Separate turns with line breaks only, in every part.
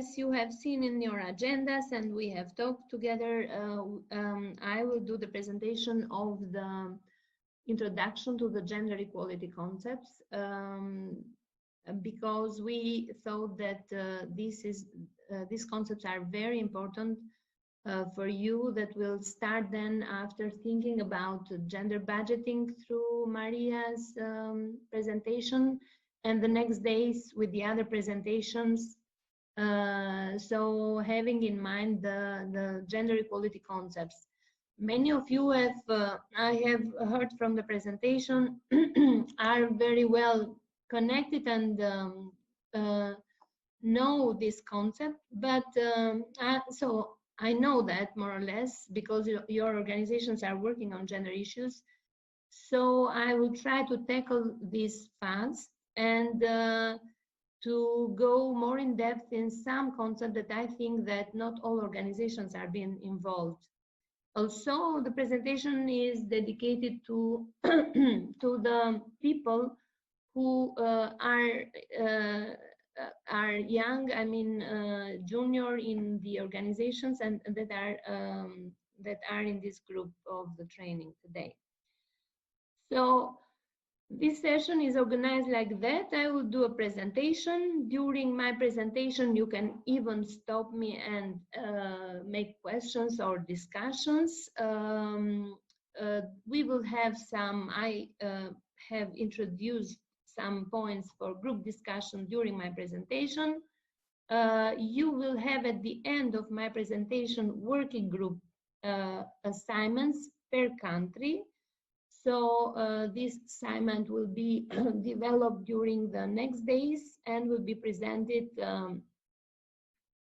as you have seen in your agendas and we have talked together, I will do the presentation of the introduction to the gender equality concepts, because we thought that these concepts are very important for you, that will start then after thinking about gender budgeting through Maria's presentation, and the next days with the other presentations. So having in mind the gender equality concepts. Many of you have, I have heard from the presentation, are very well connected and know this concept, but so I know that more or less because your organizations are working on gender issues. So I will try to tackle this fast and to go more in depth in some concepts that I think that not all organizations are being involved. Also, the presentation is dedicated to to the people who are young, I mean junior in the organizations, and that are in this group of the training today. So this session is organized like that. I will do a presentation. During my presentation, you can even stop me and make questions or discussions. We will have some, I have introduced some points for group discussion during my presentation. You will have at the end of my presentation working group assignments per country. So this assignment will be developed during the next days and will be presented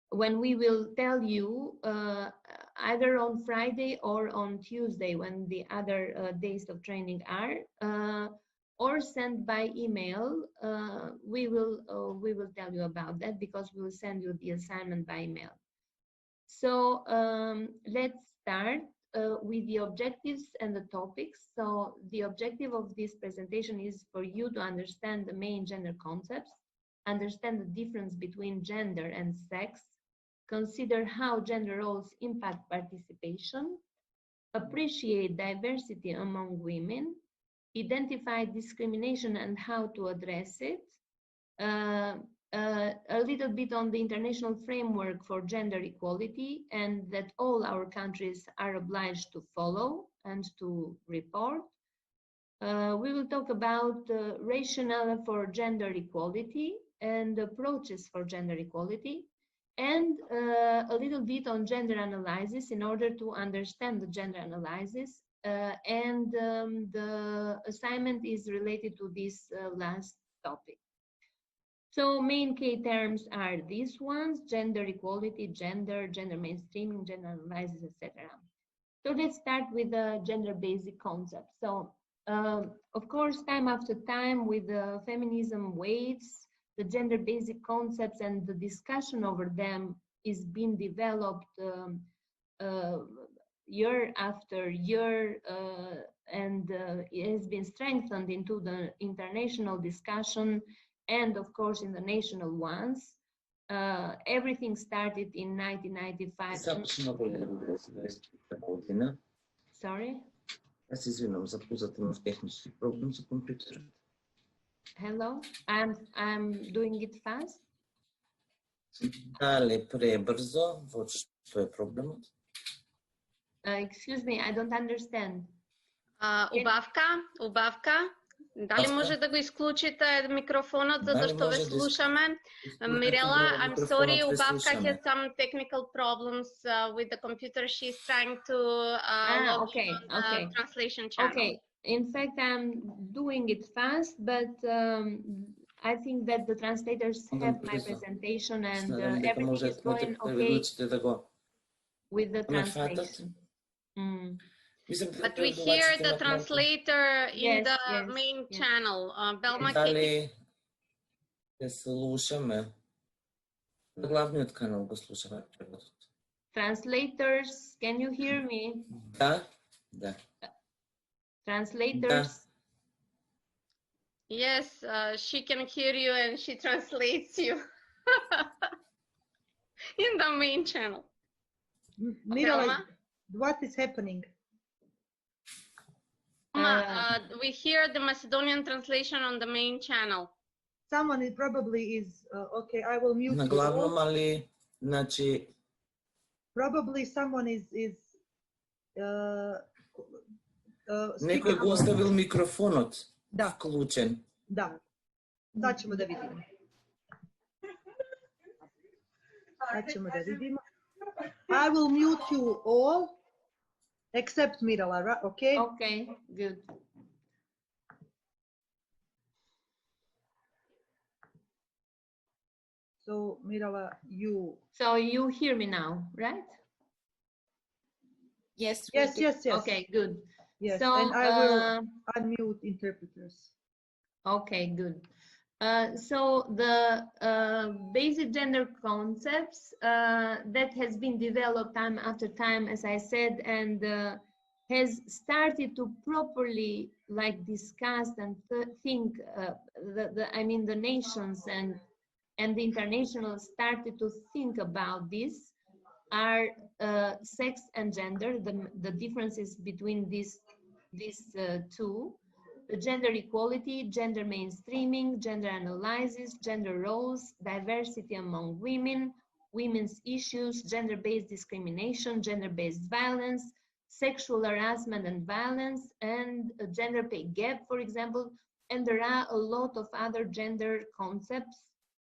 when we will tell you either on Friday or on Tuesday, when the other days of training are, or sent by email. We will tell you about that because we will send you the assignment by email. So let's start with the objectives and the topics. So the objective of this presentation is for you to understand the main gender concepts, understand the difference between gender and sex, consider how gender roles impact participation, appreciate diversity among women, identify discrimination and how to address it, a little bit on the international framework for gender equality and that all our countries are obliged to follow and to report. We will talk about rationale for gender equality and approaches for gender equality, and a little bit on gender analysis in order to understand the gender analysis. And the assignment is related to this last topic. So main key terms are these ones: gender equality, gender mainstreaming, gender analysis, etc. So let's start with the gender basic concept. So of course, time after time with the feminism waves, the gender basic concepts and the discussion over them is being developed year after year, and it has been strengthened into the international discussion and of course in the national ones. Everything started in 1995. Sorry? Hello? I'm doing it fast. Excuse me, I don't understand.
Убавка. Дали може да го изключите микрофонът, за да што ве слушаме? Mirella, I'm sorry, Убавка has some technical problems with the computer. She's trying to log on translation channel.
Okay, in fact, I'm doing it fast, but I think that the translators have my presentation and everything is going okay with the translation.
But we hear the translator in the main channel. Belma,
Translators, can you hear me? Translators.
Yes, she can hear you and she translates you. in the main channel.
Mirala,
okay,
what is happening?
We hear the Macedonian translation on the main channel.
Someone probably is okay. I will mute
Na
you
glavnom,
all.
ali, znači,
Probably someone is
neko je ostavil mikrofonot
Da.
vključen.
Da. Sad ćemo da vidimo. I will mute you all except Mirala, okay?
Okay, good.
So Mirala, you.
So you hear me now, right?
Yes.
Yes.
Okay, good.
Yes,
So,
and I will unmute interpreters.
Okay, good. So the basic gender concepts that has been developed time after time, as I said, and has started to properly discuss and think. The nations and the international started to think about this. Are sex and gender, the differences between these two. The gender equality, gender mainstreaming, gender analysis, gender roles, diversity among women, women's issues, gender-based discrimination, gender-based violence, sexual harassment and violence, and a gender pay gap, for example. And there are a lot of other gender concepts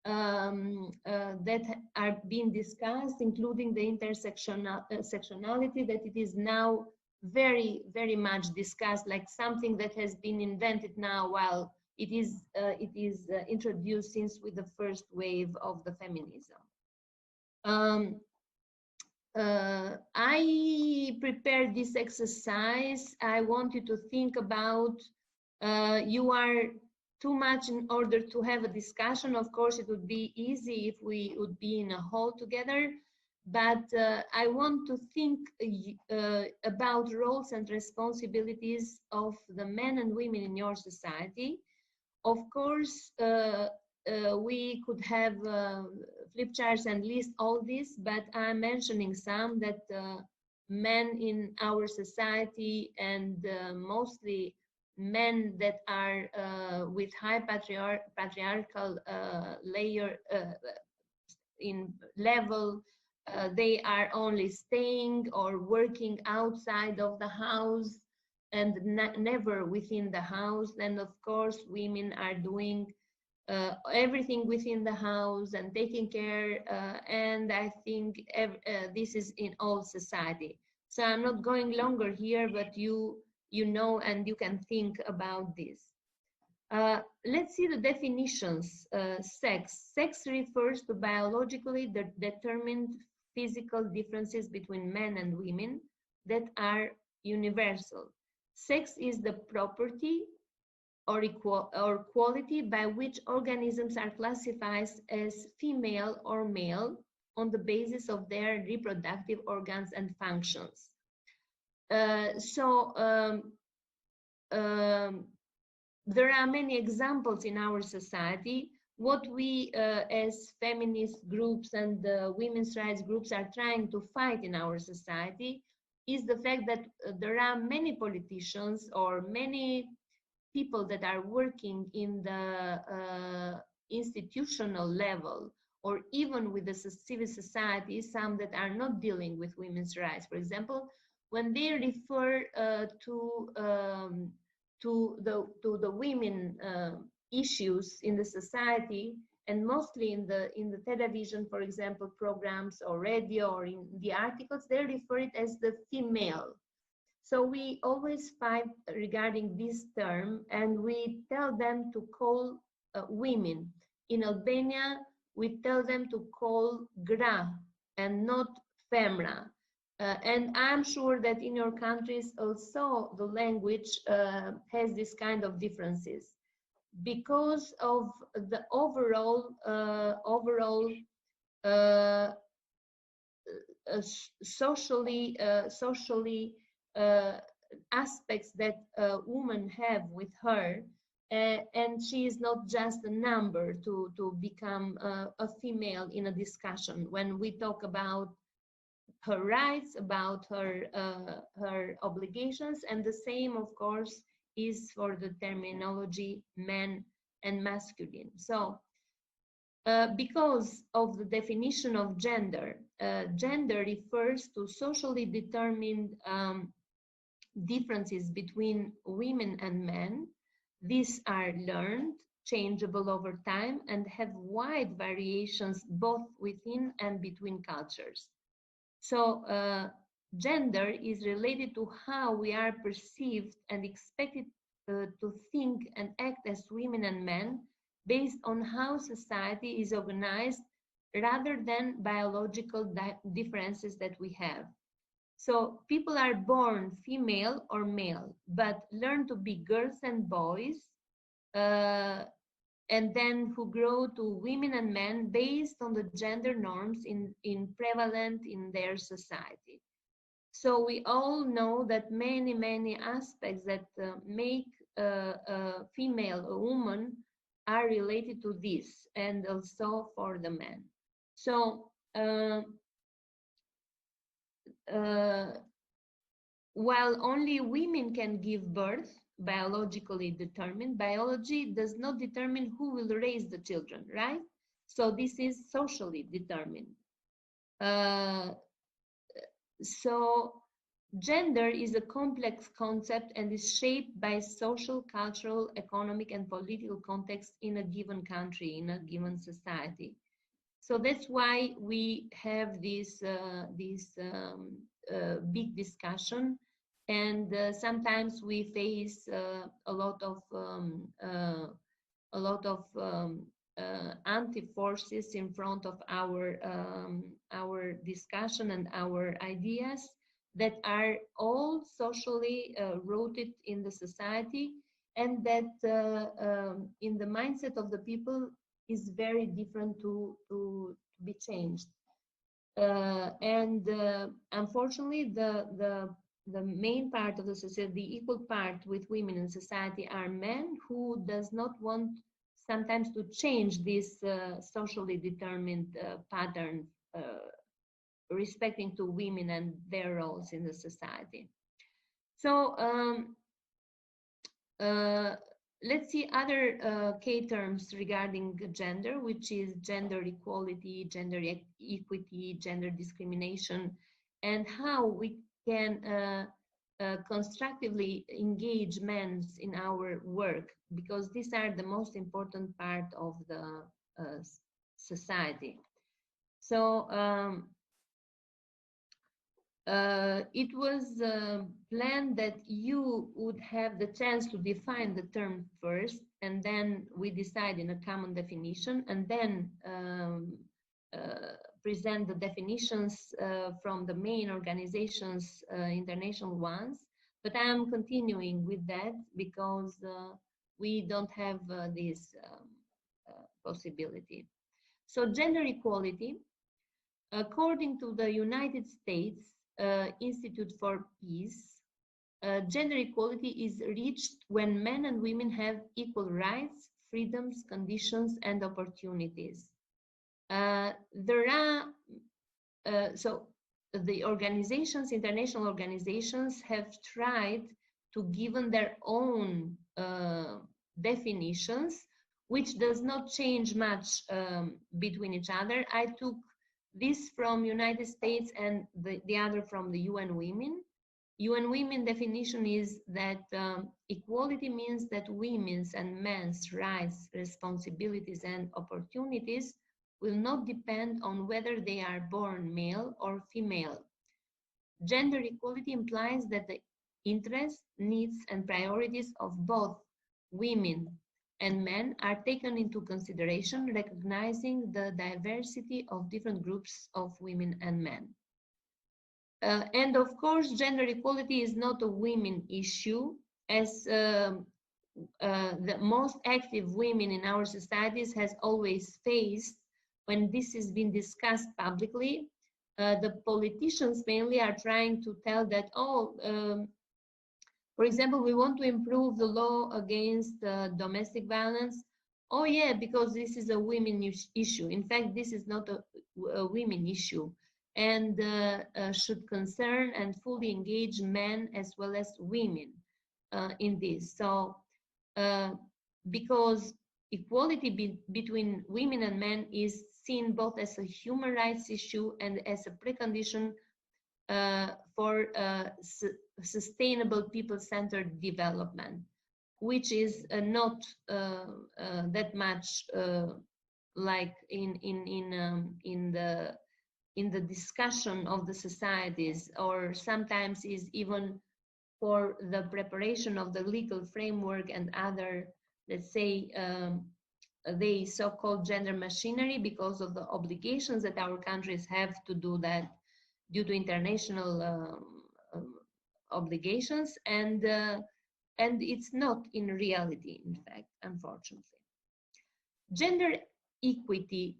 that are being discussed, including the intersectionality, that it is now very, very much discussed, like something that has been invented now, while it is introduced since with the first wave of the feminism. I prepared this exercise. I want you to think about, you are too much in order to have a discussion. Of course, it would be easy if we would be in a hall together, but I want to think about roles and responsibilities of the men and women in your society. Of course, we could have flip charts and list all this, but I'm mentioning some that men in our society, and mostly men that are with high patriarchal layer in level, they are only staying or working outside of the house and never within the house. And of course, women are doing everything within the house and taking care, and I think this is in all society. So I'm not going longer here, but you know, and you can think about this. Let's see the definitions. Sex. Sex refers to biologically determined physical differences between men and women that are universal. Sex is the property or quality by which organisms are classified as female or male on the basis of their reproductive organs and functions. There are many examples in our society. What we as feminist groups and women's rights groups are trying to fight in our society is the fact that there are many politicians or many people that are working in the institutional level, or even with the civil society, some that are not dealing with women's rights. For example, when they refer to the women issues in the society, and mostly in the television, for example, programs or radio or in the articles, they refer it as the female. So we always fight regarding this term, and we tell them to call women. In Albania, we tell them to call gra and not femra. And I'm sure that in your countries also the language has this kind of differences because of the overall socially aspects that women have with her, and she is not just a number to become a female in a discussion. When we talk about her rights, about her obligations, and the same, of course, is for the terminology man and masculine. So because of the definition of gender, gender refers to socially determined differences between women and men. These are learned, changeable over time, and have wide variations both within and between cultures. So gender is related to how we are perceived and expected to think and act as women and men based on how society is organized rather than biological differences that we have. So people are born female or male, but learn to be girls and boys, and then who grow to women and men based on the gender norms in prevalent in their society. So we all know that many aspects that make a female, a woman, are related to this, and also for the men. So while only women can give birth, biologically determined, biology does not determine who will raise the children, right? So this is socially determined. So gender is a complex concept and is shaped by social, cultural, economic, and political context in a given country, in a given society. So that's why we have this big discussion, and sometimes we face a lot of anti-forces in front of our discussion and our ideas that are all socially rooted in the society, and that in the mindset of the people is very different to be changed. Unfortunately, the main part of the society, the equal part with women in society, are men who does not want sometimes to change this socially determined pattern respecting to women and their roles in the society. So let's see other key terms regarding gender, which is gender equality, gender equity, gender discrimination, and how we can constructively engage men in our work, because these are the most important part of the society. So it was planned that you would have the chance to define the term first, and then we decide in a common definition, and then present the definitions from the main organizations, international ones. But I'm continuing with that because we don't have this possibility. So gender equality, according to the United States Institute for Peace, gender equality is reached when men and women have equal rights, freedoms, conditions, and opportunities. So the organizations, international organizations, have tried to give their own definitions, which does not change much between each other. I took this from United States and the other from the UN Women. UN Women definition is that equality means that women's and men's rights, responsibilities, and opportunities will not depend on whether they are born male or female. Gender equality implies that the interests, needs, and priorities of both women and men are taken into consideration, recognizing the diversity of different groups of women and men. And of course, gender equality is not a women issue, as the most active women in our societies has always faced. When this has been discussed publicly, the politicians mainly are trying to tell that, For example, we want to improve the law against domestic violence. Oh yeah, because this is a women issue. In fact, this is not a women issue, and should concern and fully engage men as well as women in this. So, because equality between women and men is seen both as a human rights issue and as a precondition for sustainable people-centered development, which is not that much like in the discussion of the societies, or sometimes is even for the preparation of the legal framework and other, let's say, the so-called gender machinery, because of the obligations that our countries have to do that due to international obligations, and it's not in reality, in fact, unfortunately. Gender equity,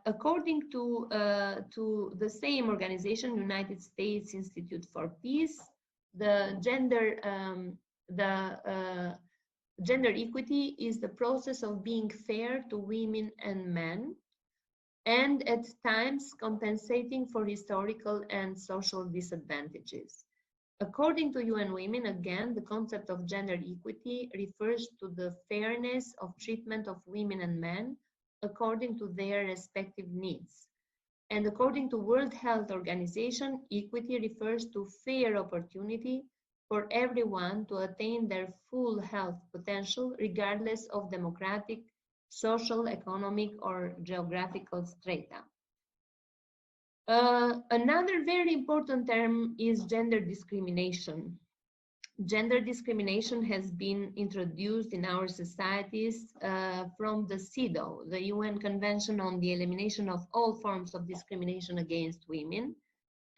according to the same organization, United States Institute for Peace, the gender equity is the process of being fair to women and men, and at times compensating for historical and social disadvantages. According to UN Women, again, the concept of gender equity refers to the fairness of treatment of women and men according to their respective needs. And according to World Health Organization, equity refers to fair opportunity for everyone to attain their full health potential, regardless of demographic, social, economic, or geographical strata. Another very important term is gender discrimination. Gender discrimination has been introduced in our societies from the CEDAW, the UN Convention on the Elimination of All Forms of Discrimination Against Women,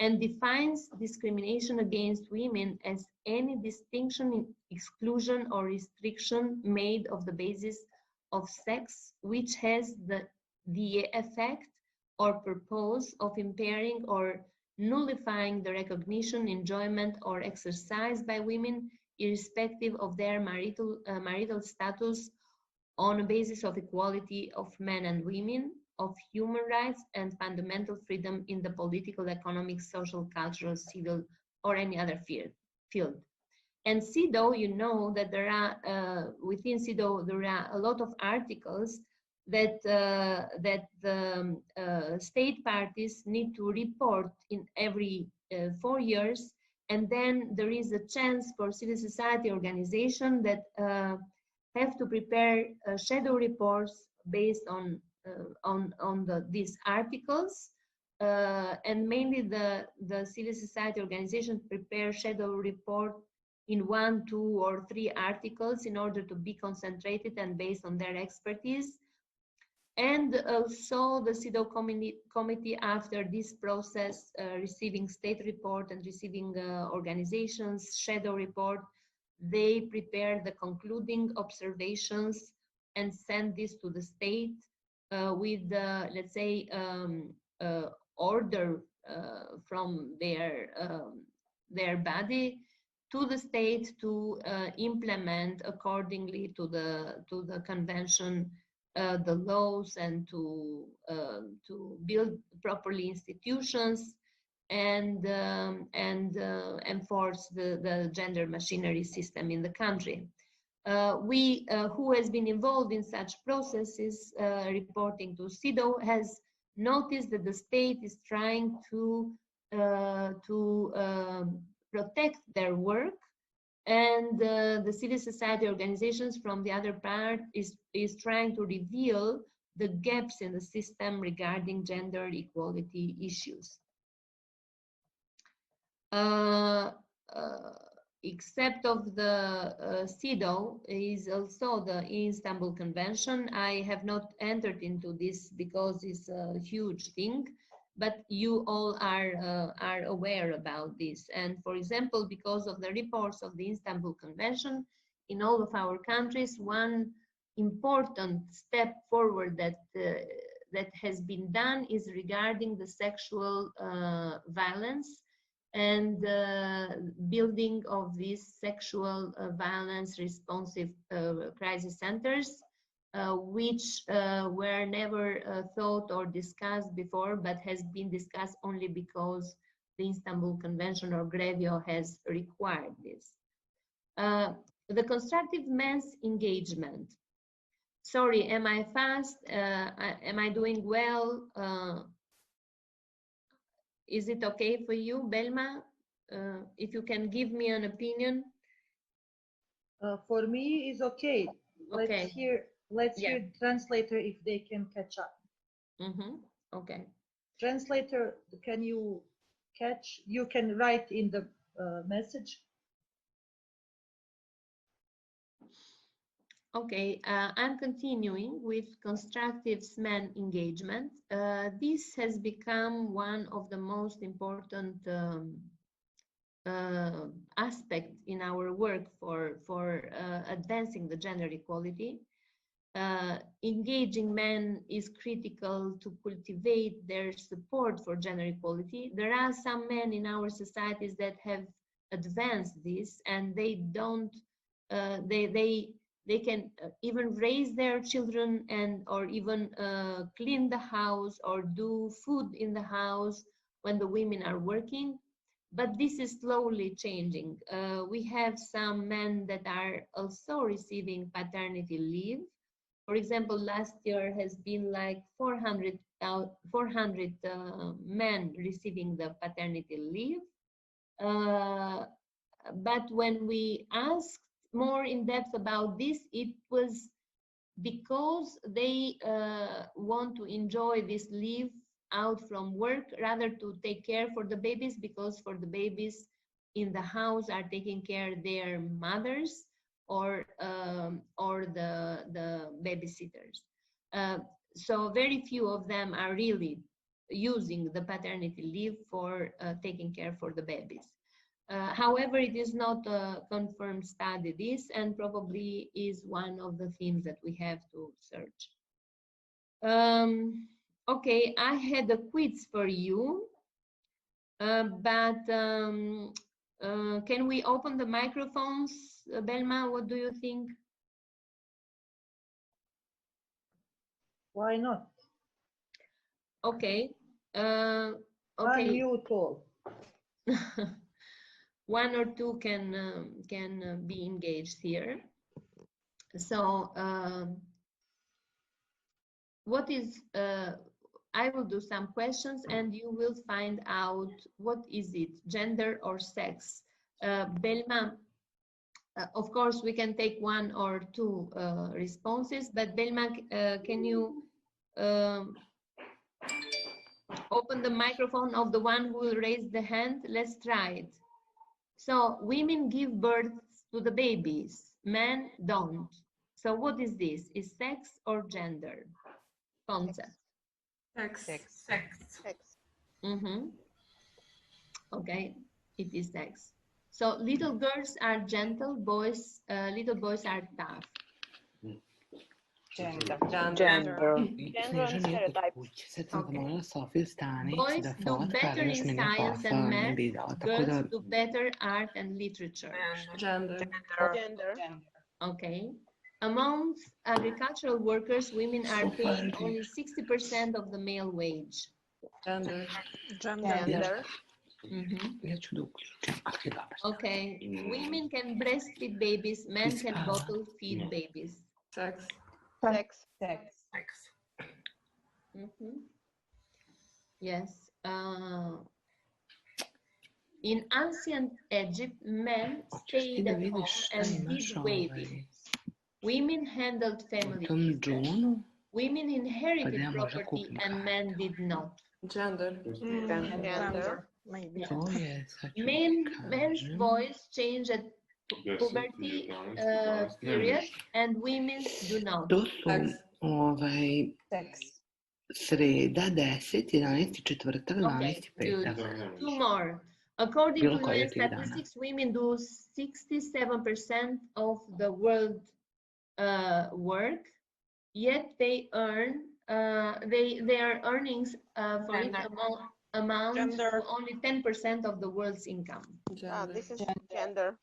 and defines discrimination against women as any distinction, exclusion, or restriction made of the basis of sex, which has the effect or purpose of impairing or nullifying the recognition, enjoyment, or exercise by women, irrespective of their marital status, on a basis of equality of men and women, of human rights and fundamental freedom in the political, economic, social, cultural, civil, or any other field. And CEDAW, you know that there are, within CEDAW, there are a lot of articles that the state parties need to report in every 4 years, and then there is a chance for civil society organizations that have to prepare shadow reports based on these articles, and mainly the civil society organizations prepare shadow report in 1, 2, or 3 articles in order to be concentrated and based on their expertise. And also the CEDAW committee, after this process, receiving state report and receiving organizations shadow report, they prepare the concluding observations and send this to the state with, let's say, order from their body to the state to implement accordingly to the convention the laws, and to build properly institutions and enforce the gender machinery system in the country. We who has been involved in such processes, reporting to CEDAW, has noticed that the state is trying to protect their work, and the civil society organizations from the other part is trying to reveal the gaps in the system regarding gender equality issues. Except of the CEDAW is also the Istanbul Convention. I have not entered into this because it's a huge thing, but you all are aware about this. And for example, because of the reports of the Istanbul Convention, in all of our countries, one important step forward that has been done is regarding the sexual violence and building of these sexual violence responsive crisis centers, which were never thought or discussed before, but has been discussed only because the Istanbul Convention or Grevio has required this. The constructive mass engagement. Sorry, am I fast? Am I doing well? Is it okay for you, Belma? If you can give me an opinion.
For me, is okay.
Okay.
Let's hear translator if they can catch up.
Okay.
Translator, can you catch? You can write in the message.
Okay, I'm continuing with constructive SMAN engagement. This has become one of the most important aspects in our work for advancing the gender equality. Engaging men is critical to cultivate their support for gender equality. There are some men in our societies that have advanced this, and they don't, they can even raise their children and or even clean the house or do food in the house when the women are working. But this is slowly changing. We have some men that are also receiving paternity leave. For example, last year has been like 400 men receiving the paternity leave. But when we asked more in depth about this, it was because they want to enjoy this leave out from work rather to take care for the babies, because for the babies in the house are taking care their mothers or the babysitters. So very few of them are really using the paternity leave for taking care for the babies. However, it is not a confirmed study, this, and probably is one of the themes that we have to search. Okay, I had a quiz for you, but can we open the microphones? Belma, what do you think?
Why not?
Okay. Okay.
Unmute all.
One or two can be engaged here. So what is, I will do some questions and you will find out what is it, gender or sex. Belma, of course we can take one or two responses, but Belma, can you open the microphone of the one who will raise the hand? Let's try it. So women give birth to the babies, men don't. So what is this? Is sex or gender? Concept.
Sex.
Okay, it is sex. So little girls are gentle, boys, little boys are tough.
Gender.
Okay. Boys do better in science and math, girls do better art and literature.
Gender.
Okay. Among agricultural workers, women are paid only 60% of the male wage.
Gender.
Okay. Women can breastfeed babies, men can bottle feed babies.
Sex.
Yes. In ancient Egypt, men stayed at home and did weaving. Women handled family business. Women inherited property and men did not.
Gender.
Men's voice change at puberty period and women's do not.
Sreda 10, 11, 4, 12
good. Two more. According to UN statistics, women do 67% of the world work, yet they earn their earnings for it amount
Gender.
to only 10% of the world's income.
Ah,
Gender.
this is gender.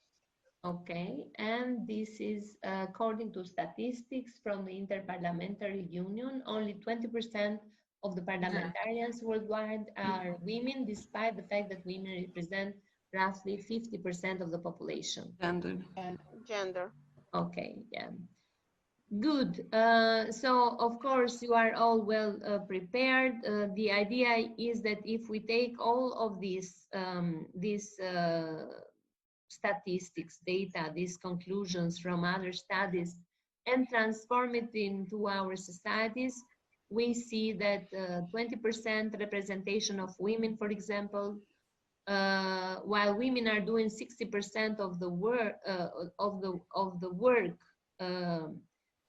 Okay, and this is according to statistics from the Interparliamentary Union. Only 20% of the parliamentarians worldwide are women, despite the fact that women represent roughly 50% of the population.
Gender.
Gender.
Okay, yeah. Good. So, of course, you are all well prepared. The idea is that if we take all of these statistics, data, these conclusions from other studies, and transform it into our societies, we see that 20% representation of women, for example, while women are doing 60% of the work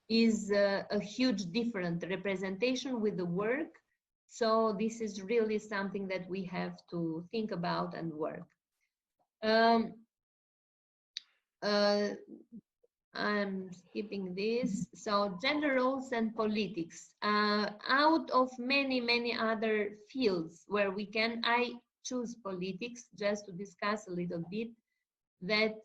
is a huge different representation with the work. So this is really something that we have to think about and work. I'm skipping this. So gender roles and politics. Out of many other fields where we can, I choose politics just to discuss a little bit that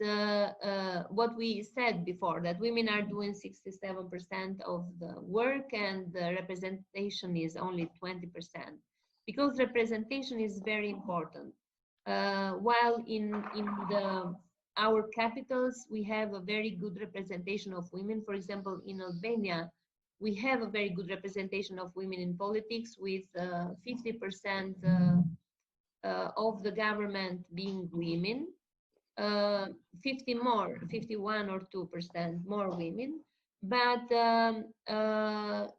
what we said before, that women are doing 67% of the work and the representation is only 20%, because representation is very important. While in our capitals, we have a very good representation of women. For example, in Albania, we have a very good representation of women in politics, with 50% of the government being women. 51 or 2% more women, but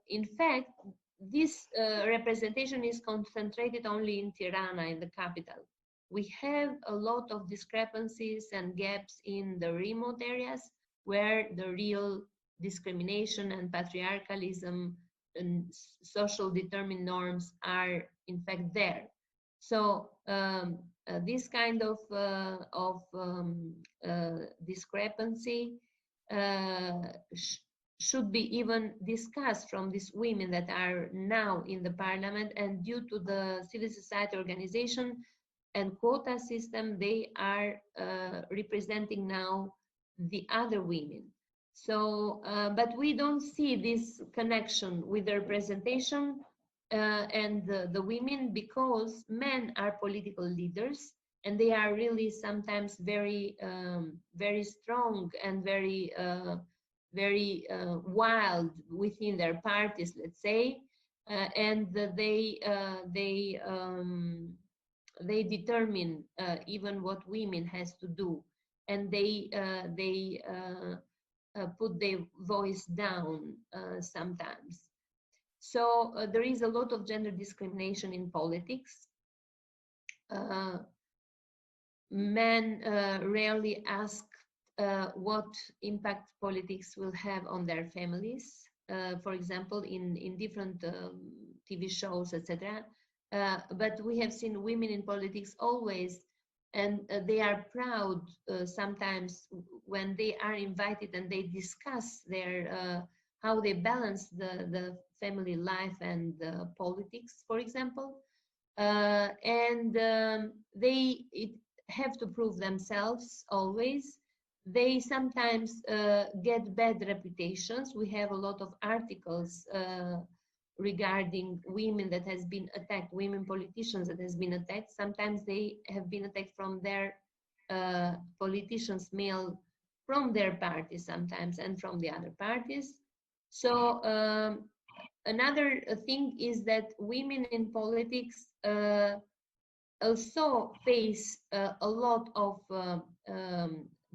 in fact this representation is concentrated only in Tirana, in the capital. We have a lot of discrepancies and gaps in the remote areas where the real discrimination and patriarchalism and social determined norms are in fact there. So this kind of discrepancy should be even discussed from these women that are now in the parliament, and due to the civil society organization and quota system, they are representing now the other women. So, but we don't see this connection with the representation and the women, because men are political leaders and they are really sometimes very very strong and very wild within their parties, let's say, and they determine even what women has to do, and they put their voice down sometimes. So there is a lot of gender discrimination in politics. Men rarely ask what impact politics will have on their families. For example, in different TV shows, etc. But we have seen women in politics always, and they are proud sometimes when they are invited and they discuss their how they balance the family life and politics, for example, and they have to prove themselves always. They sometimes get bad reputations. We have a lot of articles regarding women that has been attacked, women politicians that has been attacked. Sometimes they have been attacked from their politicians, male, from their party sometimes, and from the other parties. So another thing is that women in politics also face a lot of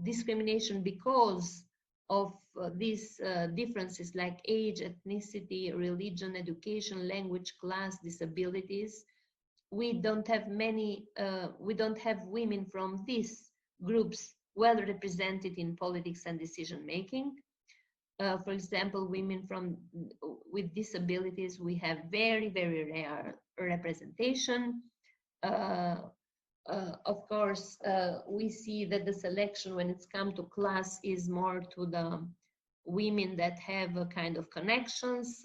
discrimination because of these differences like age, ethnicity, religion, education, language, class, disabilities. We don't have women from these groups well represented in politics and decision making. For example, women with disabilities, we have very rare representation. Of course, we see that the selection when it's come to class is more to the women that have a kind of connections,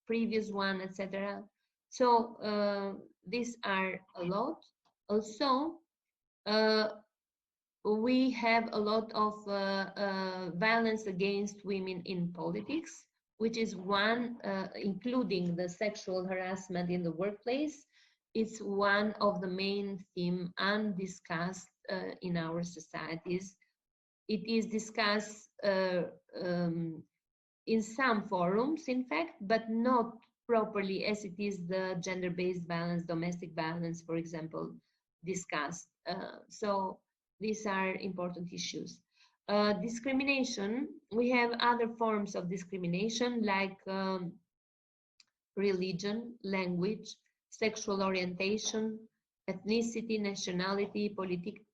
previous one, etc. So these are a lot. Also, we have a lot of violence against women in politics, which is one, including the sexual harassment in the workplace. It's one of the main themes undiscussed in our societies. It is discussed in some forums, in fact, but not properly as it is the gender-based violence, domestic violence, for example, discussed. So these are important issues. Discrimination, we have other forms of discrimination like religion, language, sexual orientation, ethnicity, nationality,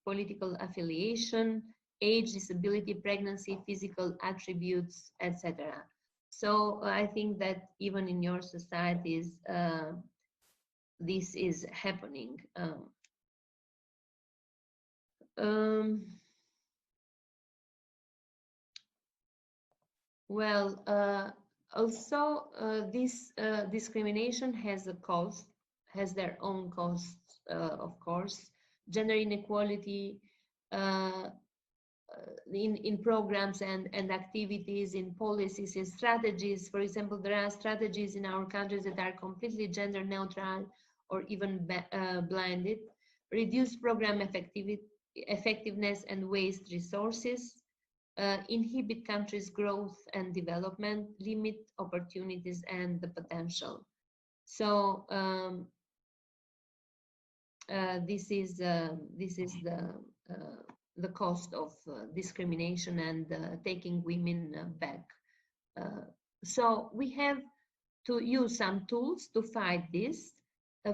political affiliation, age, disability, pregnancy, physical attributes, etc. So I think that even in your societies, this is happening. Also, this discrimination has a cost, has their own costs, of course. Gender inequality in programs and activities, in policies, in strategies. For example, there are strategies in our countries that are completely gender neutral or even blinded, reduce program effectiveness and waste resources, inhibit countries' growth and development, limit opportunities and the potential. So this is the cost of discrimination and taking women back. So we have to use some tools to fight this.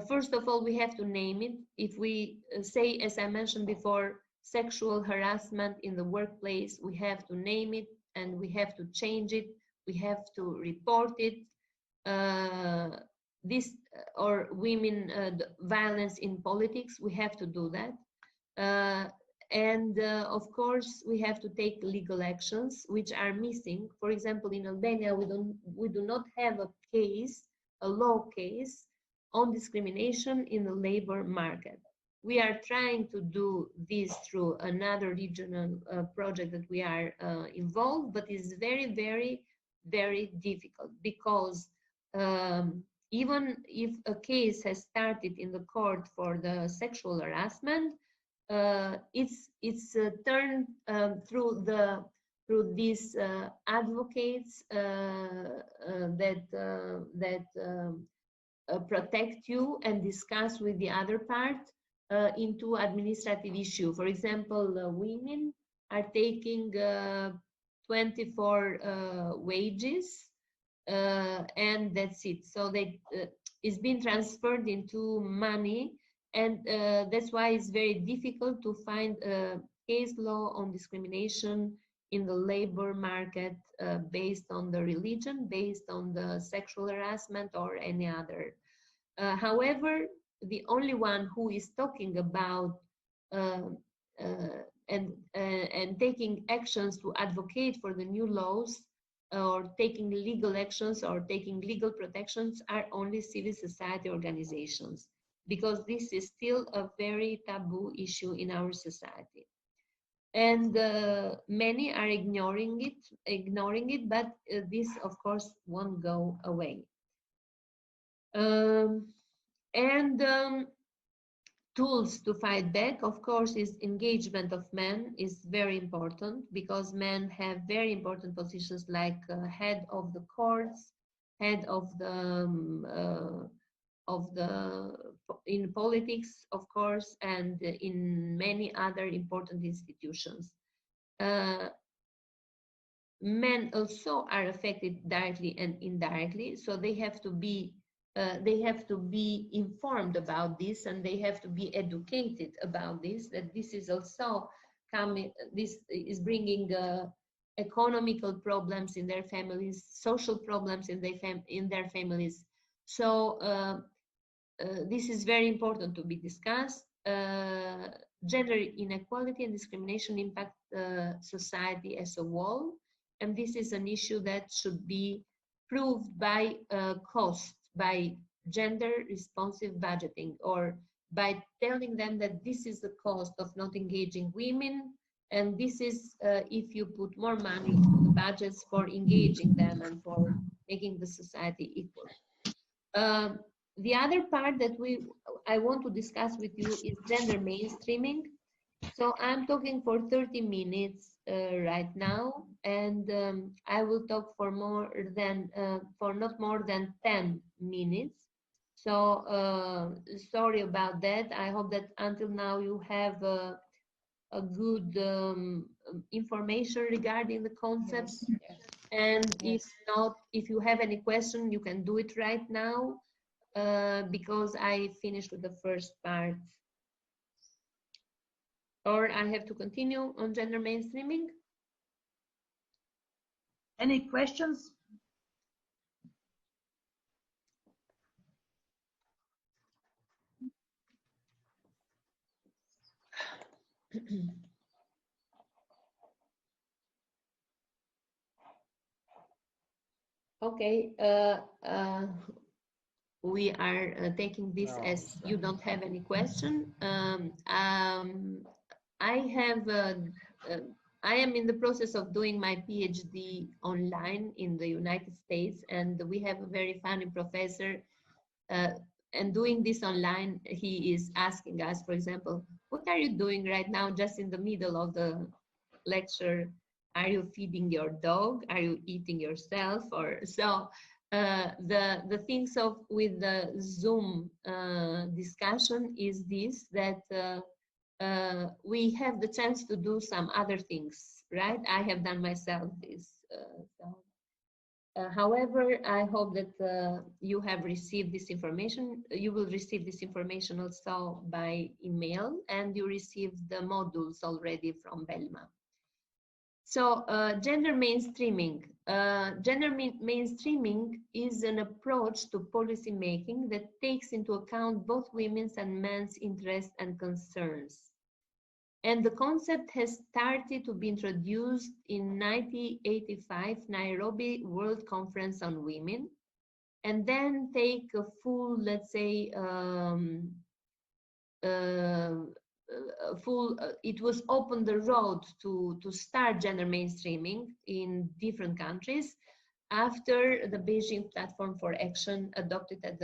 First of all, we have to name it. If we say, as I mentioned before, sexual harassment in the workplace, we have to name it and we have to change it. We have to report it. Or women violence in politics, we have to do that. And of course, we have to take legal actions which are missing. For example, in Albania, we do not have a law case on discrimination in the labor market. We are trying to do this through another regional project that we are involved, but it's very, very, very difficult because even if a case has started in the court for the sexual harassment, it's turned through these advocates that protect you and discuss with the other part into administrative issue. For example, women are taking 24 wages and that's it. So it's been transferred into money, and that's why it's very difficult to find a case law on discrimination in the labor market based on the religion, based on the sexual harassment or any other. However, the only one who is talking about and taking actions to advocate for the new laws or taking legal actions or taking legal protections are only civil society organizations, because this is still a very taboo issue in our society. And many are ignoring it, but this, of course, won't go away. Tools to fight back, of course, is engagement of men is very important, because men have very important positions like head of the courts, head of the in politics, of course, and in many other important institutions. Men also are affected directly and indirectly, so they have to be informed about this, and they have to be educated about this, that this is also coming, this is bringing economical problems in their families, social problems in their families. So this is very important to be discussed. Gender inequality and discrimination impact society as a whole, and this is an issue that should be proved by cost, by gender responsive budgeting, or by telling them that this is the cost of not engaging women, and this is if you put more money into the budgets for engaging them and for making the society equal. The other part that I want to discuss with you is gender mainstreaming. So I'm talking for 30 minutes right now, and I will talk for not more than 10 minutes. So sorry about that. I hope that until now you have a good information regarding the concepts.
Yes.
And if not, if you have any question, you can do it right now, because I finished with the first part. Or I have to continue on gender mainstreaming?
Any questions?
Okay, we are taking this as you don't have any question. I am in the process of doing my PhD online in the United States, and we have a very funny professor. And doing this online, he is asking us, for example, what are you doing right now, just in the middle of the lecture? Are you feeding your dog? Are you eating yourself? Or so the things of with the Zoom discussion is this, that we have the chance to do some other things, right? I have done myself this. However, I hope that you have received this information. You will receive this information also by email, and you received the modules already from Belma. So gender mainstreaming. Mainstreaming is an approach to policy making that takes into account both women's and men's interests and concerns. And the concept has started to be introduced in 1985 Nairobi World Conference on Women, and then take a full, let's say, it was open the road to start gender mainstreaming in different countries after the Beijing Platform for Action adopted at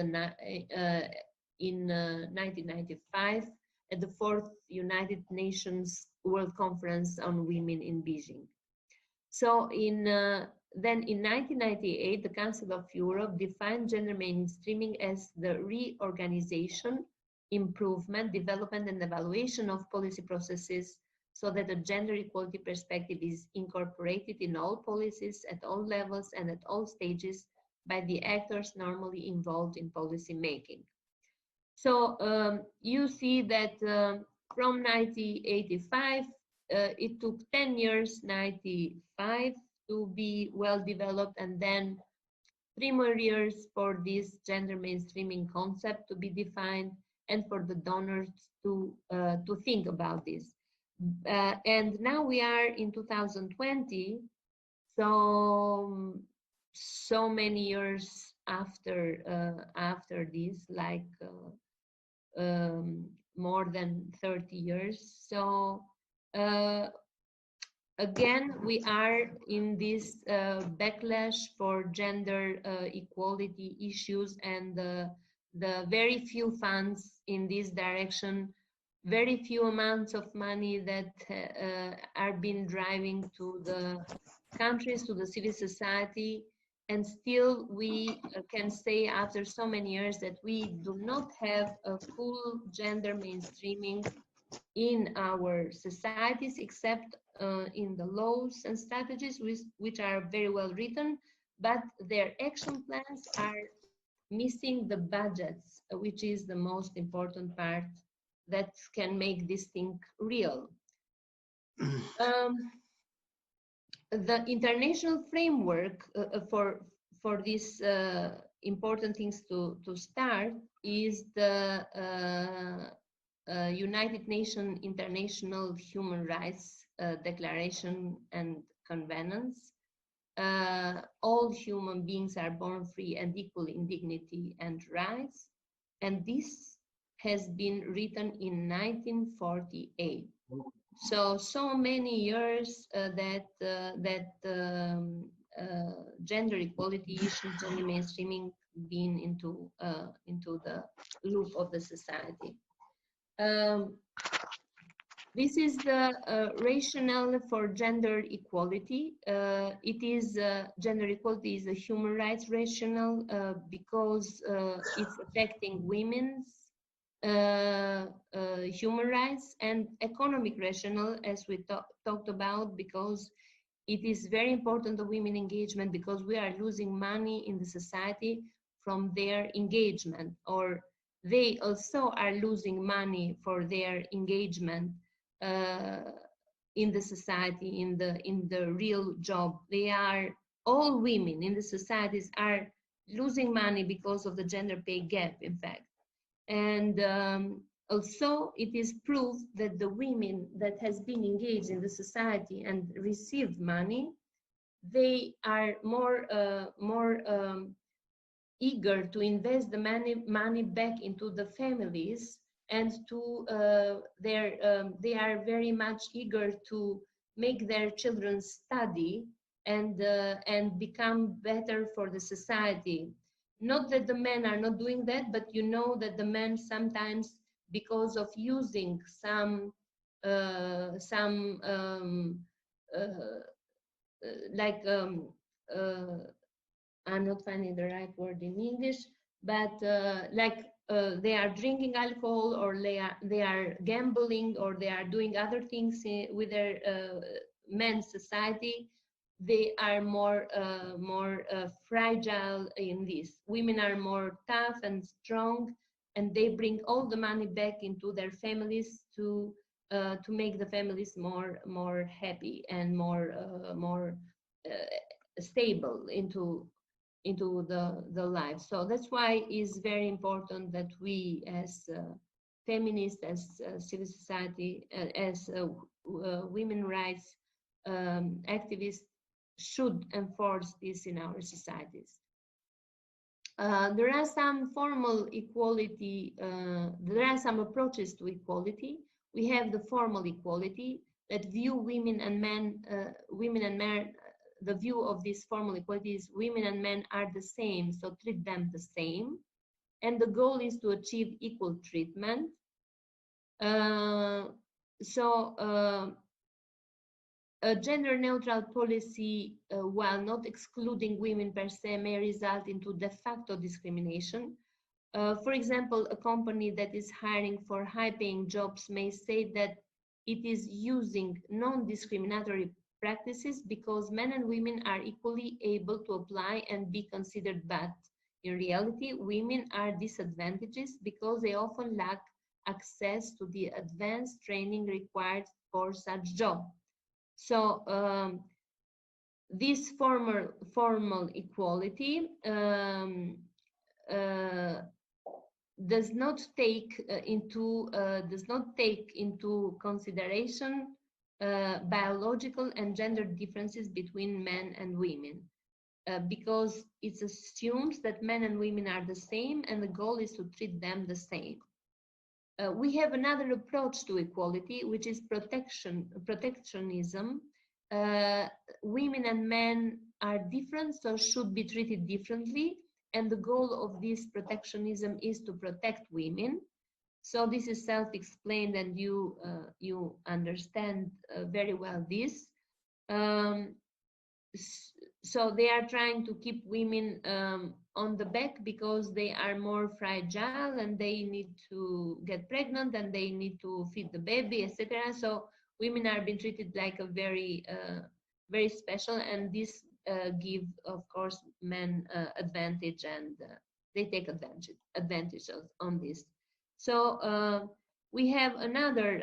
in 1995 at the 4th United Nations World Conference on Women in Beijing. So then in 1998, the Council of Europe defined gender mainstreaming as the reorganization, improvement, development, and evaluation of policy processes so that a gender equality perspective is incorporated in all policies at all levels and at all stages by the actors normally involved in policy making. So you see that from 1985, it took 10 years, 95, to be well developed, and then 3 more years for this gender mainstreaming concept to be defined and for the donors to think about this. And now we are in 2020, so many years after this, like more than 30 years. So again, we are in this backlash for gender equality issues, and the very few funds in this direction, very few amounts of money that are being driving to the countries, to the civil society. And still we can say after so many years that we do not have a full gender mainstreaming in our societies, except in the laws and strategies which are very well written, but their action plans are missing the budgets, which is the most important part that can make this thing real. The international framework for these important things to start is the United Nations International Human Rights Declaration and Conventions, all human beings are born free and equal in dignity and rights. And this has been written in 1948. So many years that gender equality issues and mainstreaming been into the loop of the society. This is the rationale for gender equality. Gender equality is a human rights rationale because it's affecting women's human rights, and economic rationale, as we talked about, because it is very important the women engagement, because we are losing money in the society from their engagement, or they also are losing money for their engagement in the society, in the real job. All women in the societies are losing money because of the gender pay gap, in fact. And also it is proof that the women that has been engaged in the society and received money, they are more eager to invest the money back into the families, and to they are very much eager to make their children study and become better for the society. Not that the men are not doing that, but you know that the men sometimes, because of using I'm not finding the right word in English, but they are drinking alcohol, or they are gambling, or they are doing other things with their men's society. They are more fragile in this. Women are more tough and strong, and they bring all the money back into their families to make the families more happy and more stable into the life. So that's why it's very important that we, as feminists, as civil society, as women rights activists, should enforce this in our societies. There are some formal equality, there are some approaches to equality. We have the formal equality that view women and men, the view of this formal equality is women and men are the same, so treat them the same. And the goal is to achieve equal treatment. A gender-neutral policy, while not excluding women per se, may result into de facto discrimination. For example, a company that is hiring for high-paying jobs may say that it is using non-discriminatory practices because men and women are equally able to apply and be considered, but in reality, women are disadvantaged because they often lack access to the advanced training required for such job. So this formal equality does not take into consideration biological and gender differences between men and women, because it assumes that men and women are the same, and the goal is to treat them the same. We have another approach to equality, which is protectionism. Women and men are different, so should be treated differently. And the goal of this protectionism is to protect women. So this is self-explained, and you understand very well this. So they are trying to keep women on the back because they are more fragile, and they need to get pregnant, and they need to feed the baby, etc. So women are being treated like a very special, and this give, of course, men advantage, and they take advantage on this. So we have another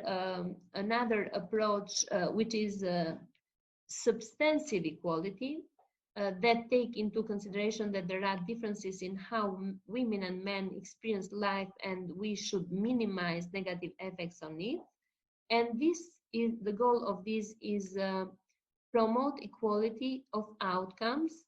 approach, which is substantive equality, that take into consideration that there are differences in how women and men experience life, and we should minimize negative effects on it. And this is the goal of this is promote equality of outcomes.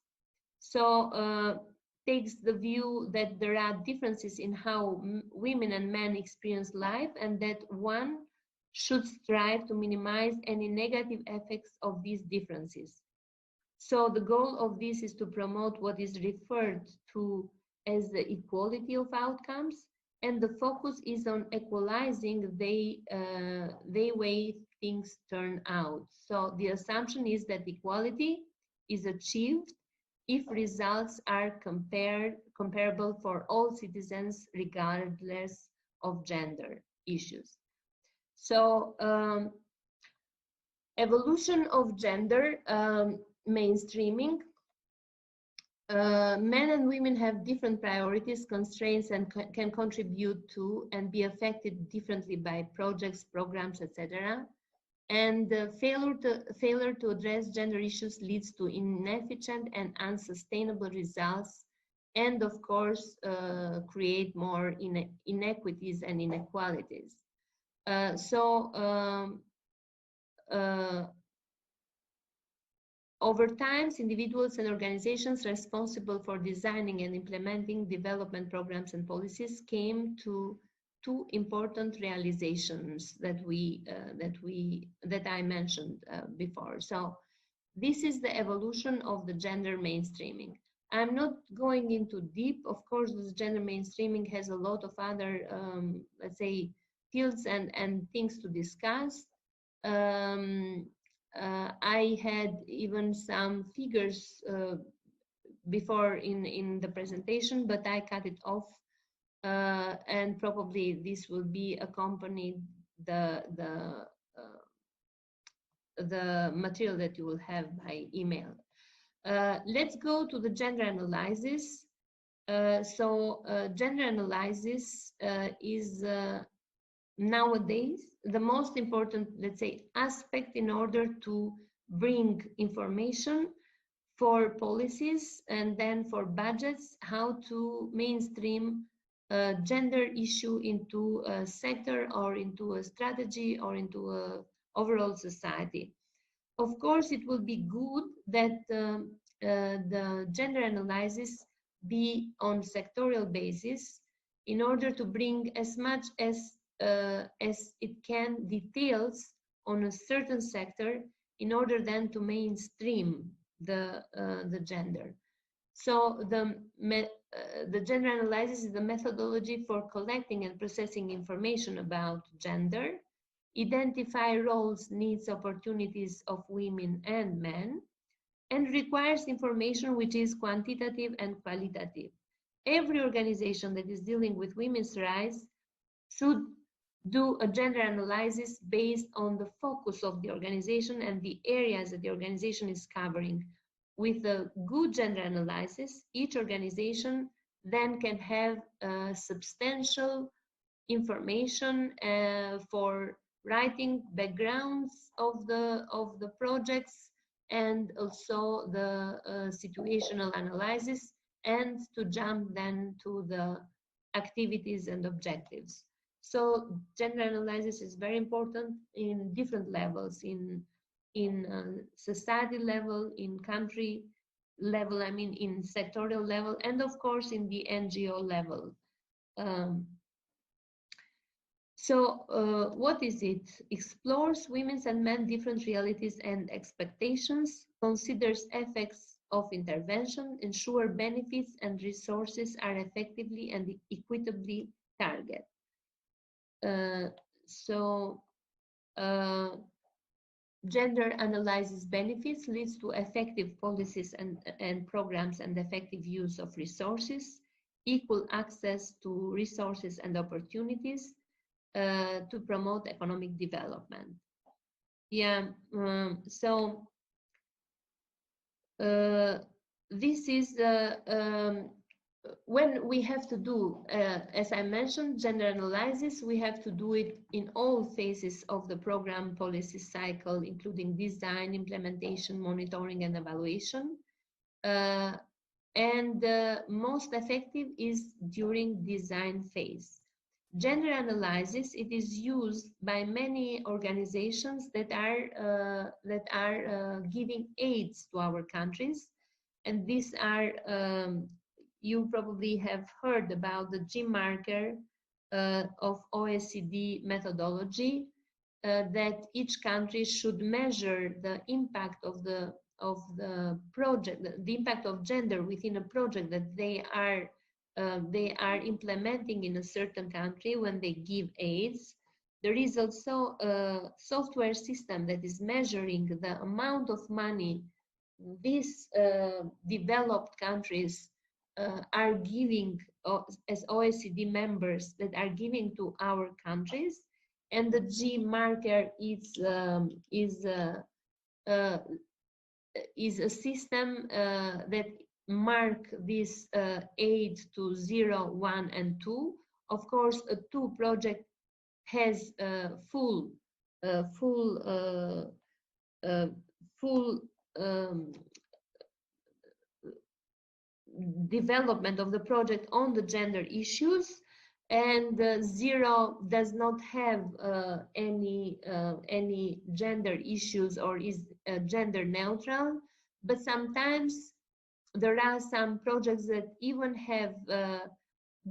So takes the view that there are differences in how women and men experience life, and that one should strive to minimize any negative effects of these differences. So the goal of this is to promote what is referred to as the equality of outcomes, and the focus is on equalizing the way things turn out. So the assumption is that equality is achieved if results are comparable for all citizens regardless of gender issues. So evolution of gender mainstreaming. Men and women have different priorities, constraints, and can contribute to and be affected differently by projects, programs, etc. And failure to address gender issues leads to inefficient and unsustainable results, and of course create more inequities and inequalities. Over time, individuals and organizations responsible for designing and implementing development programs and policies came to two important realizations that I mentioned before. So this is the evolution of the gender mainstreaming. I'm not going into deep. Of course, this gender mainstreaming has a lot of other, let's say, fields and things to discuss. I had even some figures before in the presentation, but I cut it off, and probably this will be accompanied the material that you will have by email. Let's go to the gender analysis. Gender analysis is nowadays the most important, let's say, aspect in order to bring information for policies and then for budgets, how to mainstream a gender issue into a sector or into a strategy or into a overall society. Of course, it will be good that the gender analysis be on sectorial basis in order to bring as much as it can details on a certain sector in order then to mainstream the gender. So the gender analysis is the methodology for collecting and processing information about gender, identify roles, needs, opportunities of women and men, and requires information which is quantitative and qualitative. Every organization that is dealing with women's rights should do a gender analysis based on the focus of the organization and the areas that the organization is covering. With a good gender analysis, each organization then can have substantial information for writing backgrounds of the projects, and also the situational analysis, and to jump then to the activities and objectives. So gender analysis is very important in different levels, in society level, in country level, I mean in sectorial level, and of course in the NGO level. What is it? Explores women's and men's different realities and expectations, considers effects of intervention, ensure benefits and resources are effectively and equitably targeted. Gender analysis benefits leads to effective policies and programs and effective use of resources, equal access to resources and opportunities to promote economic development. Yeah, this is when we have to do, as I mentioned, gender analysis, we have to do it in all phases of the program policy cycle, including design, implementation, monitoring, and evaluation. And most effective is during design phase. Gender analysis, it is used by many organizations that are giving aids to our countries, and these are you probably have heard about the G marker of OECD methodology, that each country should measure the impact of the project, the impact of gender within a project that they are implementing in a certain country when they give aids. There is also a software system that is measuring the amount of money these developed countries are giving as OECD members, that are giving to our countries, and the G marker is a system that mark this aid to 0, 1, and 2. Of course, a 2 project has full development of the project on the gender issues, and 0 does not have any gender issues or is gender neutral. But sometimes there are some projects that even have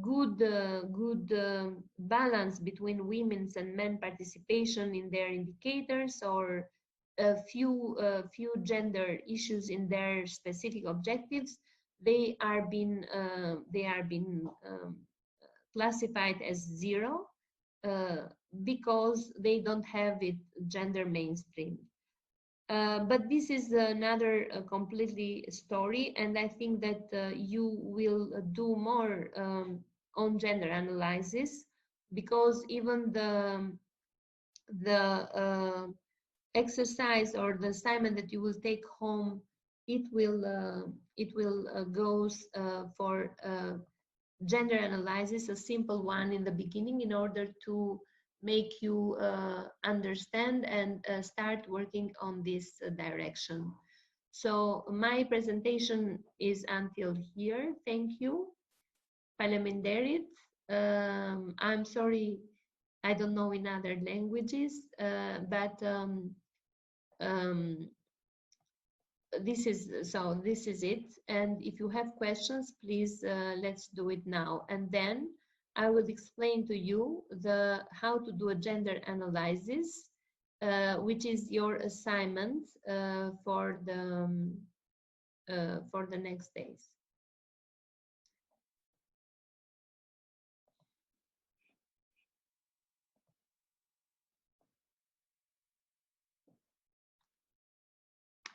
good balance between women's and men participation in their indicators, or a few gender issues in their specific objectives. They are being classified as 0 because they don't have it gender mainstream. But this is another completely story, and I think that you will do more on gender analysis, because even the exercise or the assignment that you will take home, it will goes for gender analysis, a simple one in the beginning, in order to make you understand and start working on this direction. So my presentation is until here. Thank you. Faleminderit. I'm sorry, I don't know in other languages, but this is it. And if you have questions, please let's do it now. And then I will explain to you how to do a gender analysis, which is your assignment for the next days.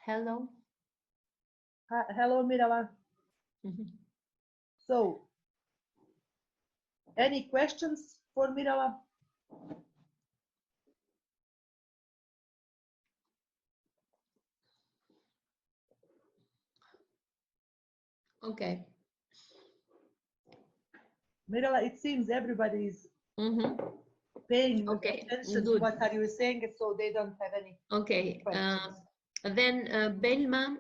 Hello.
Hello, Mirela. So, any questions for Mirela?
Okay.
Mirela, it seems everybody is paying attention to what are you saying, so they don't have any questions.
Then Belma,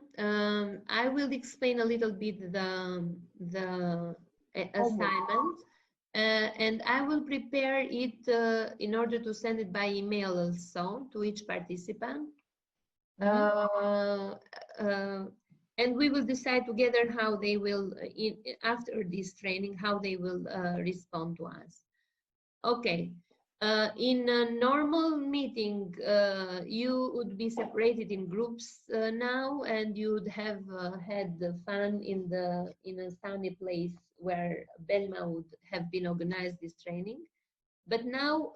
I will explain a little bit the assignment, and I will prepare it in order to send it by email also to each participant. And we will decide together how they will, after this training, how they will respond to us. Okay. In a normal meeting, you would be separated in groups now, and you'd have had the fun in a sunny place where Belma would have been organized this training. But now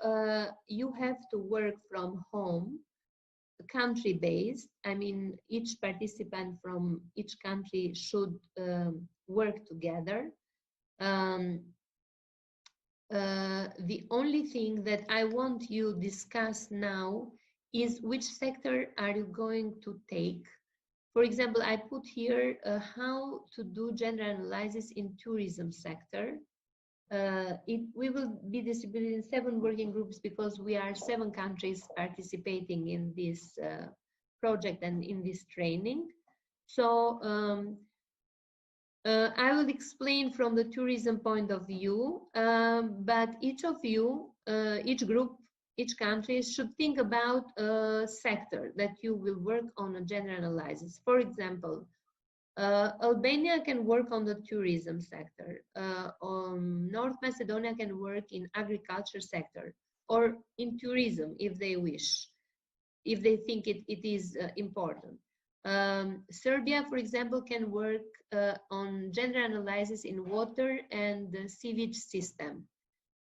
you have to work from home, country-based. I mean, each participant from each country should work together. The only thing that I want you discuss now is which sector are you going to take. For example, I put here how to do gender analysis in tourism sector. We will be distributed in 7 working groups because we are 7 countries participating in this project and in this training. So I will explain from the tourism point of view, but each of you, each group, each country should think about a sector that you will work on a gender analysis. For example, Albania can work on the tourism sector. North Macedonia can work in agriculture sector or in tourism if they wish, if they think it is important. Serbia, for example, can work on gender analysis in water and the sewage system.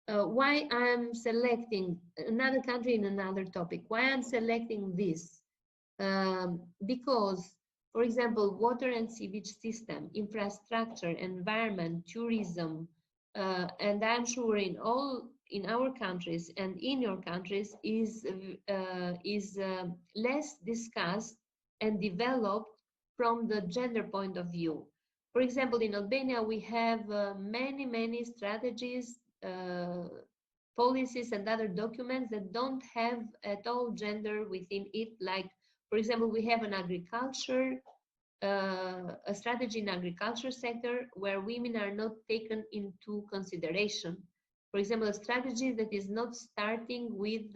Why I'm selecting another country in another topic? Why I'm selecting this? Because, for example, water and sewage system, infrastructure, environment, tourism, and I'm sure in our countries and in your countries is less discussed and developed from the gender point of view. For example, in Albania, we have many strategies, policies and other documents that don't have at all gender within it. Like, for example, we have an agriculture, a strategy in agriculture sector where women are not taken into consideration. For example, a strategy that is not starting with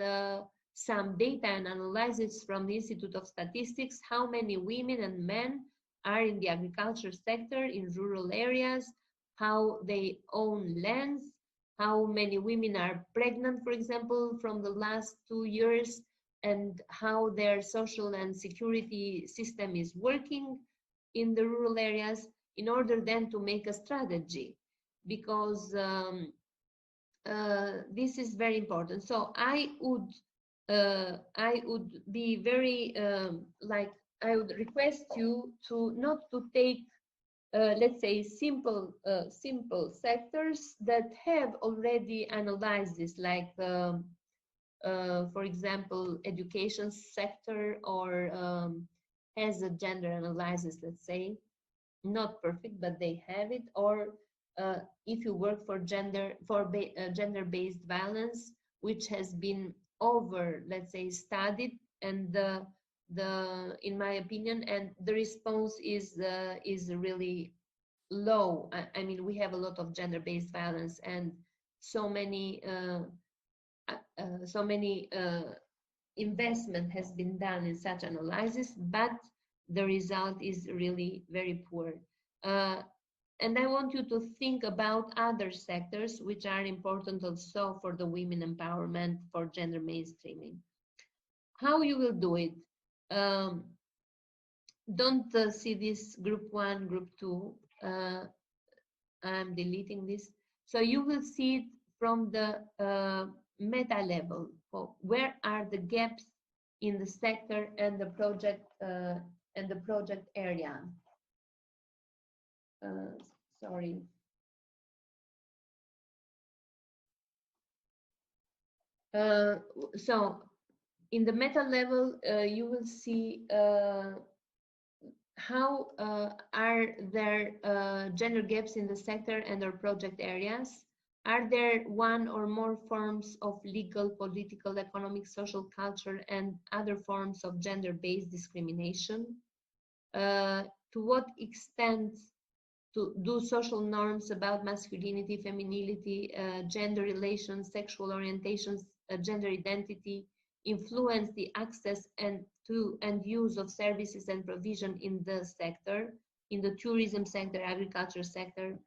some data and analysis from the Institute of Statistics, how many women and men are in the agriculture sector in rural areas, how they own lands, how many women are pregnant, for example, from the last 2 years, and how their social and security system is working in the rural areas, in order then to make a strategy, because this is very important. So I would be very I would request you to not to take let's say simple sectors that have already analyzed this, like for example, education sector, or has a gender analysis, let's say, not perfect, but they have it. Or if you work for gender-based violence, which has been let's say, studied, and in my opinion, and the response is really low. I mean, we have a lot of gender-based violence, and so many investment has been done in such analysis, but the result is really very poor. And I want you to think about other sectors which are important also for the women empowerment, for gender mainstreaming. How you will do it? Don't see this group 1, group 2. I'm deleting this. So you will see it from the meta level. Where are the gaps in the sector and the project area? Sorry. So in the meta level, you will see how are there gender gaps in the sector and their project areas. Are there one or more forms of legal, political, economic, social, culture, and other forms of gender-based discrimination? To what extent do social norms about masculinity, femininity, gender relations, sexual orientations, gender identity influence the access and use of services and provision in the sector, in the tourism sector, agriculture sector?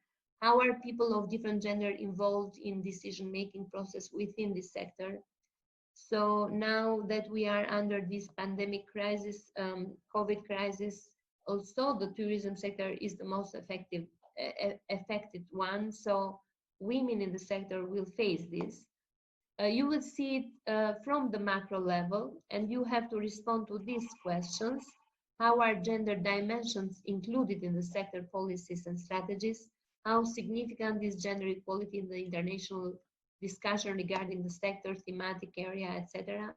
How are people of different gender involved in decision-making process within this sector? So now that we are under this pandemic crisis, COVID crisis, also the tourism sector is the most affected one. So women in the sector will face this. You will see it from the macro level, and you have to respond to these questions. How are gender dimensions included in the sector policies and strategies? How significant is gender equality in the international discussion regarding the sector, thematic area, etc.?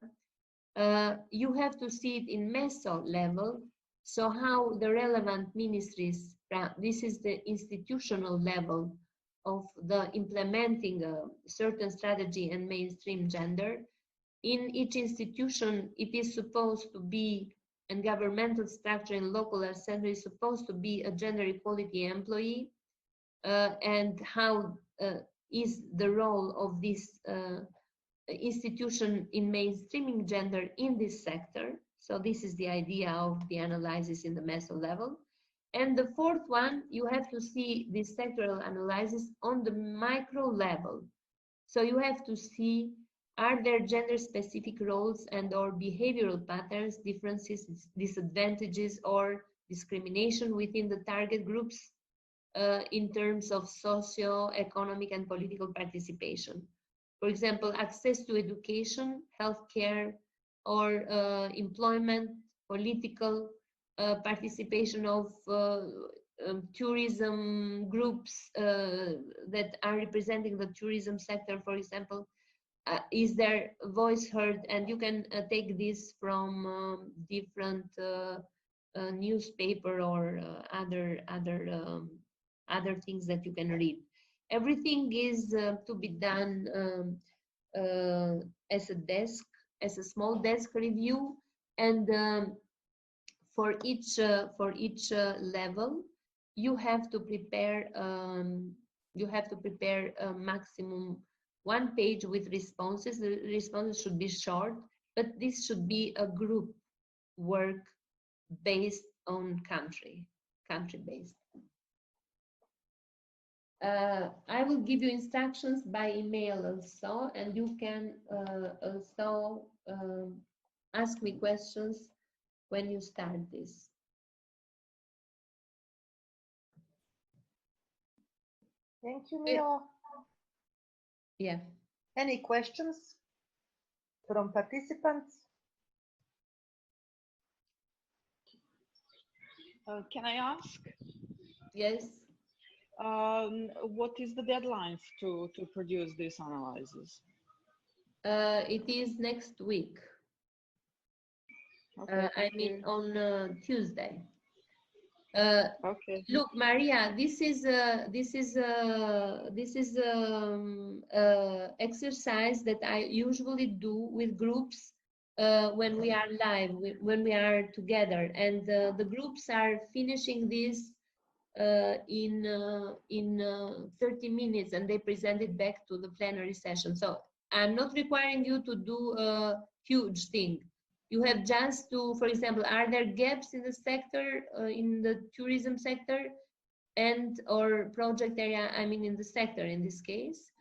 You have to see it in meso level. So how the relevant ministries, this is the institutional level of the implementing a certain strategy and mainstream gender. In each institution, it is supposed to be and governmental structure in local or central is supposed to be a gender equality employee, and how is the role of this institution in mainstreaming gender in this sector. So this is the idea of the analysis in the meso level. And the fourth one, you have to see this sectoral analysis on the micro level. So you have to see, are there gender-specific roles and or behavioral patterns, differences, disadvantages, or discrimination within the target groups in terms of socio-economic and political participation? For example, access to education, healthcare, or employment, political participation of tourism groups that are representing the tourism sector, for example. Is their voice heard? And you can take this from different newspaper or other things that you can read. Everything is to be done as a small desk review, and for each level, you have to prepare a maximum 1 page with responses. The responses should be short, but this should be a group work based on country based. I will give you instructions by email also, and you can also ask me questions when you start this.
Thank you, Mila.
Yeah.
Any questions from participants?
Can I ask?
Yes.
What is the deadline to produce this analysis?
It is next week.
Okay,
I mean on Tuesday.
Okay.
Look, Maria, this is exercise that I usually do with groups when we are live, when we are together, and the groups are finishing this in 30 minutes, and they present it back to the plenary session. So I'm not requiring you to do a huge thing. You have just to, for example, are there gaps in the sector, in the tourism sector, and or project area, I mean in the sector in this case.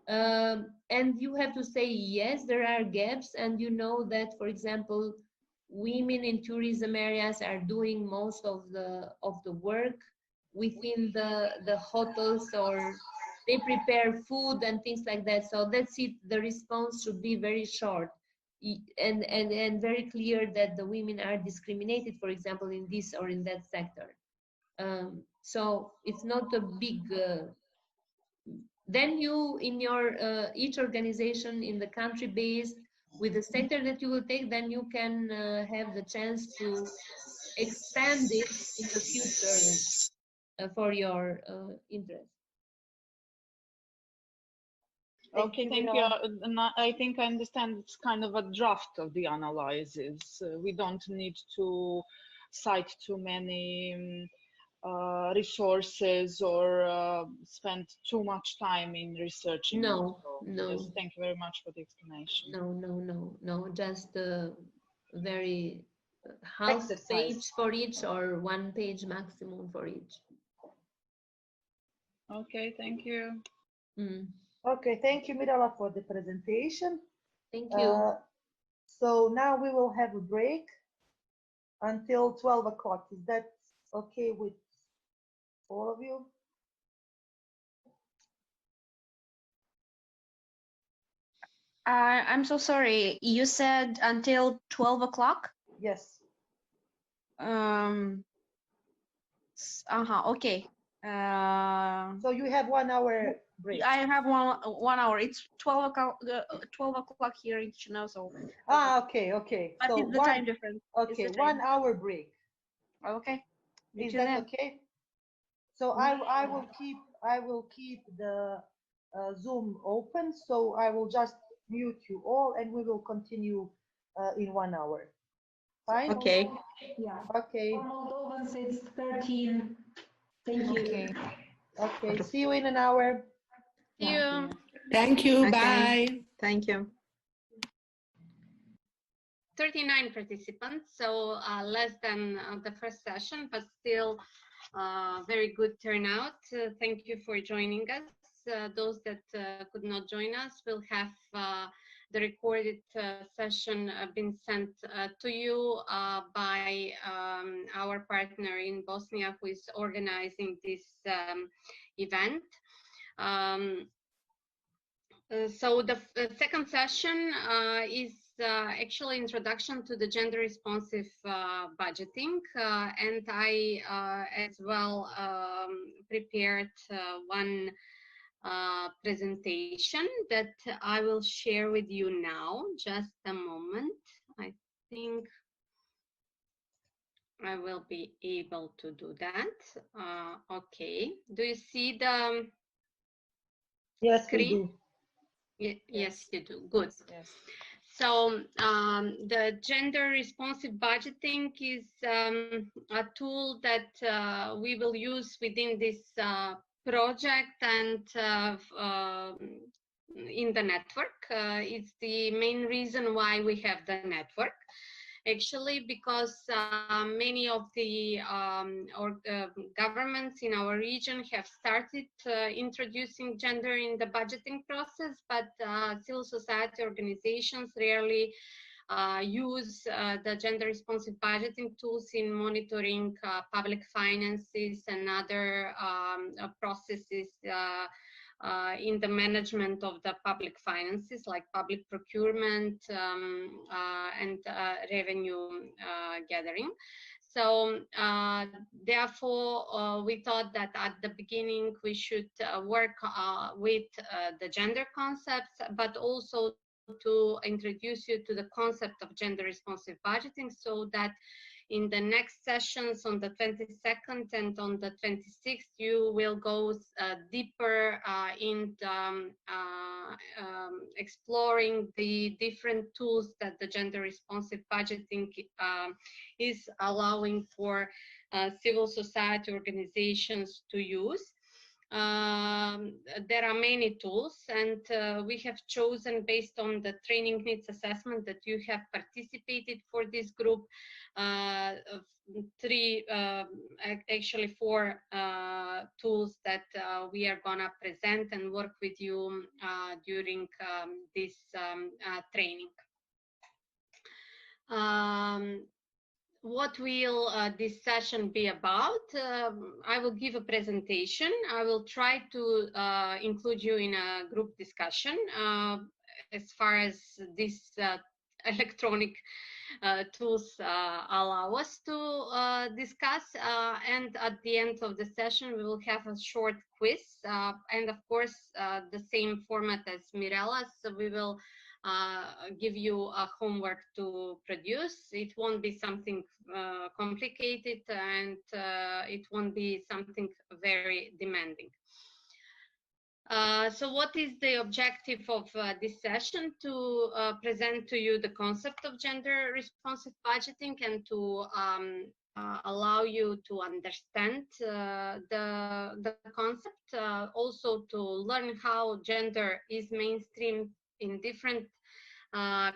And you have to say, yes, there are gaps, and you know that, for example, women in tourism areas are doing most of the work within the hotels, or they prepare food and things like that. So that's it. The response should be very short and very clear that the women are discriminated, for example, in this or in that sector. So it's not a big. Then you, in your each organization in the country based with the sector that you will take, then you can have the chance to expand it in the future for your interest.
Okay, thank you. I think I understand it's kind of a draft of the analysis. We don't need to cite too many resources or spend too much time in researching.
No,
so
no.
Yes, thank you very much for the explanation.
No. Just very half page for each, or 1 page maximum for each.
Okay, thank you.
Okay, thank you, Mirala, for the presentation.
Thank you.
So now we will have a break until 12 o'clock. Is that okay with all of you?
I'm so sorry. You said until 12 o'clock?
Yes.
Okay.
So you have 1 hour break.
I have one hour. It's 12 o'clock here in China, so.
Okay.
But
so
it's the time difference.
Okay, 1 hour break.
Okay.
Is that okay? So I will keep the Zoom open. So I will just mute you all, and we will continue in 1 hour. Fine?
Okay.
Yeah.
Okay.
For Moldovans, it's 13. Thank you.
Okay.
Okay. See you in an hour.
Thank you.
Thank you.
Okay.
Bye.
Thank you.
39 participants, so less than the first session, but still very good turnout. Thank you for joining us. Those that could not join us will have the recorded session been sent to you by our partner in Bosnia who is organizing this event. So the second session is actually introduction to the gender responsive budgeting, and I as well prepared one presentation that I will share with you now. Just a moment. I think I will be able to do that. Okay. Do you see the
Yes,
screen?
we do.
Yes, you do. Good.
Yes.
So the gender responsive budgeting is a tool that we will use within this project and in the network. It's the main reason why we have the network. Actually, because many of the governments in our region have started introducing gender in the budgeting process, but civil society organizations rarely use the gender responsive budgeting tools in monitoring public finances and other processes in the management of the public finances, like public procurement and revenue gathering. So therefore, we thought that at the beginning we should work with the gender concepts, but also to introduce you to the concept of gender responsive budgeting, so that in the next sessions on the 22nd and on the 26th, you will go deeper in exploring the different tools that the gender responsive budgeting is allowing for civil society organizations to use. There are many tools, and we have chosen, based on the training needs assessment that you have participated for this group, actually four tools that we are gonna present and work with you during this training. What will this session be about? I will give a presentation. I will try to include you in a group discussion as far as this electronic tools allow us to discuss. And at the end of the session, we will have a short quiz. And of course, the same format as Mirela, so we will give you a homework to produce. It won't be something complicated, and it won't be something very demanding. So what is the objective of this session? To present to you the concept of gender responsive budgeting and to allow you to understand the concept, also to learn how gender is mainstreamed in different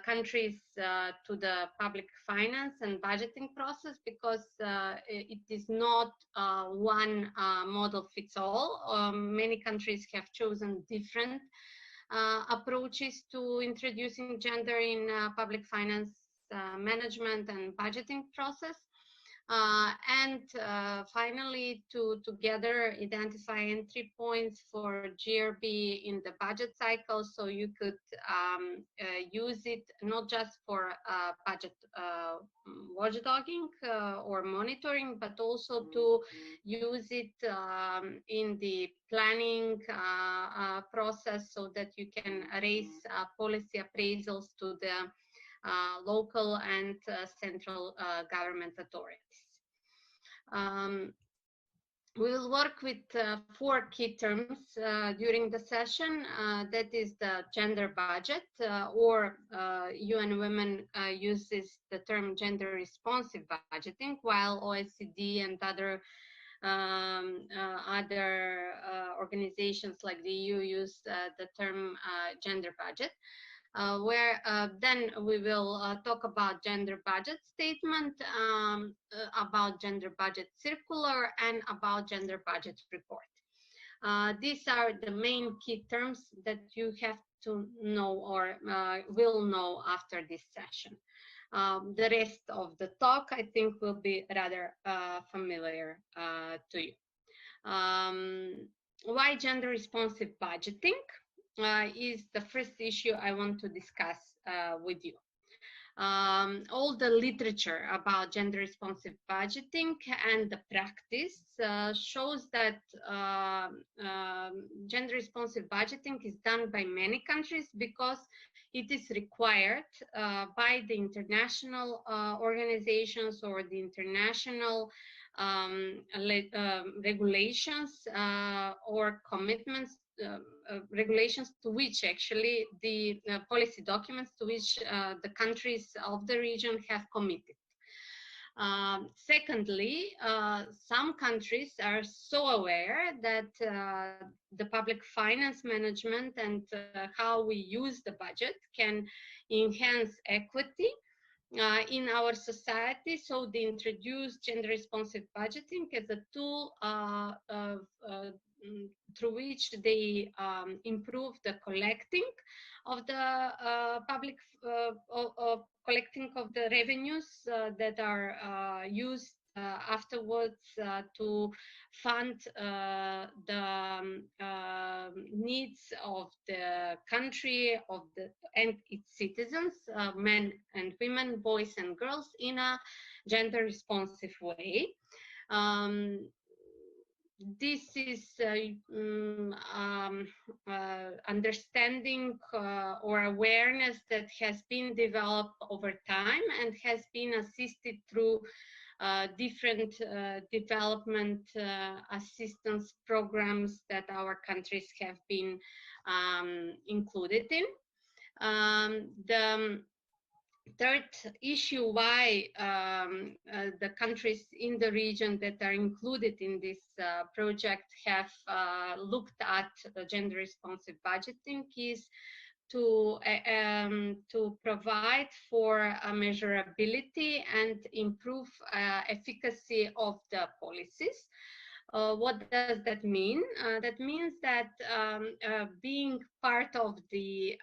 countries to the public finance and budgeting process, because it is not one model fits all. Many countries have chosen different approaches to introducing gender in public finance management and budgeting process. And finally, to together identify entry points for GRB in the budget cycle, so you could use it not just for budget watchdogging or monitoring, but also to use it in the planning process, so that you can raise policy appraisals to the local and central government authorities. We will work with 4 key terms during the session. That is the gender budget, or UN Women uses the term gender responsive budgeting, while OECD and other organizations like the EU use the term gender budget. Where then we will talk about gender budget statement, about gender budget circular, and about gender budget report. These are the main key terms that you have to know or will know after this session. The rest of the talk, I think, will be rather familiar to you. Why gender responsive budgeting is the first issue I want to discuss with you. All the literature about gender responsive budgeting and the practice shows that gender responsive budgeting is done by many countries because it is required by the international organizations or the international regulations or commitments, regulations to which actually the policy documents to which the countries of the region have committed. Secondly, some countries are so aware that the public finance management and how we use the budget can enhance equity in our society, so they introduce gender responsive budgeting as a tool through which they improve the collecting of the public collecting of the revenues that are used afterwards to fund the needs of the country and its citizens, men and women, boys and girls, in a gender responsive way. This is understanding or awareness that has been developed over time and has been assisted through different development assistance programs that our countries have been included in. The third issue why the countries in the region that are included in this project have looked at gender responsive budgeting is to provide for measurability and improve efficacy of the policies. What does that mean? That means that being part of the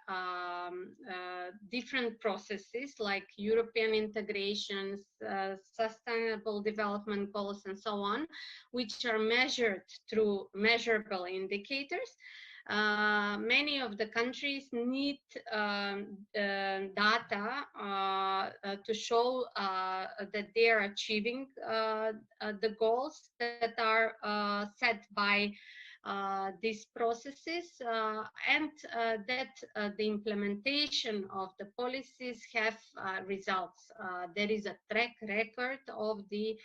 different processes like European integrations, sustainable development goals, and so on, which are measured through measurable indicators, many of the countries need data to show that they are achieving the goals that are set by these processes and that the implementation of the policies have results. There is a track record of the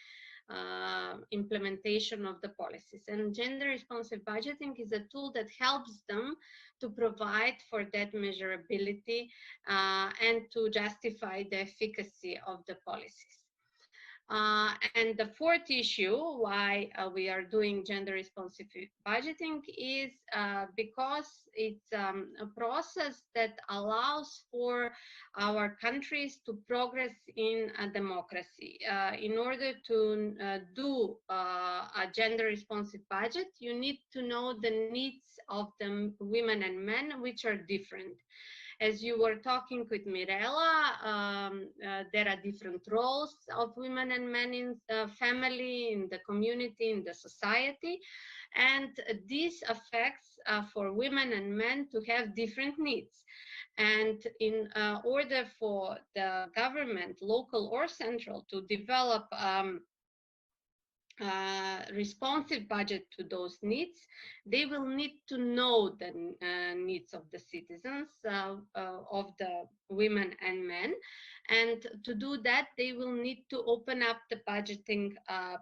implementation of the policies, and gender responsive budgeting is a tool that helps them to provide for that measurability and to justify the efficacy of the policies. And the fourth issue why we are doing gender responsive budgeting is because it's a process that allows for our countries to progress in a democracy. In order to do a gender responsive budget, you need to know the needs of the women and men, which are different. As you were talking with Mirela, there are different roles of women and men in the family, in the community, in the society, and this affects for women and men to have different needs. And in order for the government, local or central, to develop responsive budget to those needs, they will need to know the needs of the citizens, of the women and men. And to do that, they will need to open up the budgeting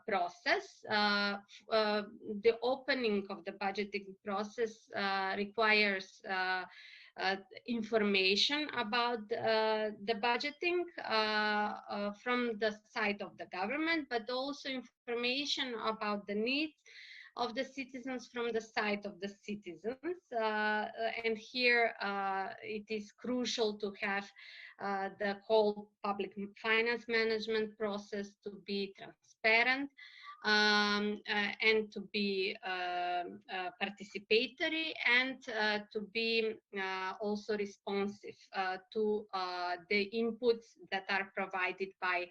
process. The opening of the budgeting process requires information about the budgeting from the side of the government, but also information about the needs of the citizens from the side of the citizens. And here it is crucial to have the whole public finance management process to be transparent, and to be participatory, and to be also responsive to the inputs that are provided by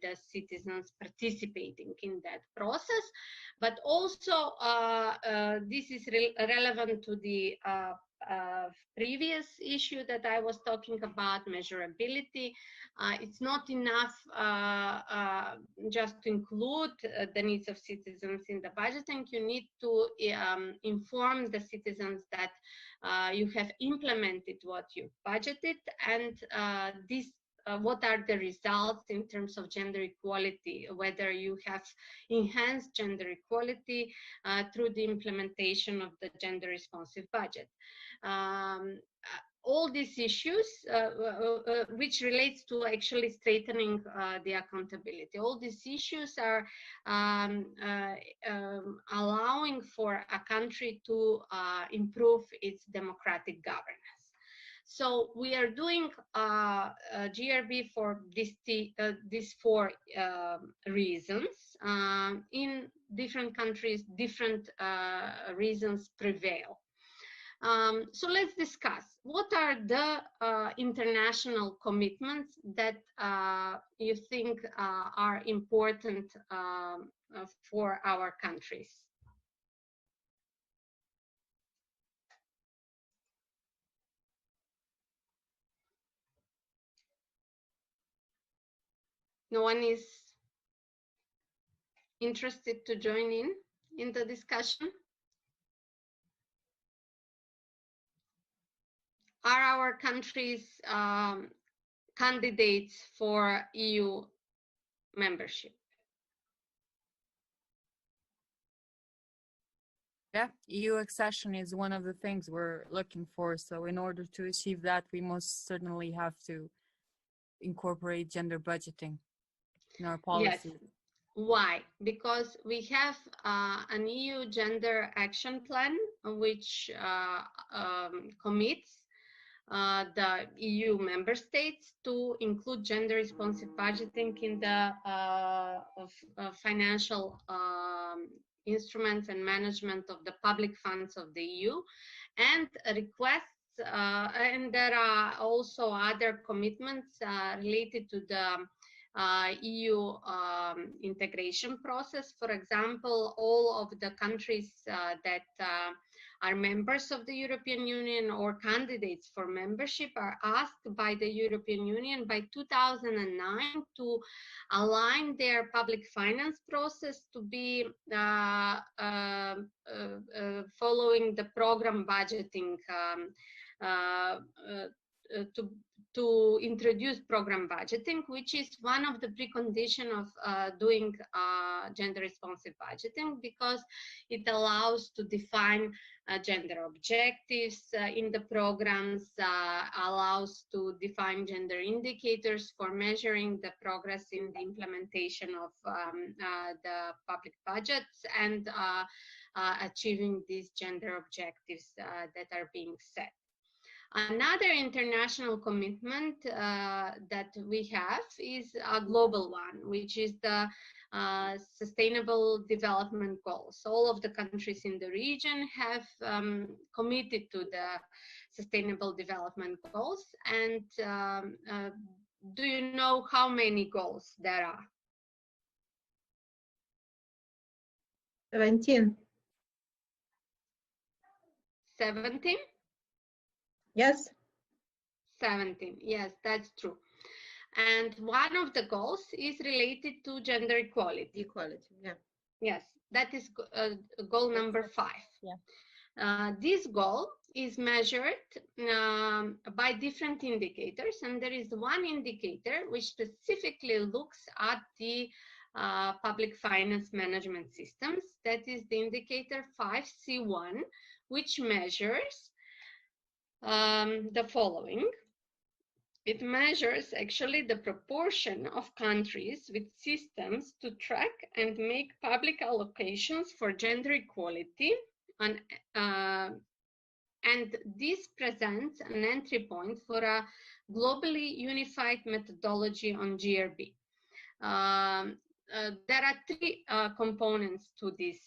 the citizens participating in that process. But also this is relevant to the previous issue that I was talking about, measurability. It's not enough just to include the needs of citizens in the budgeting. You need to inform the citizens that you have implemented what you budgeted, and what are the results in terms of gender equality, whether you have enhanced gender equality through the implementation of the gender responsive budget. All these issues, which relates to actually strengthening the accountability, all these issues are allowing for a country to improve its democratic governance. So we are doing GRB for these four reasons. In different countries, different reasons prevail. So let's discuss what are the international commitments that you think are important for our countries. No one is interested to join in the discussion? Are our countries candidates for EU membership?
Yeah, EU accession is one of the things we're looking for. So in order to achieve that, we most certainly have to incorporate gender budgeting in our policy.
Yes. Why? Because we have an EU gender action plan, which commits the EU member states to include gender responsive budgeting in the financial instruments and management of the public funds of the EU, and requests, and there are also other commitments related to the EU integration process. For example, all of the countries that are members of the European Union or candidates for membership are asked by the European Union by 2009 to align their public finance process to be following the program budgeting, to introduce program budgeting, which is one of the preconditions of doing gender responsive budgeting, because it allows to define gender objectives in the programs, allows to define gender indicators for measuring the progress in the implementation of the public budgets, and achieving these gender objectives that are being set. Another international commitment that we have is a global one, which is the Sustainable Development Goals. All of the countries in the region have committed to the Sustainable Development Goals. And do you know how many goals there are?
17.
17?
Yes.
17, yes, that's true. And one of the goals is related to gender equality.
Equality, yeah.
Yes, that is goal number 5.
Yeah.
This goal is measured by different indicators, and there is one indicator which specifically looks at the public finance management systems. That is the indicator 5C1, which measures the following. It measures actually the proportion of countries with systems to track and make public allocations for gender equality, and this presents an entry point for a globally unified methodology on GRB. There are 3 components to this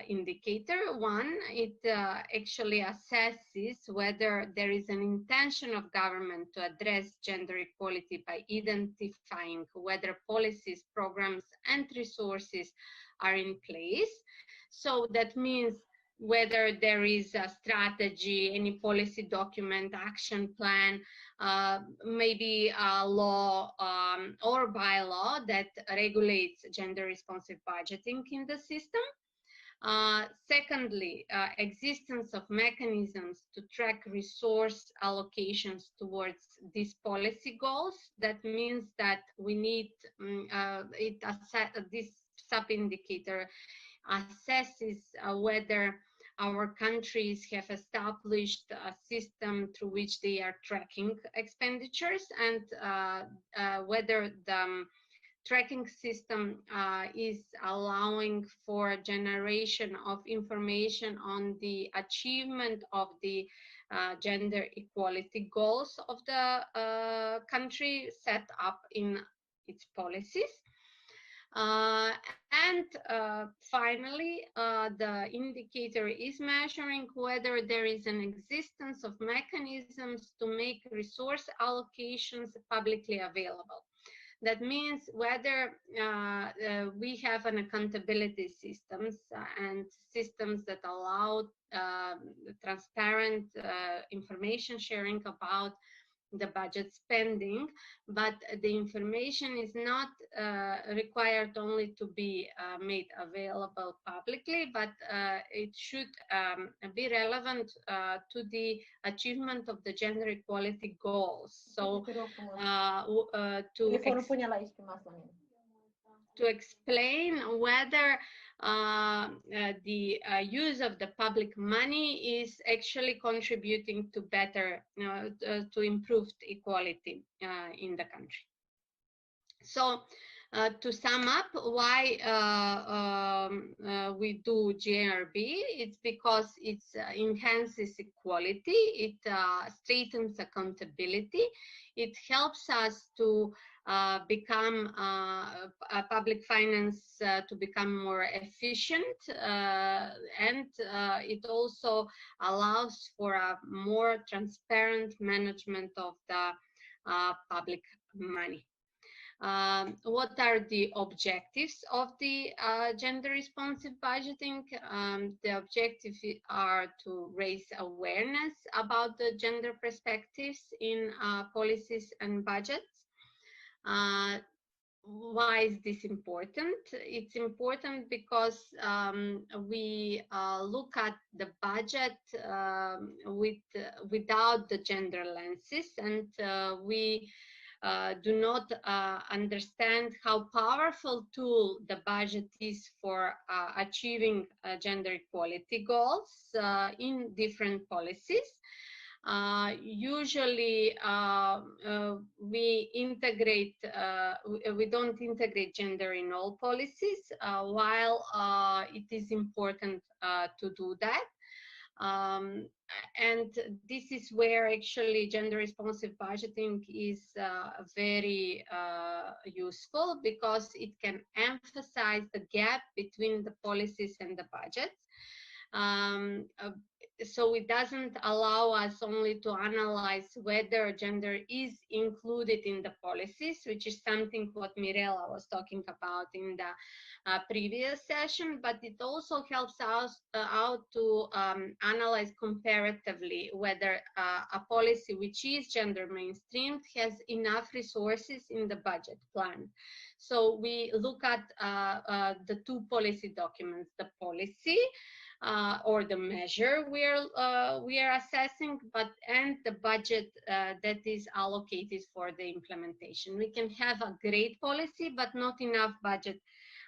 indicator. One, it actually assesses whether there is an intention of government to address gender equality by identifying whether policies, programs, and resources are in place. So that means whether there is a strategy, any policy document, action plan, maybe a law or bylaw that regulates gender responsive budgeting in the system. Secondly, existence of mechanisms to track resource allocations towards these policy goals. That means that we need this sub-indicator assesses whether our countries have established a system through which they are tracking expenditures, and whether the tracking system is allowing for generation of information on the achievement of the gender equality goals of the country set up in its policies. And finally, the indicator is measuring whether there is an existence of mechanisms to make resource allocations publicly available. That means whether we have an accountability systems and systems that allow transparent information sharing about the budget spending, but the information is not required only to be made available publicly, but it should be relevant to the achievement of the gender equality goals. So to explain whether the use of the public money is actually contributing to better, to improved equality in the country. So to sum up, why we do GRB, it's because it enhances equality, it strengthens accountability, it helps us to become public finance to become more efficient, and it also allows for a more transparent management of the public money. What are the objectives of the gender responsive budgeting? The objectives are to raise awareness about the gender perspectives in policies and budgets. Why is this important? It's important because we look at the budget without the gender lenses, and we do not understand how powerful tool the budget is for achieving gender equality goals in different policies. Usually we don't integrate gender in all policies, while it is important to do that. And this is where actually gender responsive budgeting is very useful, because it can emphasize the gap between the policies and the budgets. So it doesn't allow us only to analyze whether gender is included in the policies, which is something what Mirela was talking about in the previous session, but it also helps us out to analyze comparatively whether a policy which is gender mainstreamed has enough resources in the budget plan. So we look at the two policy documents, the policy or the measure we are assessing, and the budget that is allocated for the implementation. We can have a great policy, but not enough budget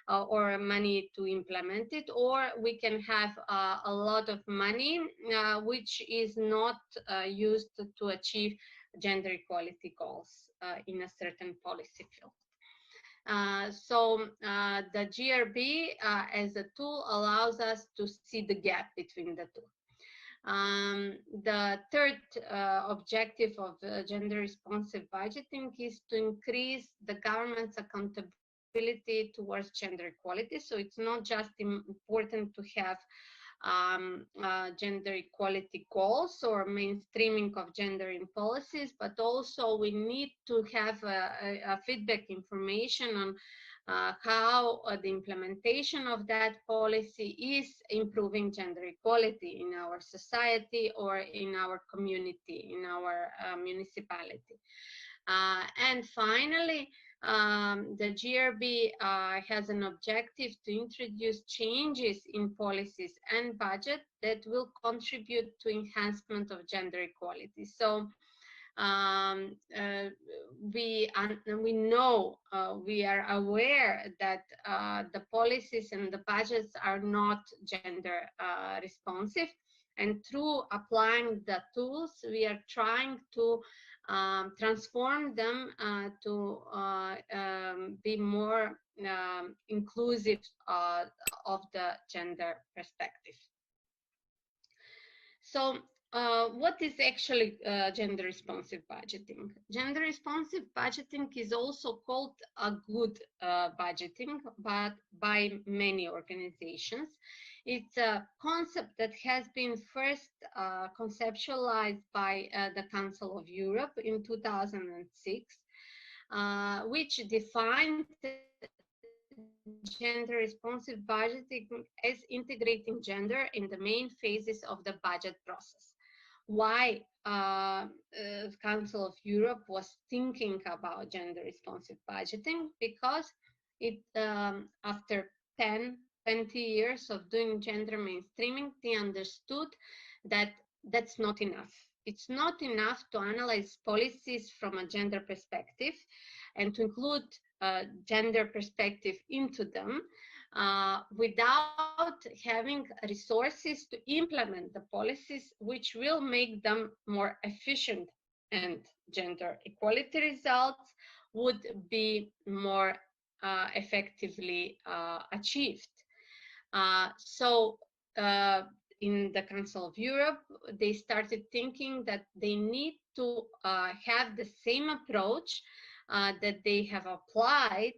or money to implement it, or we can have a lot of money which is not used to achieve gender equality goals in a certain policy field. So the GRB as a tool allows us to see the gap between the two. The third objective of gender responsive budgeting is to increase the government's accountability towards gender equality. So it's not just important to have gender equality goals or mainstreaming of gender in policies, but also we need to have a feedback information on how the implementation of that policy is improving gender equality in our society or in our community, in our municipality. And finally, the GRB has an objective to introduce changes in policies and budget that will contribute to enhancement of gender equality. So we know, we are aware that the policies and the budgets are not gender responsive, and through applying the tools, we are trying to transform them to be more inclusive of the gender perspective. So what is actually gender responsive budgeting? Gender responsive budgeting is also called a good budgeting, but by many organizations. It's a concept that has been first conceptualized by the Council of Europe in 2006, which defined gender responsive budgeting as integrating gender in the main phases of the budget process. Why Council of Europe was thinking about gender responsive budgeting? Because it after 20 years of doing gender mainstreaming, they understood that that's not enough. It's not enough to analyze policies from a gender perspective and to include gender perspective into them without having resources to implement the policies which will make them more efficient, and gender equality results would be more effectively achieved. So in the Council of Europe, they started thinking that they need to have the same approach that they have applied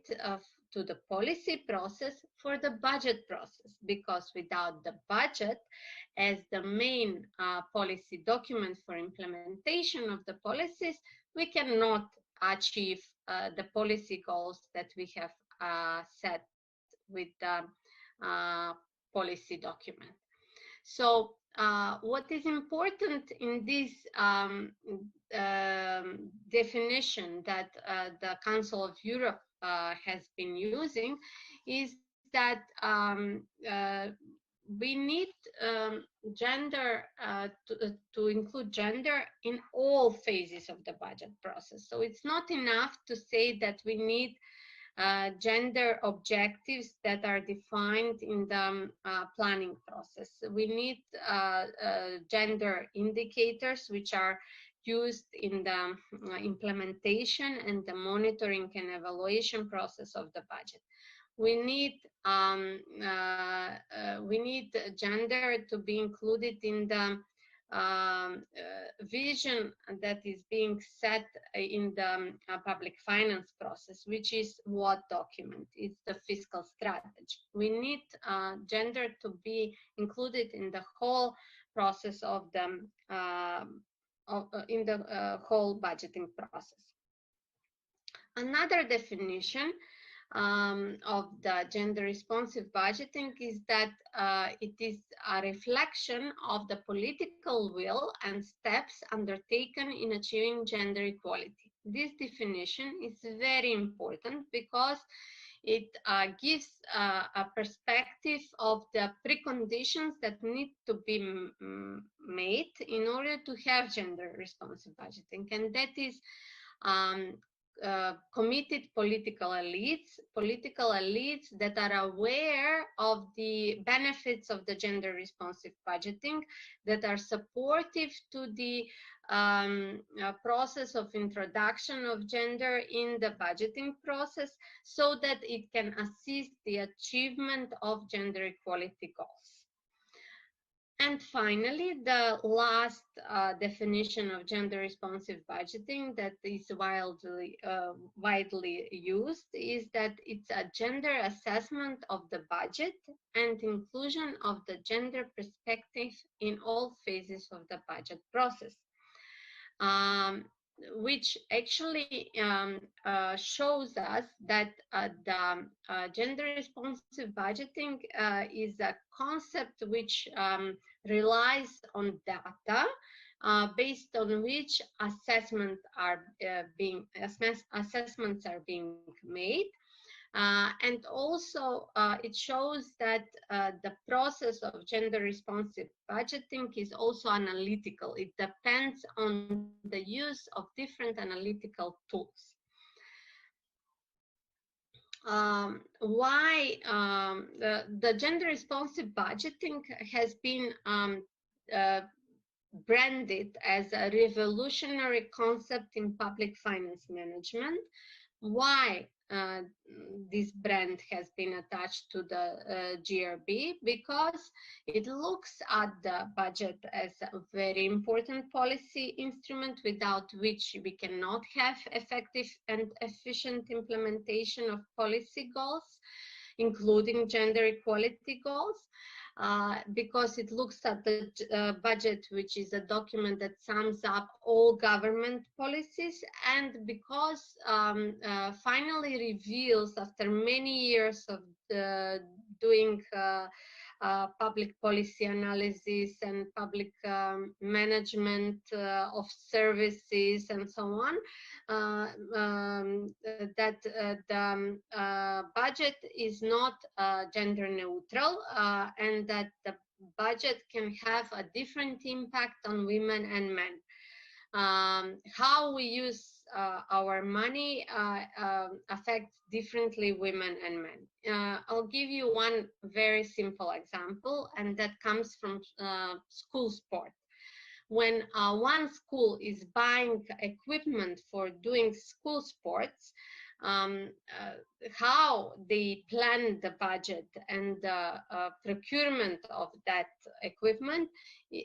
to the policy process for the budget process, because without the budget as the main policy document for implementation of the policies, we cannot achieve the policy goals that we have set with the policy document. So what is important in this definition that the Council of Europe has been using is that we need gender to include gender in all phases of the budget process. So it's not enough to say that we need gender objectives that are defined in the planning process. We need gender indicators which are used in the implementation and the monitoring and evaluation process of the budget. We need gender to be included in the vision that is being set in the public finance process, which is what document? It's the fiscal strategy. We need gender to be included in the whole process of the whole budgeting process. Another definition of the gender responsive budgeting is that it is a reflection of the political will and steps undertaken in achieving gender equality. This definition is very important because it gives a perspective of the preconditions that need to be made in order to have gender responsive budgeting, and that is committed political elites that are aware of the benefits of the gender responsive budgeting, that are supportive to the process of introduction of gender in the budgeting process, so that it can assist the achievement of gender equality goals. And finally, the last definition of gender responsive budgeting that is widely used is that it's a gender assessment of the budget and inclusion of the gender perspective in all phases of the budget process, which actually shows us that the gender responsive budgeting is a concept which relies on data based on which assessments are being made. And also it shows that the process of gender responsive budgeting is also analytical. It depends on the use of different analytical tools. Why the gender responsive budgeting has been branded as a revolutionary concept in public finance management? Why this brand has been attached to the GRB? Because it looks at the budget as a very important policy instrument without which we cannot have effective and efficient implementation of policy goals, including gender equality goals. Because it looks at the budget, which is a document that sums up all government policies, and because finally reveals, after many years of doing public policy analysis and public management of services and so on, that the budget is not gender neutral, and that the budget can have a different impact on women and men. How we use our money affects differently women and men. I'll give you one very simple example, and that comes from school sport. When one school is buying equipment for doing school sports, how they plan the budget and the procurement of that equipment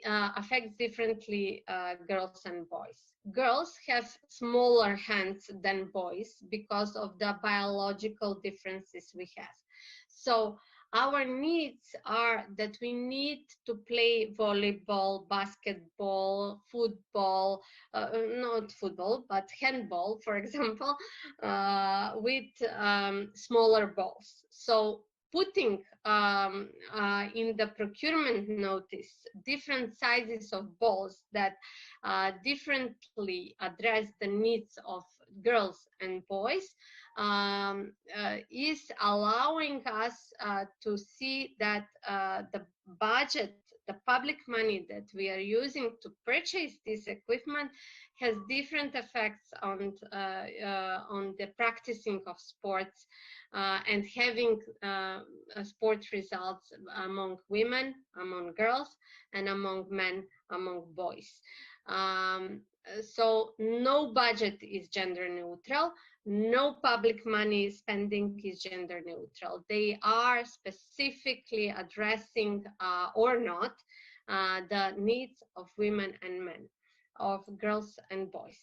affects differently girls and boys. Girls have smaller hands than boys because of the biological differences we have. So our needs are that we need to play volleyball, basketball, football, not football, but handball, for example, with smaller balls. So putting in the procurement notice different sizes of balls that differently address the needs of girls and boys is allowing us to see that the budget, the public money that we are using to purchase this equipment has different effects on the practicing of sports and having sport results among women, among girls, and among men, among boys. So no budget is gender neutral. No public money spending is gender neutral. They are specifically addressing or not the needs of women and men, of girls and boys.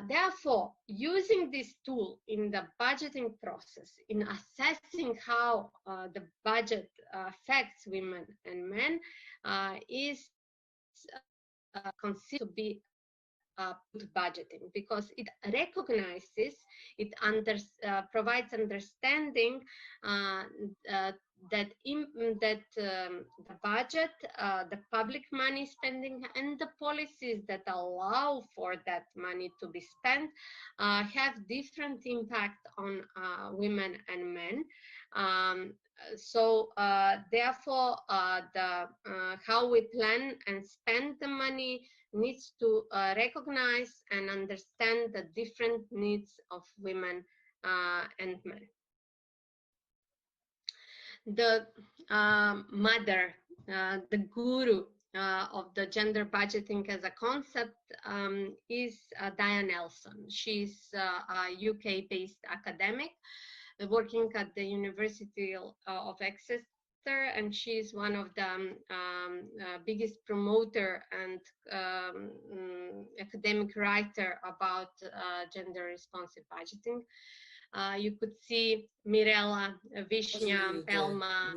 Therefore, using this tool in the budgeting process, in assessing how the budget affects women and men, is considered to be good budgeting, because it recognizes, it provides understanding that the budget, the public money spending, and the policies that allow for that money to be spent have different impact on women and men. So therefore, how we plan and spend the money needs to recognize and understand the different needs of women and men. The mother, the guru of the gender budgeting as a concept is Diane Nelson. She's a UK-based academic working at the University of Exeter, and she's one of the biggest promoter and academic writer about gender responsive budgeting. You could see Mirela, Vishnya, Belma,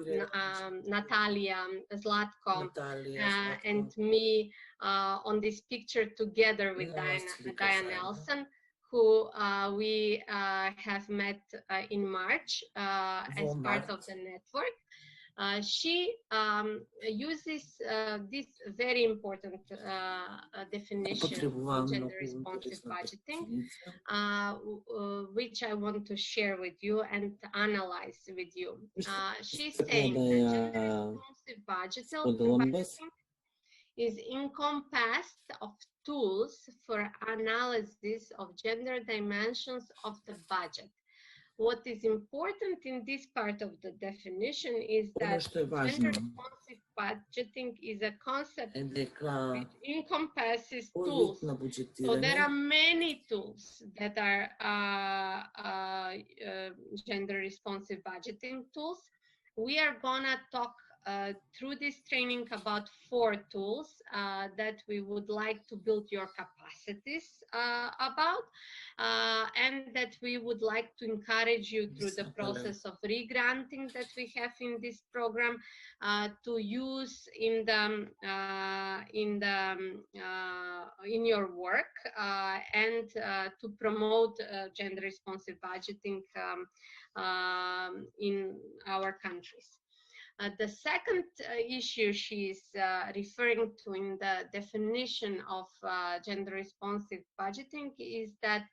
Natalia, Zlatko, and me on this picture together with Diane Nelson, who we have met in March as part of the network. She uses this very important definition of gender responsive budgeting, which I want to share with you and analyze with you. She's saying that gender responsive budgeting is encompassed of tools for analysis of gender dimensions of the budget. What is important in this part of the definition is that gender responsive budgeting is a concept which encompasses tools. So there are many tools that are gender responsive budgeting tools. We are gonna talk through this training about 4 tools that we would like to build your capacities about, and that we would like to encourage you through the process of re-granting that we have in this program to use in your work and to promote gender responsive budgeting in our countries. The second issue she's referring to in the definition of gender responsive budgeting is that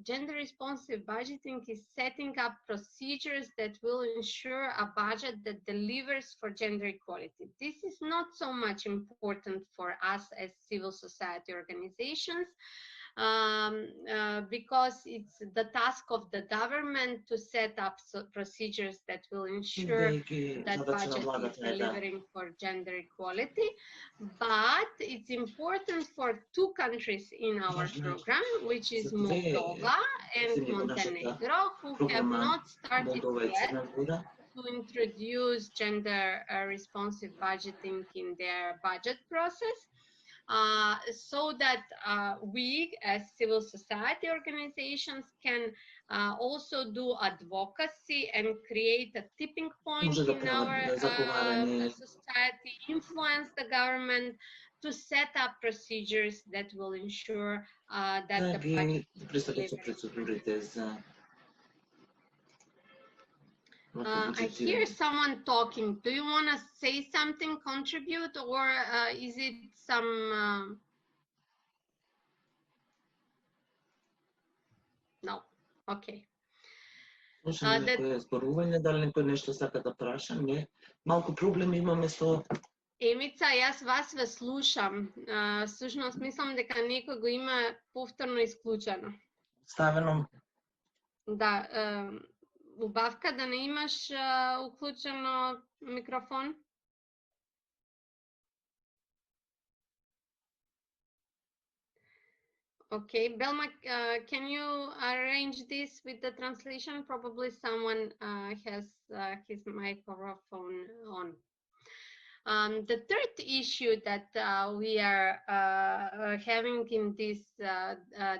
gender responsive budgeting is setting up procedures that will ensure a budget that delivers for gender equality. This is not so much important for us as civil society organizations, because it's the task of the government to set up procedures that will ensure that budget is delivering for gender equality. But it's important for 2 countries in our program, which is Moldova and Montenegro, who have not started yet to introduce gender responsive budgeting in their budget process. So that we as civil society organizations can also do advocacy and create a tipping point in our society, influence the government to set up procedures that will ensure that the budget is delivered. I hear someone talking. Do you want to say something, contribute, or is it some... No, okay. Емица, јас вас ве слушам. Всушност мислам дека некој го има повторно исклучено.
Ставено.
Да, убавка да не имаш уклучено микрофон. Okay, Belma, can you arrange this with the translation? Probably someone has his microphone on. The third issue that we are having in this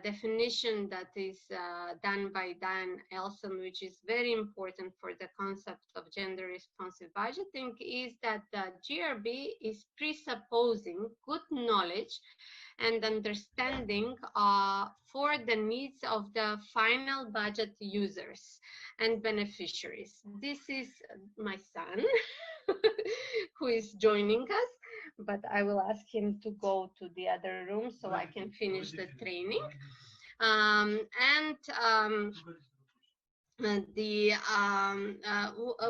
definition that is done by Dan Elson, which is very important for the concept of gender responsive budgeting, is that the GRB is presupposing good knowledge and understanding for the needs of the final budget users and beneficiaries. This is my son who is joining us, but I will ask him to go to the other room so I can finish the training.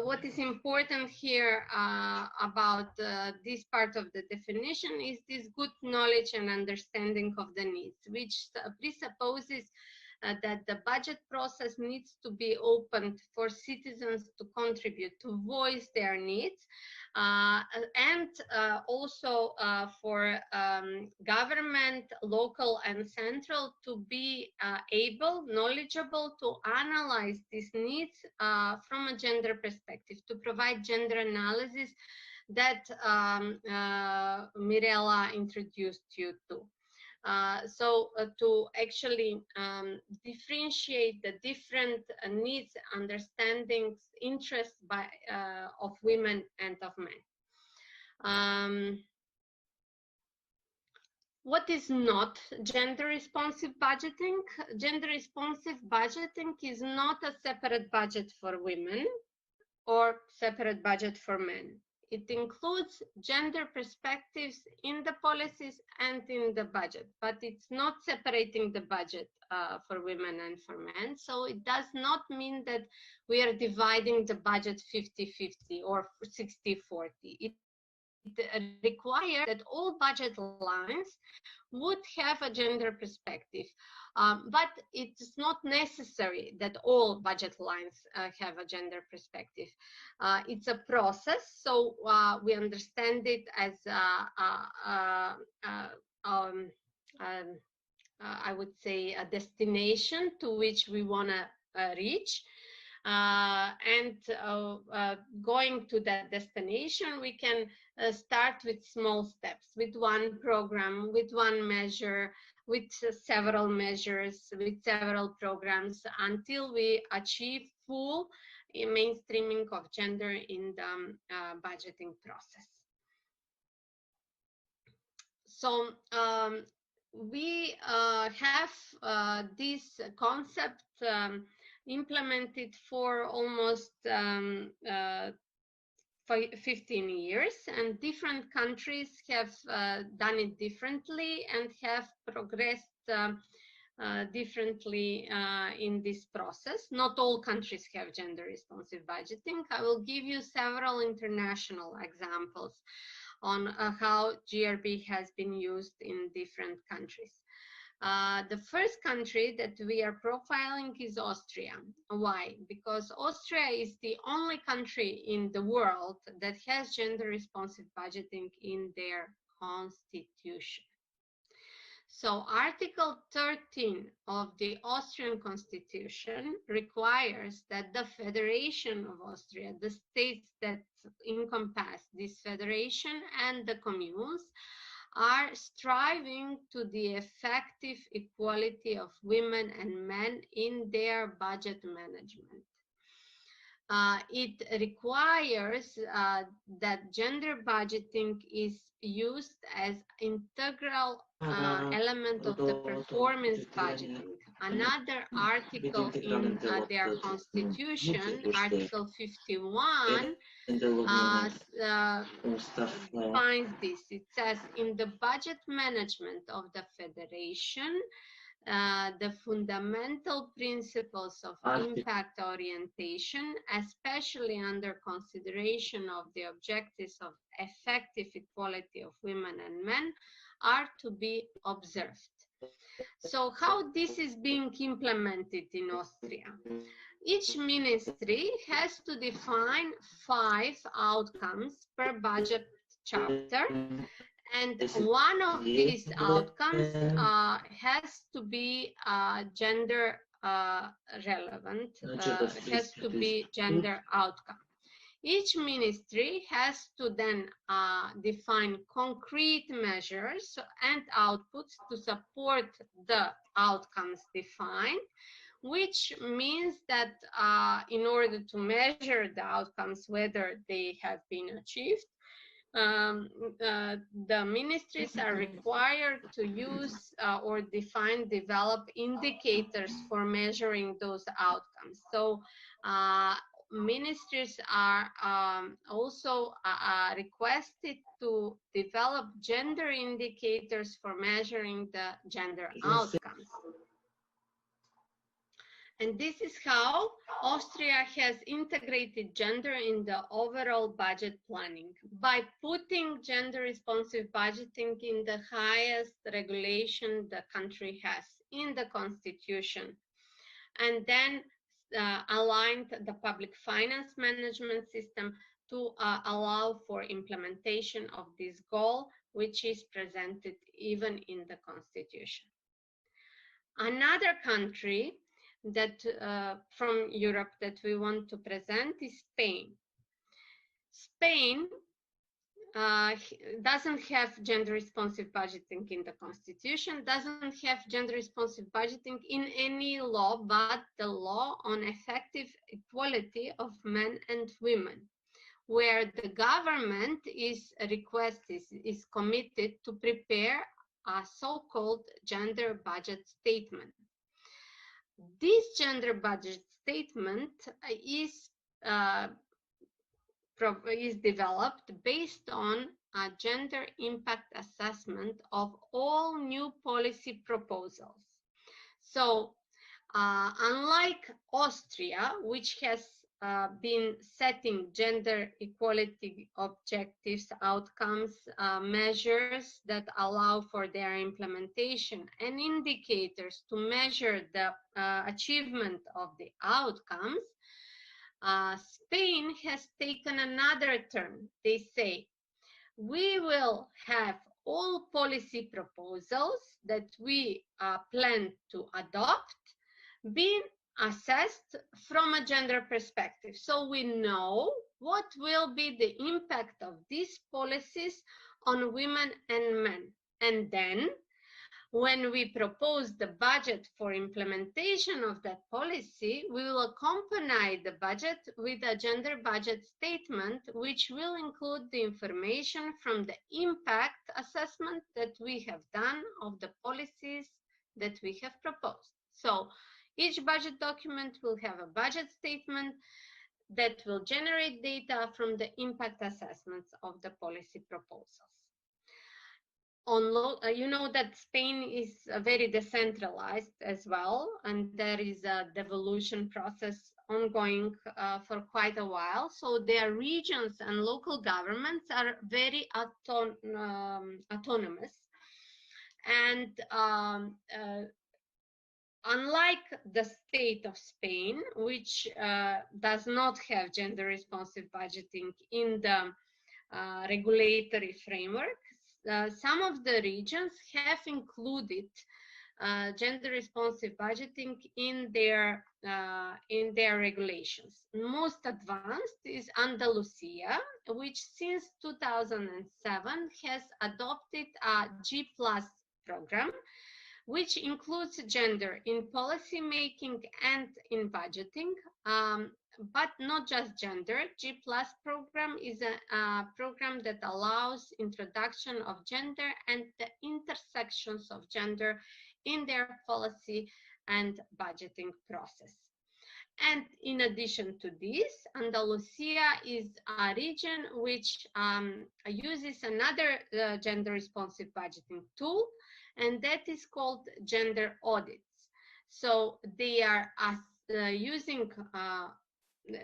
What is important here about this part of the definition is this good knowledge and understanding of the needs, which presupposes that the budget process needs to be opened for citizens to contribute, to voice their needs, and also for government, local and central, to be knowledgeable to analyze these needs from a gender perspective, to provide gender analysis that Mirela introduced you to. To actually differentiate the different needs, understandings, interests of women and of men. What is not gender responsive budgeting? Gender responsive budgeting is not a separate budget for women or separate budget for men. It includes gender perspectives in the policies and in the budget, but it's not separating the budget for women and for men. So it does not mean that we are dividing the budget 50-50 or 60-40. It requires that all budget lines would have a gender perspective, but it's not necessary that all budget lines have a gender perspective. It's a process, so we understand it as I would say a destination to which we want to reach. Going to that destination, we can start with small steps, with one program, with one measure, with several measures, with several programs, until we achieve full mainstreaming of gender in the budgeting process. So we have this concept implemented for almost 15 years, and different countries have done it differently and have progressed differently in this process. Not all countries have gender responsive budgeting. I will give you several international examples on how GRB has been used in different countries. The first country that we are profiling is Austria. Why? Because Austria is the only country in the world that has gender responsive budgeting in their constitution. So Article 13 of the Austrian Constitution requires that the Federation of Austria, the states that encompass this federation, and the communes are striving to the effective equality of women and men in their budget management. It requires that gender budgeting is used as integral element of the performance budgeting. Another article in their constitution, Article 51, defines this. It says, in the budget management of the federation, the fundamental principles of impact orientation, especially under consideration of the objectives of effective equality of women and men, are to be observed. So how this is being implemented in Austria? Each ministry has to define 5 outcomes per budget chapter, and one of these outcomes has to be gender relevant, has to be gender outcome. Each ministry has to then define concrete measures and outputs to support the outcomes defined, which means that in order to measure the outcomes, whether they have been achieved, the ministries are required to use or develop indicators for measuring those outcomes. So ministries are also requested to develop gender indicators for measuring the gender outcomes. And this is how Austria has integrated gender in the overall budget planning by putting gender responsive budgeting in the highest regulation the country has in the constitution, and then aligned the public finance management system to allow for implementation of this goal, which is presented even in the constitution. Another country that from Europe that we want to present is Spain. Spain doesn't have gender responsive budgeting in the constitution, doesn't have gender responsive budgeting in any law but the law on effective equality of men and women, where the government is committed to prepare a so-called gender budget statement. This gender budget statement is developed based on a gender impact assessment of all new policy proposals. So, unlike Austria, which has been setting gender equality objectives, outcomes, measures that allow for their implementation and indicators to measure the achievement of the outcomes, Spain has taken another turn. They say, we will have all policy proposals that we plan to adopt being assessed from a gender perspective. So we know what will be the impact of these policies on women and men. And then when we propose the budget for implementation of that policy, we will accompany the budget with a gender budget statement, which will include the information from the impact assessment that we have done of the policies that we have proposed. So each budget document will have a budget statement that will generate data from the impact assessments of the policy proposals. You know that Spain is very decentralized as well, and there is a devolution process ongoing for quite a while. So their regions and local governments are very autonomous. And unlike the state of Spain, which does not have gender responsive budgeting in the regulatory framework, some of the regions have included gender responsive budgeting in their regulations. Most advanced is Andalusia, which since 2007 has adopted a G+ program, which includes gender in policy making and in budgeting, but not just gender. G+ program is a program that allows introduction of gender and the intersections of gender in their policy and budgeting process. And in addition to this, Andalusia is a region which uses another gender responsive budgeting tool, and that is called gender audits. So they are using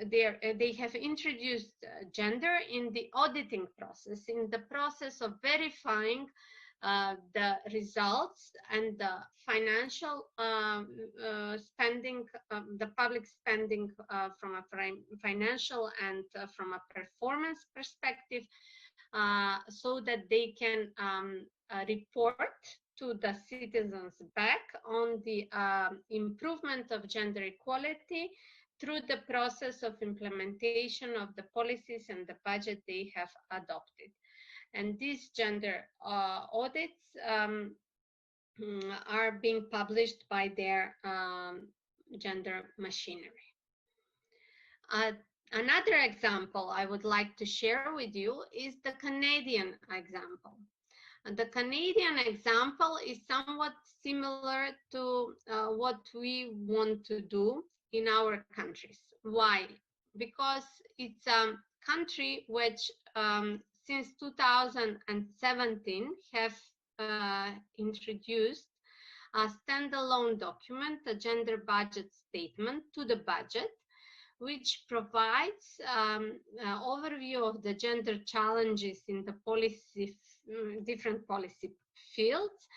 they have introduced gender in the auditing process, in the process of verifying the results and the financial spending, the public spending from a financial and from a performance perspective, so that they can report to the citizens back on the improvement of gender equality through the process of implementation of the policies and the budget they have adopted. And these gender audits are being published by their gender machinery. Another example I would like to share with you is the Canadian example. The Canadian example is somewhat similar to what we want to do in our countries. Why? Because it's a country which since 2017 have introduced a standalone document, a gender budget statement to the budget, which provides overview of the gender challenges in the different policy fields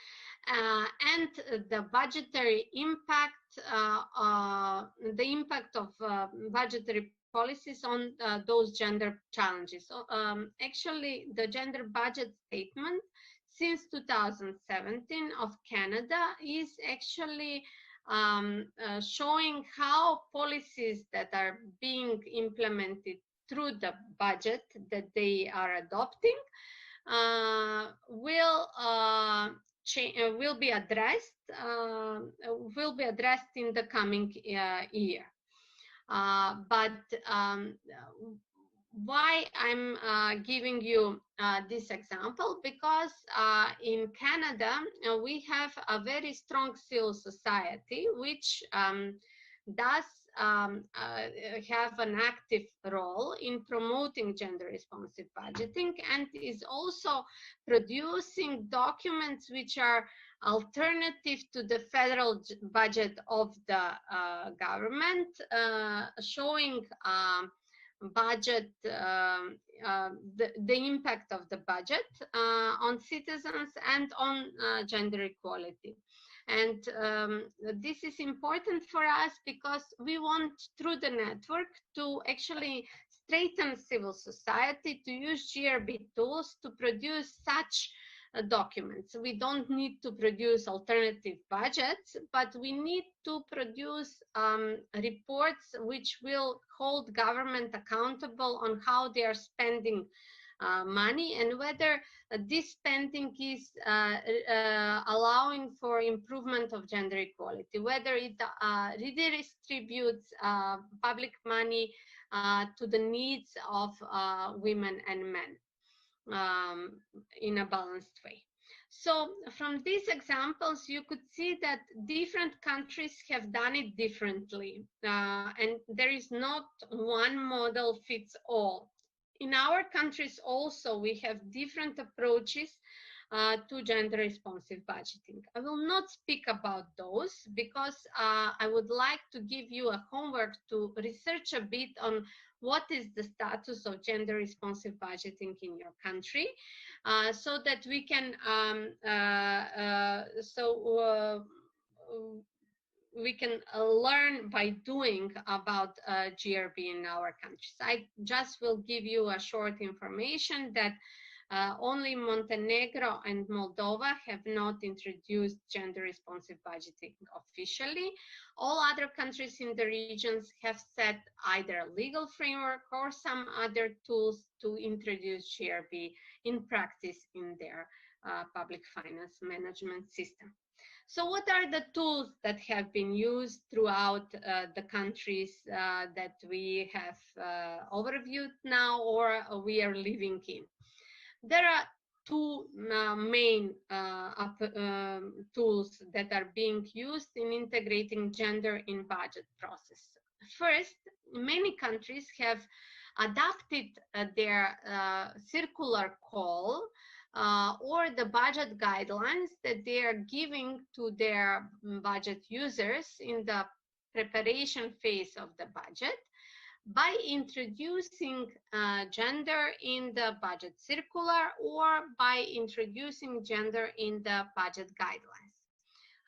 and the budgetary impact, the impact of budgetary policies on those gender challenges. So, actually, the gender budget statement since 2017 of Canada is actually showing how policies that are being implemented through the budget that they are adopting will be addressed in the coming year. But why I'm giving you this example? Because in Canada we have a very strong civil society which does have an active role in promoting gender responsive budgeting and is also producing documents which are alternative to the federal budget of the government, showing budget, the impact of the budget on citizens and on gender equality. And this is important for us because we want, through the network, to actually strengthen civil society, to use GRB tools to produce such documents. We don't need to produce alternative budgets, but we need to produce reports which will hold government accountable on how they are spending money and whether this spending is allowing for improvement of gender equality, whether it redistributes public money to the needs of women and men in a balanced way. So from these examples, you could see that different countries have done it differently, and there is not one model fits all. In our countries also, we have different approaches to gender responsive budgeting. I will not speak about those because I would like to give you a homework to research a bit on what is the status of gender responsive budgeting in your country, so that we can we can learn by doing about GRB in our countries. I just will give you a short information that only Montenegro and Moldova have not introduced gender responsive budgeting officially. All other countries in the regions have set either a legal framework or some other tools to introduce GRB in practice in their public finance management system. So what are the tools that have been used throughout the countries that we have overviewed now or we are living in? There are two main tools that are being used in integrating gender in budget process. First, many countries have adapted their circular call or the budget guidelines that they are giving to their budget users in the preparation phase of the budget by introducing gender in the budget circular or by introducing gender in the budget guidelines.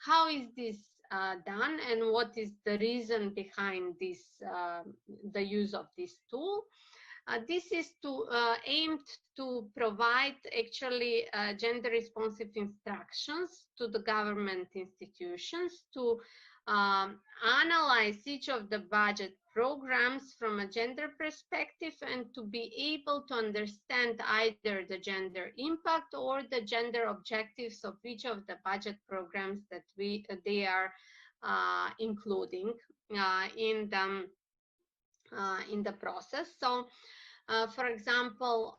How is this done and what is the reason behind this, the use of this tool? This is aimed to provide actually gender responsive instructions to the government institutions to analyze each of the budget programs from a gender perspective and to be able to understand either the gender impact or the gender objectives of each of the budget programs that they are including in the process. So for example,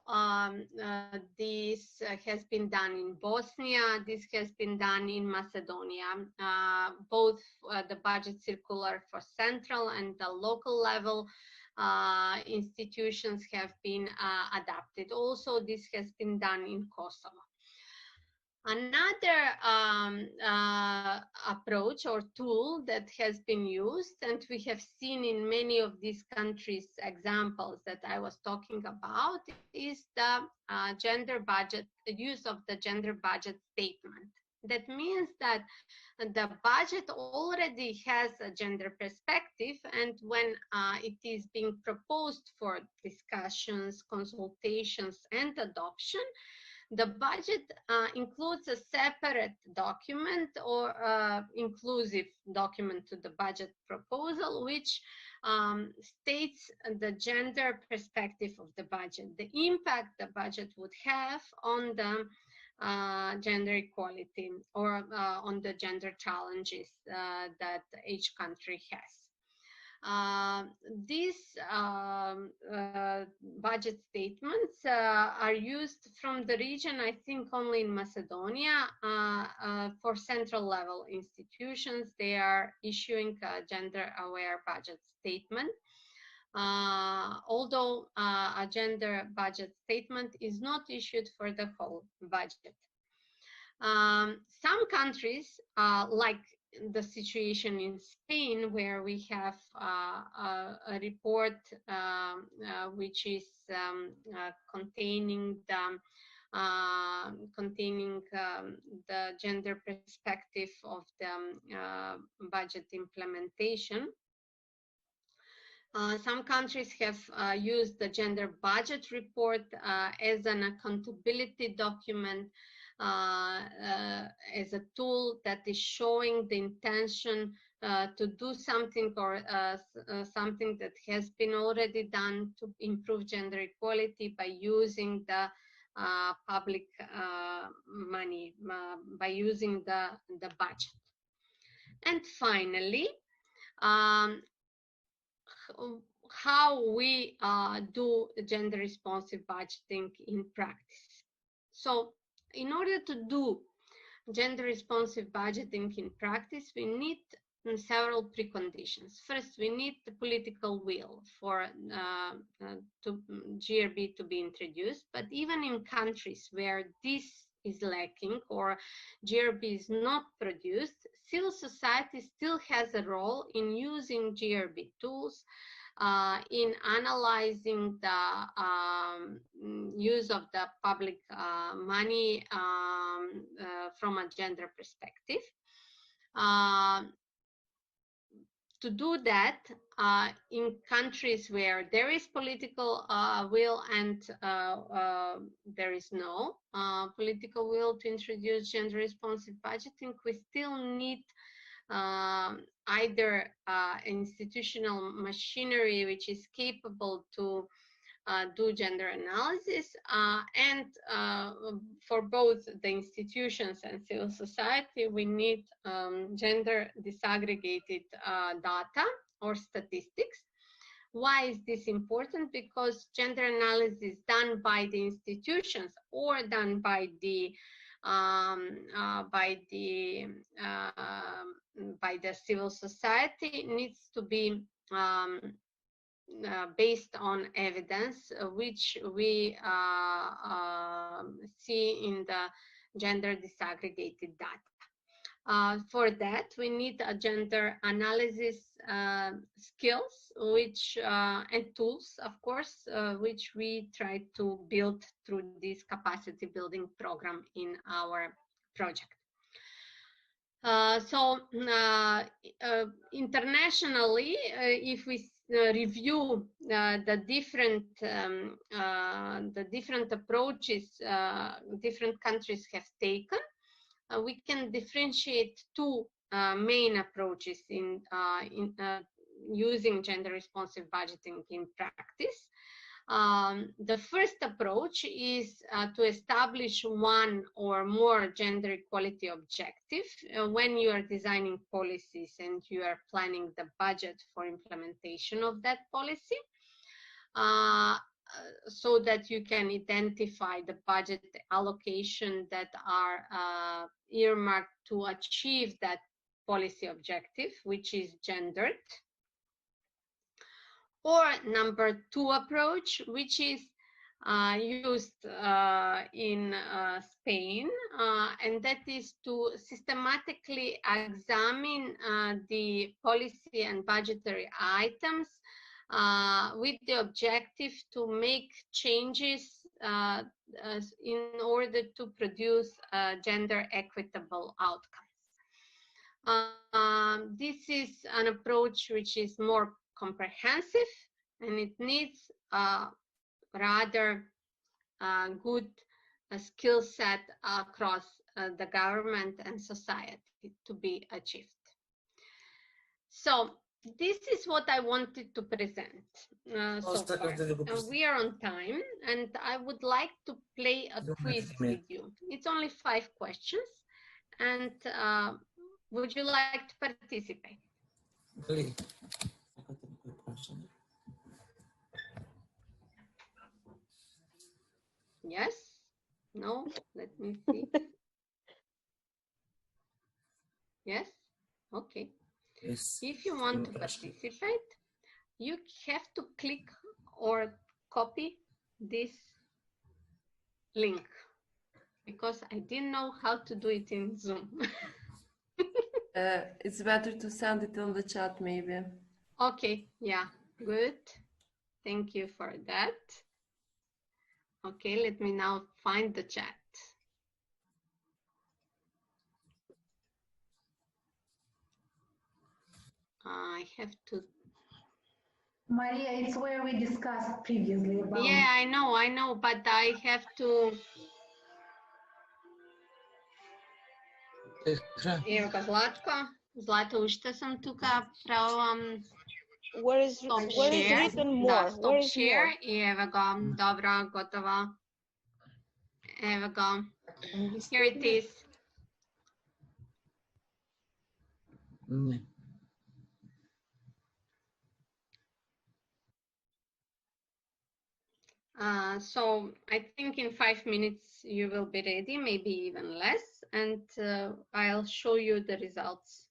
this has been done in Bosnia, this has been done in Macedonia. Both the budget circular for central and the local level institutions have been adapted. Also, this has been done in Kosovo. Another approach or tool that has been used, and we have seen in many of these countries examples that I was talking about, is the use of the gender budget statement. That means that the budget already has a gender perspective, and when it is being proposed for discussions, consultations, and adoption, the budget includes a separate document or inclusive document to the budget proposal, which states the gender perspective of the budget, the impact the budget would have on the gender equality or on the gender challenges that each country has. These budget statements are used from the region, I think only in Macedonia. For central level institutions, they are issuing a gender-aware budget statement. Although a gender budget statement is not issued for the whole budget. Some countries, like the situation in Spain, where we have a report which is containing the gender perspective of the budget implementation. Some countries have used the gender budget report as an accountability document, as a tool that is showing the intention to do something or something that has been already done to improve gender equality by using the public money, by using the budget. And finally, how we do gender responsive budgeting in practice. So in order to do gender responsive budgeting in practice, we need several preconditions. First, we need the political will for GRB to be introduced, but even in countries where this is lacking or GRB is not produced, civil society still has a role in using GRB tools, in analyzing the use of the public money from a gender perspective. To do that in countries where there is political will and there is no political will to introduce gender responsive budgeting, we still need either institutional machinery which is capable to do gender analysis, and for both the institutions and civil society, we need gender disaggregated data or statistics. Why is this important? Because gender analysis done by the institutions or done by the civil society needs to be based on evidence, which we see in the gender disaggregated data. For that, we need a gender analysis skills, which and tools, of course, which we try to build through this capacity building program in our project. Internationally, if we review the different approaches different countries have taken, we can differentiate two main approaches in using gender responsive budgeting in practice. The first approach is to establish one or more gender equality objective when you are designing policies and you are planning the budget for implementation of that policy, so that you can identify the budget allocation that are earmarked to achieve that policy objective, which is gendered. Or number 2 approach, which is used in Spain, and that is to systematically examine the policy and budgetary items with the objective to make changes in order to produce gender equitable outcomes. This is an approach which is more comprehensive, and it needs rather good skill set across the government and society to be achieved. So this is what I wanted to present so far. We are on time, and I would like to play a quiz with you. It's only 5 questions, and would you like to participate? Yes? No? Let me see. Yes? Okay.
Yes.
If you want to participate, you have to click or copy this link, because I didn't know how to do it in Zoom.
It's better to send it on the chat, maybe.
Okay, yeah, good. Thank you for that. Okay, let me now find the chat. I have to.
Maria, it's where we discussed previously about.
Yeah, I know, but I have to. Evo ga Zlatko. Zlato, ušte sam tu pravom.
Where is written more?
Da, stop
Where is
share
more?
I evo ga, dobro, gotovo. Evo ga. Here it is.
Ne.
So I think in 5 minutes you will be ready, maybe even less, and I'll show you the results.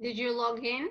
Did you log in?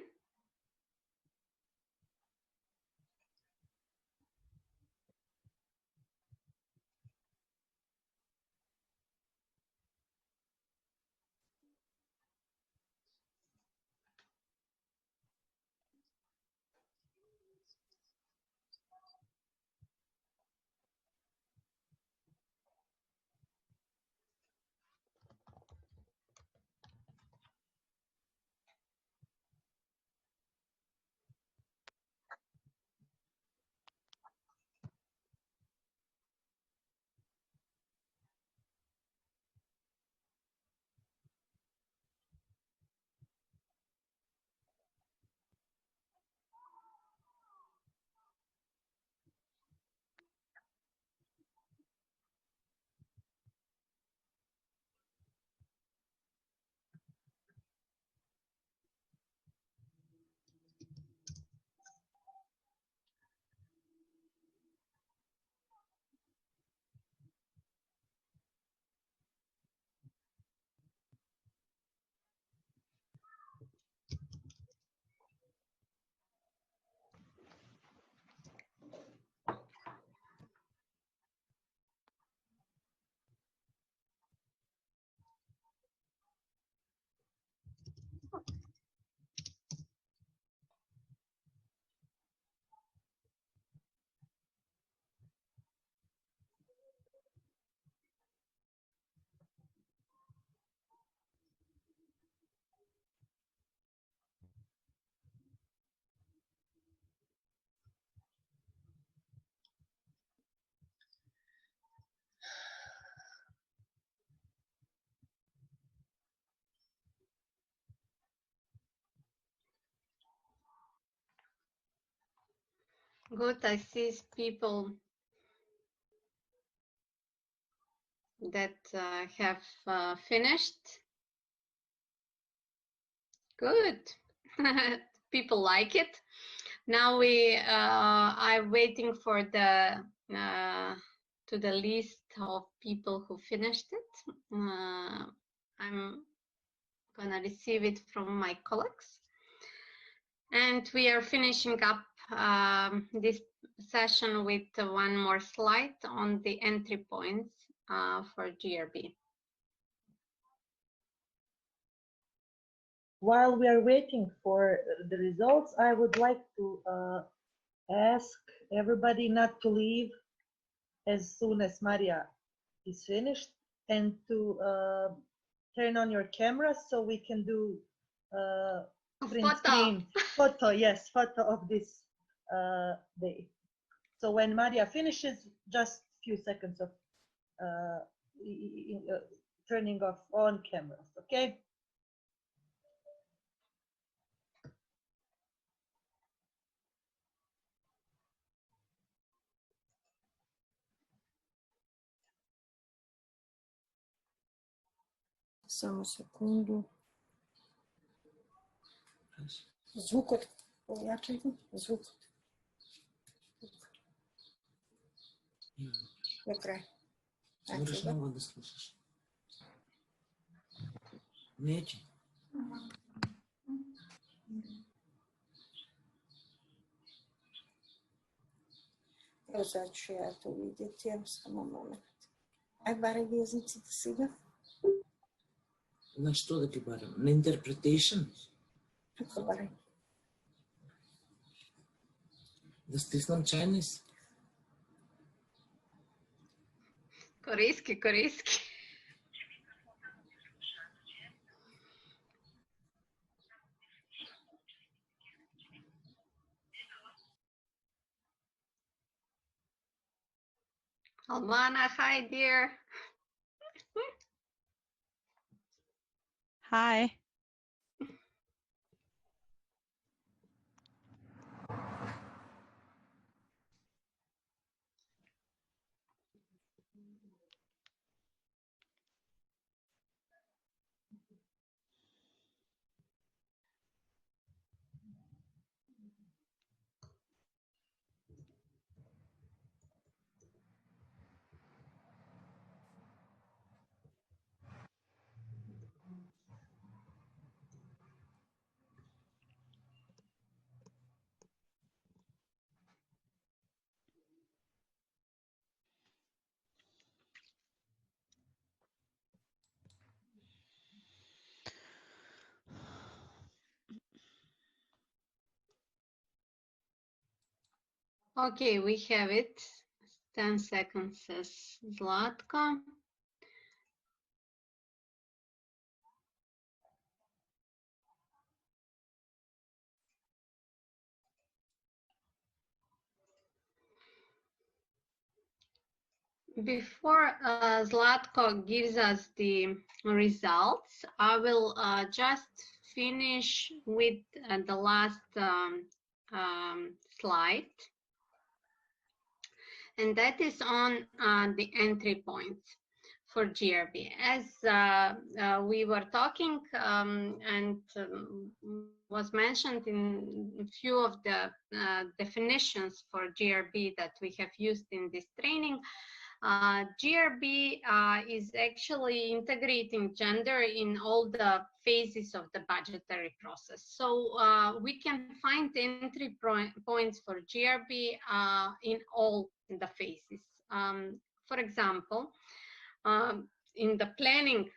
Good, I see people that have finished. Good, people like it. Now we are waiting for the to the list of people who finished it. I'm gonna receive it from my colleagues. And we are finishing up this session with one more slide on the entry points for GRB.
While we are waiting for the results, I would like to ask everybody not to leave as soon as Maria is finished, and to turn on your camera so we can do print screen photo, yes, photo of this day. So when Maria finishes, just a few seconds of turning off on cameras, okay?
Само секунду. Звукот, појачај го, звукот. До крај.
Можеш много да слушаш. Неće.
Evo sad ću ja to vidjeti, evo samo moment. Aj barem vjeznicите сега.
На што да ти барам? На interpretation?
Како барем?
Да стиснам Chinese?
Корейски, корейски. Alvana, hi dear.
Hi.
Okay, we have it. 10 seconds, says Zlatko. Before Zlatko gives us the results, I will just finish with the last slide. And that is on the entry points for GRB. As we were talking and was mentioned in a few of the definitions for GRB that we have used in this training, GRB is actually integrating gender in all the phases of the budgetary process. So we can find entry points for GRB in all the phases. For example, in the planning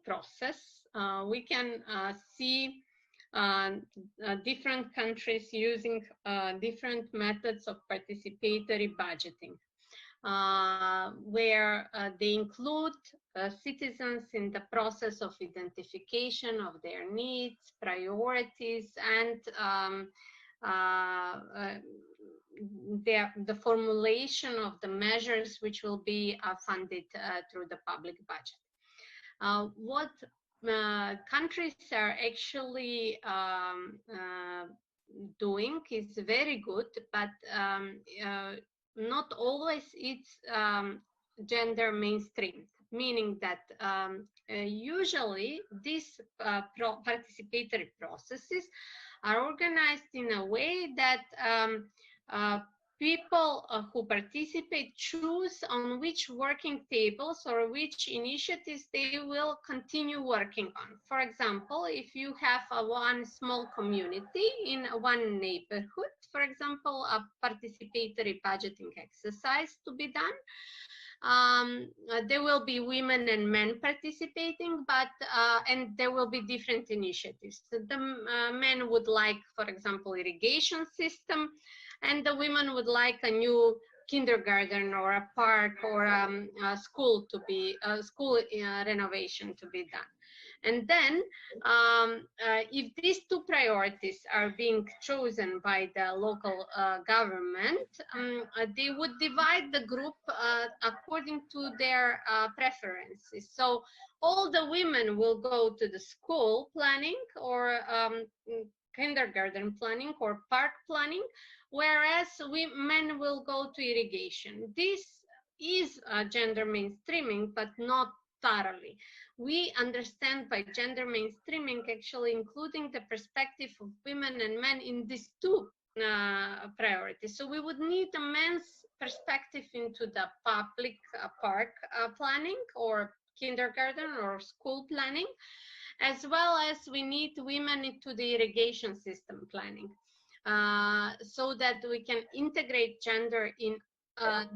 process, we can see different countries using different methods of participatory budgeting. Where they include citizens in the process of identification of their needs, priorities, and the formulation of the measures which will be funded through the public budget. What countries are actually doing is very good, but not always it's gender mainstream, meaning that usually these participatory processes are organized in a way that people who participate choose on which working tables or which initiatives they will continue working on. For example, if you have one small community in one neighborhood, for example, a participatory budgeting exercise to be done, there will be women and men participating, but and there will be different initiatives. So the men would like, for example, irrigation system, and the women would like a new kindergarten or a park or a school to be renovation to be done. And then if these two priorities are being chosen by the local government, they would divide the group according to their preferences. So all the women will go to the school planning or kindergarten planning or park planning, whereas men will go to irrigation. This is gender mainstreaming, but not thoroughly. We understand by gender mainstreaming actually including the perspective of women and men in these two priorities. So we would need a men's perspective into the public park planning or kindergarten or school planning, as well as we need women into the irrigation system planning, so that we can integrate gender in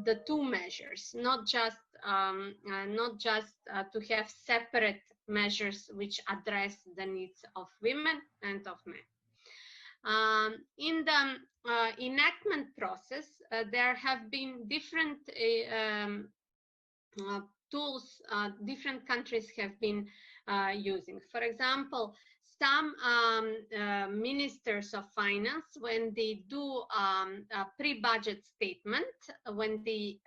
the two measures, not just to have separate measures which address the needs of women and of men. In the enactment process, there have been different tools different countries have been using. For example, some ministers of finance, when they do a pre-budget statement, when they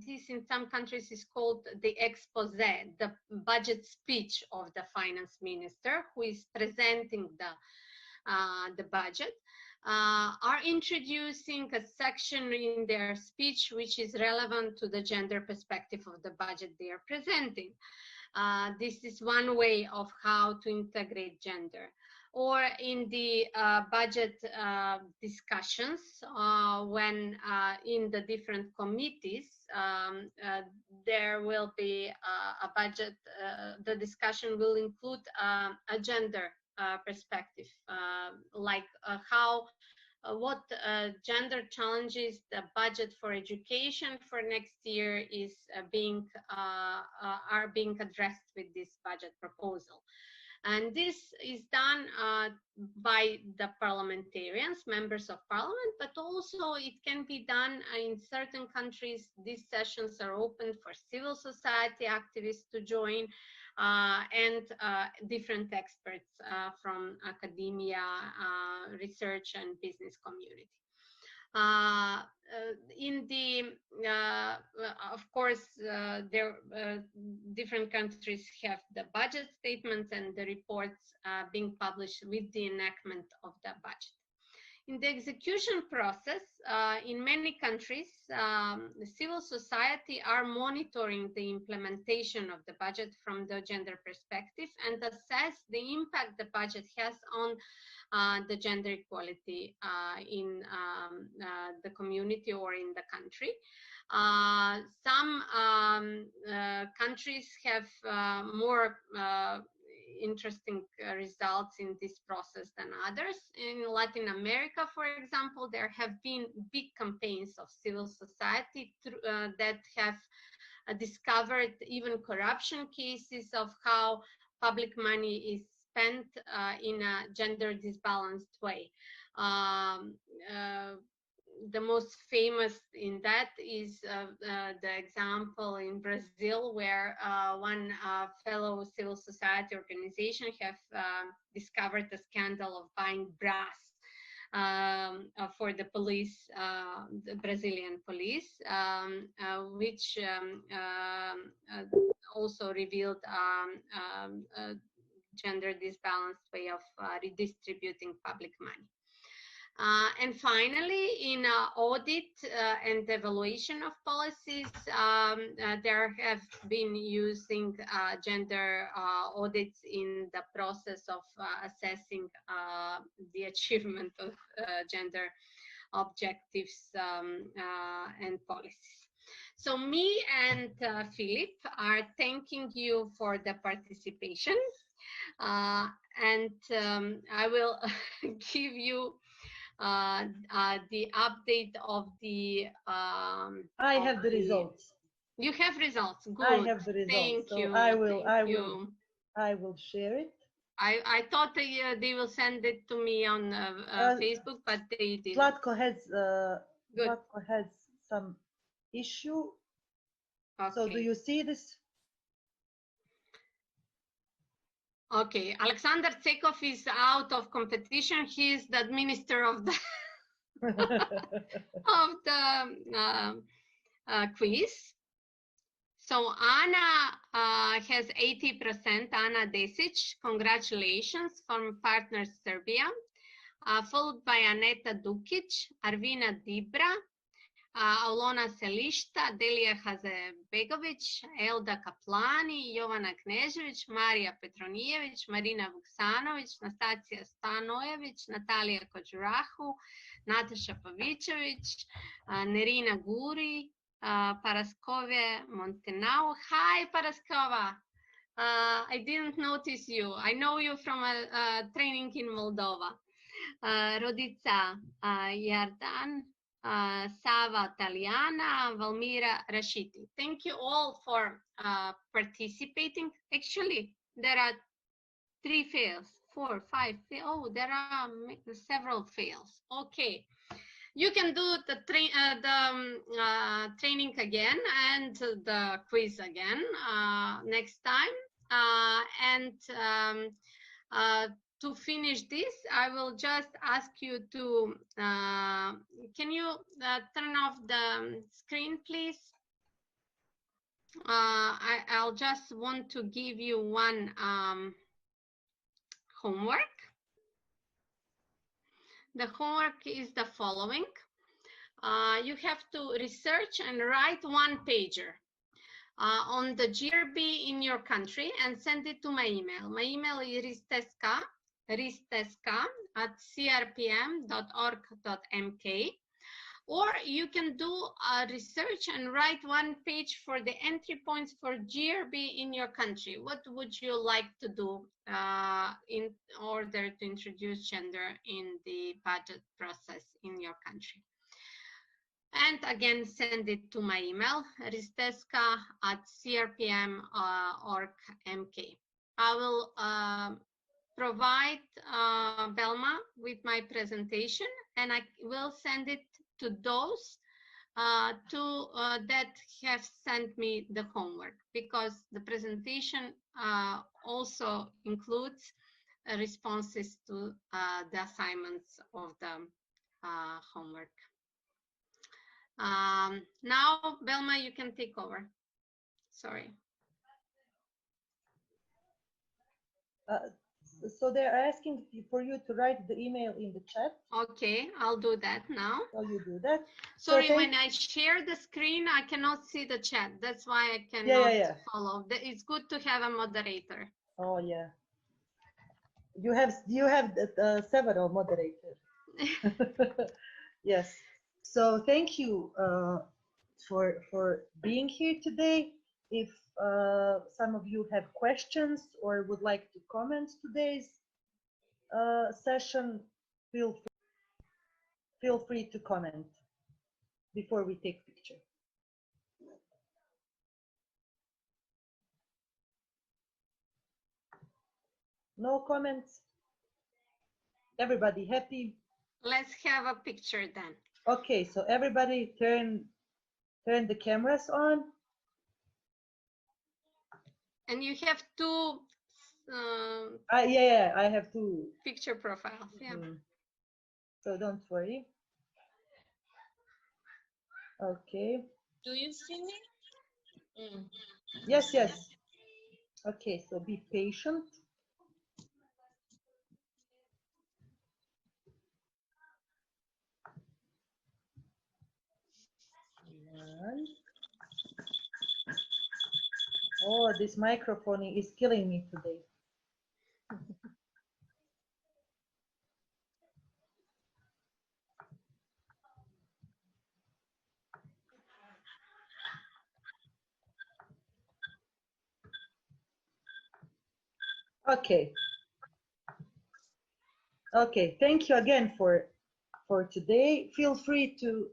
this in some countries is called the expose, the budget speech of the finance minister who is presenting the budget, are introducing a section in their speech which is relevant to the gender perspective of the budget they are presenting. This is one way of how to integrate gender. Or in the budget discussions, when in the different committees, there will be a budget, the discussion will include a gender perspective, like what gender challenges the budget for education for next year is are being addressed with this budget proposal. And this is done by the parliamentarians, members of parliament, but also it can be done in certain countries. These sessions are open for civil society activists to join, and different experts from academia, research, and business community. In the, of course, different countries have the budget statements and the reports being published with the enactment of the budget. In the execution process, in many countries, the civil society are monitoring the implementation of the budget from the gender perspective and assess the impact the budget has on the gender equality in the community or in the country. Some countries have more interesting results in this process than others. In Latin America, for example, there have been big campaigns of civil society that have discovered even corruption cases of how public money is spent in a gender disbalanced way. The most famous in that is the example in Brazil, where one fellow civil society organization have discovered a scandal of buying brass for the police, the Brazilian police, which also revealed a gender disbalanced way of redistributing public money. And finally, in audit and evaluation of policies, there have been using gender audits in the process of assessing the achievement of gender objectives and policies. So me and Philip are thanking you for the participation, and I will give you the update of the
I have the results.
You have results. Good.
I have the results.
Thank
so
you.
I will share it.
I thought they will send it to me on Facebook, but they didn't.
Zlatko has some issue.
Okay.
So do you see this?
Okay, Alexander Tsekov is out of competition. He is the minister of the of the quiz. So Anna has 80%. Anna Desic, congratulations, from Partners Serbia, followed by Aneta Dukic, Arvina Dibra, Alona Selišta, Delija Hazebegović, Elda Kaplani, Jovana Knežević, Marija Petronijević, Marina Vuksanović, Nastacija Stanojević, Natalija Kođurahu, Nataša Pavićević, Nerina Guri, Paraskove Montenau. Hi, Paraskova. I didn't notice you. I know you from a training in Moldova. Rodica Yardan, Sava Taliana, Valmira Rashidi. Thank you all for participating. Actually, there are 3 fails, 4, 5. Oh, there are several fails. Okay. You can do the training again and the quiz again next time. To finish this, I will just ask you to, can you turn off the screen, please? I'll just want to give you one homework. The homework is the following. You have to research and write 1-pager on the GRB in your country and send it to my email. My email is risteska@crpm.org.mk. Or you can do a research and write 1 page for the entry points for GRB in your country. What would you like to do in order to introduce gender in the budget process in your country? And again, send it to my email, risteska@crpm.org.mk. I will provide Belma with my presentation, and I will send it to those that have sent me the homework, because the presentation also includes responses to the assignments of the homework. Now, Belma, you can take over. Sorry.
So they're asking for you to write the email in the chat.
Okay, I'll do that now.
So you do that.
Sorry, when I share the screen, I cannot see the chat. That's why I cannot follow. It's good to have a moderator.
Oh yeah. You have several moderators. Yes. So thank you for being here today. If some of you have questions or would like to comment today's session, feel free to comment before we take picture. No comments? Everybody happy?
Let's have a picture then.
Okay, so everybody turn the cameras on.
And you have two
yeah, I have two
picture profiles. Yeah.
So don't worry. Okay.
Do you see me?
Yes, yes. Okay, so be patient. Oh, this microphone is killing me today. Okay. Okay, thank you again for today. Feel free to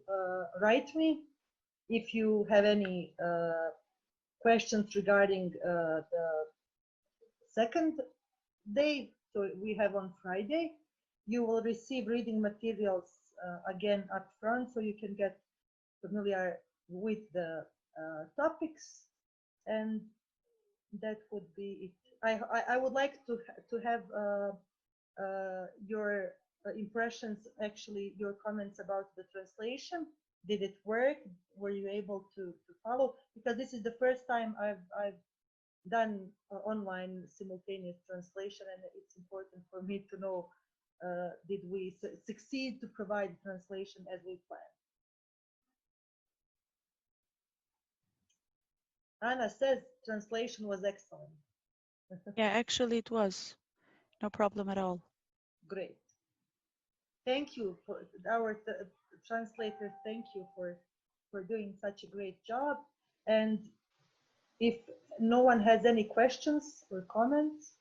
write me if you have any questions regarding the second day. So we have on Friday. You will receive reading materials again up front, so you can get familiar with the topics, and that would be it. I would like to have your impressions, actually your comments about the translation. Did it work? Were you able to follow? Because this is the first time I've done online simultaneous translation, and it's important for me to know did we succeed to provide translation as we planned. Anna says translation was excellent.
Yeah, actually it was. No problem at all.
Great. Thank you for our translators. Thank you for doing such a great job. And if no one has any questions or comments,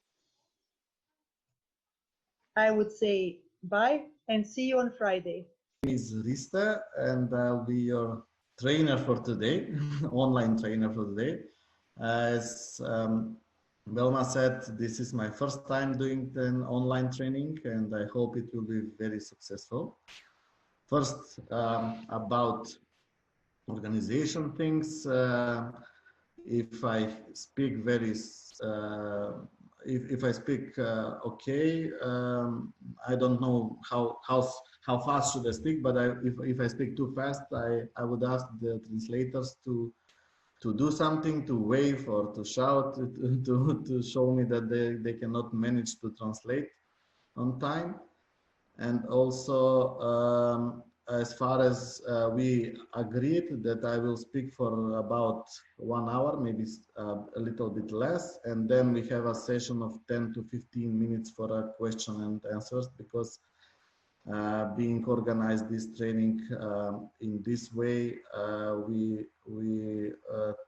I would say bye and see you on Friday.
My name is Rista, and I'll be your trainer for today, online trainer for today. As Belma said, this is my first time doing an online training, and I hope it will be very successful. First, about organization things. If I speak very, if I speak okay, I don't know how fast should I speak, but if I speak too fast, I would ask the translators to do something, to wave or to shout, to show me that they cannot manage to translate on time. And also, as far as we agreed that I will speak for about 1 hour, maybe a little bit less, and then we have a session of 10 to 15 minutes for a question and answers, because being organized this training in this way, we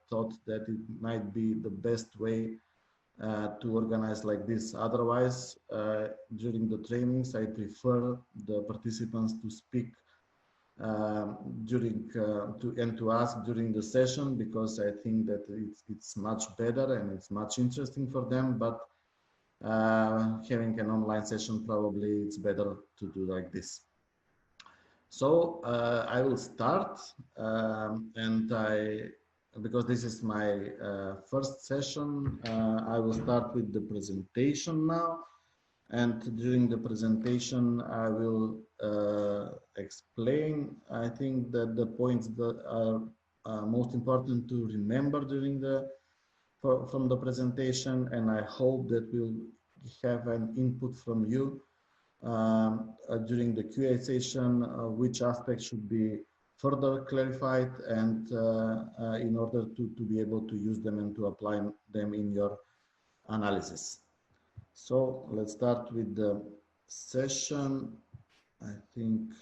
thought that it might be the best way to organize like this. Otherwise, during the trainings, I prefer the participants to speak during to ask during the session, because I think that it's much better and it's much interesting for them. But having an online session, probably it's better to do like this. So I will start, because this is my first session, I will start with the presentation now. And during the presentation, I will explain, I think, that the points that are most important to remember from the presentation, and I hope that we'll have an input from you during the QA session, which aspects should be further clarified, and in order to be able to use them and to apply them in your analysis. So let's start with the session. I think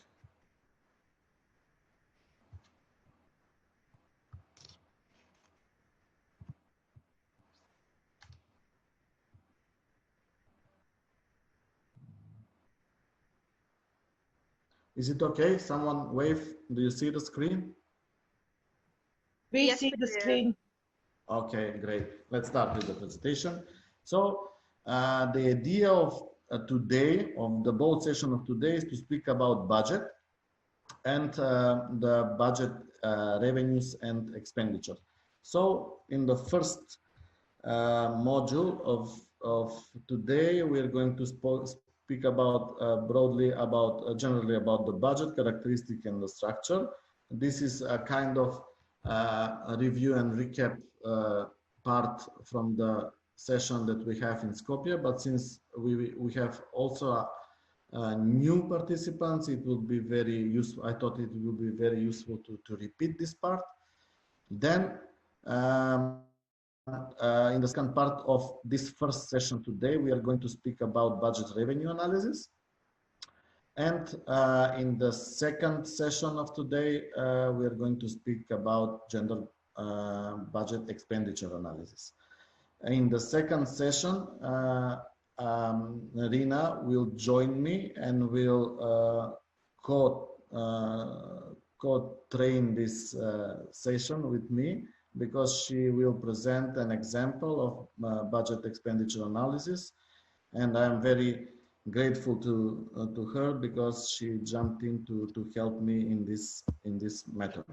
is it okay? Someone wave. Do you see the screen?
We see the screen.
Okay, great. Let's start with the presentation. So the idea of today, of the both session of today, is to speak about budget and the budget revenues and expenditure. So in the first module of today, we are going to speak about generally about the budget characteristic and the structure. This is a kind of a review and recap part from the session that we have in Skopje, but since we have also new participants, it will be very useful. I thought it will be very useful to repeat this part. Then in the second part of this first session today, we are going to speak about budget revenue analysis. And in the second session of today, we are going to speak about gender budget expenditure analysis. In the second session, Rina will join me and will co-train this session with me, because she will present an example of budget expenditure analysis, and I'm very grateful to her because she jumped in to help me in this matter.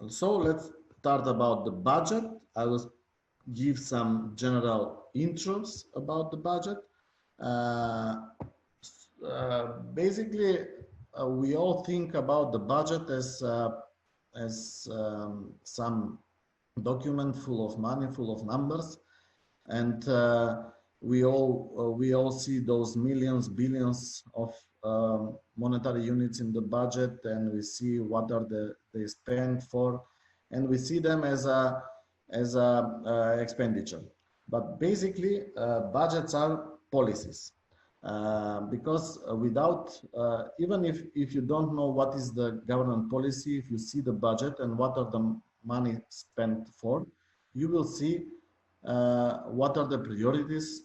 So let's start about the budget. I will give some general intros about the budget. Basically, we all think about the budget as some document full of money, full of numbers, and we all see those millions, billions of monetary units in the budget, and we see what are they spent for, and we see them as a expenditure. But basically, budgets are policies. Because without, even if you don't know what is the government policy, if you see the budget and what are the money spent for, you will see what are the priorities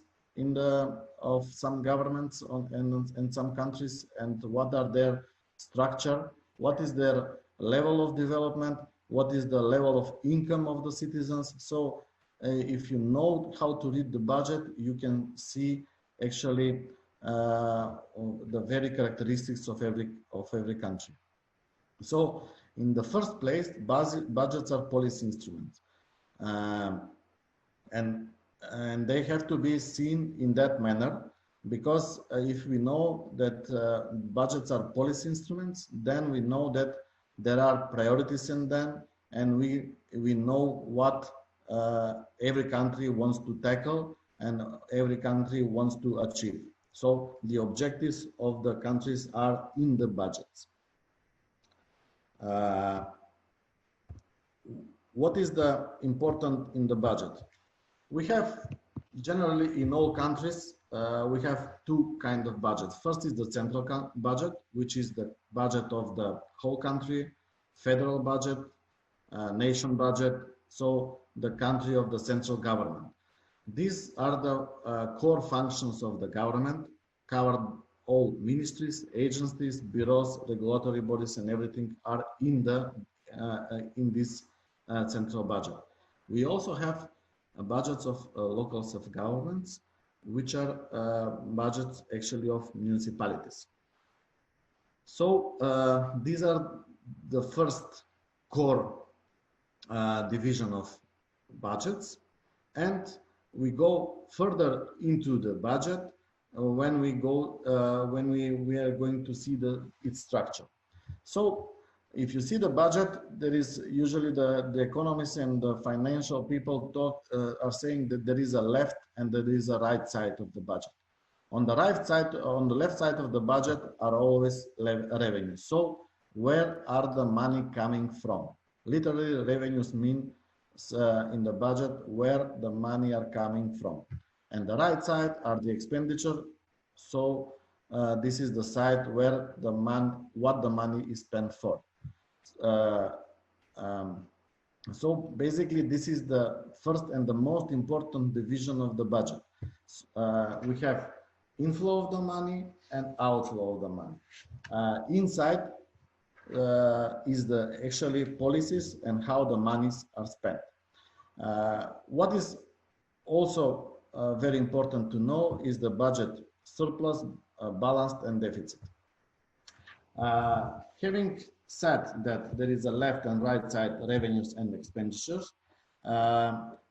of some governments and some countries, and what are their structure, what is their level of development, what is the level of income of the citizens. So if you know how to read the budget, you can see actually the very characteristics of every country. So in the first place, budgets are policy instruments, and they have to be seen in that manner, because if we know that budgets are policy instruments, then we know that there are priorities in them, and we know what every country wants to tackle and every country wants to achieve. So the objectives of the countries are in the budgets. What is the important in the budget? We have generally in all countries, we have two kinds of budgets. First is the central budget, which is the budget of the whole country, federal budget, nation budget, so the country of the central government. These are the core functions of the government, cover all ministries, agencies, bureaus, regulatory bodies, and everything are in this central budget. We also have budgets of local self-governments, which are budgets actually of municipalities. So these are the first core division of budgets, and we go further into the budget when we are going to see its structure. So if you see the budget, there is usually the economists and the financial people are saying that there is a left and there is a right side of the budget. On the right side, on the left side of the budget are always revenues. So where are the money coming from? Literally, revenues mean in the budget where the money are coming from. And the right side are the expenditure. So this is the side where what the money is spent for. So basically, this is the first and the most important division of the budget. We have inflow of the money and outflow of the money. Inside is the actually policies and how the monies are spent. What is also very important to know is the budget surplus, balanced and deficit. Having said that there is a left and right side revenues and expenditures,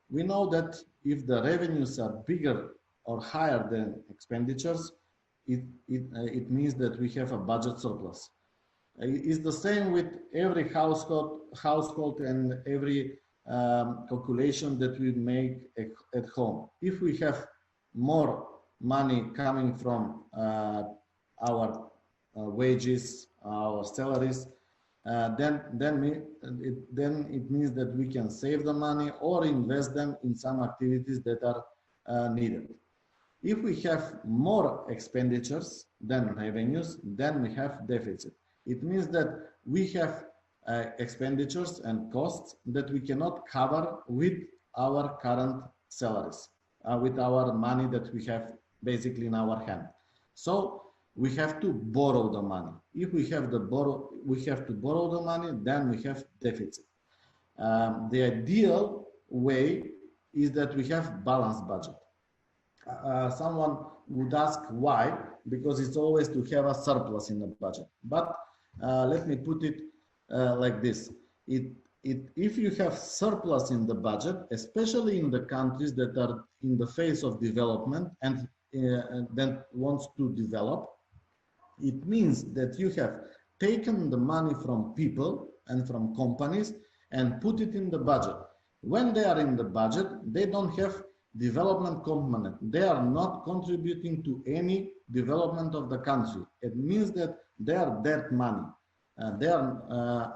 we know that if the revenues are bigger or higher than expenditures, it means that we have a budget surplus. It's the same with every household and every calculation that we make at home. If we have more money coming from our wages, our salaries, then it means that we can save the money or invest them in some activities that are needed. If we have more expenditures than revenues, then we have deficit. It means that we have expenditures and costs that we cannot cover with our current salaries, with our money that we have basically in our hand. So we have to borrow the money. If we have to borrow the money, then we have deficit. The ideal way is that we have balanced budget. Someone would ask why, because it's always to have a surplus in the budget. But let me put it like this. If you have surplus in the budget, especially in the countries that are in the phase of development and that wants to develop, it means that you have taken the money from people and from companies and put it in the budget. When they are in the budget, they don't have development component. They are not contributing to any development of the country. It means that they are debt money. They are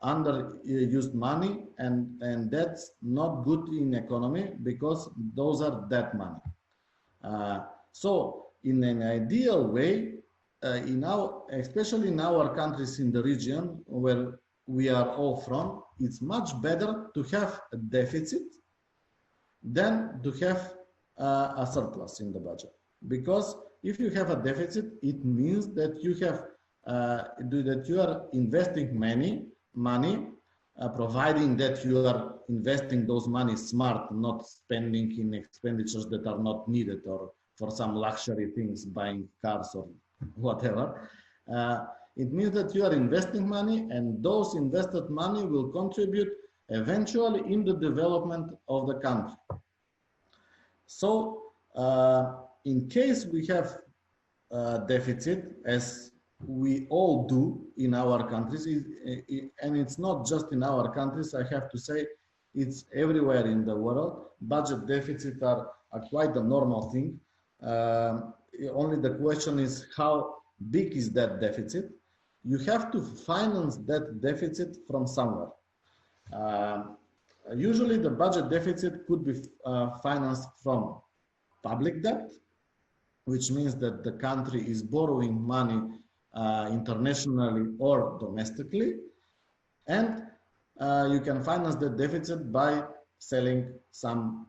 underused money, and that's not good in economy because those are debt money. So in an ideal way, especially in our countries in the region where we are all from, it's much better to have a deficit than to have a surplus in the budget. Because if you have a deficit, it means that you have that you are investing money, providing that you are investing those money smart, not spending in expenditures that are not needed or for some luxury things, buying cars or whatever. It means that you are investing money, and those invested money will contribute eventually in the development of the country. So in case we have deficit, as we all do in our countries, and it's not just in our countries, I have to say it's everywhere in the world, budget deficits are quite a normal thing. Only the question is how big is that deficit? You have to finance that deficit from somewhere. Usually the budget deficit could be financed from public debt, which means that the country is borrowing money internationally or domestically, and you can finance the deficit by selling some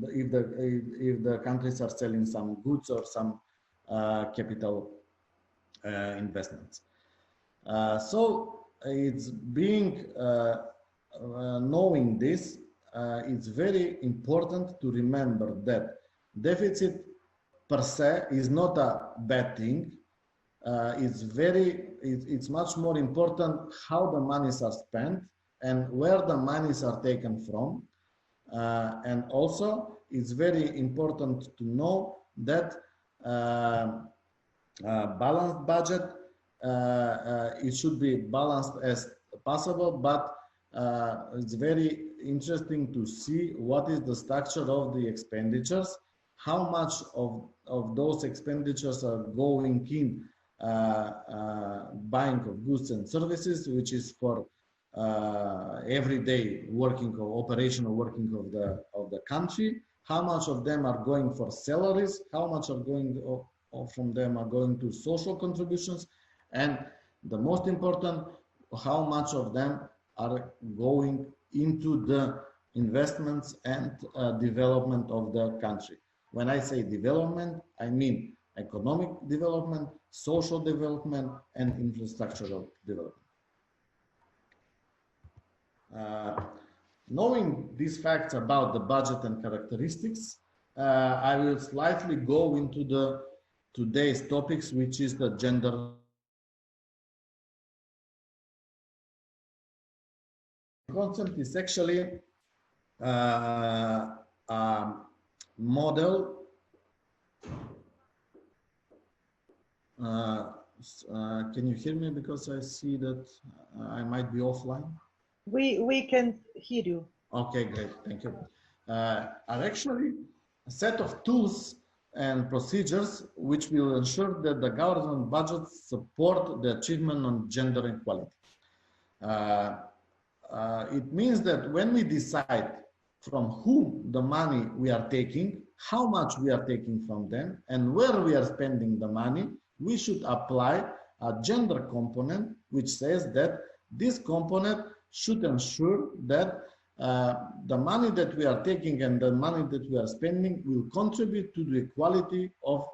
if the countries are selling some goods or some capital investments. So it's being knowing this, it's very important to remember that deficit per se is not a bad thing. It's much more important how the monies are spent and where the monies are taken from. And also, it's very important to know that balanced budget, it should be balanced as possible, but it's very interesting to see what is the structure of the expenditures, how much of those expenditures are going in buying of goods and services, which is for everyday working or operational working of the country, how much of them are going for salaries, how much are going from them are going to social contributions, and the most important, how much of them are going into the investments and development of the country. When I say development, I mean economic development, social development, and infrastructural development. Knowing these facts about the budget and characteristics, I will slightly go into the today's topics, which is the gender. Concept is actually a model. Can you hear me? Because I see that I might be offline.
We can hear you.
Okay, great, thank you. Are actually a set of tools and procedures which will ensure that the government budgets support the achievement of gender equality. It means that when we decide from whom the money we are taking, how much we are taking from them, and where we are spending the money, we should apply a gender component which says that this component should ensure that the money that we are taking and the money that we are spending will contribute to the equality of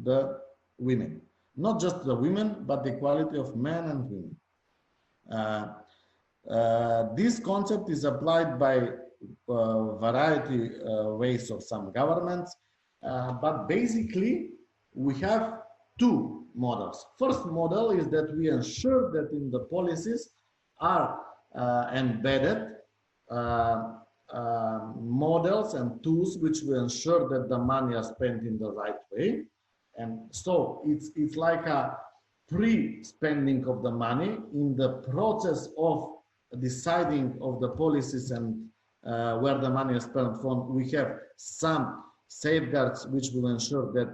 the women. Not just the women, but the equality of men and women. This concept is applied by variety ways of some governments, but basically we have two models. First model is that we ensure that in the policies are embedded models and tools which will ensure that the money are spent in the right way. And so it's like a pre-spending of the money in the process of deciding of the policies and where the money is spent from. We have some safeguards which will ensure that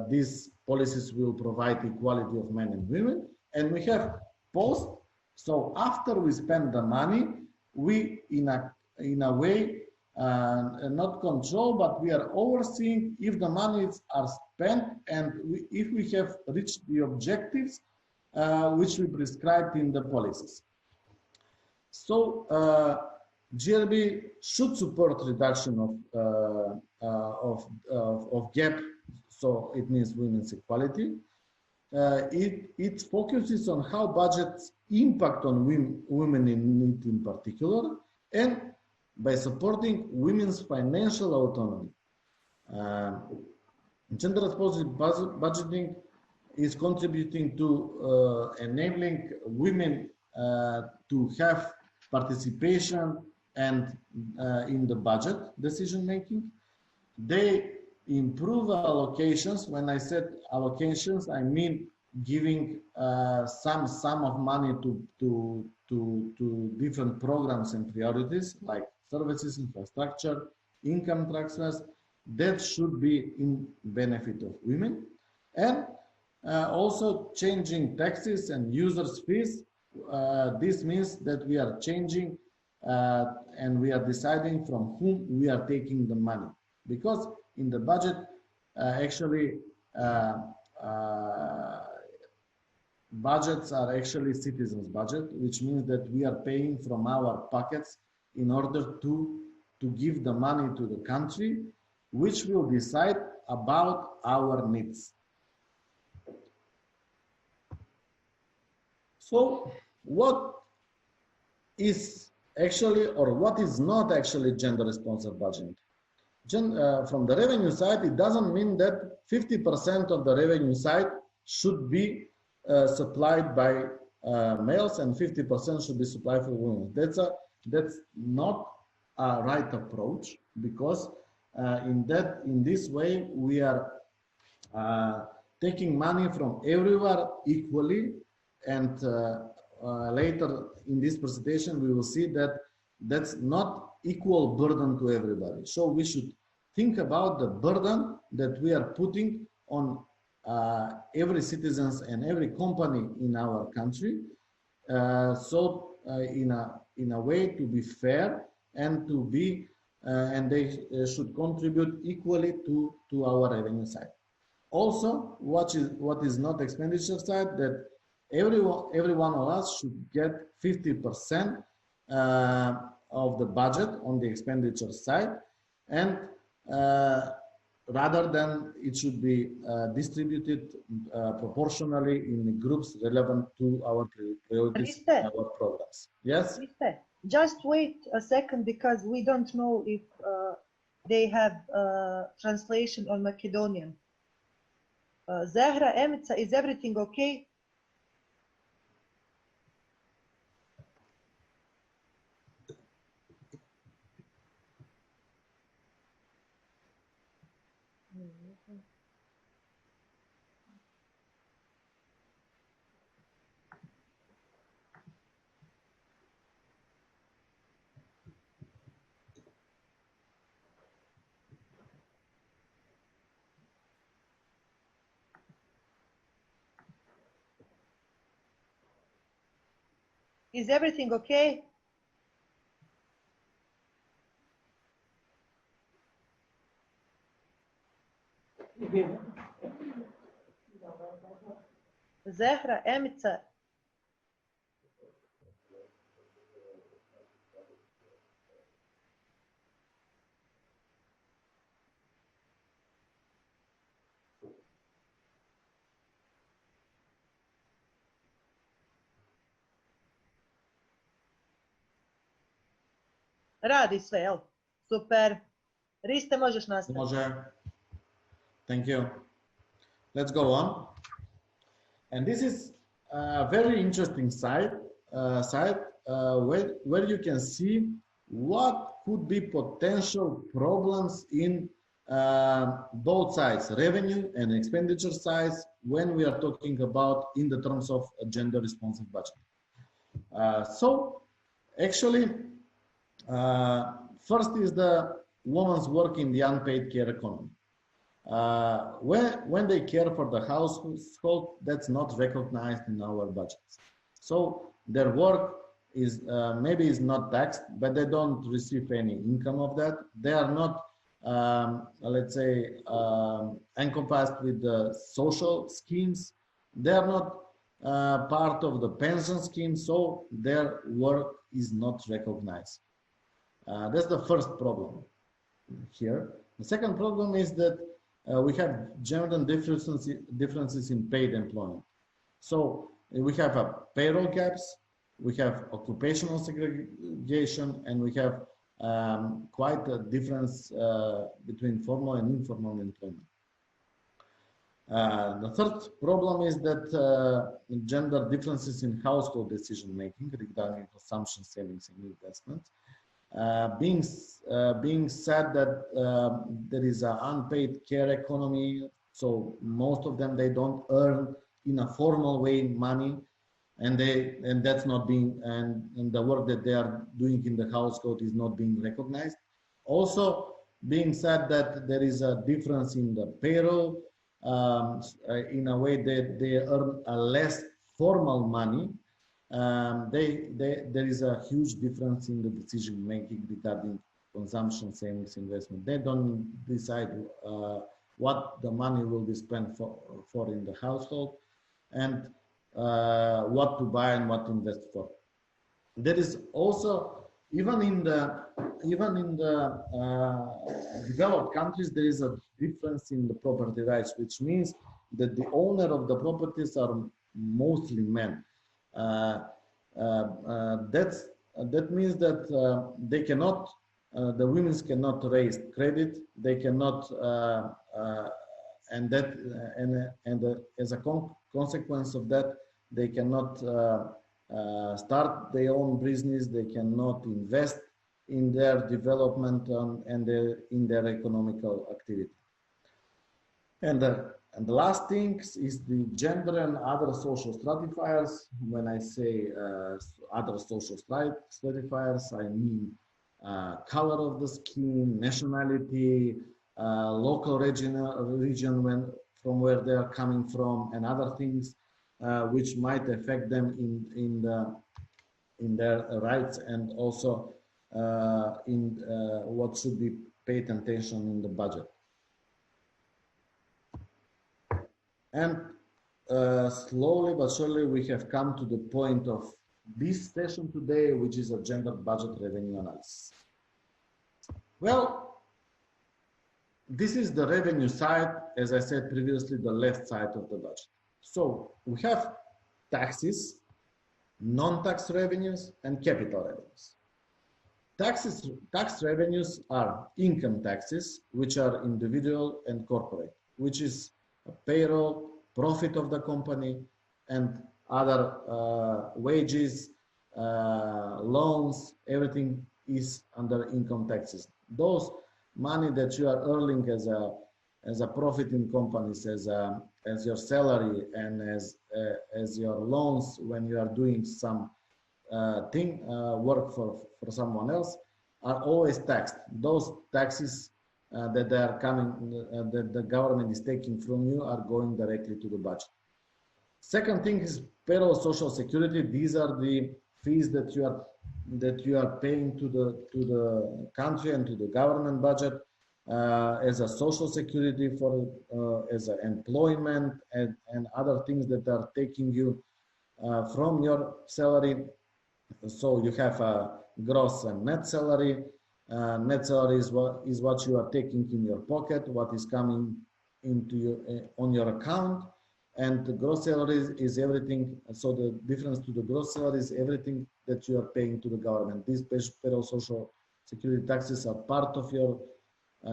these policies will provide equality of men and women. And we have post. So after we spend the money, we in a way not control, but we are overseeing if the monies are spent and if we have reached the objectives which we prescribed in the policies. So GRB should support reduction of gap, so it means women's equality. It focuses on how budgets impact on women in need in particular, and by supporting women's financial autonomy. Gender responsive budgeting is contributing to enabling women to have participation and in the budget decision making. They improve allocations. When I said allocations, I mean giving some sum of money to different programs and priorities like services, infrastructure, income transfers. That should be in benefit of women. And also changing taxes and users' fees. This means that we are changing and we are deciding from whom we are taking the money. Because in the budget, actually, budgets are actually citizens' budget, which means that we are paying from our pockets in order to give the money to the country, which will decide about our needs. So what is actually, or what is not actually gender responsive budgeting. From the revenue side, it doesn't mean that 50% of the revenue side should be supplied by males and 50% should be supplied for women. That's not a right approach, because in this way we are taking money from everywhere equally, and later in this presentation we will see that that's not equal burden to everybody. So we should think about the burden that we are putting on every citizens and every company in our country, in a way to be fair and to be and they should contribute equally to our revenue side. Also, what is not expenditure side, that every one of us should get 50% of the budget on the expenditure side, and rather than it should be distributed proportionally in the groups relevant to our priorities, our programs. Yes?
Just wait a second, because we don't know if they have translation on Macedonian. Zahra, Emica, is everything okay? Is everything okay? Zahra, Emica. Radi sve, jel? Super. Riste, možeš nastaviti.
Može. Thank you. Let's go on. And this is a very interesting side where you can see what could be potential problems in both sides, revenue and expenditure sides, when we are talking about in the terms of a gender responsive budget. So actually, first is the woman's work in the unpaid care economy. When they care for the household, that's not recognized in our budgets. So their work is maybe is not taxed, but they don't receive any income of that. They are not, let's say, encompassed with the social schemes. They are not part of the pension scheme, so their work is not recognized. That's the first problem here. The second problem is that we have gender differences in paid employment. So we have payroll gaps, we have occupational segregation, and we have quite a difference between formal and informal employment. The third problem is that gender differences in household decision making regarding consumption, savings, and investment. Being said that there is an unpaid care economy, so most of them, they don't earn in a formal way money, and that's not being, and the work that they are doing in the household is not being recognized. Also being said that there is a difference in the payroll, in a way that they earn a less formal money. There is a huge difference in the decision making regarding consumption, savings, investment. They don't decide what the money will be spent for in the household, and what to buy and what to invest for. There is also, even in the developed countries, there is a difference in the property rights, which means that the owner of the properties are mostly men. That's that means that they cannot, the women cannot raise credit, they cannot, and as a consequence of that, they cannot start their own business, they cannot invest in their development and in their economical activity. And the last thing is the gender and other social stratifiers. When I say other social stratifiers, I mean color of the skin, nationality, local region from where they are coming from, and other things which might affect them in their rights, and also in what should be paid attention in the budget. And slowly but surely we have come to the point of this session today, which is a gender budget revenue analysis. Well, this is the revenue side, as I said previously, the left side of the budget. So we have taxes, non-tax revenues, and capital revenues. Tax revenues are income taxes, which are individual and corporate, which is payroll, profit of the company, and other wages, loans, everything is under income taxes. Those money that you are earning as a profit in companies, as your salary and as your loans when you are doing some work for someone else, are always taxed. Those taxes that they are coming, that the government is taking from you, are going directly to the budget. Second thing is payroll, social security. These are the fees that you are paying to the country and to the government budget as a social security, for as a employment, and other things that are taking you from your salary. So you have a gross and net salary. Net salary is what you are taking in your pocket, what is coming into your on your account, and the gross salary is everything. So the difference to the gross salary is everything that you are paying to the government. These payroll, social security taxes are part of your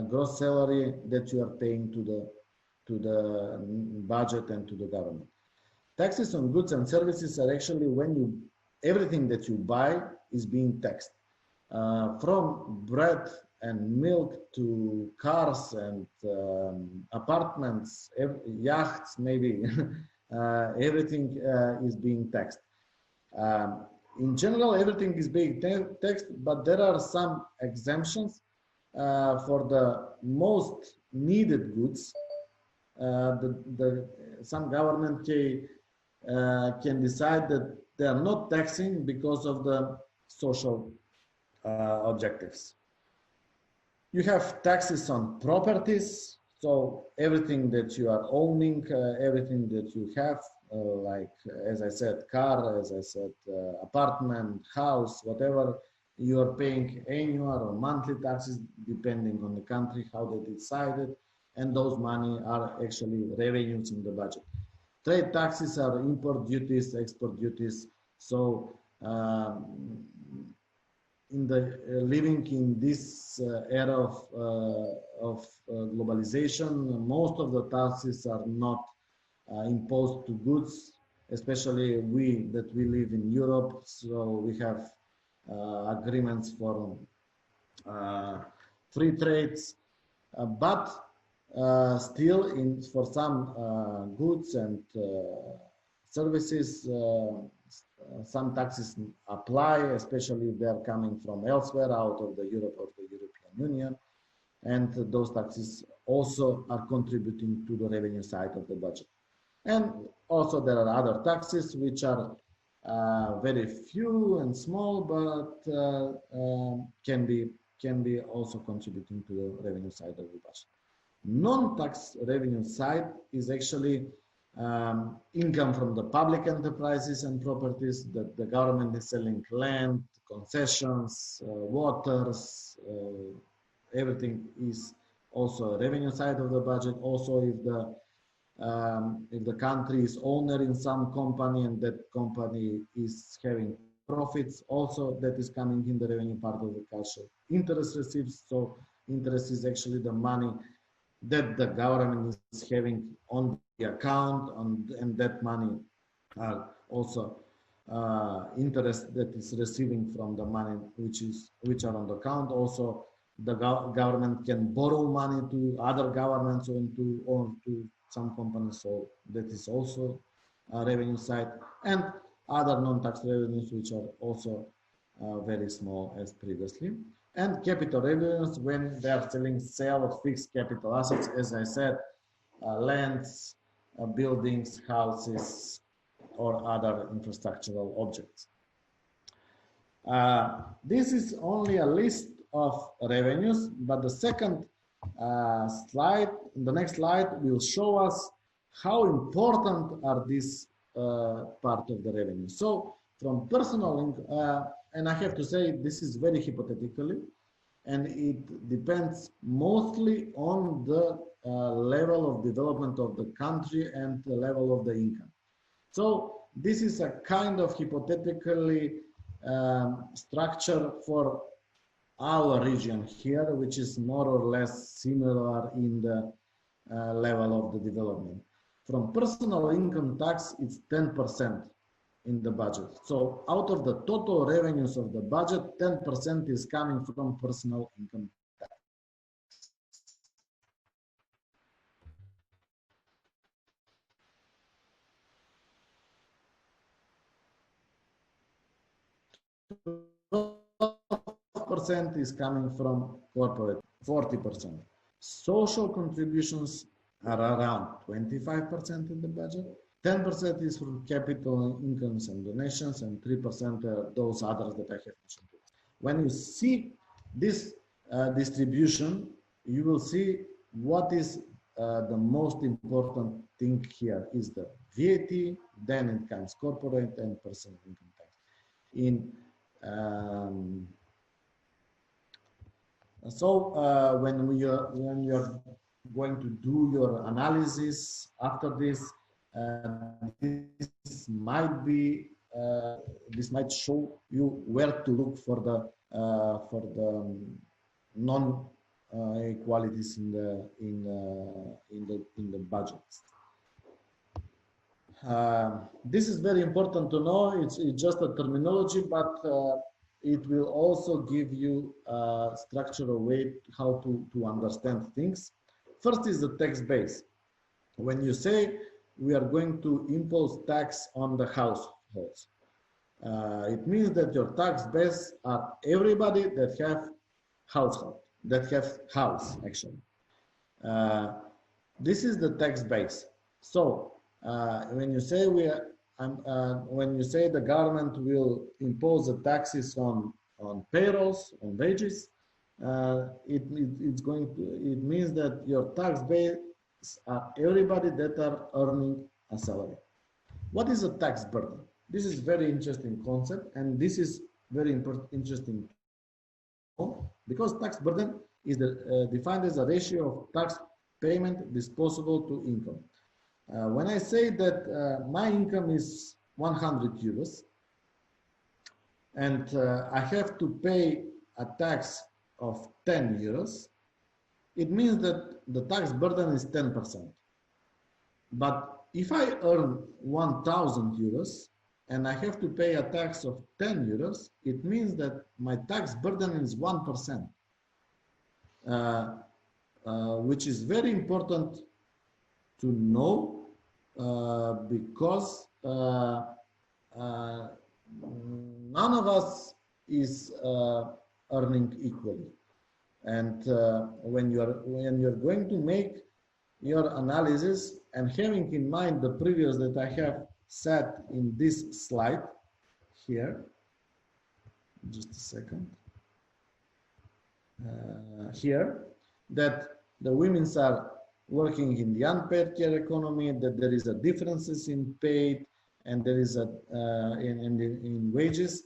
gross salary that you are paying to the budget and to the government. Taxes on goods and services are actually when everything that you buy is being taxed. From bread and milk to cars and apartments, yachts, maybe, everything is being taxed. In general, everything is being taxed, but there are some exemptions for the most needed goods. Some government can decide that they are not taxing because of the social objectives. You have taxes on properties, so everything that you are owning, everything that you have, like as I said, car, as I said, apartment, house, whatever, you are paying annual or monthly taxes depending on the country, how they decided, and those money are actually revenues in the budget. Trade taxes are import duties, export duties. So in the living in this era of globalization, most of the taxes are not imposed to goods, especially we live in Europe. So we have agreements for free trades, but still for some goods and services, some taxes apply, especially if they are coming from elsewhere, out of the Europe or the European Union, and those taxes also are contributing to the revenue side of the budget. And also there are other taxes which are very few and small, but can be also contributing to the revenue side of the budget. Non-tax revenue side is actually income from the public enterprises and properties that the government is selling: land, concessions, waters, everything is also a revenue side of the budget. Also, if the country is owner in some company and that company is having profits also that is coming in the revenue part of the culture. Interest receipts, so interest is actually the money that the government is having on the account, and that money are also interest that is receiving from the money which are on the account. Also, the government can borrow money to other governments or to some companies, so that is also a revenue side, and other non-tax revenues which are also very small as previously. And capital revenues when they are selling sale of fixed capital assets, as I said, lands, buildings, houses, or other infrastructural objects. This is only a list of revenues, but the second slide, the next slide, will show us how important are these part of the revenue. So from personal, and I have to say this is very hypothetically, and it depends mostly on the level of development of the country and the level of the income. So this is a kind of hypothetically structure for our region here, which is more or less similar in the level of the development. From personal income tax, it's 10% in the budget. So out of the total revenues of the budget, 10% is coming from personal income tax. Percent is coming from corporate, 40%. Social contributions are around 25% in the budget. 10% is from capital incomes and donations, and 3% are those others that I have mentioned. When you see this distribution, you will see what is the most important thing here is the VAT, then it comes corporate and personal income tax. When you're going to do your analysis after this, this might show you where to look for the non inequalities in the budgets. This is very important to know. It's just a terminology, but it will also give you a structural way how to understand things. First is the tax base. When you say we are going to impose tax on the households, it means that your tax base are everybody that have household, that have house actually. This is the tax base. So when you say when you say the government will impose the taxes on payrolls, on wages, it means that your tax base are everybody that are earning a salary. What is a tax burden? This is very interesting concept, and this is very interesting because tax burden is defined as a ratio of tax payment disposable to income. When I say that my income is 100 euros and I have to pay a tax of 10 euros, it means that the tax burden is 10%. But if I earn 1,000 euros and I have to pay a tax of 10 euros, it means that my tax burden is 1%, which is very important to know because none of us is earning equally. And when you're going to make your analysis and having in mind the previous that I have said in this slide here, just a second, here, that the women's are working in the unpaid care economy, that there is a differences in paid and there is a in wages.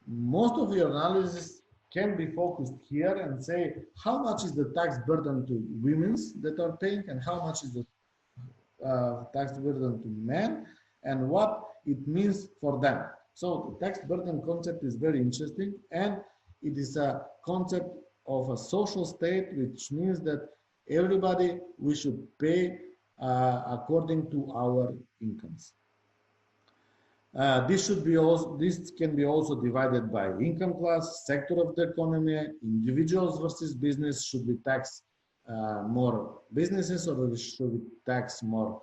Most of your analysis can be focused here and say how much is the tax burden to women's that are paying and how much is the tax burden to men and what it means for them. So the tax burden concept is very interesting, and it is a concept of a social state, which means that everybody, we should pay according to our incomes. This can be also divided by income class, sector of the economy, individuals versus business. Should we tax more businesses, or should we tax more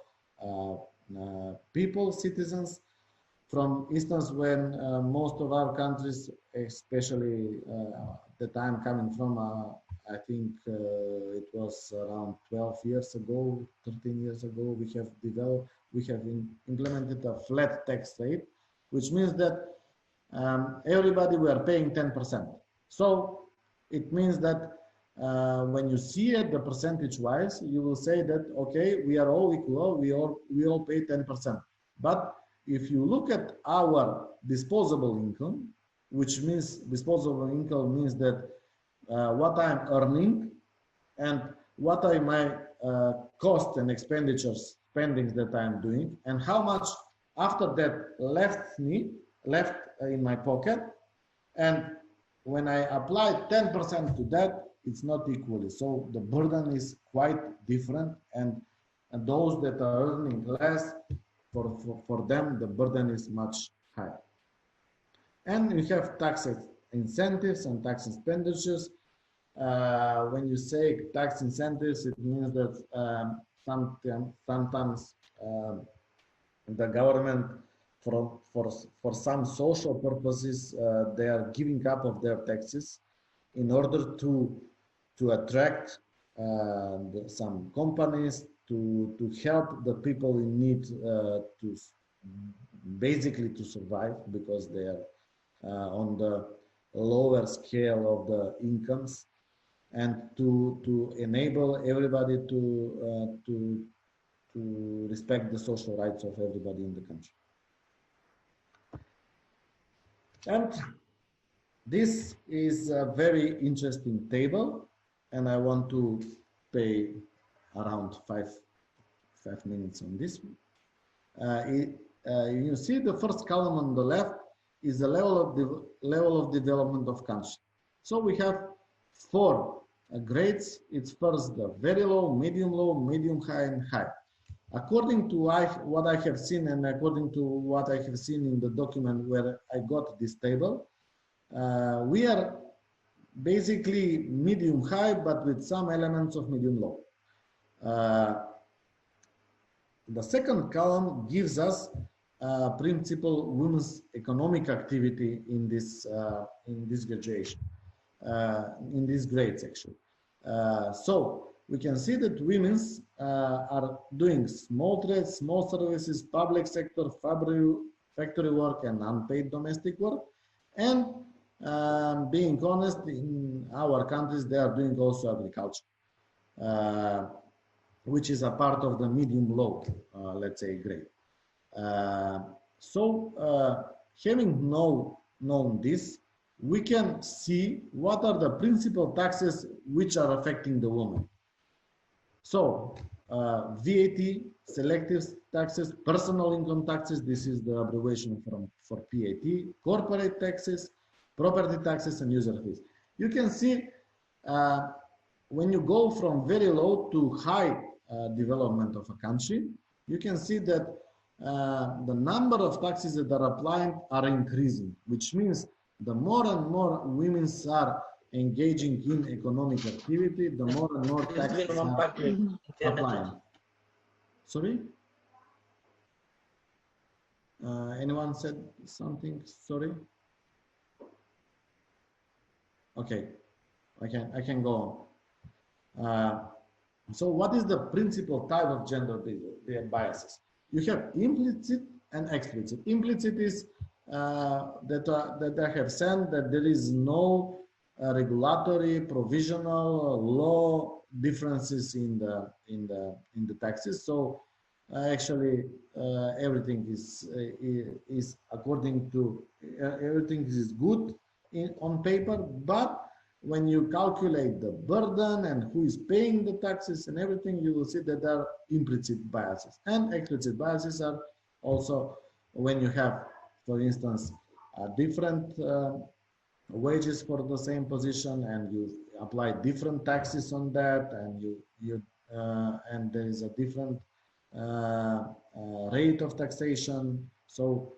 people, citizens? From instance, when most of our countries, especially that I'm coming from, I think it was around 12 years ago, 13 years ago, we have implemented a flat tax rate, which means that everybody we are paying 10%. So it means that when you see it, the percentage wise, you will say that, okay, we are all equal, we all pay 10%. But if you look at our disposable income, which means disposable income means that what I'm earning and what are my cost and expenditures, spendings that I'm doing, and how much after that left in my pocket, and when I apply 10% to that, it's not equally. So the burden is quite different, and those that are earning less, for them, the burden is much higher. And we have tax incentives and tax expenditures. When you say tax incentives, it means that sometimes the government, for some social purposes, they are giving up of their taxes in order to attract some companies, to help the people in need to basically to survive, because they are on the lower scale of the incomes, and to enable everybody to respect the social rights of everybody in the country. And this is a very interesting table, and I want to pay around five minutes on this. You see the first column on the left is the level of development of country. So we have 4 grades. It's first the very low, medium high, and high. According to what I have seen, and according to what I have seen in the document where I got this table, we are basically medium high, but with some elements of medium low. The second column gives us principal women's economic activity in this graduation, in these grades actually. So we can see that women's are doing small trades, small services, public sector, factory work, and unpaid domestic work. And being honest, in our countries, they are doing also agriculture, which is a part of the medium-low, let's say, grade. Having known this, we can see what are the principal taxes which are affecting the woman. So, VAT, selective taxes, personal income taxes, this is the abbreviation for PAT, corporate taxes, property taxes, and user fees. You can see when you go from very low to high development of a country, you can see that the number of taxes that are applied are increasing, which means the more and more women are engaging in economic activity, the more and more taxes are applying. Sorry? Anyone said something? Sorry? Okay, I can go on. So what is the principal type of gender biases? You have implicit and explicit. Implicit is that I have said that there is no regulatory, provisional law differences in the taxes. So actually everything is according to everything is good on paper, but when you calculate the burden and who is paying the taxes and everything, you will see that there are implicit biases. And explicit biases are also when you have, for instance, different wages for the same position, and you apply different taxes on that, and and there is a different rate of taxation. So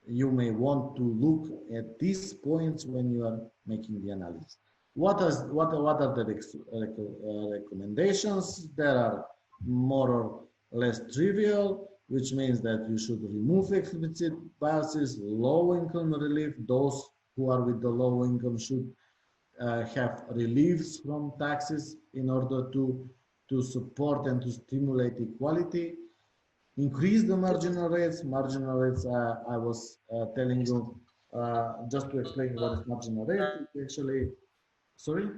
you may want to look at these points when you are making the analysis. What are the recommendations? There are more or less trivial, which means that you should remove explicit biases, low income relief. Those who are with the low income should have reliefs from taxes in order to support and to stimulate equality. Increase the marginal rates. Marginal rates, I was telling you, just to explain what is marginal rate. Actually, sorry?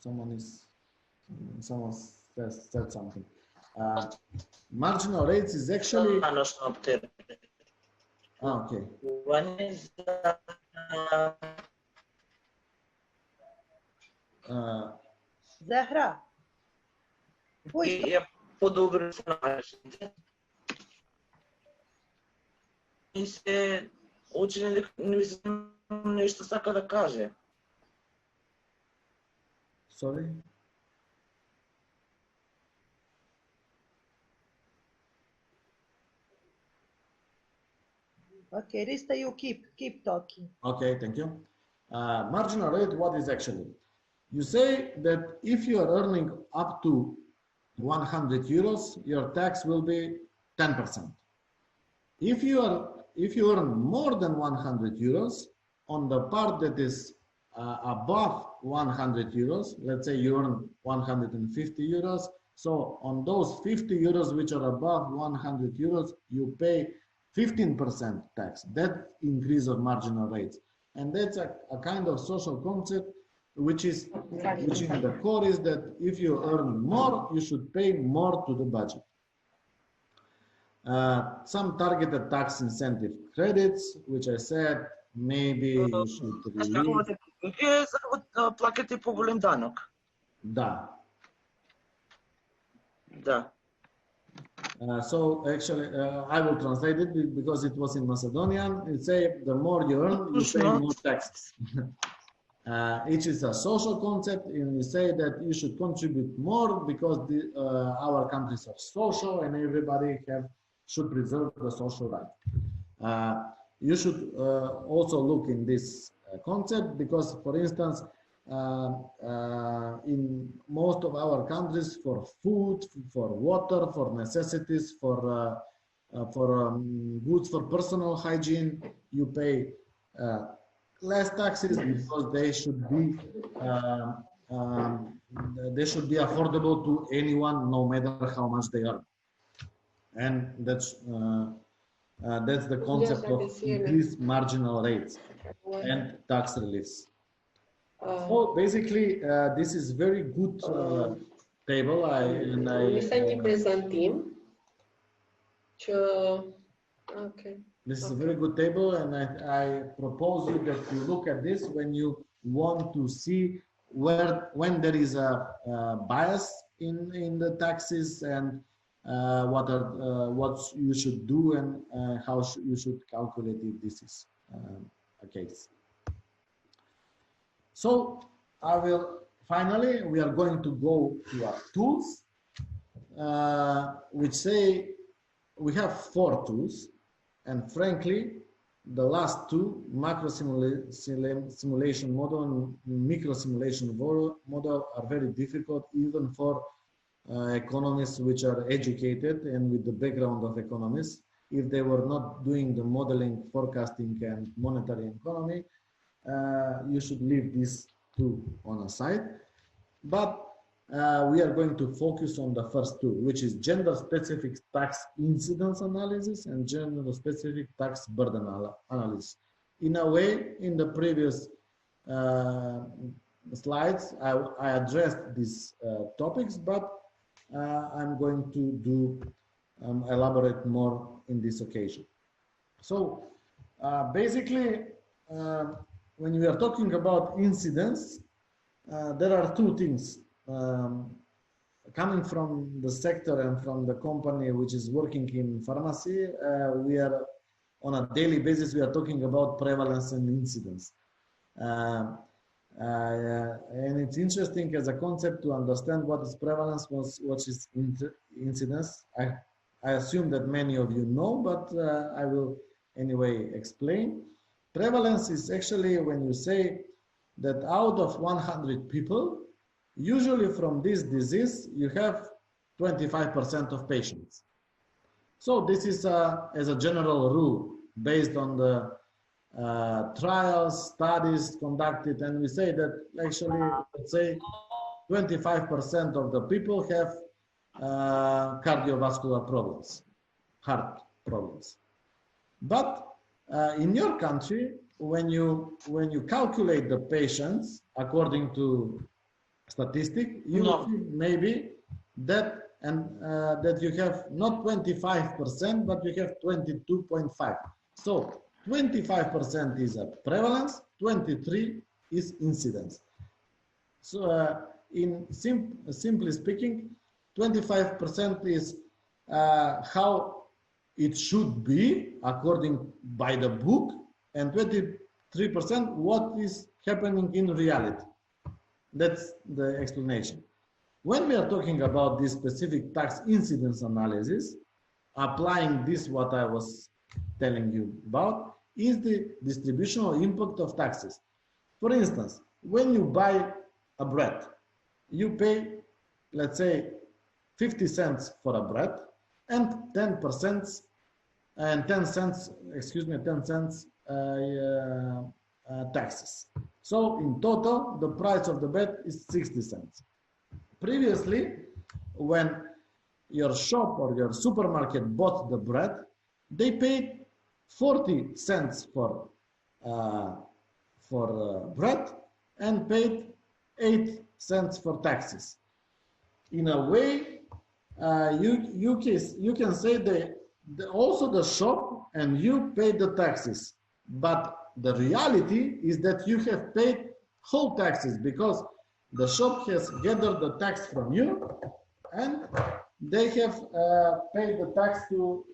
Someone said something. Marginal rates is actually... okay.
One is
Zahra.
По-добре се нашите. И се учени не мислим нещо сака да каже.
Sorry?
Okay, Rista, you keep talking.
Okay, thank you. Marginal rate, what is actually? You say that if you are earning up to 100 euros, your tax will be 10%. If you earn more than 100 euros, on the part that is above 100 euros, let's say you earn 150 euros, so on those 50 euros which are above 100 euros, you pay 15% tax. That increase of marginal rates. And that's a kind of social concept which in the core is that if you earn more, you should pay more to the budget. Some targeted tax incentive credits, which I said maybe you should relieve.
Вие плакате по-голям данък.
Да.
Да.
So actually, I will translate it because it was in Macedonian. It say the more you earn, you pay more taxes. It is a social concept, and we say that you should contribute more because our countries are social, and everybody should preserve the social right. You should also look in this concept because, for instance, in most of our countries, for food, for water, for necessities, for goods for personal hygiene, you pay less taxes because they should be affordable to anyone, no matter how much they earn. And that's the concept of increased marginal rates and tax reliefs. So basically, this is very good table. This is a very good table, and I propose you that you look at this when you want to see when there is a bias in the taxes and what you should do and how you should calculate if this is a case. So finally, we are going to go to our tools, which say we have 4 tools. And frankly, the last 2, macro simulation model and micro simulation model, are very difficult even for economists which are educated and with the background of economists. If they were not doing the modeling, forecasting, and monetary economy, you should leave these 2 on a side. But we are going to focus on the first 2, which is gender-specific tax incidence analysis and gender-specific tax burden analysis. In a way, in the previous slides, I addressed these topics, but I'm going to elaborate more in this occasion. So basically, when we are talking about incidence, there are 2 things. Coming from the sector and from the company which is working in pharmacy, we are on a daily basis, we are talking about prevalence and incidence. And it's interesting as a concept to understand what is prevalence, what is incidence. I assume that many of you know, but I will anyway explain. Prevalence is actually when you say that out of 100 people, usually from this disease, you have 25% of patients. So this is as a general rule based on the trials, studies conducted, and we say that actually, let's say 25% of the people have cardiovascular problems, heart problems. But in your country, when you calculate the patients according to statistic, you will see maybe that that you have not 25%, but you have 22.5. So 25% is a prevalence, 23 is incidence. So in simply speaking, 25% is how it should be according by the book, and 23% what is happening in reality. That's the explanation. When we are talking about this specific tax incidence analysis, applying this what I was telling you about is the distributional impact of taxes. For instance, when you buy a bread, you pay, let's say, 50 cents for a bread and 10% and 10 cents, excuse me, 10 cents taxes. So in total, the price of the bread is 60 cents. Previously, when your shop or your supermarket bought the bread, they paid 40 cents for bread and paid 8 cents for taxes. In a way, you can say that also the shop and you pay the taxes, but the reality is that you have paid whole taxes because the shop has gathered the tax from you and they have paid the tax to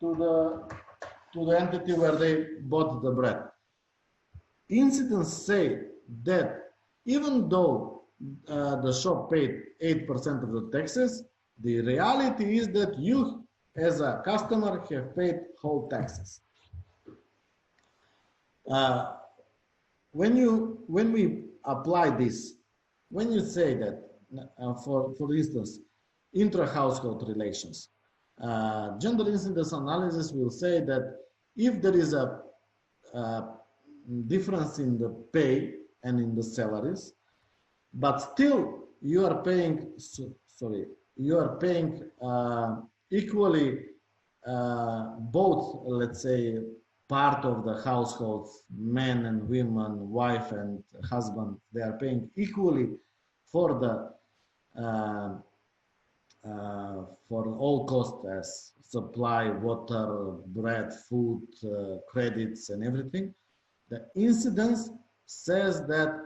the entity where they bought the bread. Incidents say that even though the shop paid 8% of the taxes, the reality is that you as a customer have paid whole taxes. When we apply this, when you say that, for instance, intra-household relations, gender incidence analysis will say that if there is a difference in the pay and in the salaries, but still you are paying, equally both, let's say, part of the households, men and women, wife and husband, they are paying equally for the for all costs as supply, water, bread, food, credits, and everything. The incidence says that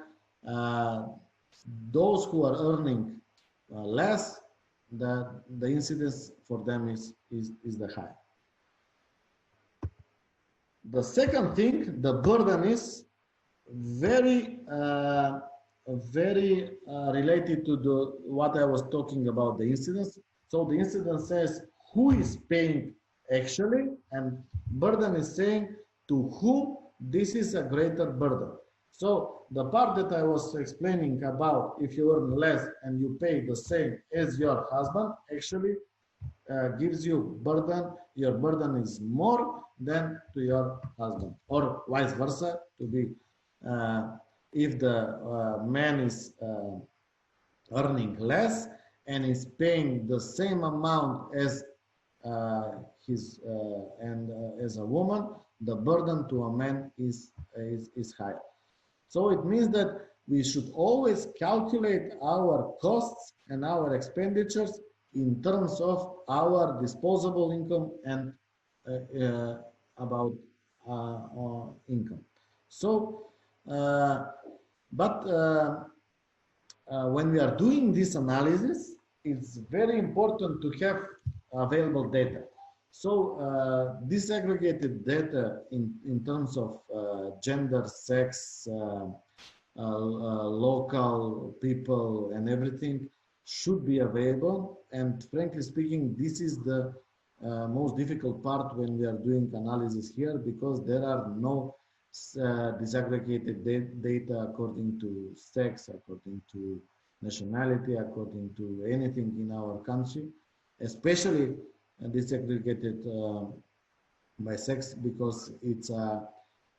those who are earning less, the incidence for them is the high. The second thing, the burden is very related to what I was talking about, the incidence. So the incidence says who is paying actually, and burden is saying to whom this is a greater burden. So the part that I was explaining about if you earn less and you pay the same as your husband actually gives you burden. Your burden is more than to your husband, or vice versa, to be if the man is earning less and is paying the same amount as his as a woman, the burden to a man is higher. So it means that we should always calculate our costs and our expenditures in terms of our disposable income and about income. So, when we are doing this analysis, it's very important to have available data. So disaggregated data in terms of gender, sex, local people and everything should be available. And frankly speaking, this is the most difficult part when we are doing analysis here, because there are no disaggregated data according to sex, according to nationality, according to anything in our country, especially disaggregated by sex, because it's a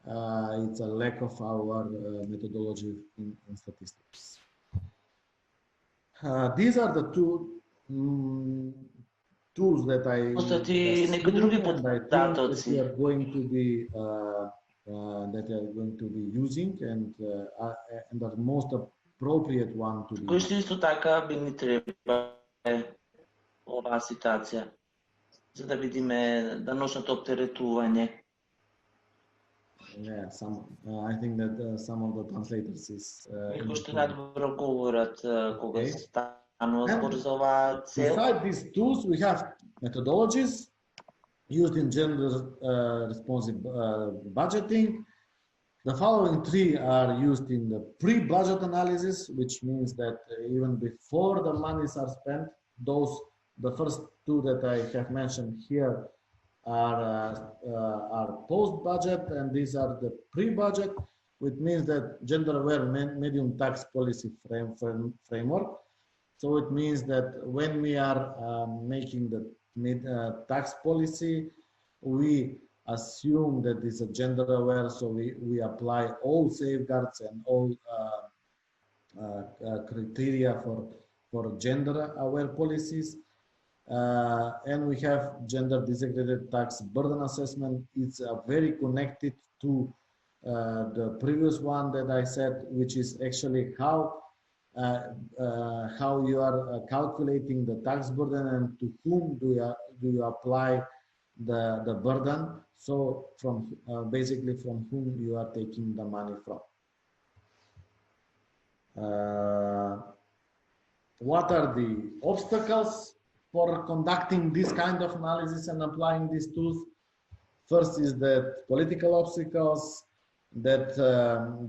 lack of our methodology in statistics. These are the two tools that I assume, and I think that we are going to be using, and the most appropriate one to be.
Кои што исто така би ни треба оваа ситуација, за да видиме даношното оптеретување.
Yeah, I think that some of the translators is.
Кои што најдобро говорат кога станува збор за оваа цел.
Beside these tools, we have methodologies used in gender responsive budgeting. The following three are used in the pre-budget analysis, which means that even before the monies are spent, the first two that I have mentioned here are post-budget, and these are the pre-budget, which means that gender-aware medium tax policy framework. So it means that when we are making the tax policy, we assume that it's a gender-aware, so we apply all safeguards and all criteria for gender-aware policies. And we have gender disaggregated tax burden assessment. It's very connected to the previous one that I said, which is actually how you are calculating the tax burden and to whom do you apply the burden. So from basically from whom you are taking the money from. What are the obstacles for conducting this kind of analysis and applying these tools? First is that political obstacles, that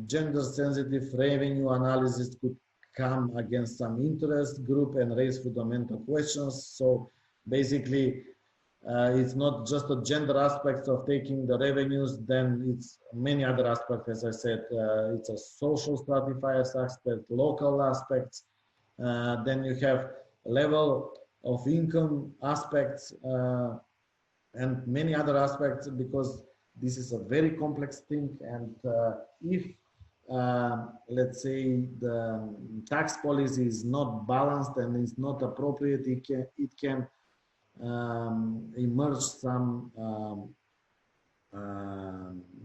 gender-sensitive revenue analysis could come against some interest group and raise fundamental questions. So basically, it's not just a gender aspect of taking the revenues, then it's many other aspects, as I said, it's a social stratifiers aspect, local aspects, then you have level of income aspects, and many other aspects, because this is a very complex thing. And if let's say the tax policy is not balanced and is not appropriate, it can emerge some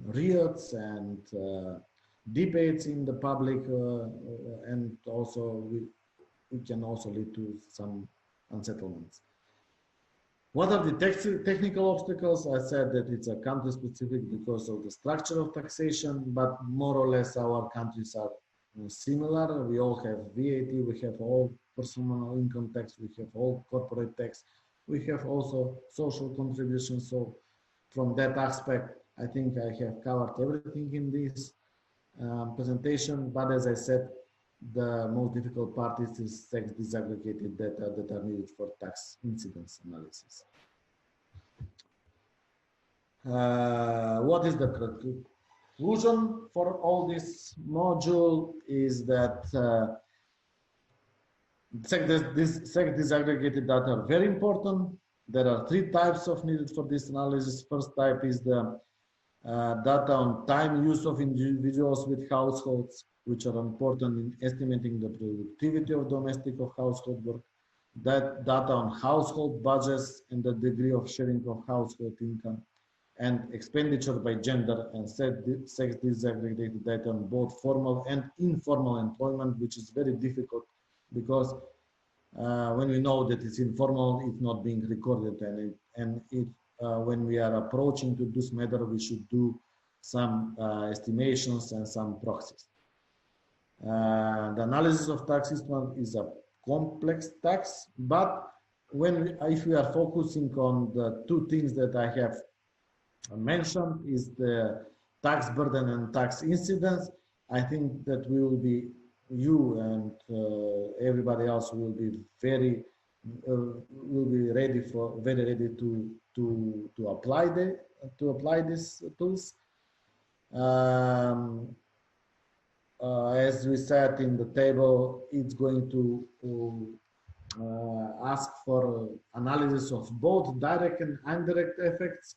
riots and debates in the public, and also it can also lead to some unsettlements. What are the technical obstacles? I said that it's a country specific because of the structure of taxation, but more or less our countries are similar. We all have VAT, we have all personal income tax, we have all corporate tax, we have also social contributions. So from that aspect, I think I have covered everything in this presentation. But as I said, the most difficult part is sex disaggregated data that are needed for tax incidence analysis. What is the conclusion for all this module is that sex disaggregated data are very important. There are three types of needed for this analysis. First type is the data on time use of individuals with households, which are important in estimating the productivity of domestic or household work. That data on household budgets and the degree of sharing of household income, and expenditure by gender and sex disaggregated data on both formal and informal employment, which is very difficult because when we know that it's informal, it's not being recorded, and when we are approaching to this matter, we should do some estimations and some proxies. The analysis of tax system is a complex tax, but if we are focusing on the two things that I have mentioned, is the tax burden and tax incidence, I think that we will be, you and everybody else will be very ready to apply these tools. As we said in the table, it's going to ask for analysis of both direct and indirect effects,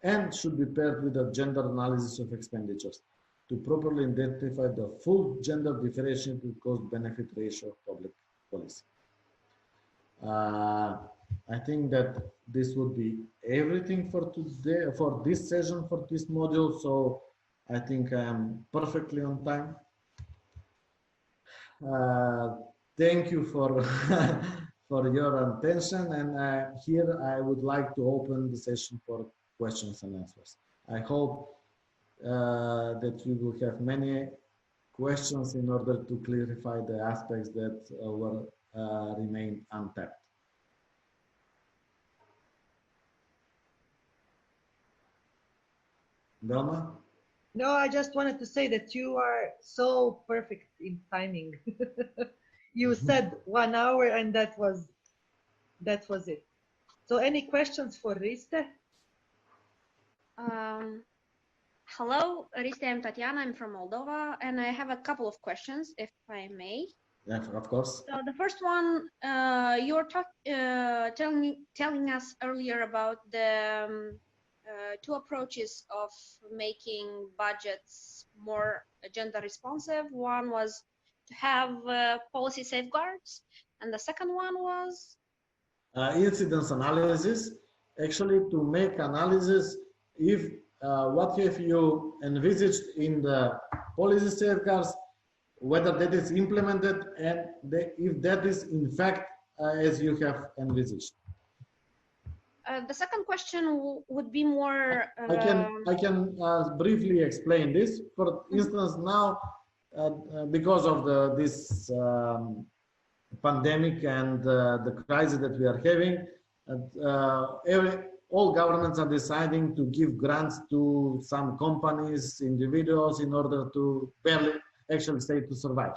and should be paired with a gender analysis of expenditures to properly identify the full gender differentiated cost-benefit ratio of public policy. I think that this would be everything for today, for this session, for this module. So I think I am perfectly on time. Thank you for for your attention, and here I would like to open the session for questions and answers. I hope that we will have many questions in order to clarify the aspects that were remain untapped. Velma?
No, I just wanted to say that you are so perfect in timing. You said 1 hour, and that was it. So any questions for Riste?
Hello, Riste, I'm Tatiana. I'm from Moldova, and I have a couple of questions, if I may.
Yeah, of course.
So the first one, you were telling us earlier about the two approaches of making budgets more gender responsive. One was to have policy safeguards, and the second one was
incidence analysis. Actually, to make analysis if what have you envisaged in the policy safeguards, whether that is implemented, and if that is in fact as you have envisaged.
The second question would be more.
I can briefly explain this. For instance, now because of this pandemic and the crisis that we are having, all governments are deciding to give grants to some companies, individuals, in order to barely actually stay to survive.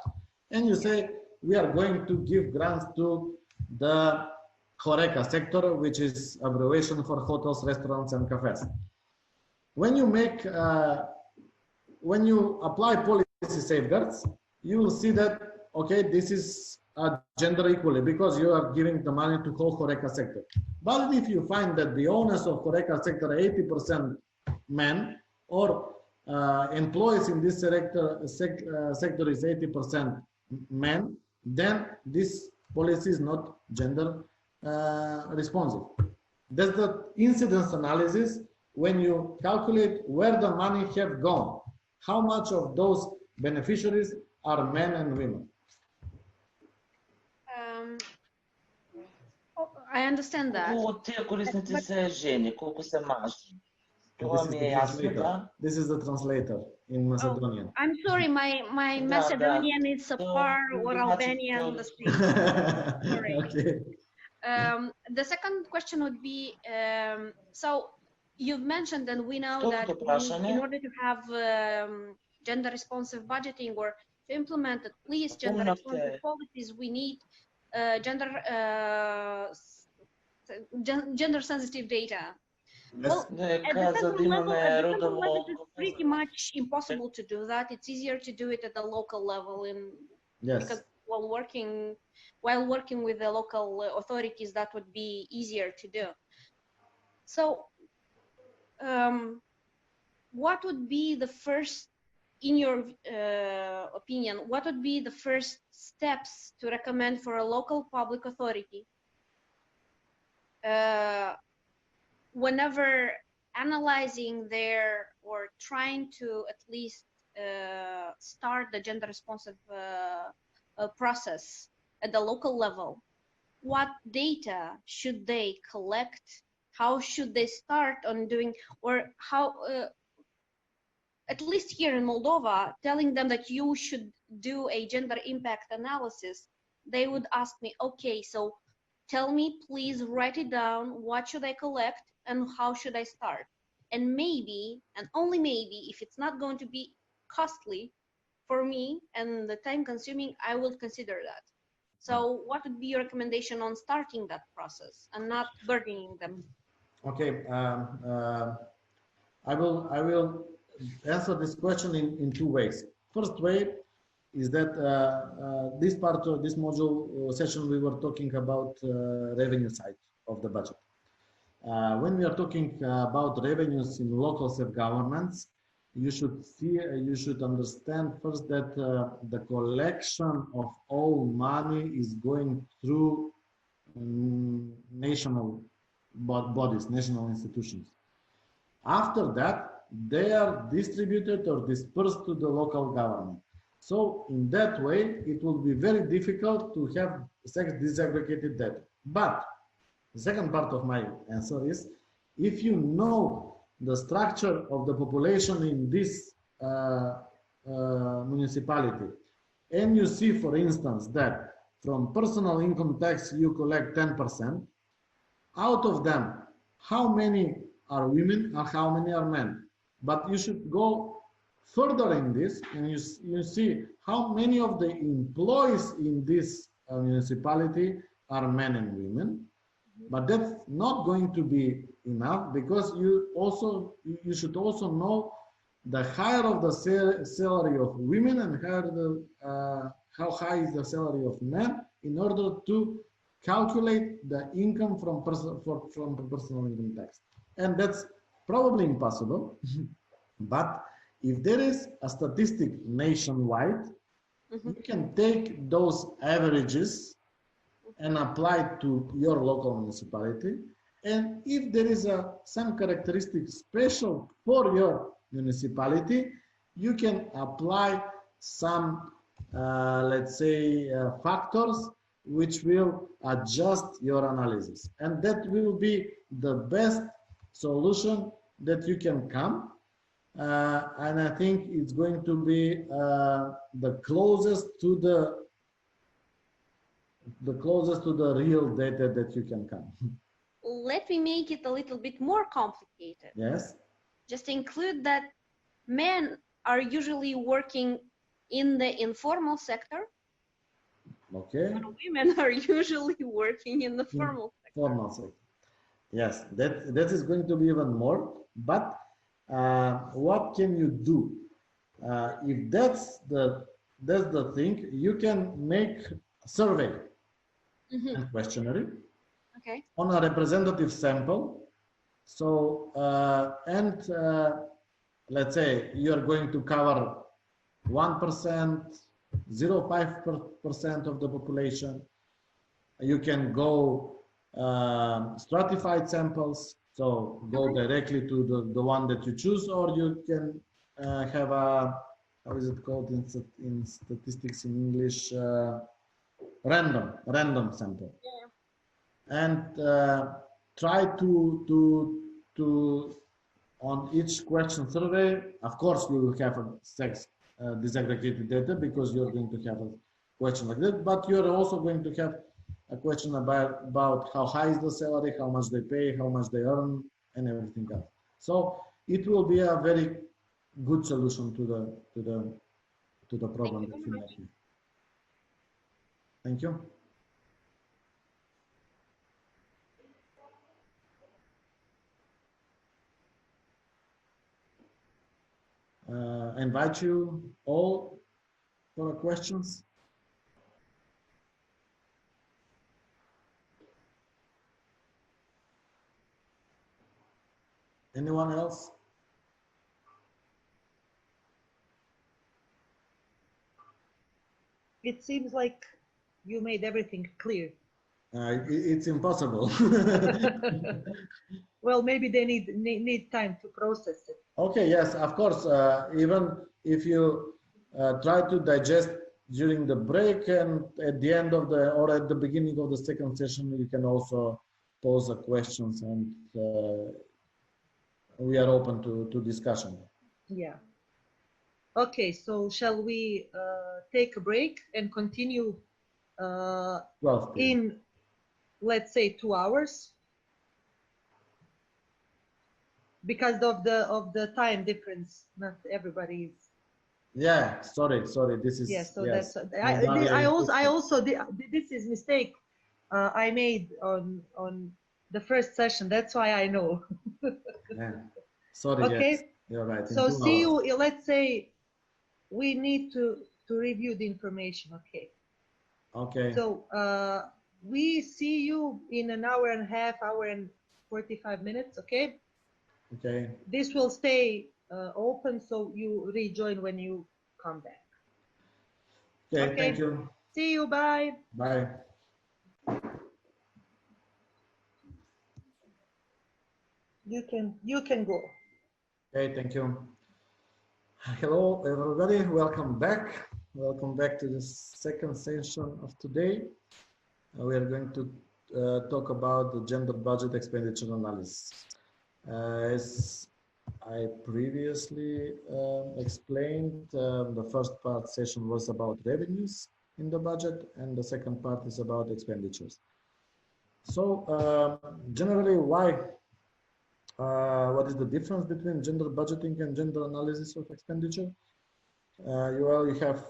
And you say we are going to give grants to the HoReCa sector, which is abbreviation for hotels, restaurants, and cafes. When you make, when you apply policy safeguards, you will see that, okay, this is gender equally because you are giving the money to whole HoReCa sector. But if you find that the owners of HoReCa sector are 80% men, or employees in this sector is 80% men, then this policy is not gender responsive. That's the incidence analysis. When you calculate where the money have gone, how much of those beneficiaries are men and women.
I understand that.
This is the translator in Macedonian.
I'm sorry, my Macedonian is subpar, or Albanian the same. Sorry.
Okay.
The second question would be, so you've mentioned, and we know that in order to have gender responsive budgeting, or to implement at least gender responsive policies, we need gender sensitive data. Well, at the central level, it's pretty much impossible to do that. It's easier to do it at the local level, because while working with the local authorities, that would be easier to do. So, what would be the first, in your opinion, what would be the first steps to recommend for a local public authority whenever analyzing their, or trying to at least start the gender responsive process at the local level? What data should they collect? How should they start on doing, or how, at least here in Moldova, telling them that you should do a gender impact analysis, they would ask me, okay, so tell me, please write it down. What should I collect and how should I start? And maybe, and only maybe, if it's not going to be costly for me and the time consuming, I will consider that. So what would be your recommendation on starting that process and not burdening them?
Okay, I will answer this question in two ways. First way is that this part of this module session we were talking about revenue side of the budget. When we are talking about revenues in local self-governments, you should understand first that the collection of all money is going through national bodies, national institutions. After that, they are distributed or dispersed to the local government. So in that way, it will be very difficult to have disaggregated data. But the second part of my answer is, if you know the structure of the population in this municipality, and you see, for instance, that from personal income tax you collect 10%, out of them, how many are women and how many are men? But you should go further in this, and you see how many of the employees in this municipality are men and women. But that's not going to be enough, because you should also know the higher of the salary of women and how high is the salary of men, in order to calculate the income from personal income tax. And that's probably impossible. But if there is a statistic nationwide, you can take those averages and apply to your local municipality. And if there is some characteristic special for your municipality, you can apply some, let's say, factors which will adjust your analysis. And that will be the best solution that you can come. And I think it's going to be the closest to the real data that you can come.
Let me make it a little bit more complicated.
Yes.
Just include that men are usually working in the informal sector.
Okay.
And women are usually working in the formal sector.
Formal sector. Yes, that is going to be even more. But what can you do? If that's the thing, you can make a survey and questionnaire on a representative sample. So let's say you are going to cover 1%, 0.5% of the population. You can go stratified samples, so go directly to the one that you choose, or you can have a, how is it called in statistics in English, random sample. Yeah. And try to on each question survey, of course you will have a disaggregated data, because you're going to have a question like that, but you're also going to have a question about how high is the salary, how much they pay, how much they earn, and everything else. So it will be a very good solution to the problem that you have here. Thank you. I invite you all for questions. Anyone else?
It seems like you made everything clear.
It's impossible.
Well, maybe they need time to process it.
Okay, yes, of course. Even if you try to digest during the break, and at the end of or at the beginning of the second session, you can also pose questions, and we are open to discussion.
Yeah. Okay, so shall we take a break and continue in let's say 2 hours, because of the time difference. Not everybody is.
Yeah, sorry. This is
Yes. So
yes.
that's I also this is mistake I made on the first session. That's why I know.
Yeah. Sorry.
Okay.
Yes, you're right.
So see you. Let's say we need to review the information. Okay.
Okay.
So we see you in an hour and a half, hour and 45 minutes. Okay.
Okay.
This will stay open, so you rejoin when you come back.
Okay. Thank you.
See you. Bye.
Bye.
You can go.
Okay. Thank you. Hello, everybody. Welcome back. Welcome back to the second session of today. We are going to talk about the gender budget expenditure analysis. As I previously explained, the first part session was about revenues in the budget, and the second part is about expenditures. So generally, what is the difference between gender budgeting and gender analysis of expenditure? You have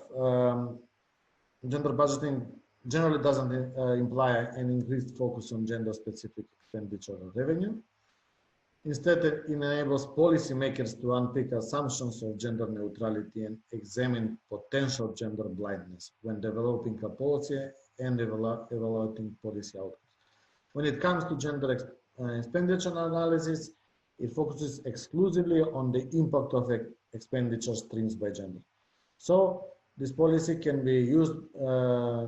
gender budgeting generally doesn't imply an increased focus on gender-specific expenditure or revenue. Instead, it enables policymakers to unpick assumptions of gender neutrality and examine potential gender blindness when developing a policy and evaluating policy outcomes. When it comes to gender expenditure analysis, it focuses exclusively on the impact of expenditure streams by gender. So this policy can be used,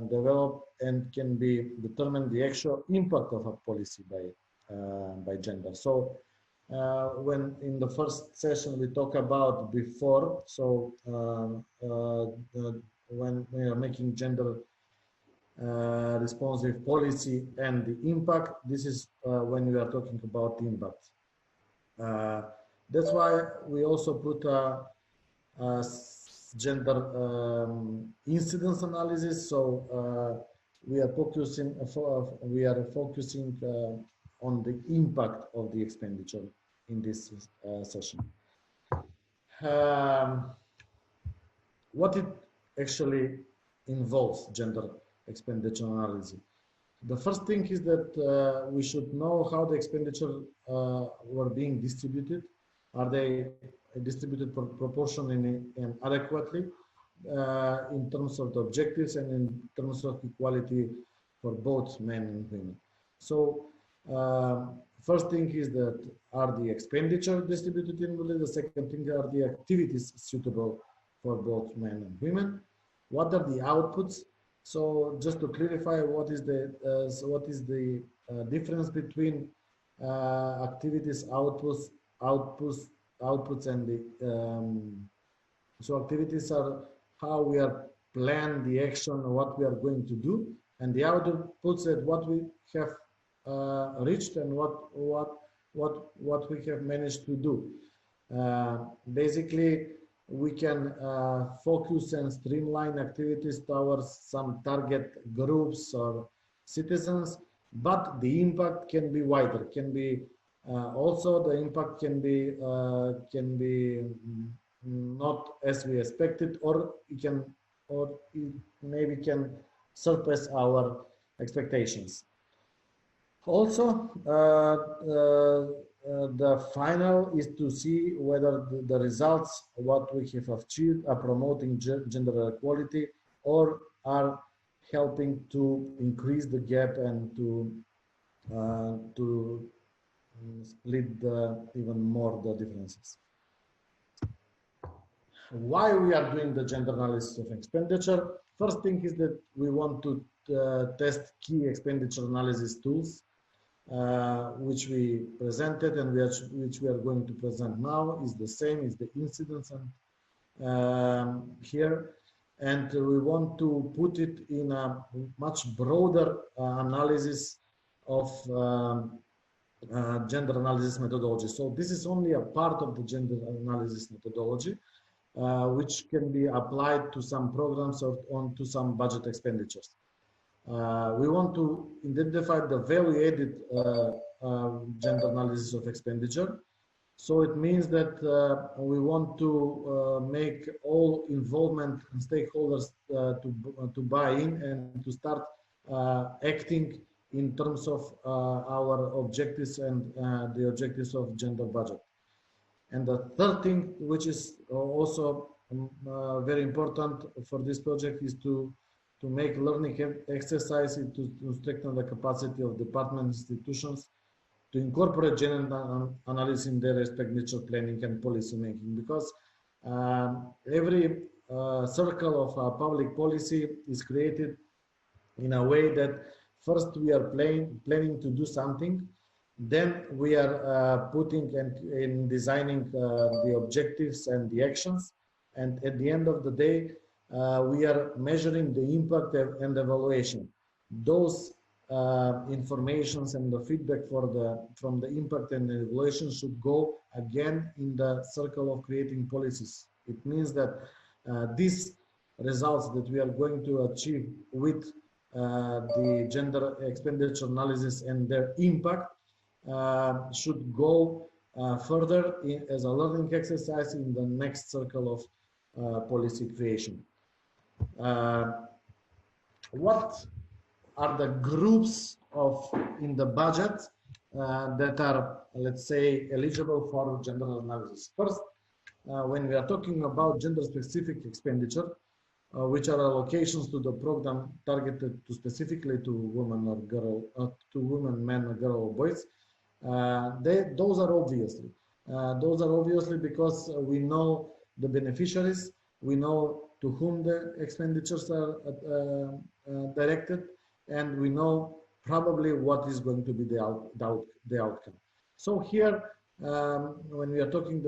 developed, and can be determine the actual impact of a policy by gender. So when in the first session we talk about before, so when we are making gender responsive policy and the impact, this is when we are talking about impact. That's why we also put a gender incidence analysis. So we are focusing on the impact of the expenditure in this session. What it actually involves, gender expenditure analysis. The first thing is that we should know how the expenditure were being distributed. Are they distributed proportionally and adequately in terms of the objectives and in terms of equality for both men and women? So first thing is that are the expenditure distributed evenly? The second thing are the activities suitable for both men and women? What are the outputs? So just to clarify, what is the difference between activities outputs and the so activities are how we are plan the action, what we are going to do, and the outputs at what we have reached and what we have managed to do. Basically, we can focus and streamline activities towards some target groups or citizens, but the impact can be wider. Can be also the impact can be not as we expected, or it maybe can surpass our expectations. Also, the final is to see whether the results, what we have achieved, are promoting gender equality or are helping to increase the gap and to split even more the differences. Why we are doing the gender analysis of expenditure? First thing is that we want to test key expenditure analysis tools, which we presented and which we are going to present now is the same, is the incidence here. And we want to put it in a much broader analysis of gender analysis methodology. So this is only a part of the gender analysis methodology, which can be applied to some programs or onto some budget expenditures. We want to identify the value added gender analysis of expenditure. So it means that we want to make all involvement and stakeholders to buy in and to start acting in terms of our objectives and the objectives of gender budget. And the third thing, which is also very important for this project, is to make learning exercise to strengthen the capacity of department institutions to incorporate gender analysis in their expenditure planning and policy making, because every circle of public policy is created in a way that first we are planning to do something, then we are putting and designing the objectives and the actions, and at the end of the day we are measuring the impact and evaluation. Those informations and the feedback from the impact and the evaluation should go again in the circle of creating policies. It means that these results that we are going to achieve with the gender expenditure analysis and their impact should go further as a learning exercise in the next circle of policy creation. What are the groups in the budget that are, let's say, eligible for gender analysis? First, when we are talking about gender-specific expenditure, which are allocations to the program targeted to specifically to women or girl, to women, men, or girl or boys, those are obviously. Those are obviously because we know the beneficiaries, we know to whom the expenditures are directed, and we know probably what is going to be the outcome. So here, when we are talking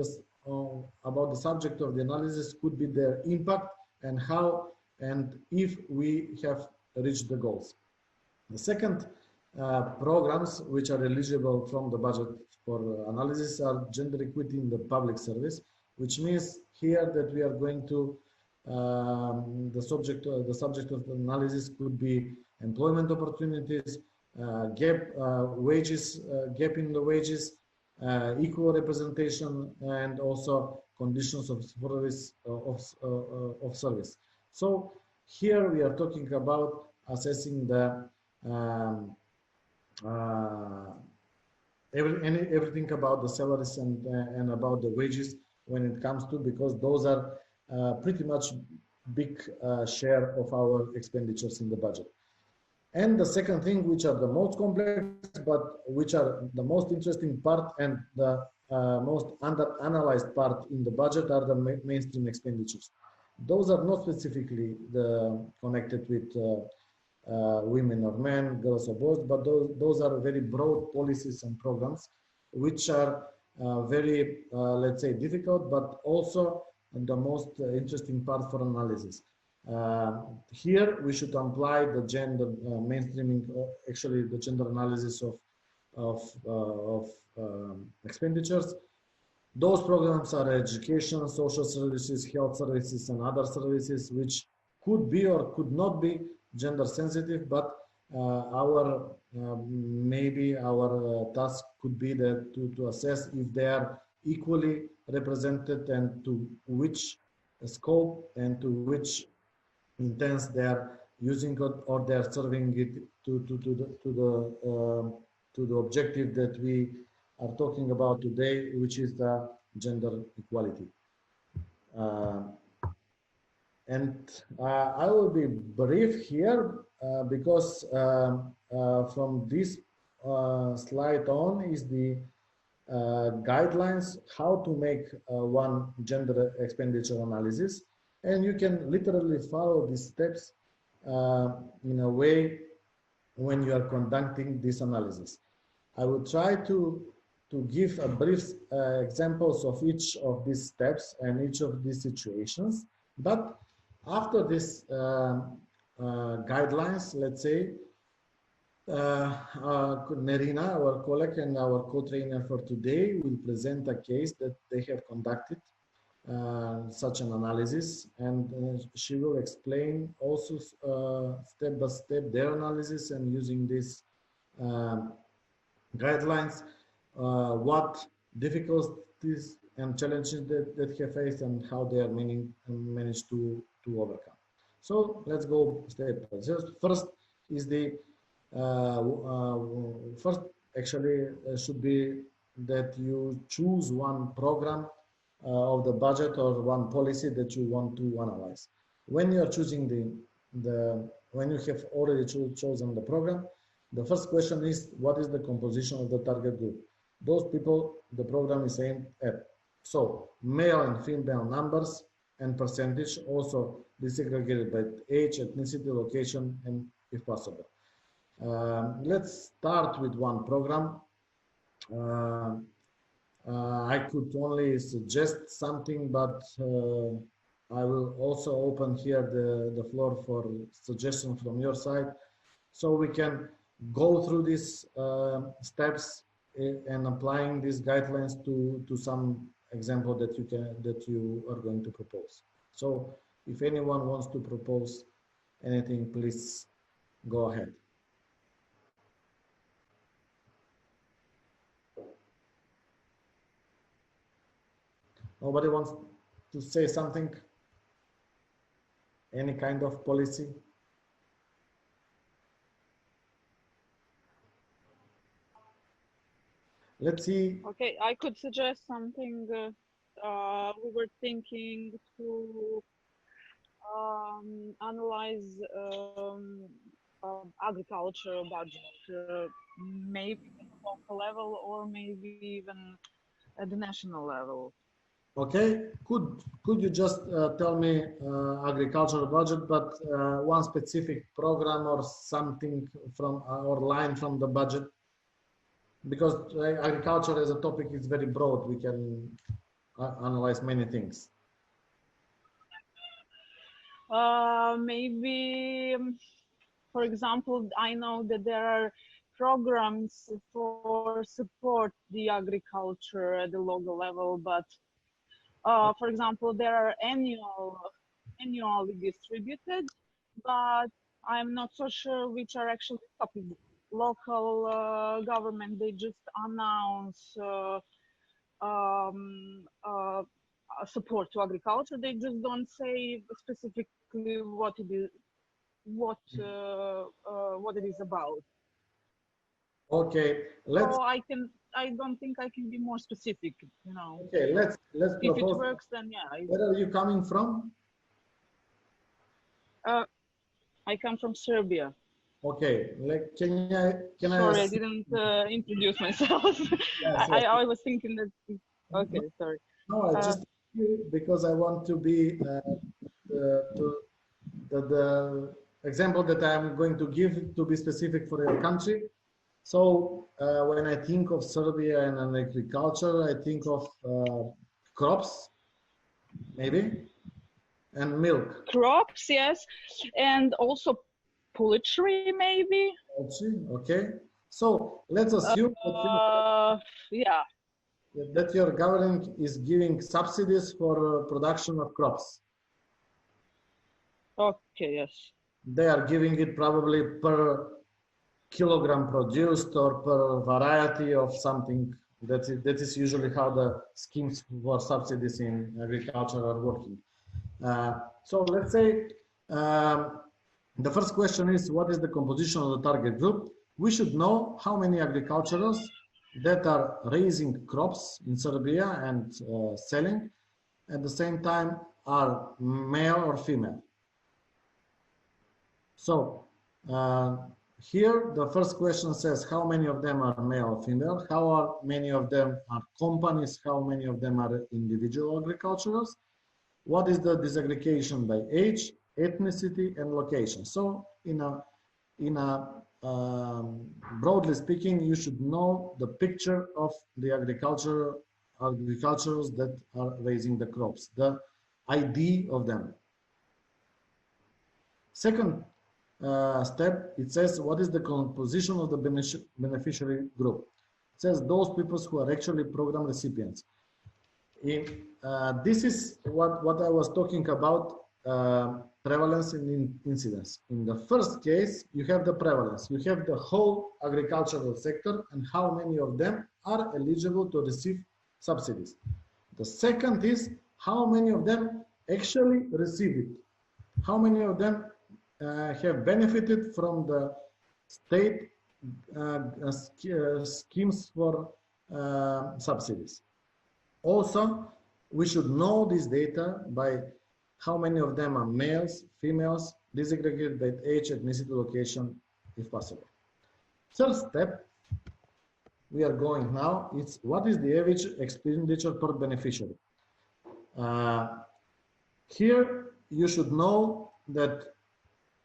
about the subject of the analysis, could be their impact and how and if we have reached the goals. The second programs which are eligible from the budget for analysis are gender equity in the public service, which means here that we are going to the subject of the analysis could be employment opportunities, gap in the wages, equal representation, and also conditions of service. So here we are talking about assessing the everything about the salaries and about the wages when it comes to, because those are pretty much big share of our expenditures in the budget. And the second thing, which are the most complex, but which are the most interesting part and the most under-analyzed part in the budget, are the mainstream expenditures. Those are not specifically connected with women or men, girls or boys, but those are very broad policies and programs, which are very, let's say, difficult, but also the most interesting part for analysis. Here we should apply the gender mainstreaming, actually the gender analysis of expenditures. Those programs are education, social services, health services, and other services which could be or could not be gender sensitive, but maybe our task could be that to assess if they are equally represented and to which scope and to which intents they are using it, or they are serving it to the objective that we are talking about today, which is the gender equality. And I will be brief here because from this slide on is the guidelines how to make one gender expenditure analysis, and you can literally follow these steps in a way when you are conducting this analysis. I will try to give a brief examples of each of these steps and each of these situations, but after this guidelines, let's say, Nerina, our colleague and our co-trainer for today, will present a case that they have conducted such an analysis, and she will explain also step by step their analysis, and using these guidelines, what difficulties and challenges that have faced and how they are managed to overcome. So let's go step by step. First is the first actually should be that you choose one program of the budget or one policy that you want to analyze. When you are choosing when you have already chosen the program, the first question is, what is the composition of the target group? Those people the program is aimed at. So male and female numbers and percentage, also disaggregated by age, ethnicity, location, and if possible. Let's start with one program. I could only suggest something, but I will also open here the floor for suggestions from your side, so we can go through these steps and applying these guidelines to some example that you are going to propose. So if anyone wants to propose anything, please go ahead. Nobody wants to say something? Any kind of policy? Let's see.
Okay, I could suggest something. We were thinking to analyze agriculture budget, maybe at local level or maybe even at the national level.
Okay, could you just tell me agricultural budget, but one specific program or something from or line from the budget? Because agriculture as a topic is very broad, we can analyze many things.
Maybe, for example, I know that there are programs for support the agriculture at the local level, but for example, they are annually distributed, but I'm not so sure which are actually copied. Local government, they just announce support to agriculture. They just don't say specifically what it is, what it is about.
Okay, let's.
So I don't think I can be more specific, you know.
Okay, let's
if
propose.
it works, then yeah.
Where are you coming from?
I come from Serbia.
Okay, like can
Sorry, I didn't introduce myself.
Yes,
I was thinking that. Okay, sorry.
No, I just because I want to be the example that I'm going to give to be specific for your country. So when I think of Serbia and agriculture, I think of crops, maybe, and milk.
Crops, yes, and also poultry, maybe.
Poultry, okay. So let's assume that your government is giving subsidies for production of crops.
Okay, yes.
They are giving it probably per kilogram produced or per variety of something. That is usually how the schemes for subsidies in agriculture are working. So let's say the first question is, what is the composition of the target group? We should know how many agriculturals that are raising crops in Serbia and selling at the same time are male or female. So here the first question says how many of them are male or female, how many of them are companies, how many of them are individual agriculturals, what is the disaggregation by age, ethnicity, and location. So in a broadly speaking, you should know the picture of the agriculturals that are raising the crops, the ID of them. Second step, it says what is the composition of the beneficiary group. It says those people who are actually program recipients. This is what I was talking about, prevalence and incidence. In the first case, you have the prevalence. You have the whole agricultural sector and how many of them are eligible to receive subsidies. The second is how many of them actually receive it. How many of them have benefited from the state schemes for subsidies. Also, we should know this data by how many of them are males, females, disaggregated by age, ethnicity, location, if possible. Third step, we are going now, it's what is the average expenditure per beneficiary. Here, you should know that,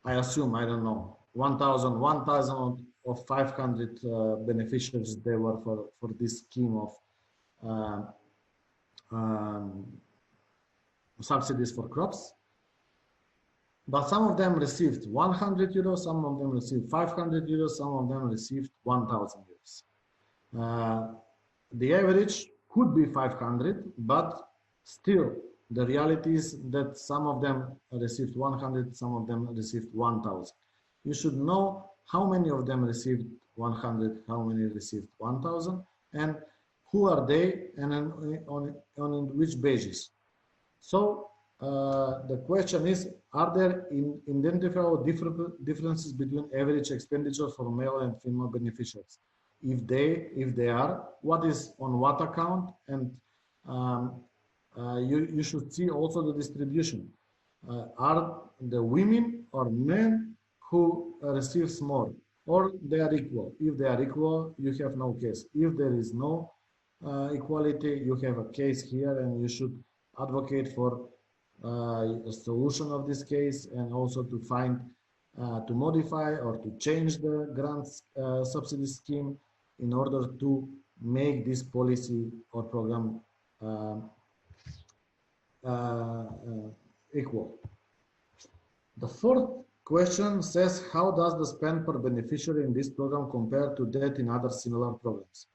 I assume, I don't know, 1,500 beneficiaries there were for this scheme of subsidies for crops. But some of them received 100 euros, some of them received 500 euros, some of them received 1,000 euros. The average could be 500, but still the reality is that some of them received 100, some of them received 1,000. You should know how many of them received 100, how many received 1,000, and who are they, and on which basis. So the question is, are there identifiable differences between average expenditure for male and female beneficiaries? If they are, what is on what account? And you should see also the distribution. Are the women or men who receives more, or they are equal? If they are equal, you have no case. If there is no equality, you have a case here, and you should advocate for a solution of this case, and also to find, to modify or to change the grants subsidy scheme in order to make this policy or program equal. The fourth question says, how does the spend per beneficiary in this program compare to that in other similar programs?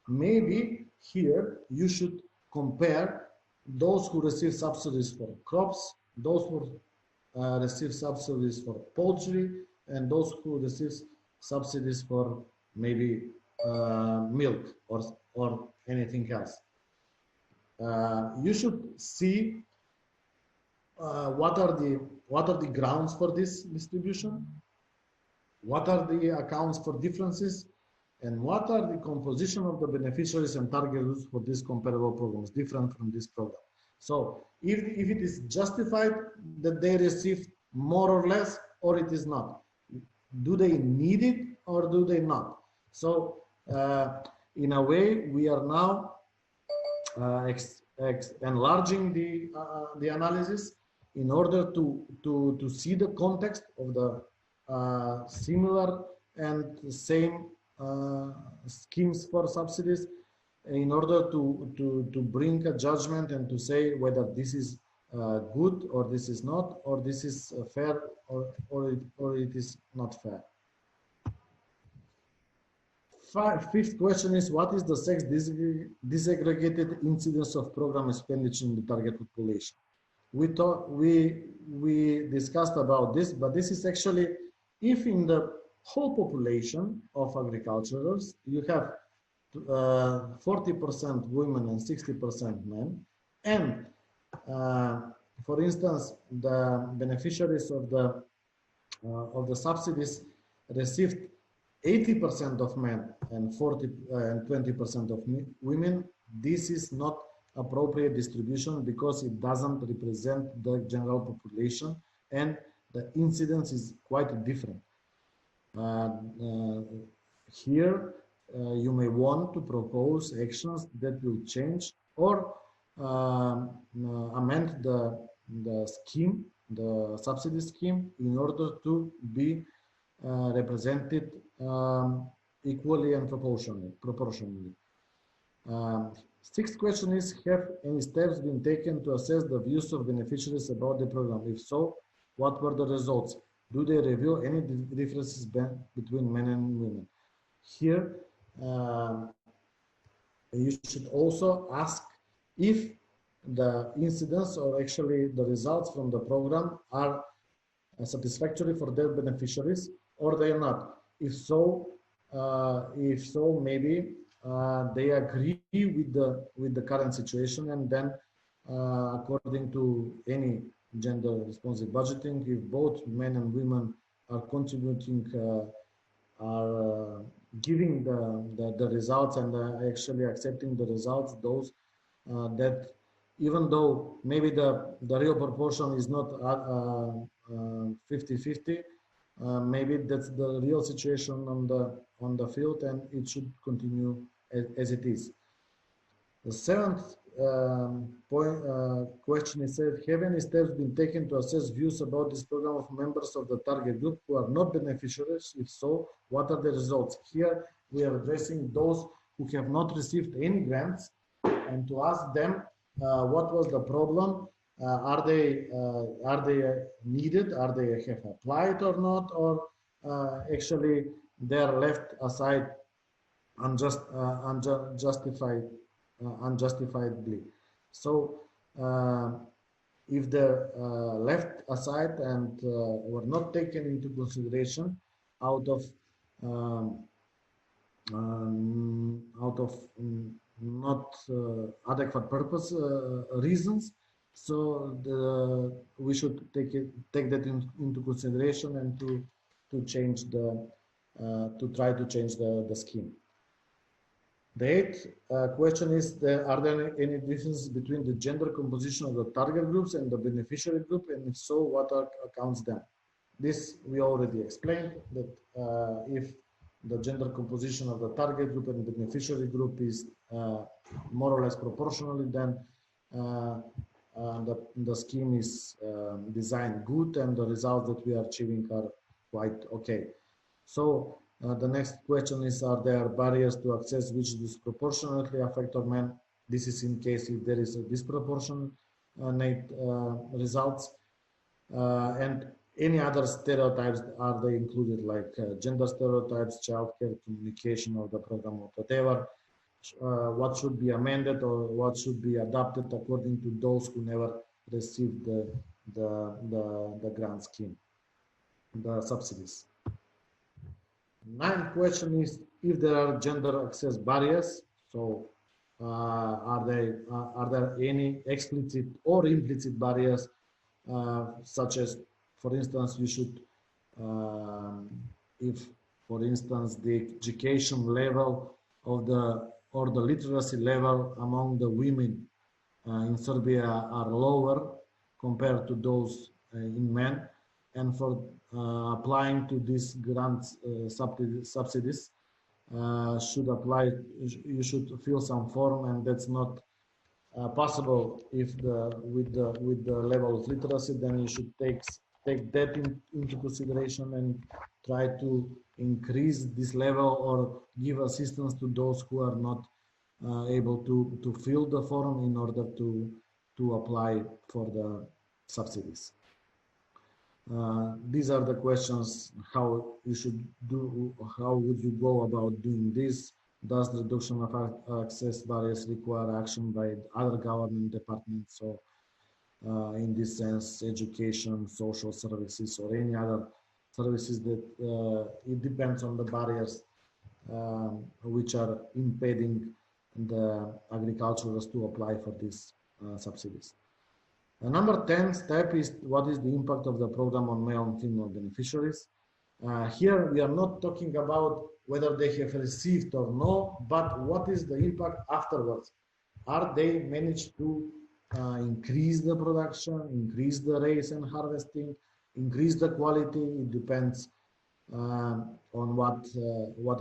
Maybe here you should compare those who receive subsidies for crops, those who receive subsidies for poultry, and those who receive subsidies for maybe milk or anything else. You should see what are the grounds for this distribution, what are the accounts for differences, and what are the composition of the beneficiaries and target groups for these comparable programs, different from this program. So if it is justified that they receive more or less, or it is not, do they need it or do they not? So in a way, we are now enlarging the analysis in order to see the context of the similar and same schemes for subsidies, in order to bring a judgment and to say whether this is good or this is not, or this is fair or it is not fair. Fifth question is, what is the sex disaggregated incidence of program expenditure in the target population? We discussed about this, but this is actually, if in the whole population of agriculturers you have 40% women and 60% men, and for instance, the beneficiaries of the subsidies received 80% of men and 20% of women. This is not appropriate distribution because it doesn't represent the general population, and the incidence is quite different. Here you may want to propose actions that will change or amend the scheme, the subsidy scheme, in order to be represented equally and proportionally. Sixth question is, have any steps been taken to assess the views of beneficiaries about the program? If so, what were the results? Do they reveal any differences between men and women? Here, you should also ask if the incidence or actually the results from the program are satisfactory for their beneficiaries or they are not. If so, maybe they agree with the current situation, and then according to any gender responsive budgeting, if both men and women are contributing, are giving the results and actually accepting the results, those that even though maybe the real proportion is not 50-50, maybe that's the real situation on the field, and it should continue as it is. The seventh question is said, have any steps been taken to assess views about this program of members of the target group who are not beneficiaries? If so, what are the results? Here we are addressing those who have not received any grants, and to ask them what was the problem. Are they needed? Are they have applied or not? Or actually they are left aside unjustifiably. So if they're left aside and were not taken into consideration out of not adequate purpose reasons, so we should take that into consideration and to change to try to change the scheme. The eighth question is, are there any differences between the gender composition of the target groups and the beneficiary group, and if so, what accounts them? This we already explained, that if the gender composition of the target group and beneficiary group is more or less proportionally, then the scheme is designed good and the results that we are achieving are quite okay. So the next question is, are there barriers to access which disproportionately affect our men? This is in case if there is a disproportionate results, and any other stereotypes, are they included, like gender stereotypes, childcare, communication of the program, or whatever? What should be amended or what should be adapted according to those who never received the grant scheme, the subsidies. Ninth question is, if there are gender access barriers, so are there any explicit or implicit barriers, such as, for instance, you should, if, for instance, the education level of or the literacy level among the women in Serbia are lower compared to those in men, and for applying to these grants subsidies should apply, you should fill some form, and that's not possible if with the level of literacy, then you should take that into consideration and try to increase this level or give assistance to those who are not able to fill the form in order to apply for the subsidies. These are the questions: how you should do, how would you go about doing this? Does the reduction of access barriers require action by other government departments? So in this sense, education, social services, or any other services that it depends on the barriers which are impeding the agriculturalists to apply for these subsidies. Number 10 step is, what is the impact of the program on male and female beneficiaries? Here we are not talking about whether they have received or no, but what is the impact afterwards? Are they managed to increase the production, increase the raise and harvesting, increase the quality? It depends on what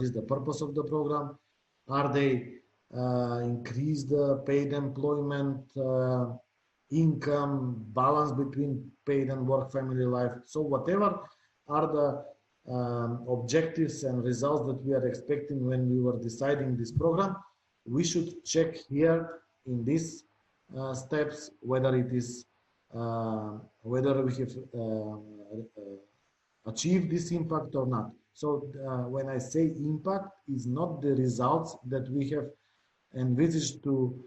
is the purpose of the program. Are they increase the paid employment, income, balance between paid and work family life? So whatever are the objectives and results that we are expecting when we were deciding this program, we should check here in these steps whether it is whether we have achieved this impact or not. So when I say impact, is not the results that we have envisaged to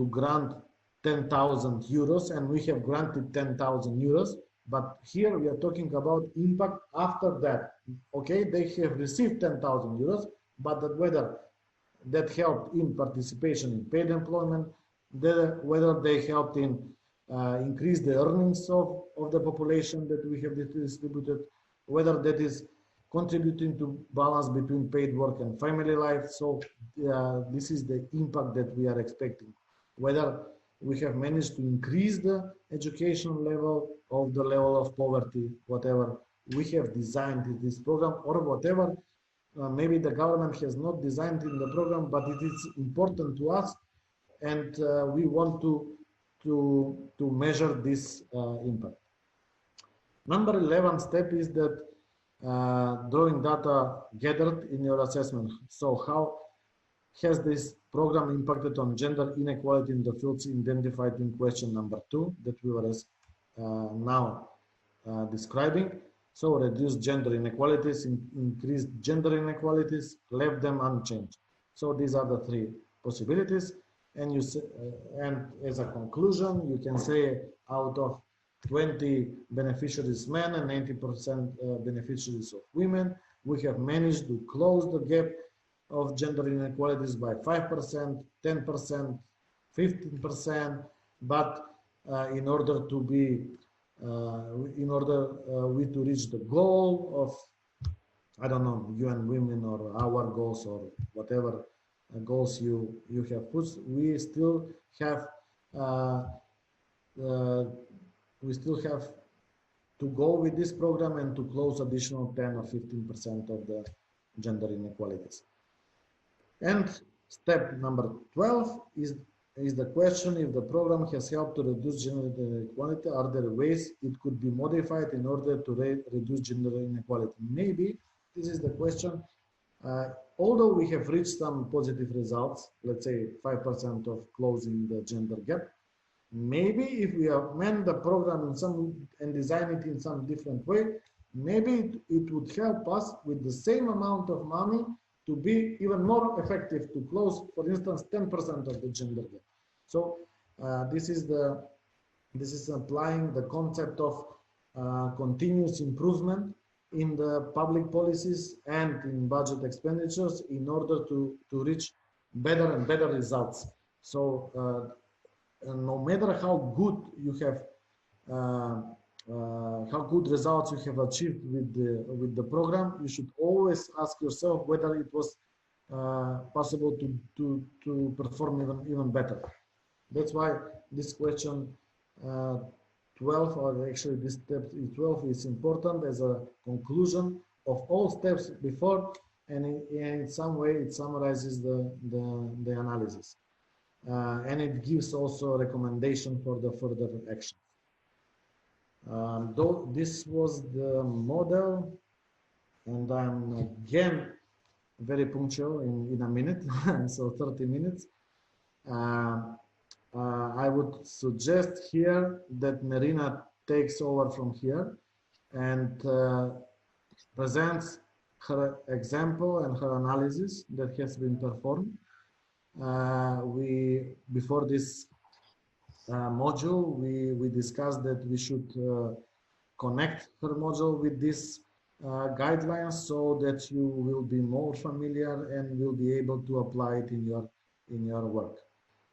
grant 10,000 euros and we have granted 10,000 euros. But here we are talking about impact after that. Okay, they have received 10,000 euros, but that whether that helped in participation in paid employment, whether they helped in increase the earnings of the population that we have distributed, whether that is contributing to balance between paid work and family life. So this is the impact that we are expecting. Whether we have managed to increase the education level of the level of poverty, whatever we have designed in this program, or whatever maybe the government has not designed in the program, but it is important to us, and we want to measure this impact. Number 11 step is that drawing data gathered in your assessment. So how has this program impacted on gender inequality in the fields identified in question number 2 that we were now describing? So reduce gender inequalities, increase gender inequalities, left them unchanged. So these are the 3 possibilities. And you say, and as a conclusion, you can say out of 20 beneficiaries men and 90% beneficiaries of women, we have managed to close the gap of gender inequalities by 5%, 10%, 15%, but in order to be, we to reach the goal of, I don't know, UN Women or our goals or whatever goals you have put, we still have to go with this program and to close additional 10 or 15% of the gender inequalities. And step number 12 is the question: if the program has helped to reduce gender inequality, are there ways it could be modified in order to reduce gender inequality? Maybe this is the question. Although we have reached some positive results, let's say 5% of closing the gender gap, maybe if we amend the program in some and design it in some different way, maybe it would help us with the same amount of money to be even more effective to close, for instance, 10% of the gender gap. So this is applying the concept of continuous improvement in the public policies and in budget expenditures in order to reach better and better results. So no matter how good you have, how good results you have achieved with the program, you should always ask yourself whether it was possible to perform even better. That's why this question 12, or actually this step 12, is important as a conclusion of all steps before, and in some way it summarizes the analysis. And it gives also a recommendation for the further action. Though this was the model, and I'm again very punctual in a minute, so 30 minutes. I would suggest here that Marina takes over from here and presents her example and her analysis that has been performed. Before this module, we discussed that we should connect her module with this guidelines so that you will be more familiar and will be able to apply it in your work.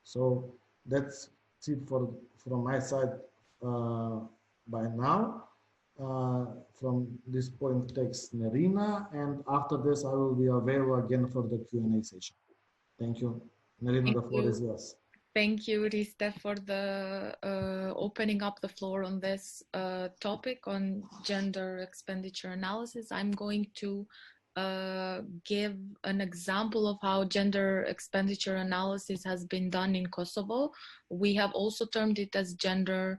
So that's it from my side by now. From this point takes Nerina, and after this I will be available again for the Q&A session. Thank you. Nerina, the floor is yours.
Thank you, Riste, for the opening up the floor on this topic on gender expenditure analysis. I'm going to give an example of how gender expenditure analysis has been done in Kosovo. We have also termed it as gender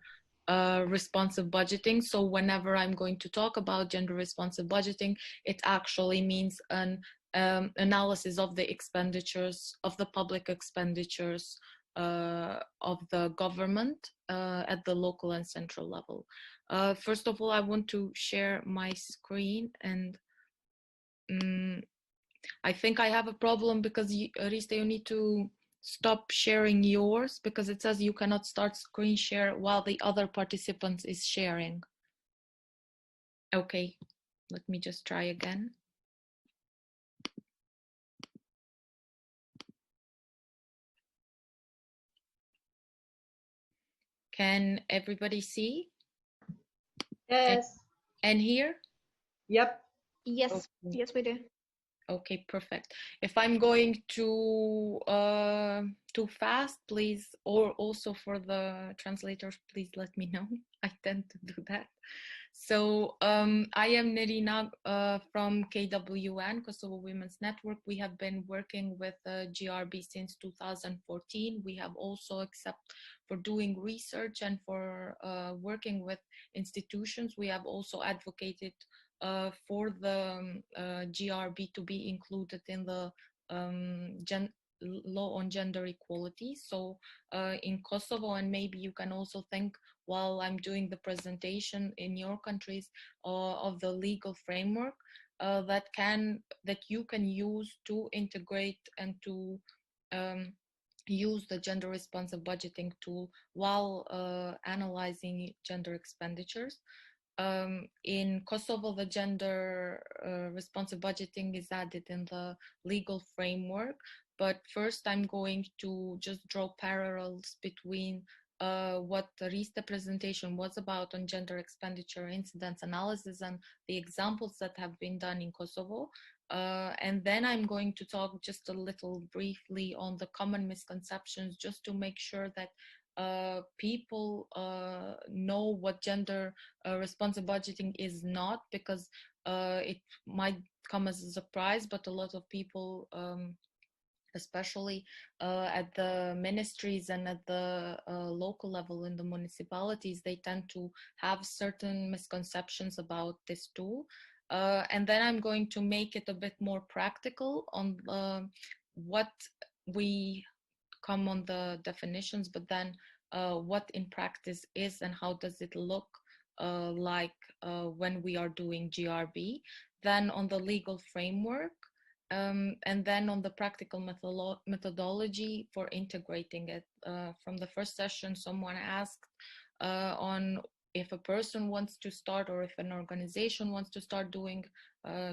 responsive budgeting. So whenever I'm going to talk about gender responsive budgeting, it actually means an analysis of the expenditures, of the public expenditures of the government at the local and central level. First of all, I want to share my screen, and I think I have a problem because Riste, you need to
stop sharing yours because it says you cannot start screen share while the other participant is sharing. Okay, let me just try again. Can everybody see?
Yes.
And hear?
Yep.
Yes.
Okay.
Yes, we do.
Okay, perfect. If I'm going too fast, please, or also for the translators, please let me know. I tend to do that. So I am Nerina from KWN, Kosovo Women's Network. We have been working with GRB since 2014. We have also, except for doing research and for working with institutions, we have also advocated for the GRB to be included in the law on gender equality. So in Kosovo, and maybe you can also think while I'm doing the presentation in your countries of the legal framework that you can use to integrate and to use the gender responsive budgeting tool while analyzing gender expenditures. In Kosovo, the gender responsive budgeting is added in the legal framework. But first, I'm going to just draw parallels between what Rista presentation was about on gender expenditure incidence analysis and the examples that have been done in Kosovo. And then I'm going to talk just a little briefly on the common misconceptions, just to make sure that people know what gender responsive budgeting is not, because it might come as a surprise, but a lot of people especially at the ministries and at the local level in the municipalities, they tend to have certain misconceptions about this tool. And then I'm going to make it a bit more practical on what we come on the definitions, but then what in practice is and how does it look like when we are doing GRB, then on the legal framework, and then on the practical methodology for integrating it. From the first session, someone asked on if a person wants to start or if an organization wants to start doing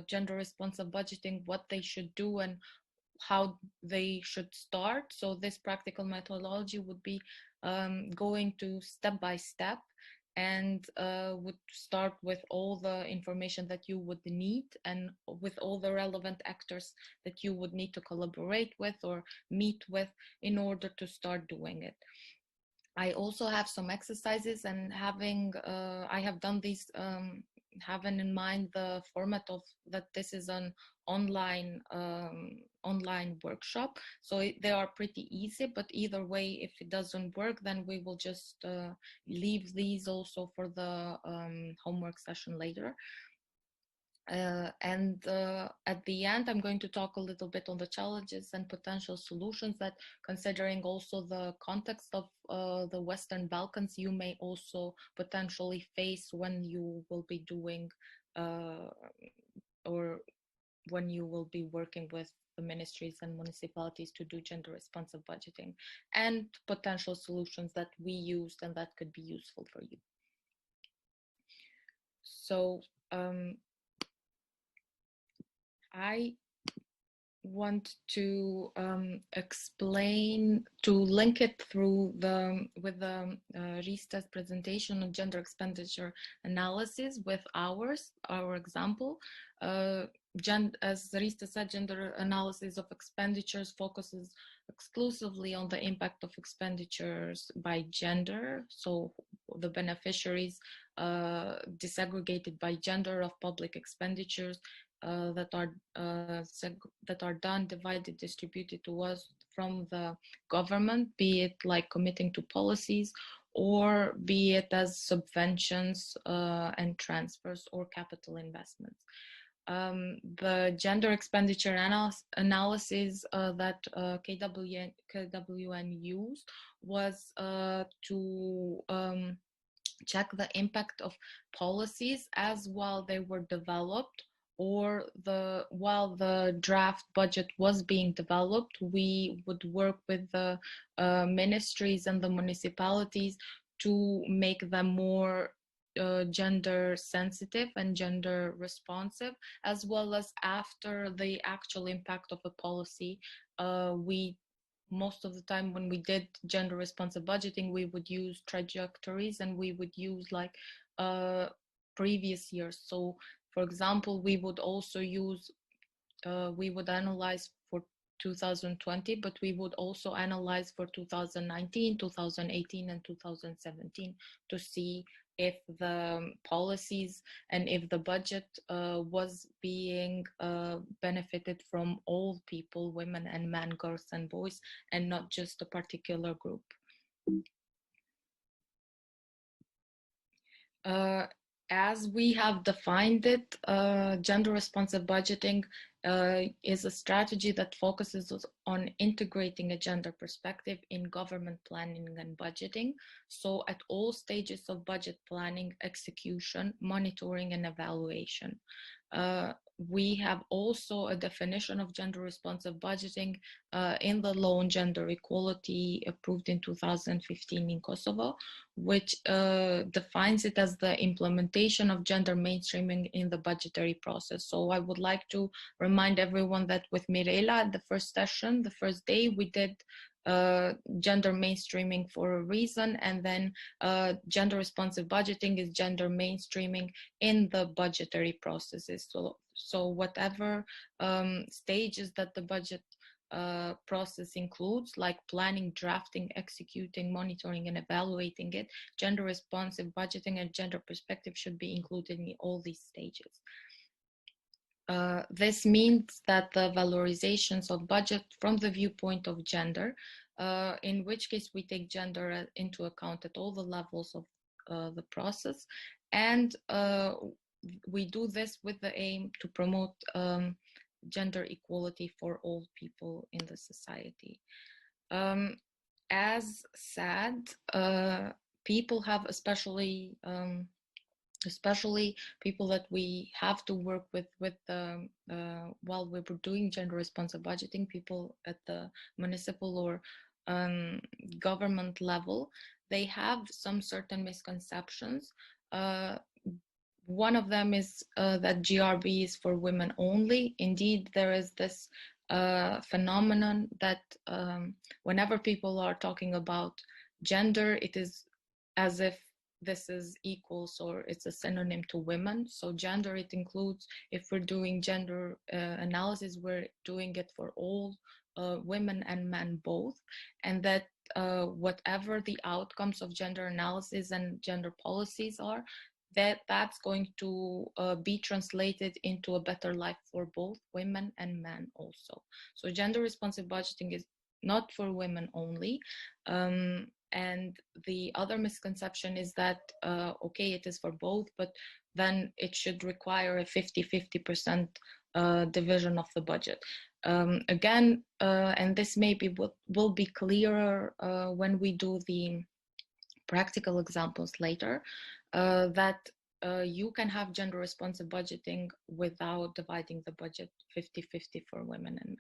gender responsive budgeting, what they should do and how they should start. So this practical methodology would be going to step by step, and would start with all the information that you would need and with all the relevant actors that you would need to collaborate with or meet with in order to start doing it. I also have some exercises, and I have done these having in mind the format of that this is an online workshop, so they are pretty easy, but either way, if it doesn't work, then we will just leave these also for the homework session later. And at the end, I'm going to talk a little bit on the challenges and potential solutions that, considering also the context of the Western Balkans, you may also potentially face when you will be doing or when you will be working with the ministries and municipalities to do gender responsive budgeting, and potential solutions that we used and that could be useful for you. So I want to explain, to link it through with the Rista's presentation on gender expenditure analysis with our example. As Rista said, gender analysis of expenditures focuses exclusively on the impact of expenditures by gender, so the beneficiaries disaggregated by gender of public expenditures that are done, divided, distributed to us from the government, be it like committing to policies or be it as subventions and transfers or capital investments. The gender expenditure analysis that KWN used was to check the impact of policies as while they were developed or while the draft budget was being developed, we would work with the ministries and the municipalities to make them more gender sensitive and gender responsive, as well as after the actual impact of a policy. We most of the time when we did gender responsive budgeting, we would use trajectories and we would use like previous years. So for example, we would also use, we would analyze for 2020, but we would also analyze for 2019, 2018, and 2017 to see if the policies and if the budget was being benefited from all people, women and men, girls and boys, and not just a particular group. As we have defined it, gender responsive budgeting is a strategy that focuses on integrating a gender perspective in government planning and budgeting. So at all stages of budget planning, execution, monitoring, and evaluation. We have also a definition of gender responsive budgeting in the law on gender equality approved in 2015 in Kosovo, which defines it as the implementation of gender mainstreaming in the budgetary process. So I would like to remind everyone that with Mirela at the first session, the first day, we did gender mainstreaming for a reason, and then gender responsive budgeting is gender mainstreaming in the budgetary processes. So whatever stages that the budget process includes, like planning, drafting, executing, monitoring, and evaluating it, gender responsive budgeting and gender perspective should be included in all these stages. This means that the valorizations of budget from the viewpoint of gender, in which case we take gender into account at all the levels of the process, and we do this with the aim to promote gender equality for all people in the society. As said, people have especially people that we have to work with while we were doing gender responsive budgeting, people at the municipal or government level, they have some certain misconceptions. One of them is that GRB is for women only. Indeed, there is this phenomenon that whenever people are talking about gender, it is as if this is equals or it's a synonym to women. So gender, it includes, if we're doing gender analysis, we're doing it for all women and men both, and that whatever the outcomes of gender analysis and gender policies are, that's going to be translated into a better life for both women and men also. So gender responsive budgeting is not for women only. And the other misconception is that, okay, it is for both, but then it should require a 50-50% division of the budget. Again, and this maybe will be clearer when we do the practical examples later, that you can have gender responsive budgeting without dividing the budget 50-50 for women and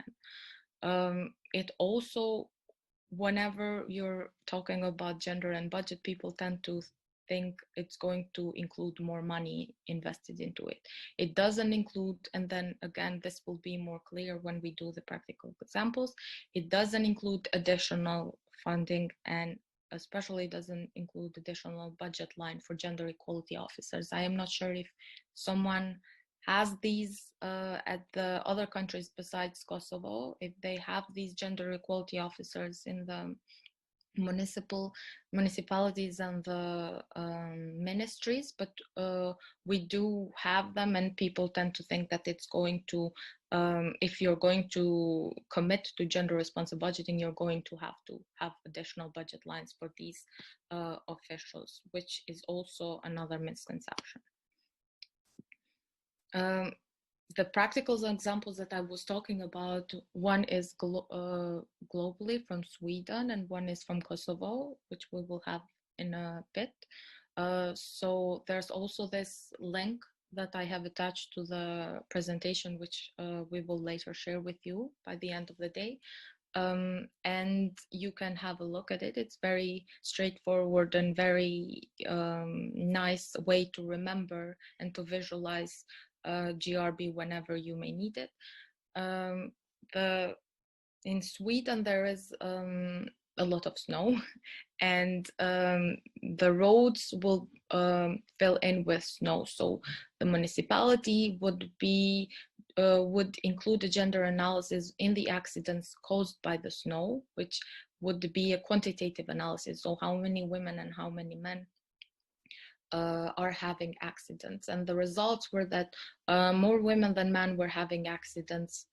men. It also, whenever you're talking about gender and budget, people tend to think it's going to include more money invested into it. It doesn't include, and then again, this will be more clear when we do the practical examples, it doesn't include additional funding, and especially doesn't include additional budget line for gender equality officers. I am not sure if someone has these at the other countries besides Kosovo, if they have these gender equality officers in the municipalities and the ministries, but we do have them, and people tend to think that it's going to, if you're going to commit to gender responsive budgeting, you're going to have additional budget lines for these officials, which is also another misconception. The practical examples that I was talking about, one is globally from Sweden and one is from Kosovo, which we will have in a bit. So there's also this link that I have attached to the presentation, which we will later share with you by the end of the day. And you can have a look at it. It's very straightforward and very nice way to remember and to visualize GRB whenever you may need it. In Sweden, there is a lot of snow, and the roads will fill in with snow. So the municipality would include a gender analysis in the accidents caused by the snow, which would be a quantitative analysis. So how many women and how many men are having accidents. And the results were that more women than men were having accidents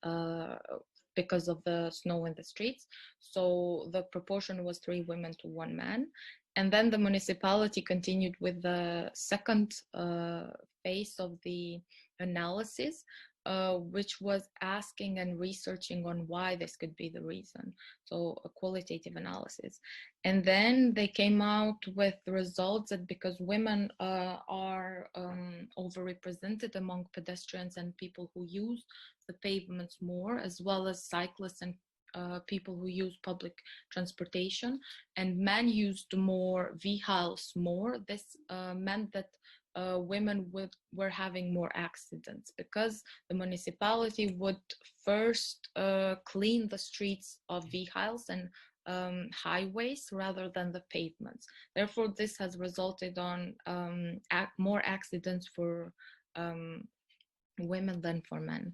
because of the snow in the streets. So the proportion was 3 women to 1 man. And then the municipality continued with the second phase of the analysis, which was asking and researching on why this could be the reason. So a qualitative analysis. And then they came out with the results that because women are overrepresented among pedestrians and people who use the pavements more, as well as cyclists and people who use public transportation, and men used more vehicles more, this meant that women were having more accidents because the municipality would first clean the streets of vehicles and highways rather than the pavements. Therefore, this has resulted on more accidents for women than for men.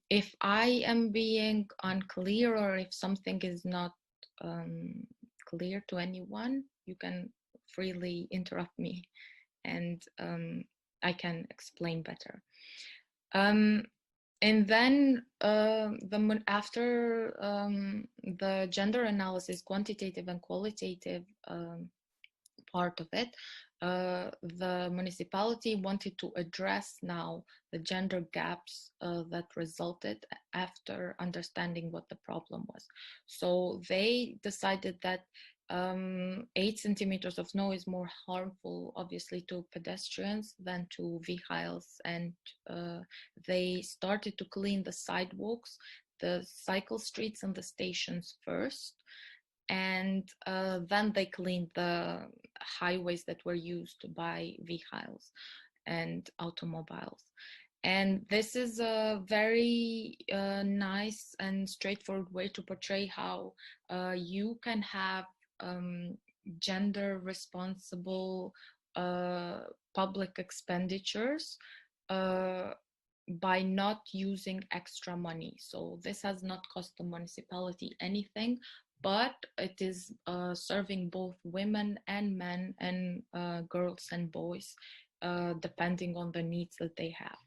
If I am being unclear or if something is not clear to anyone, you can freely interrupt me and I can explain better. And then after the gender analysis, quantitative and qualitative part of it, the municipality wanted to address now the gender gaps that resulted after understanding what the problem was. So they decided that 8 centimeters of snow is more harmful, obviously, to pedestrians than to vehicles, and they started to clean the sidewalks, the cycle streets, and the stations first. And then they cleaned the highways that were used by vehicles and automobiles. And this is a very nice and straightforward way to portray how you can have gender responsible public expenditures by not using extra money. So this has not cost the municipality anything, but it is serving both women and men and girls and boys, depending on the needs that they have.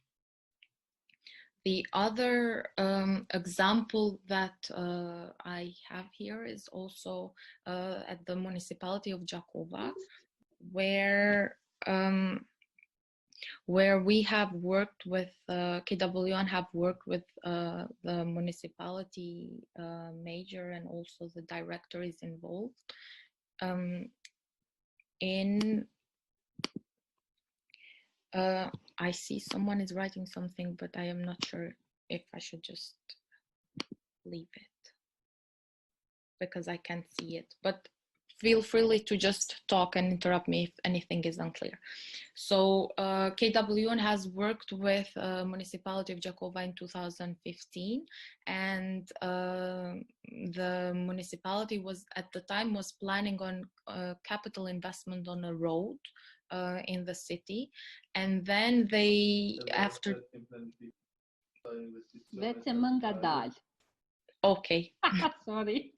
The other example that I have here is also at the municipality of Jakova, where we have worked with, GBWN have worked with the municipality major, and also the director is involved in I see someone is writing something, but I am not sure if I should just leave it because I can't see it. But feel free to just talk and interrupt me if anything is unclear. So GBWN has worked with municipality of Jakova in 2015, and the municipality was at the time was planning on capital investment on a road in the city, and then they after okay
Sorry.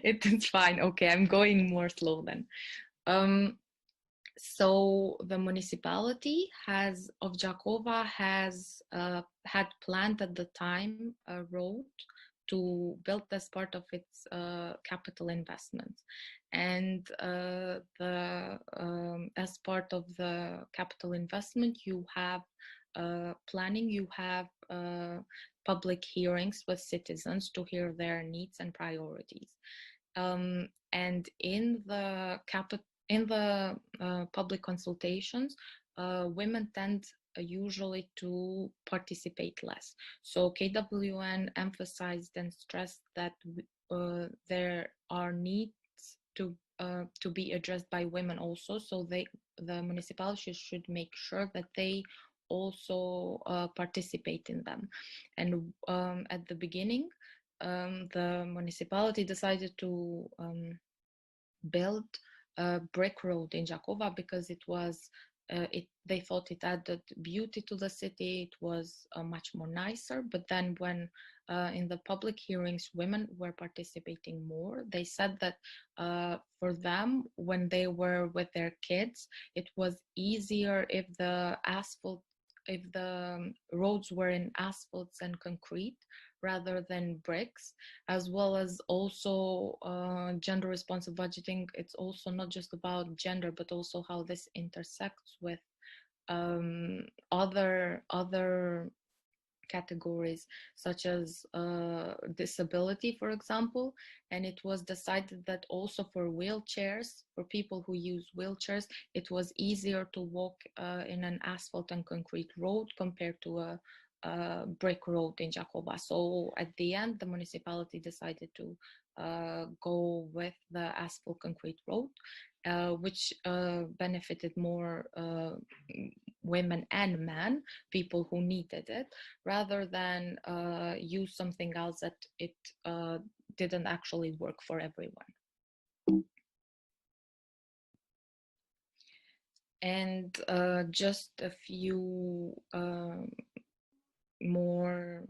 it's fine. Okay, I'm going more slow then. So the municipality of Jakova has had planned at the time a road to build as part of its capital investments, and as part of the capital investment, you have planning, you have public hearings with citizens to hear their needs and priorities, and in the public consultations, women tend usually to participate less. So KWN emphasized and stressed that there are needs to be addressed by women also. So the municipalities should make sure that they also participate in them. And at the beginning, the municipality decided to build a brick road in Jakova because it was they thought it added beauty to the city. It was much more nicer. But then when in the public hearings women were participating more, they said that for them, when they were with their kids, it was easier if the roads were in asphalts and concrete rather than bricks, as well as also gender responsive budgeting. It's also not just about gender, but also how this intersects with other categories such as disability, for example. And it was decided that also for wheelchairs, for people who use wheelchairs, it was easier to walk in an asphalt and concrete road compared to a brick road in Jakova. So at the end, the municipality decided to go with the asphalt concrete road, which benefited more women and men, people who needed it, rather than use something else that it didn't actually work for everyone. And just a few more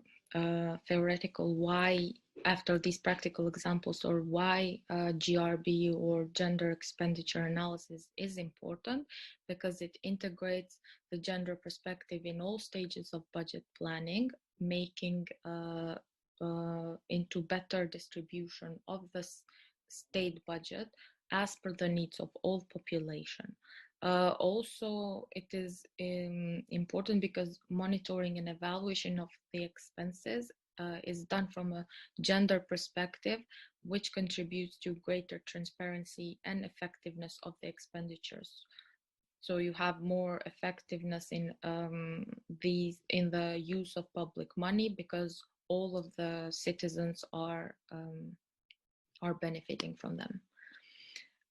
theoretical why, after these practical examples, or why GRB or gender expenditure analysis is important, because it integrates the gender perspective in all stages of budget planning, making into better distribution of the state budget as per the needs of all population. Also, it is important because monitoring and evaluation of the expenses is done from a gender perspective, which contributes to greater transparency and effectiveness of the expenditures. So you have more effectiveness in the use of public money because all of the citizens are benefiting from them.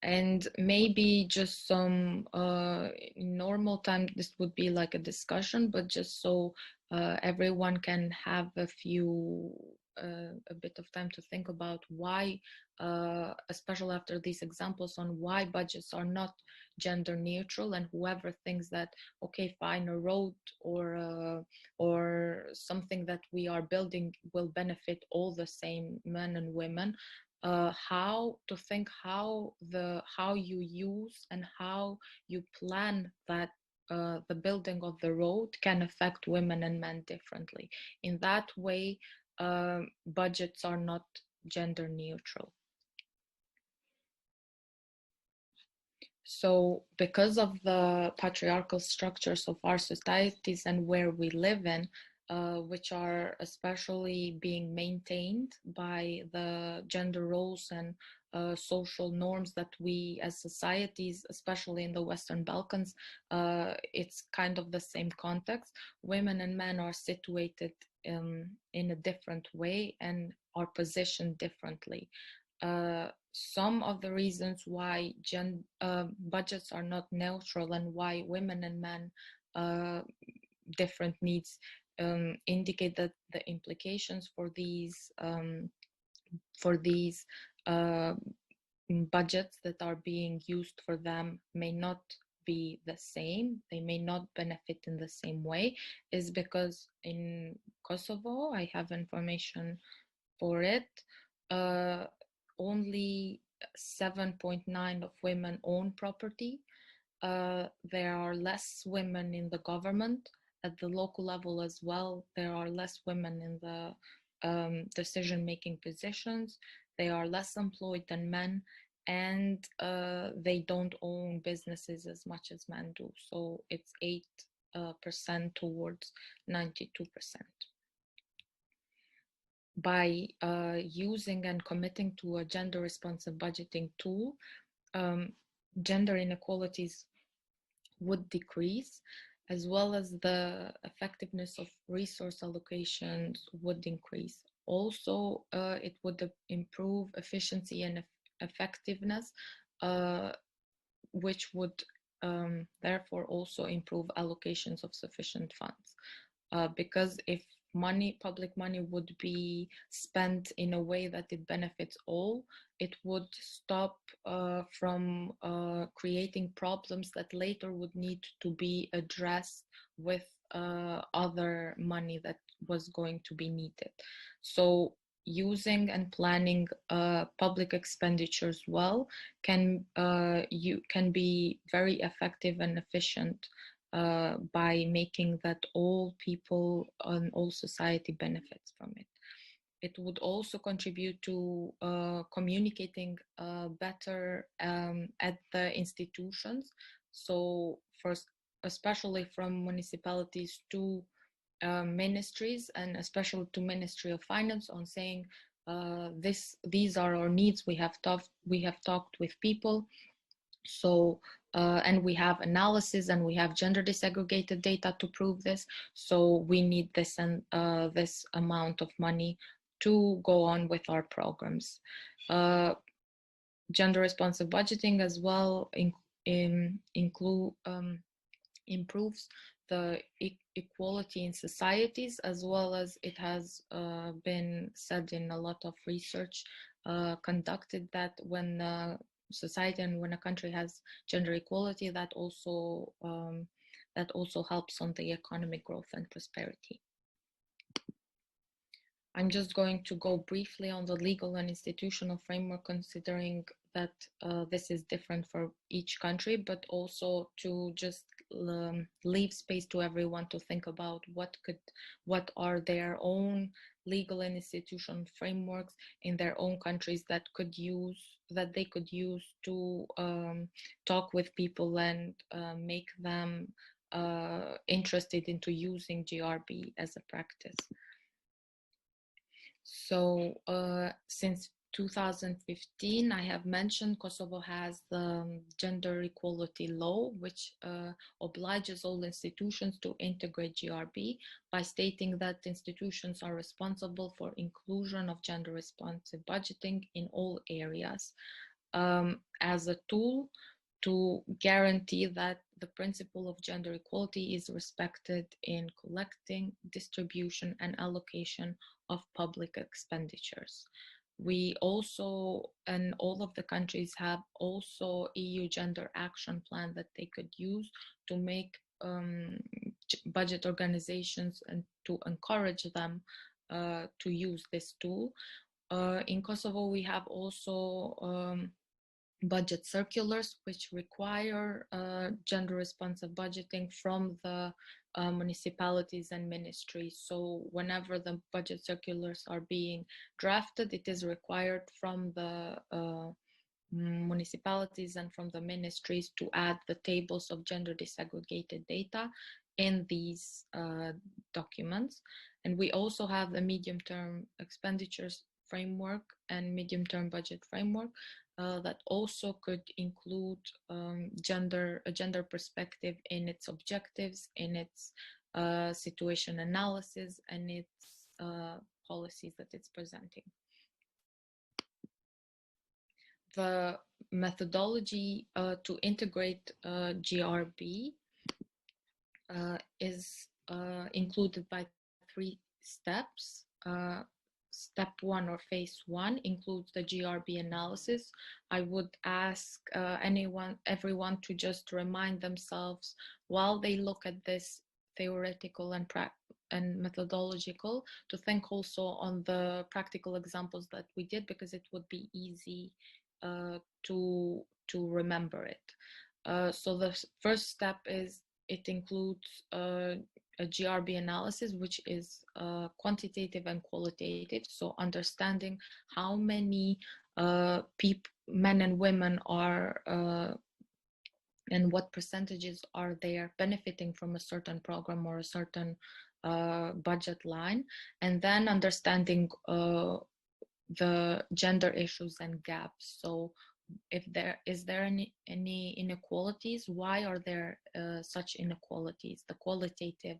And maybe just some in normal time this would be like a discussion, but just so everyone can have a bit of time to think about why, especially after these examples, on why budgets are not gender neutral, and whoever thinks that, okay, fine, a road or something that we are building will benefit all the same men and women, how to think how you use and how you plan that the building of the road can affect women and men differently. In that way, budgets are not gender neutral. So because of the patriarchal structures of our societies and where we live in, which are especially being maintained by the gender roles and social norms that we as societies, especially in the Western Balkans, it's kind of the same context. Women and men are situated in a different way and are positioned differently. Some of the reasons why budgets are not neutral and why women and men different needs indicate that the implications for these budgets that are being used for them may not be the same, they may not benefit in the same way, is because in Kosovo, I have information for it, only 7.9% of women own property. There are less women in the government. At the local level as well, there are less women in the decision-making positions. They are less employed than men, and they don't own businesses as much as men do. So it's 8% towards 92%. By using and committing to a gender-responsive budgeting tool, gender inequalities would decrease, as well as the effectiveness of resource allocations would increase. Also, it would improve efficiency and effectiveness, which would therefore also improve allocations of sufficient funds. Because if public money would be spent in a way that it benefits all, it would stop from creating problems that later would need to be addressed with other money that was going to be needed. So using and planning public expenditures well can be very effective and efficient by making that all people and all society benefits from it. It would also contribute to communicating better at the institutions. So first, especially from municipalities to ministries, and especially to Ministry of Finance, on saying these are our needs. We have talked with people. So and we have analysis and we have gender disaggregated data to prove this. So we need this and this amount of money to go on with our programs. Gender responsive budgeting as well improves the equality in societies, as well as it has been said in a lot of research conducted that when society and when a country has gender equality, that also helps on the economic growth and prosperity. I'm just going to go briefly on the legal and institutional framework, considering that this is different for each country, but also to just leave space to everyone to think about what are their own legal and institutional frameworks in their own countries that they could use to talk with people and make them interested into using GRB as a practice. So since 2015, I have mentioned Kosovo has the gender equality law, which obliges all institutions to integrate GRB by stating that institutions are responsible for inclusion of gender responsive budgeting in all areas as a tool to guarantee that the principle of gender equality is respected in collecting, distribution, and allocation of public expenditures. We also, and all of the countries have also EU gender action plan that they could use to make budget organizations and to encourage them to use this tool. In Kosovo, we have also budget circulars, which require gender responsive budgeting from the municipalities and ministries. So whenever the budget circulars are being drafted, it is required from the municipalities and from the ministries to add the tables of gender disaggregated data in these documents. And we also have the medium-term expenditures framework and medium-term budget framework that also could include a gender perspective in its objectives, in its situation analysis, and its policies that it's presenting. The methodology to integrate GRB is included by 3 steps. Step 1 or phase 1 includes the GRB analysis. I would ask everyone to just remind themselves while they look at this theoretical and methodological, to think also on the practical examples that we did, because it would be easy to remember it. So the first step is it includes a GRB analysis, which is quantitative and qualitative. So understanding how many men and women are and what percentages are there benefiting from a certain program or a certain budget line, and then understanding the gender issues and gaps. So if there is any inequalities, why are there such inequalities, the qualitative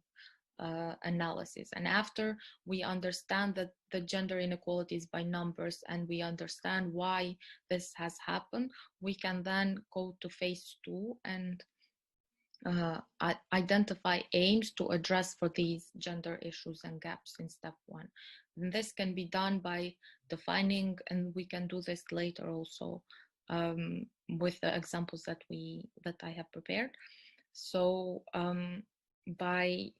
analysis. And after we understand that the gender inequalities by numbers and we understand why this has happened, we can then go to phase 2 and identify aims to address for these gender issues and gaps in step 1. And this can be done by defining, and we can do this later also with the examples that I have prepared. So by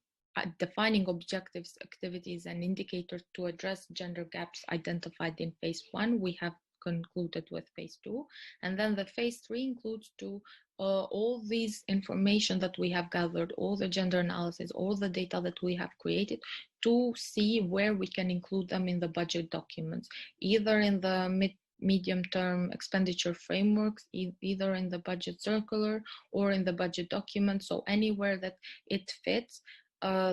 defining objectives, activities, and indicators to address gender gaps identified in phase 1, we have concluded with phase 2. And then the phase 3 includes all these information that we have gathered, all the gender analysis, all the data that we have created, to see where we can include them in the budget documents, either in the medium-term expenditure frameworks, either in the budget circular or in the budget document. So anywhere that it fits,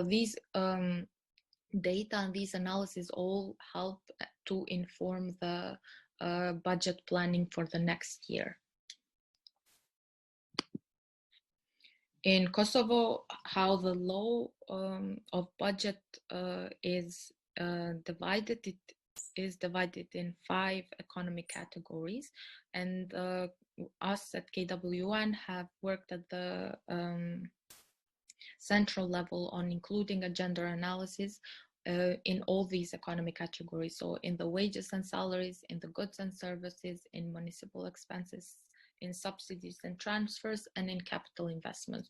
these data and these analyses all help to inform the budget planning for the next year. In Kosovo, how the law of budget is divided, it is divided in 5 economic categories, and us at GBWN have worked at the central level on including a gender analysis in all these economic categories. So in the wages and salaries, in the goods and services, in municipal expenses, in subsidies and transfers, and in capital investments.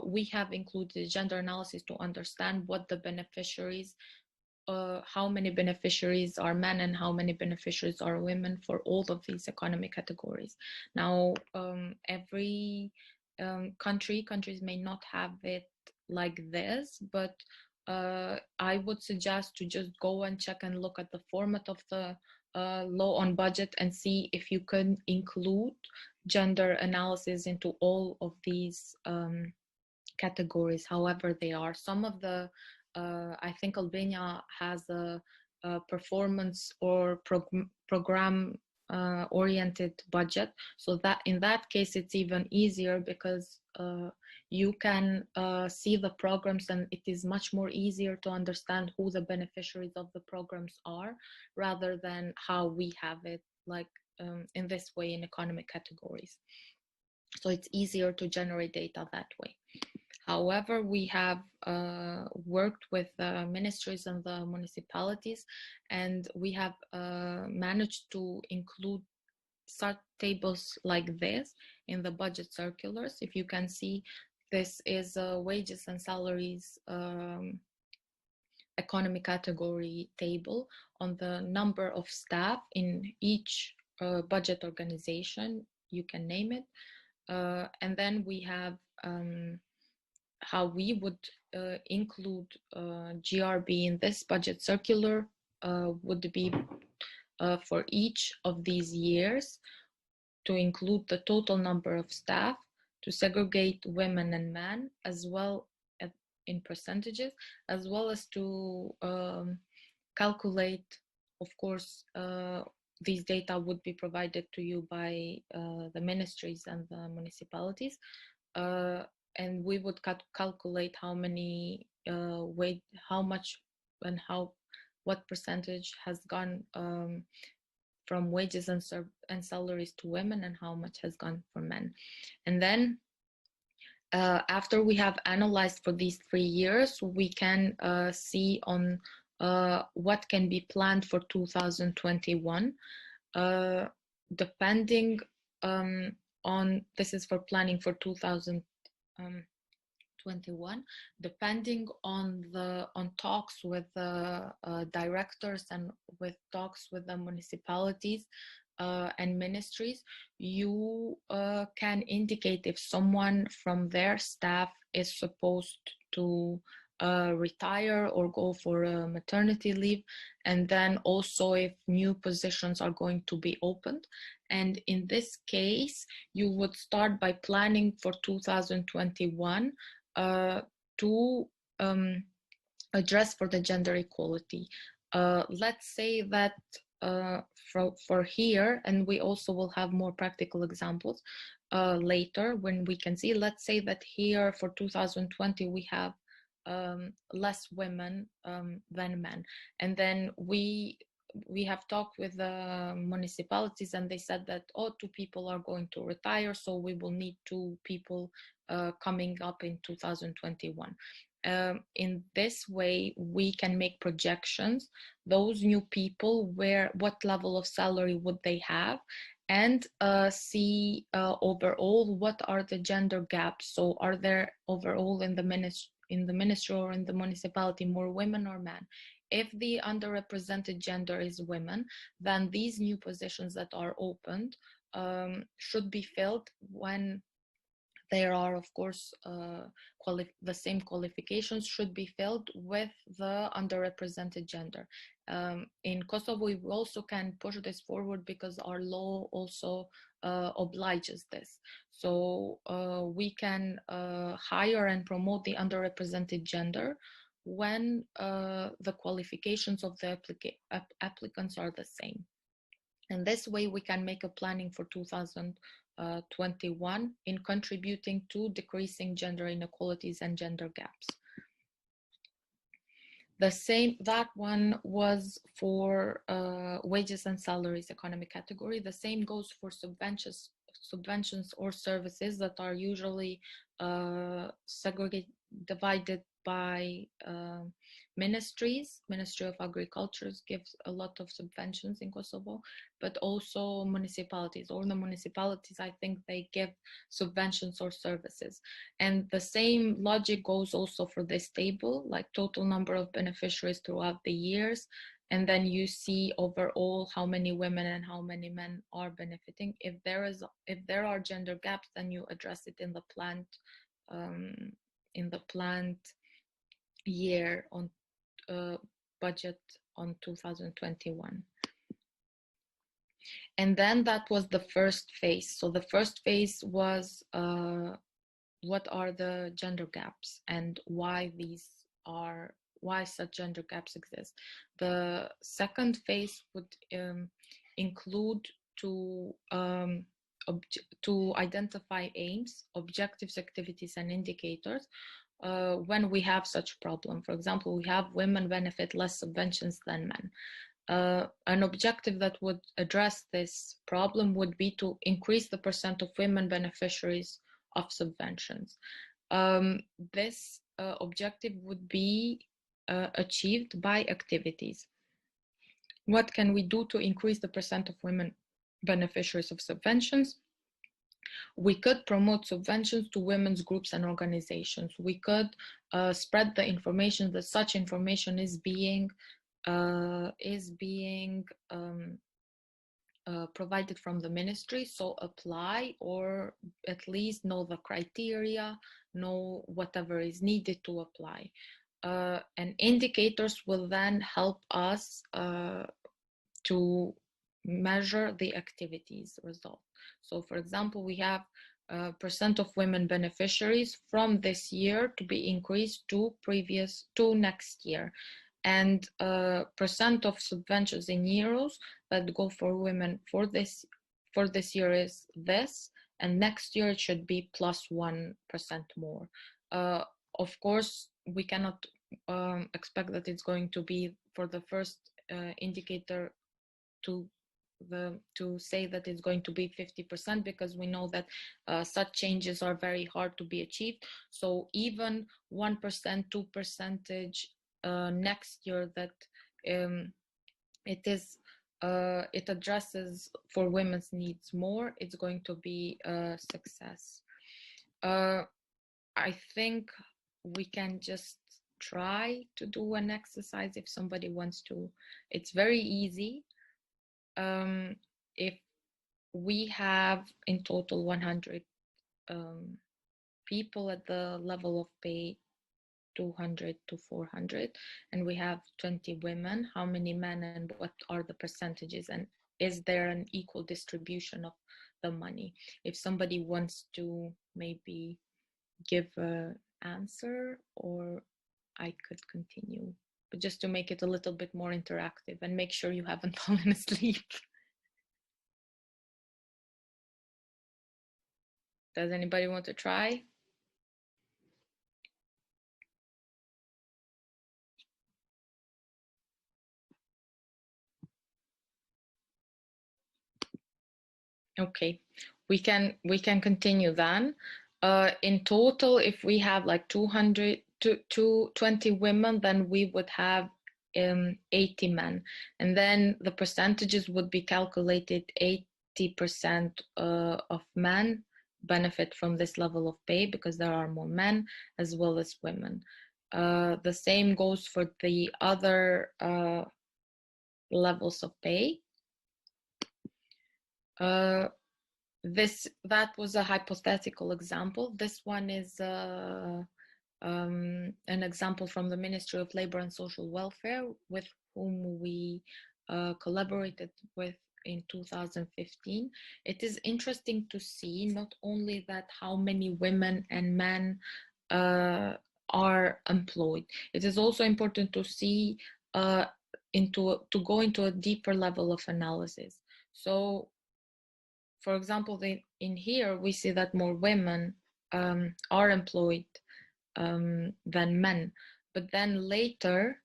We have included gender analysis to understand what the beneficiaries, how many beneficiaries are men and how many beneficiaries are women for all of these economic categories. Now, every countries may not have it like this, but I would suggest to just go and check and look at the format of the law on budget and see if you can include gender analysis into all of these categories, however they are. Some of the, I think Albania has a performance or program oriented budget, so that in that case it's even easier because you can see the programs, and it is much more easier to understand who the beneficiaries of the programs are, rather than how we have it like in this way in economic categories. So it's easier to generate data that way. However, we have worked with ministries and the municipalities, and we have managed to include such tables like this in the budget circulars. If you can see, this is wages and salaries economy category table on the number of staff in each budget organization, you can name it. And then we have how we would include GRB in this budget circular would be for each of these years to include the total number of staff, to segregate women and men, as well as in percentages, as well as to calculate, of course, these data would be provided to you by the ministries and the municipalities. And we would calculate how many how much and what percentage has gone from wages and salaries to women, and how much has gone for men. And then after we have analyzed for these 3 years, we can see on what can be planned for 2021, depending on, this is for planning for 2021, depending on talks with the directors and with talks with the municipalities and ministries, you can indicate if someone from their staff is supposed to retire or go for a maternity leave, and then also if new positions are going to be opened. And in this case, you would start by planning for 2021 to address for the gender equality. Let's say that for here, and we also will have more practical examples later when we can see, let's say that here for 2020 we have less women than men, and then we have talked with the municipalities, and they said that 2 people are going to retire, so we will need 2 people coming up in 2021. In this way, we can make projections, those new people, what level of salary would they have, and see overall what are the gender gaps. So are there overall in the ministry or in the municipality more women or men? If the underrepresented gender is women, then these new positions that are opened should be filled when there are, of course, the same qualifications should be filled with the underrepresented gender. In Kosovo, we also can push this forward because our law also obliges this. So we can hire and promote the underrepresented gender when the qualifications of the applicants are the same. And this way we can make a planning for 2021 in contributing to decreasing gender inequalities and gender gaps. That one was for wages and salaries economic category. The same goes for subventions or services that are usually divided by ministries. Ministry of Agriculture gives a lot of subventions in Kosovo, but also municipalities. All the municipalities, I think, they give subventions or services. And the same logic goes also for this table, like total number of beneficiaries throughout the years. And then you see overall how many women and how many men are benefiting. If there are gender gaps, then you address it in the planned year on budget on 2021. And then that was the first phase. So the first phase was what are the gender gaps and why such gender gaps exist. The second phase would include to identify aims, objectives, activities, and indicators when we have such problem. For example, we have women benefit less subventions than men. An objective that would address this problem would be to increase the percent of women beneficiaries of subventions. This objective would be achieved by activities. What can we do to increase the percent of women beneficiaries of subventions? We could promote subventions to women's groups and organizations. We could spread the information that such information is being provided from the ministry. So apply, or at least know the criteria, know whatever is needed to apply. And indicators will then help us to measure the activities result. So for example, we have percent of women beneficiaries from this year to be increased to next year, and percent of subventions in euros that go for women for this year is this, and next year it should be plus 1% more. Of course, we cannot expect that it's going to be for the first indicator to say that it's going to be 50%, because we know that such changes are very hard to be achieved. So even 1%, 2% next year that it addresses for women's needs more, it's going to be a success. I think we can just try to do an exercise if somebody wants to. It's very easy. If we have in total 100 people at the level of pay 200 to 400, and we have 20 women, how many men and what are the percentages, and is there an equal distribution of the money? If somebody wants to maybe give an answer, or I could continue. but just to make it a little bit more interactive and make sure you haven't fallen asleep. Does anybody want to try? Okay, we can continue then. In total, if we have like 220 women, then we would have 80 men, and then the percentages would be calculated. 80% of men benefit from this level of pay because there are more men as well as women. The same goes for the other levels of pay. That was a hypothetical example. This one is an example from the Ministry of Labor and Social Welfare, with whom we collaborated with in 2015. It is interesting to see not only that how many women and men are employed. It is also important to see go into a deeper level of analysis. So, for example, in here we see that more women are employed than men, but then later,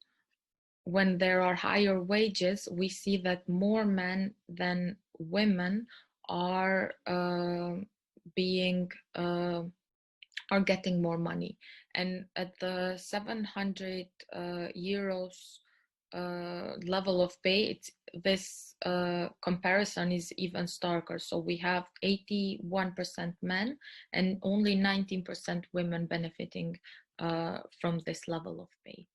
when there are higher wages, we see that more men than women are getting more money. And at the 700 euros level of pay, this comparison is even starker. So we have 81% men and only 19% women benefiting from this level of pay.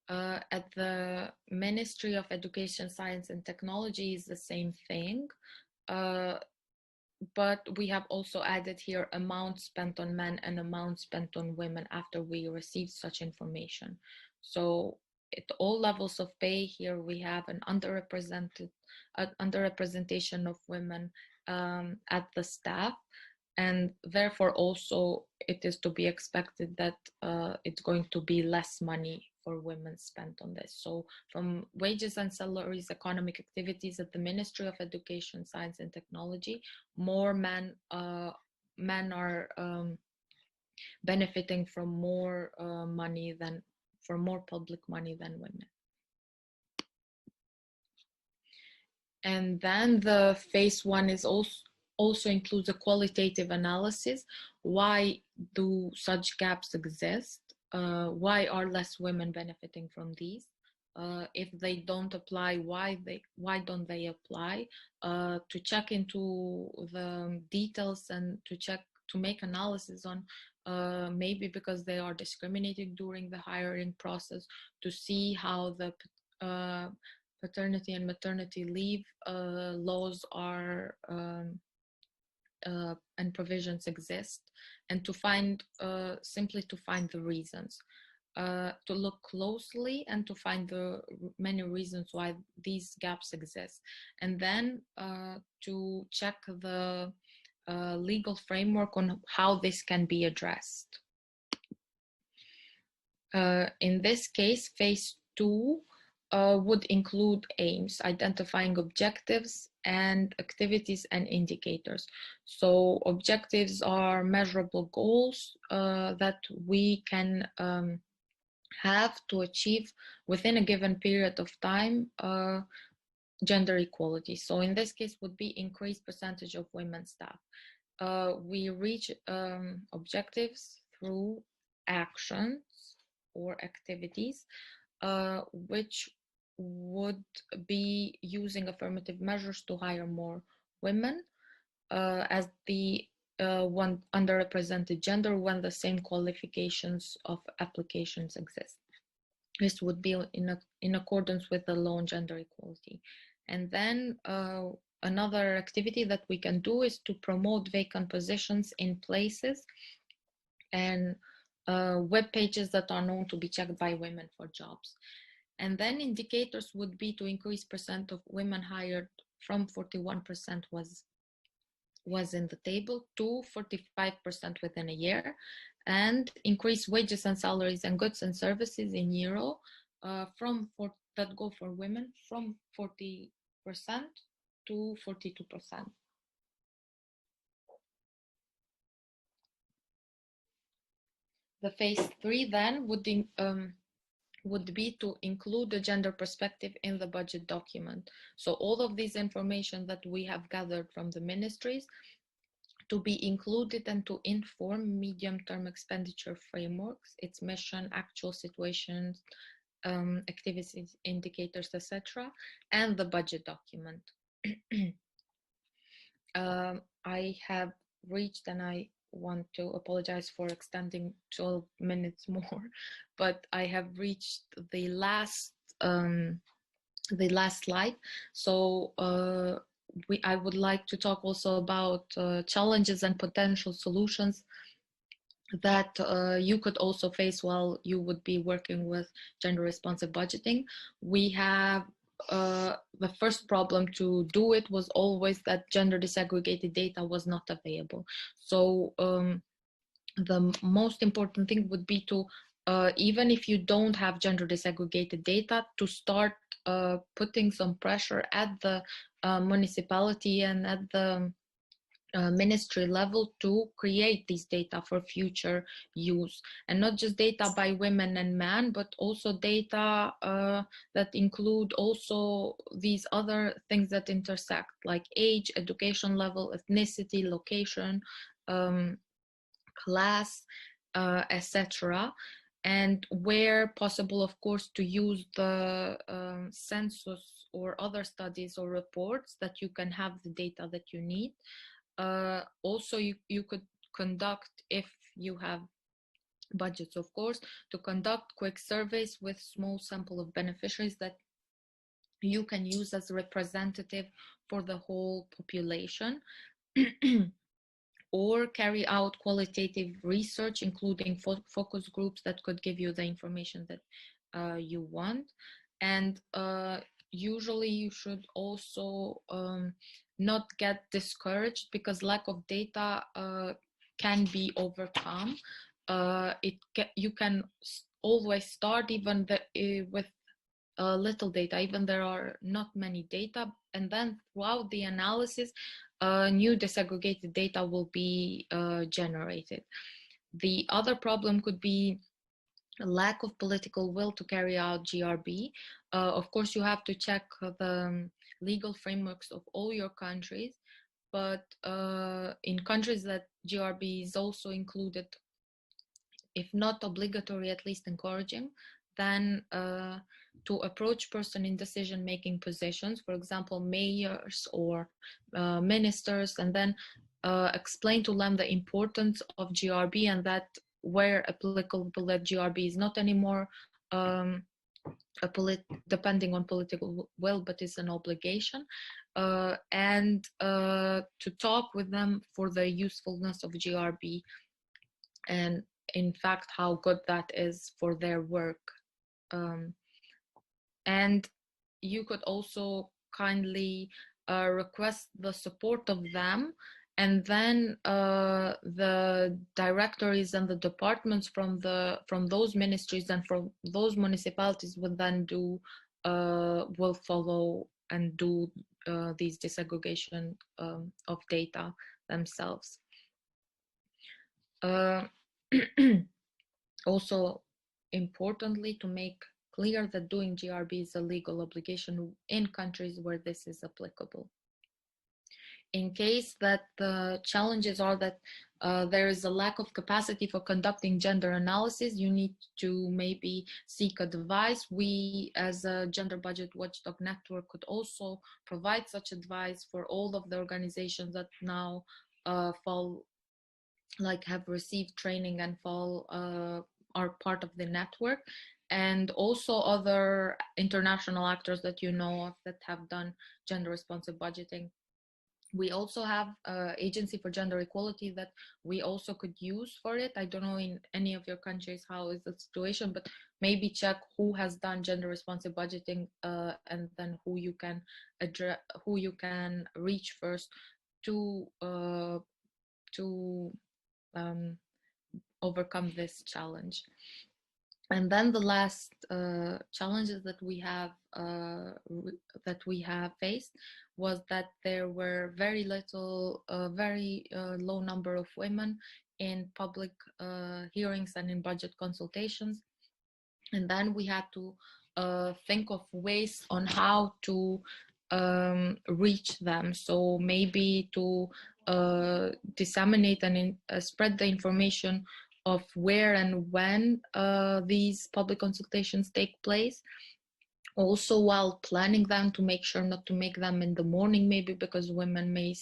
At the Ministry of Education, Science and Technology is the same thing, but we have also added here amount spent on men and amount spent on women after we received such information. So at all levels of pay here we have an underrepresentation of women at the staff, and therefore also it is to be expected that it's going to be less money for women spent on this. So from wages and salaries, economic activities at the Ministry of Education, Science and Technology, more men are benefiting from more money than more public money than women. And then the phase one is also includes a qualitative analysis. Why do such gaps exist? Why are less women benefiting from these? If they don't apply, why don't they apply? To check into the details and to make analysis on maybe because they are discriminated during the hiring process, to see how the paternity and maternity leave laws are and provisions exist, and to find simply to find the reasons, to look closely and to find the many reasons why these gaps exist, and then to check the legal framework on how this can be addressed. In this case, phase 2 would include aims, identifying objectives and activities and indicators. So objectives are measurable goals that we can have to achieve within a given period of time gender equality. So in this case would be increased percentage of women staff. We reach objectives through actions or activities, which would be using affirmative measures to hire more women as the one underrepresented gender when the same qualifications of applications exist. This would be in accordance with the law on gender equality. And then another activity that we can do is to promote vacant positions in places and web pages that are known to be checked by women for jobs. And then indicators would be to increase percent of women hired from 41% was in the table to 45% within a year. and increase wages and salaries and goods and services in euro that go for women from 40% to 42%. The phase 3 then would be to include the gender perspective in the budget document. So all of this information that we have gathered from the ministries to be included and to inform medium-term expenditure frameworks, its mission, actual situations, activities, indicators, etc., and the budget document. I have reached, and I want to apologize for extending 12 minutes more, but I have reached the last slide. So I would like to talk also about challenges and potential solutions that you could also face while you would be working with gender responsive budgeting. We have the first problem to do it was always that gender disaggregated data was not available. So the most important thing would be to, even if you don't have gender disaggregated data, to start putting some pressure at the municipality and at the ministry level to create these data for future use, and not just data by women and men, but also data that include also these other things that intersect, like age, education level, ethnicity, location, class, etc. And where possible, of course, to use the census or other studies or reports that you can have the data that you need. Also, you could conduct, if you have budgets, of course, to conduct quick surveys with small sample of beneficiaries that you can use as representative for the whole population. Or carry out qualitative research, including focus groups that could give you the information that you want. And usually you should also not get discouraged, because lack of data can be overcome. You can always start even with little data, even there are not many data, and then throughout the analysis new disaggregated data will be generated. The other problem could be a lack of political will to carry out GRB. Of course, you have to check the legal frameworks of all your countries, but in countries that GRB is also included, if not obligatory, at least encouraging, then to approach person in decision-making positions, for example, mayors or ministers, and then explain to them the importance of GRB, and that where applicable, that GRB is not anymore depending on political will, but is an obligation, and to talk with them for the usefulness of GRB, and in fact how good that is for their work. And you could also kindly request the support of them, and then the directories and the departments from those ministries and from those municipalities will then will follow and do these disaggregation of data themselves. Also, importantly, to make clear that doing GRB is a legal obligation in countries where this is applicable. In case that the challenges are that there is a lack of capacity for conducting gender analysis, you need to maybe seek advice. We, as a Gender Budget Watchdog Network, could also provide such advice for all of the organizations that now have received training and are part of the network, and also other international actors that you know of that have done gender responsive budgeting. We also have Agency for Gender Equality that we also could use for it. I don't know in any of your countries how is the situation, but maybe check who has done gender responsive budgeting, and then who you can reach first to overcome this challenge. And then the last challenges that we have faced was that there were very low number of women in public hearings and in budget consultations. And then we had to think of ways on how to reach them. So maybe to disseminate and spread the information of where and when these public consultations take place. Also, while planning them, to make sure not to make them in the morning, maybe because women may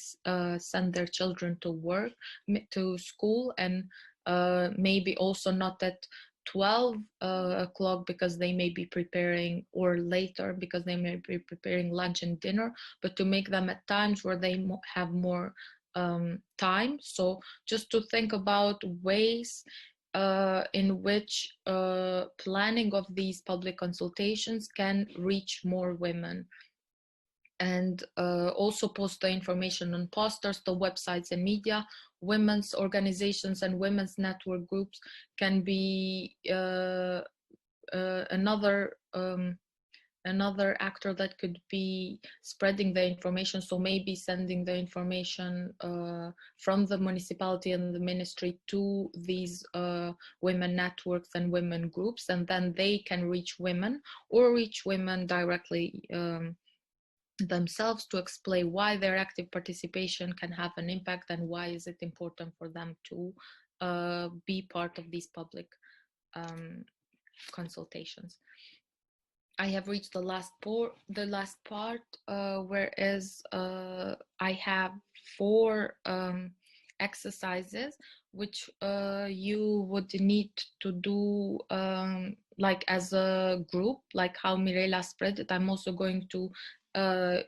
send their children to work, to school, and maybe also not at 12 o'clock because they may be preparing, or later because they may be preparing lunch and dinner, but to make them at times where they have more time. So just to think about ways in which planning of these public consultations can reach more women. And also post the information on posters, the websites and media. Women's organizations and women's network groups can be another actor that could be spreading the information. So maybe sending the information from the municipality and the ministry to these women networks and women groups, and then they can reach women or reach women directly themselves to explain why their active participation can have an impact and why is it important for them to be part of these public consultations. I have reached the last part, whereas I have 4 exercises which you would need to do like as a group, like how Mirela spread it. I'm also going to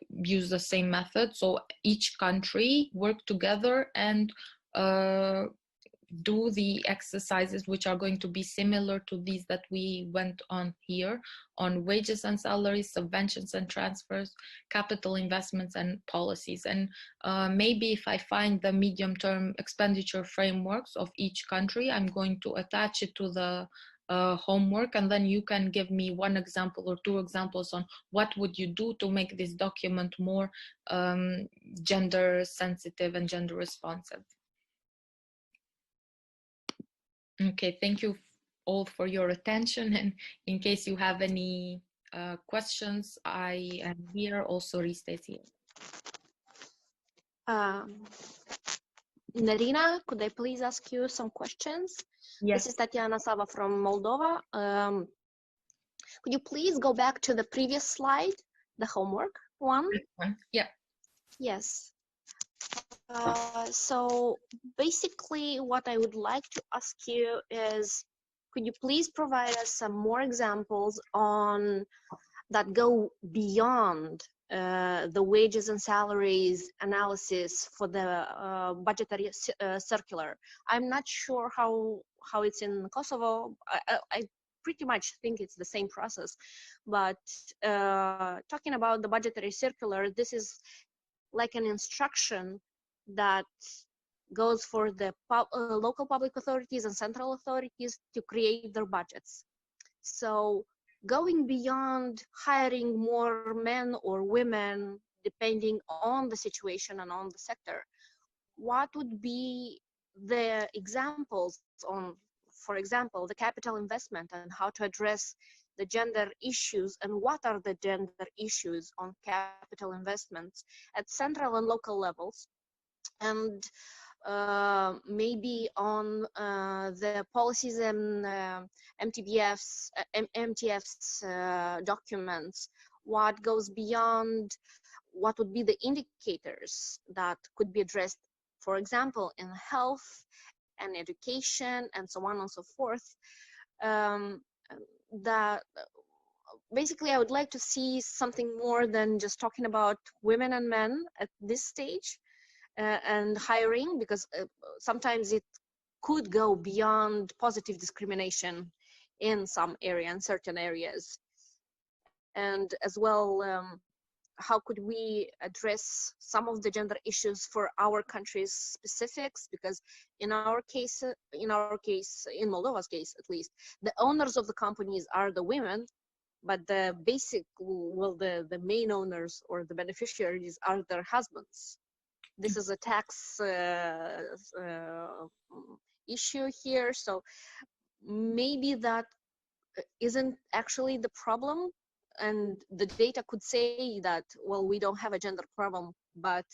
use the same method. So each country work together and do the exercises which are going to be similar to these that we went on here, on wages and salaries, subventions and transfers, capital investments and policies. And maybe if I find the medium-term expenditure frameworks of each country, I'm going to attach it to the homework, and then you can give me 1 example or 2 examples on what would you do to make this document more gender sensitive and gender responsive. Okay, thank you all for your attention, and in case you have any questions, I am here. Also, Rista is here.
Nerina, could I please ask you some questions?
Yes.
This is Tatiana Sava from Moldova. Could you please go back to the previous slide, the homework one?
Yeah.
Yes. So basically what I would like to ask you is, could you please provide us some more examples on that go beyond the wages and salaries analysis for the budgetary circular? I'm not sure how it's in Kosovo. I pretty much think it's the same process, but talking about the budgetary circular, this is like an instruction that goes for the local public authorities and central authorities to create their budgets. So going beyond hiring more men or women, depending on the situation and on the sector, what would be the examples on, for example, the capital investment and how to address the gender issues, and what are the gender issues on capital investments at central and local levels, and maybe on the policies and MTF's documents, what goes beyond, what would be the indicators that could be addressed, for example, in health and education and so on and so forth. That basically I would like to see something more than just talking about women and men at this stage and hiring, because sometimes it could go beyond positive discrimination in some area, in certain areas. And as well, how could we address some of the gender issues for our country's specifics? Because in our case, in Moldova's case at least, the owners of the companies are the women, but the basic, well, the main owners or the beneficiaries are their husbands. This is a tax issue here, so maybe that isn't actually the problem, and the data could say that, well, we don't have a gender problem, but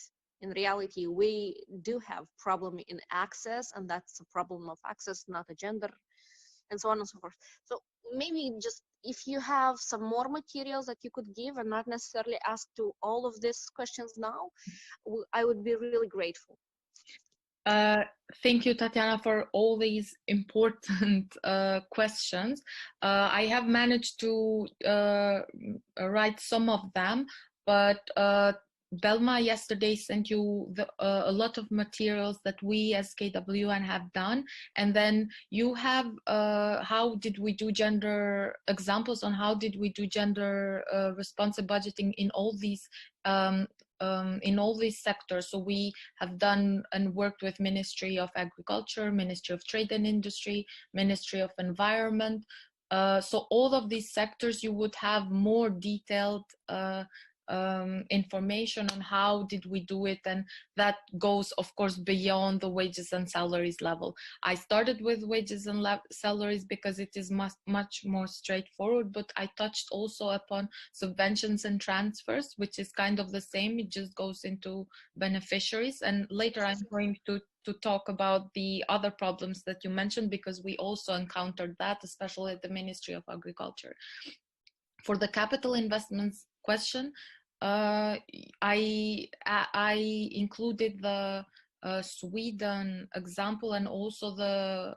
in reality we do have problem in access, and that's a problem of access, not a gender, and so on and so forth. So maybe just if you have some more materials that you could give and not necessarily ask to all of these questions now, I would be really grateful.
Thank you, Tatiana, for all these important questions. I have managed to write some of them, but Belma yesterday sent you a lot of materials that we as GBWN have done, and then you have how did we do gender examples on how did we do gender responsive budgeting in all these sectors. So we have done and worked with Ministry of Agriculture, Ministry of Trade and Industry, Ministry of Environment. So all of these sectors, you would have more detailed information on how did we do it, and that goes of course beyond the wages and salaries level. I started with wages and salaries because it is much more straightforward, but I touched also upon subventions and transfers, which is kind of the same, it just goes into beneficiaries, and later I'm going to talk about the other problems that you mentioned, because we also encountered that, especially at the Ministry of Agriculture. For the capital investments question, I included the Sweden example and also the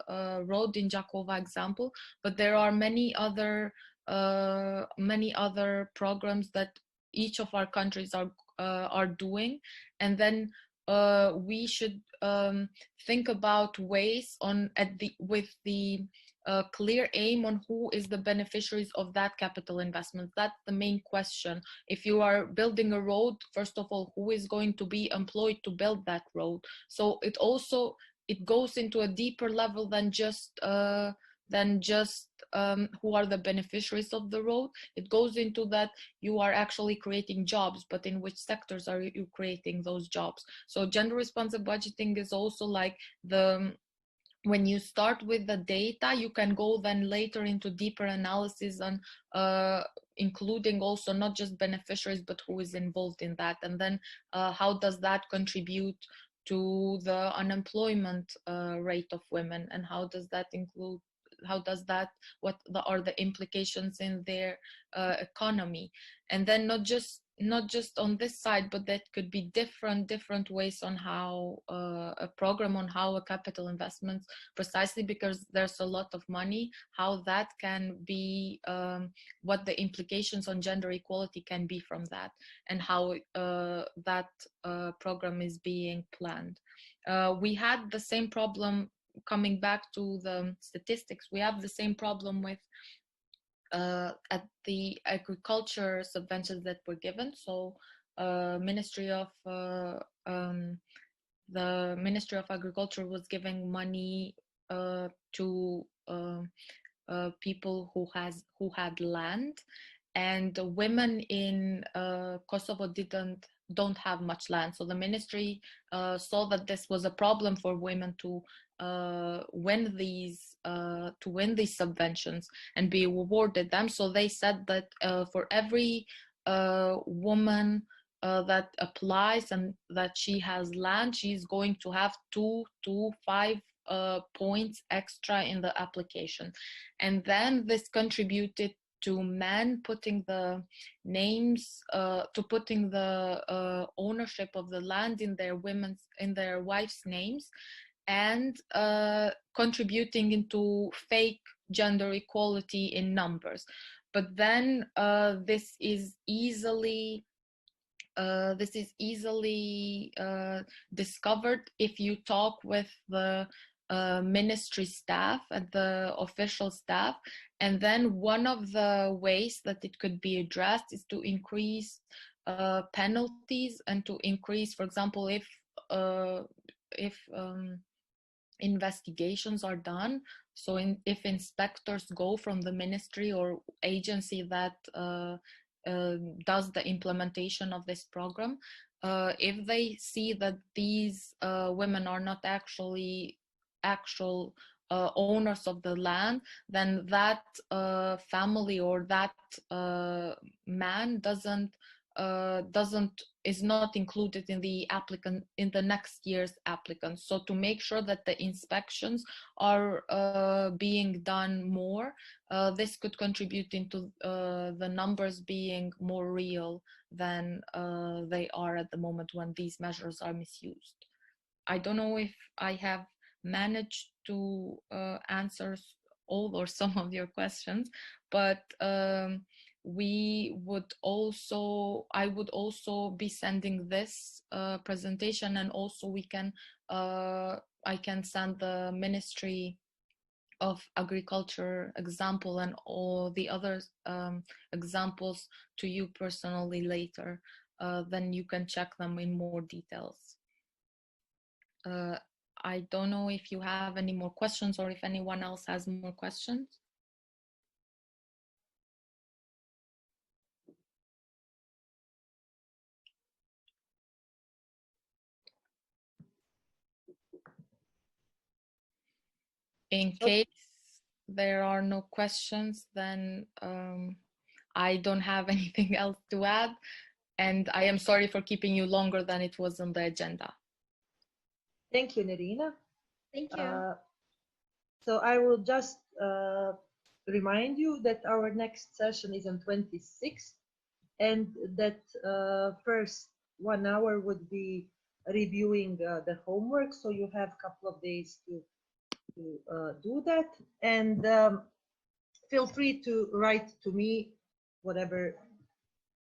road in Jakova example, but there are many other programs that each of our countries are doing, and then we should think about ways with the clear aim on who is the beneficiaries of that capital investment. That's the main question. If you are building a road, first of all, who is going to be employed to build that road? So it goes into a deeper level than just who are the beneficiaries of the road. It goes into that you are actually creating jobs, but in which sectors are you creating those jobs? So gender responsive budgeting is also like when you start with the data, you can go then later into deeper analysis on including also not just beneficiaries, but who is involved in that, and then how does that contribute to the unemployment rate of women, and what are the implications in their economy, and then not just on this side, but that could be different ways on how a program on how a capital investments, precisely because there's a lot of money, how that can be, what the implications on gender equality can be from that, and how that program is being planned. We had the same problem, coming back to the statistics, we have the same problem with at the agriculture subventions that were given. So the Ministry of Agriculture was giving money to people who had land, and the women in Kosovo don't have much land. So the ministry saw that this was a problem for women to win these subventions and be awarded them. So they said that for every woman that applies and that she has land, she's going to have 2 to 5 points extra in the application. And then this contributed to men putting the names, to putting the ownership of the land in their wives' names, and contributing into fake gender equality in numbers. But then this is easily discovered if you talk with the ministry staff and the official staff. And then one of the ways that it could be addressed is to increase penalties and to increase, for example, if investigations are done. So if inspectors go from the ministry or agency that does the implementation of this program, if they see that these women are not actually actual owners of the land, then that family or that man is not included in the applicant in the next year's applicants. So to make sure that the inspections are being done more, this could contribute into the numbers being more real than they are at the moment when these measures are misused. I don't know if I have managed to answer all or some of your questions, but I would also be sending this presentation, and also I can send the Ministry of Agriculture example and all the other examples to you personally later. Then you can check them in more details. I don't know if you have any more questions or if anyone else has more questions. In case there are no questions, then I don't have anything else to add, and I am sorry for keeping you longer than it was on the agenda.
Thank you, Nerina.
Thank you.
So I will just remind you that our next session is on 26th, and that first 1 hour would be reviewing the homework. So you have a couple of days to do that, and feel free to write to me whatever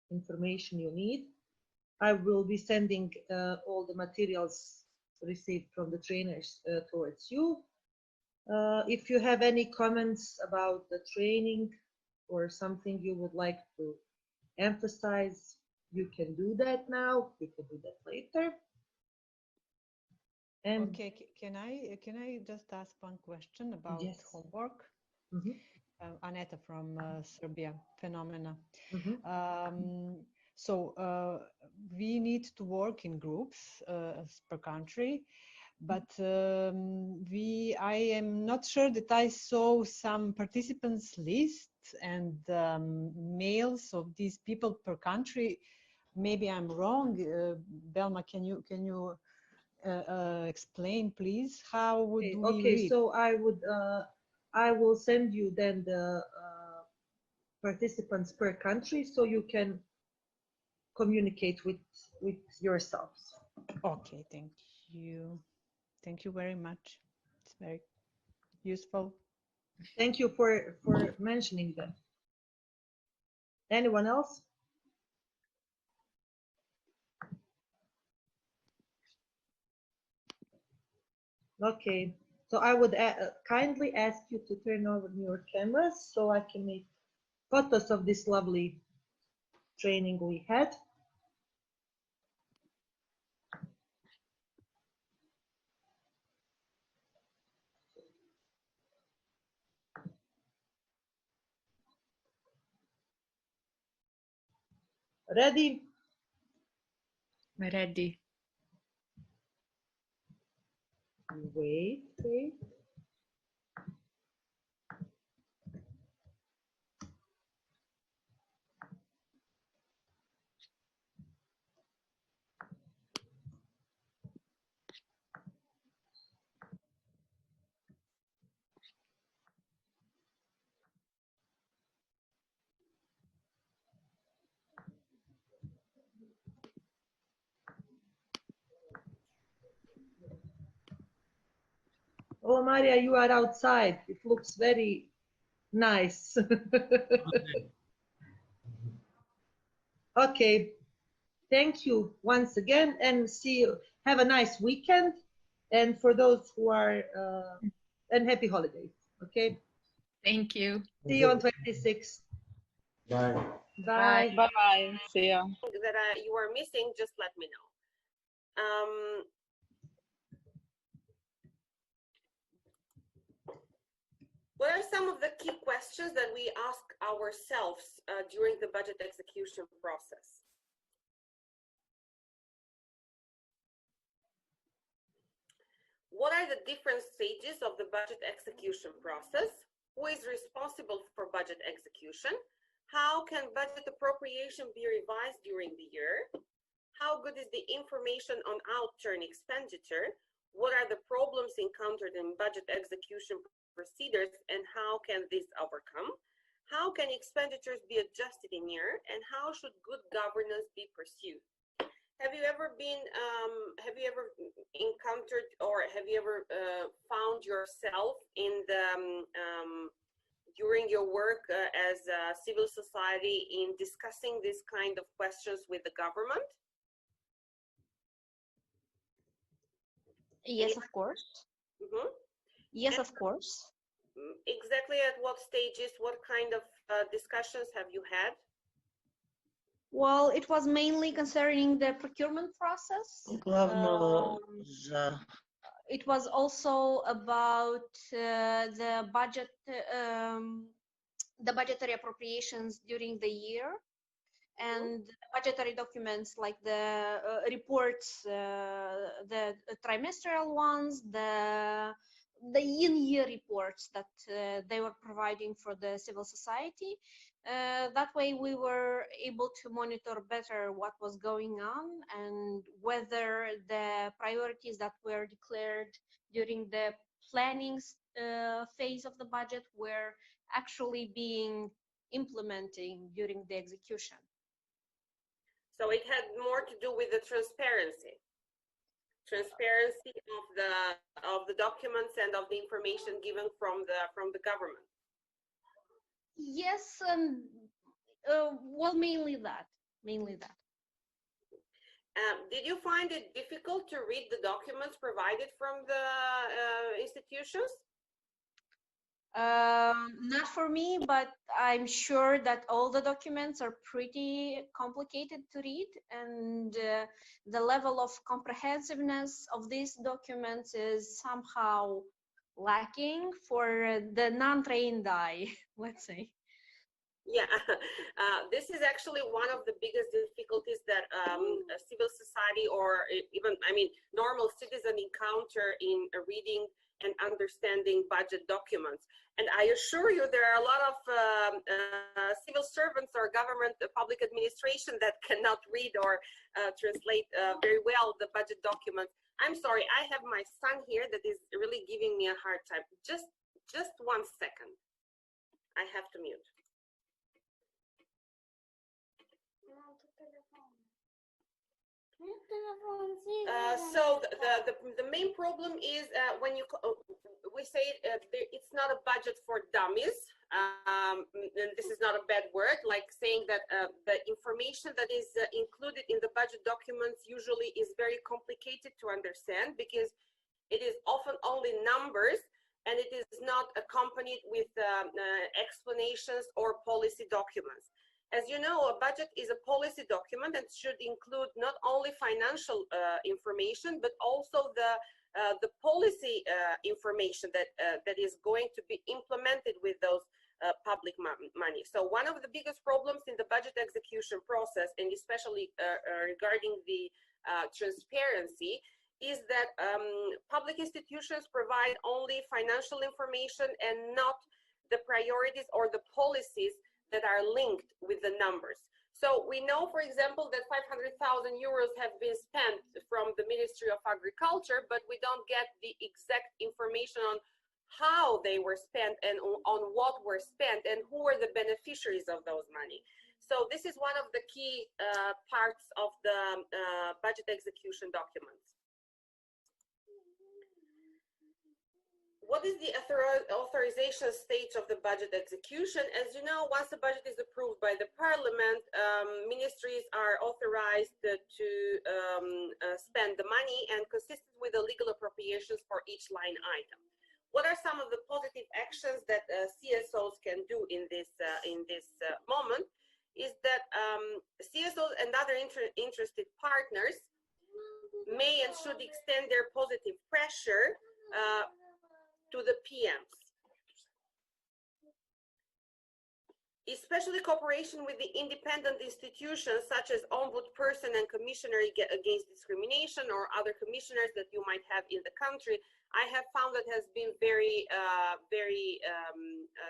information you need. I will be sending all the materials received from the trainers towards you. If you have any comments about the training or something you would like to emphasize, you can do that now. You can do that later. And
okay, can I just ask one question about homework?
Mm-hmm.
Aneta from Serbia, Phenomena.
Mm-hmm.
So we need to work in groups per country, but I am not sure that I saw some participants list and mails of these people per country. Maybe I'm wrong. Belma, can you explain, please? How would we read?
So I will send you then the participants per country, so you can communicate with yourselves.
Okay, thank you. Thank you very much. It's very useful.
Thank you for mentioning that. Anyone else? Okay, so I would kindly ask you to turn on your cameras so I can make photos of this lovely training we had. Ready?
Ready.
Wait. Oh, Maria, you are outside. It looks very nice. Okay. Thank you once again, and see you. Have a nice weekend. And for those who are, and happy holidays. Okay.
Thank you.
See you on 26.
Bye.
Bye.
Bye. See ya.
That you are missing, just let me know. What are some of the key questions that we ask ourselves during the budget execution process? What are the different stages of the budget execution process? Who is responsible for budget execution? How can budget appropriation be revised during the year? How good is the information on outturn expenditure? What are the problems encountered in budget execution procedures and how can this overcome? How can expenditures be adjusted in year and how should good governance be pursued? Have you ever encountered or have you ever found yourself in the during your work as a civil society in discussing this kind of questions with the government?
Yes, of course.
Mm-hmm.
Yes, of course.
Exactly at what stages, what kind of discussions have you had?
Well, it was mainly concerning the procurement process. It was also about the budgetary appropriations during the year and budgetary documents like the reports, the trimestral ones, the in-year reports that they were providing for the civil society. That way we were able to monitor better what was going on and whether the priorities that were declared during the planning phase of the budget were actually being implementing during the execution.
So it had more to do with the transparency of the documents and of the information given from the government.
Yes, and well, mainly that.
Did you find it difficult to read the documents provided from the institutions?
Not for me, but I'm sure that all the documents are pretty complicated to read, and the level of comprehensiveness of these documents is somehow lacking for the non-trained eye, let's say.
Yeah, this is actually one of the biggest difficulties that a civil society or even, normal citizen encounter in reading and understanding budget documents. And I assure you there are a lot of civil servants or government public administration that cannot read or translate very well the budget documents. I'm sorry, I have my son here that is really giving me a hard time. Just 1 second. I have to mute. So the main problem is when we say it's not a budget for dummies, and this is not a bad word, like saying that the information that is included in the budget documents usually is very complicated to understand because it is often only numbers and it is not accompanied with explanations or policy documents. As you know, a budget is a policy document and should include not only financial information, but also the policy information that is going to be implemented with those public money. So one of the biggest problems in the budget execution process, and especially regarding the transparency, is that public institutions provide only financial information and not the priorities or the policies that are linked with the numbers. So we know, for example, that 500,000 euros have been spent from the Ministry of Agriculture, but we don't get the exact information on how they were spent and on what were spent and who were the beneficiaries of those money. So this is one of the key parts of the budget execution documents. What is the authorization stage of the budget execution? As you know, once the budget is approved by the parliament, ministries are authorized to spend the money and consistent with the legal appropriations for each line item. What are some of the positive actions that CSOs can do in this moment? is that CSOs and other interested partners may and should extend their positive pressure to the PMs. Especially cooperation with the independent institutions such as Ombudsperson and Commissioner Against Discrimination or other commissioners that you might have in the country, I have found that has been very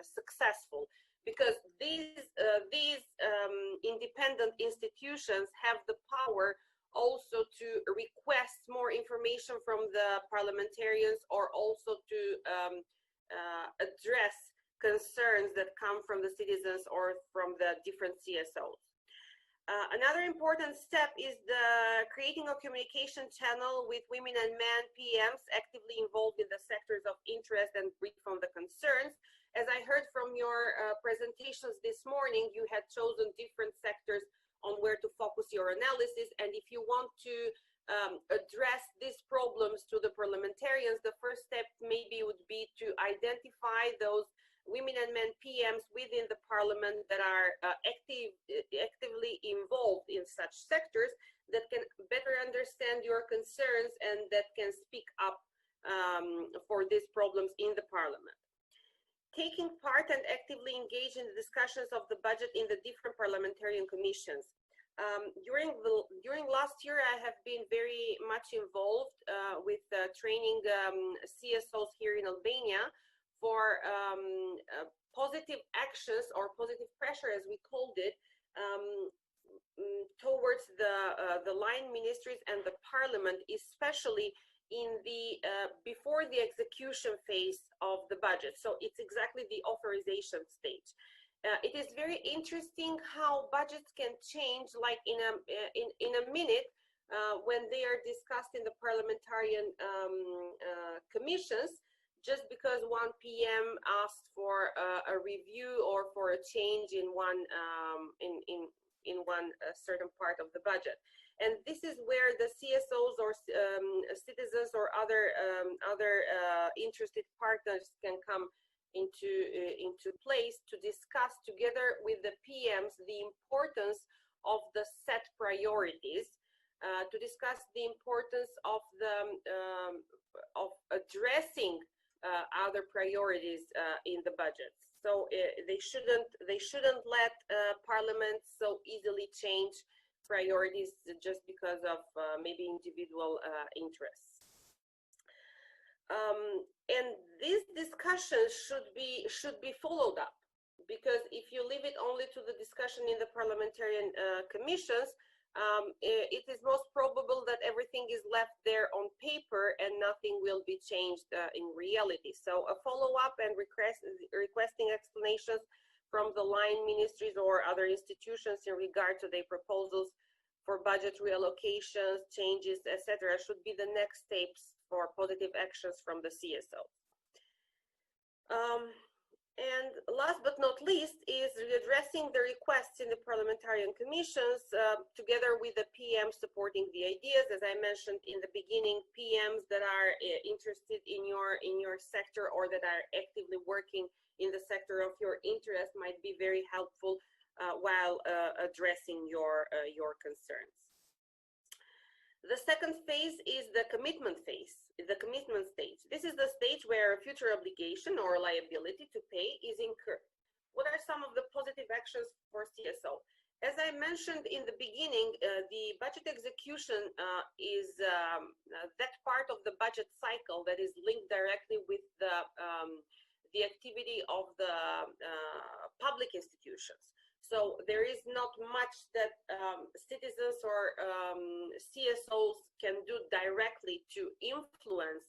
successful, because these independent institutions have the power also to request more information from the parliamentarians, or also to address concerns that come from the citizens or from the different CSOs. Another important step is the creating a communication channel with women and men PMs actively involved in the sectors of interest and brief on the concerns. As I heard from your presentations this morning, you had chosen different sectors on where to focus your analysis, and if you want to address these problems to the parliamentarians, the first step maybe would be to identify those women and men PMs within the parliament that are actively involved in such sectors, that can better understand your concerns and that can speak up for these problems in the parliament. Taking part and actively engage in the discussions of the budget in the different parliamentarian commissions. During last year, I have been very much involved with training CSOs here in Albania for positive actions, or positive pressure as we called it, towards the line ministries and the parliament, especially in the before the execution phase of the budget. So it's exactly the authorization stage. It is very interesting how budgets can change, like in a minute, when they are discussed in the parliamentarian commissions, just because one PM asked for a review or for a change in one certain part of the budget. And this is where the CSOs or citizens or other interested partners can come into place to discuss together with the PMs the importance of the set priorities, to discuss the importance of addressing other priorities in the budget. So they shouldn't let Parliament so easily change priorities just because of maybe individual interests. And these discussions should be followed up, because if you leave it only to the discussion in the parliamentarian commissions, it is most probable that everything is left there on paper and nothing will be changed in reality. So a follow-up and requesting explanations from the line ministries or other institutions in regard to their proposals for budget reallocations, changes, etc., should be the next steps for positive actions from the CSO. And last but not least is addressing the requests in the parliamentarian commissions together with the PM supporting the ideas. As I mentioned in the beginning, PMs that are interested in your sector or that are actively working in the sector of your interest might be very helpful while addressing your concerns. The second phase is the commitment phase, the commitment stage. This is the stage where a future obligation or liability to pay is incurred. What are some of the positive actions for CSO? As I mentioned in the beginning, the budget execution is that part of the budget cycle that is linked directly with the activity of the public institutions. So there is not much that citizens or CSOs can do directly to influence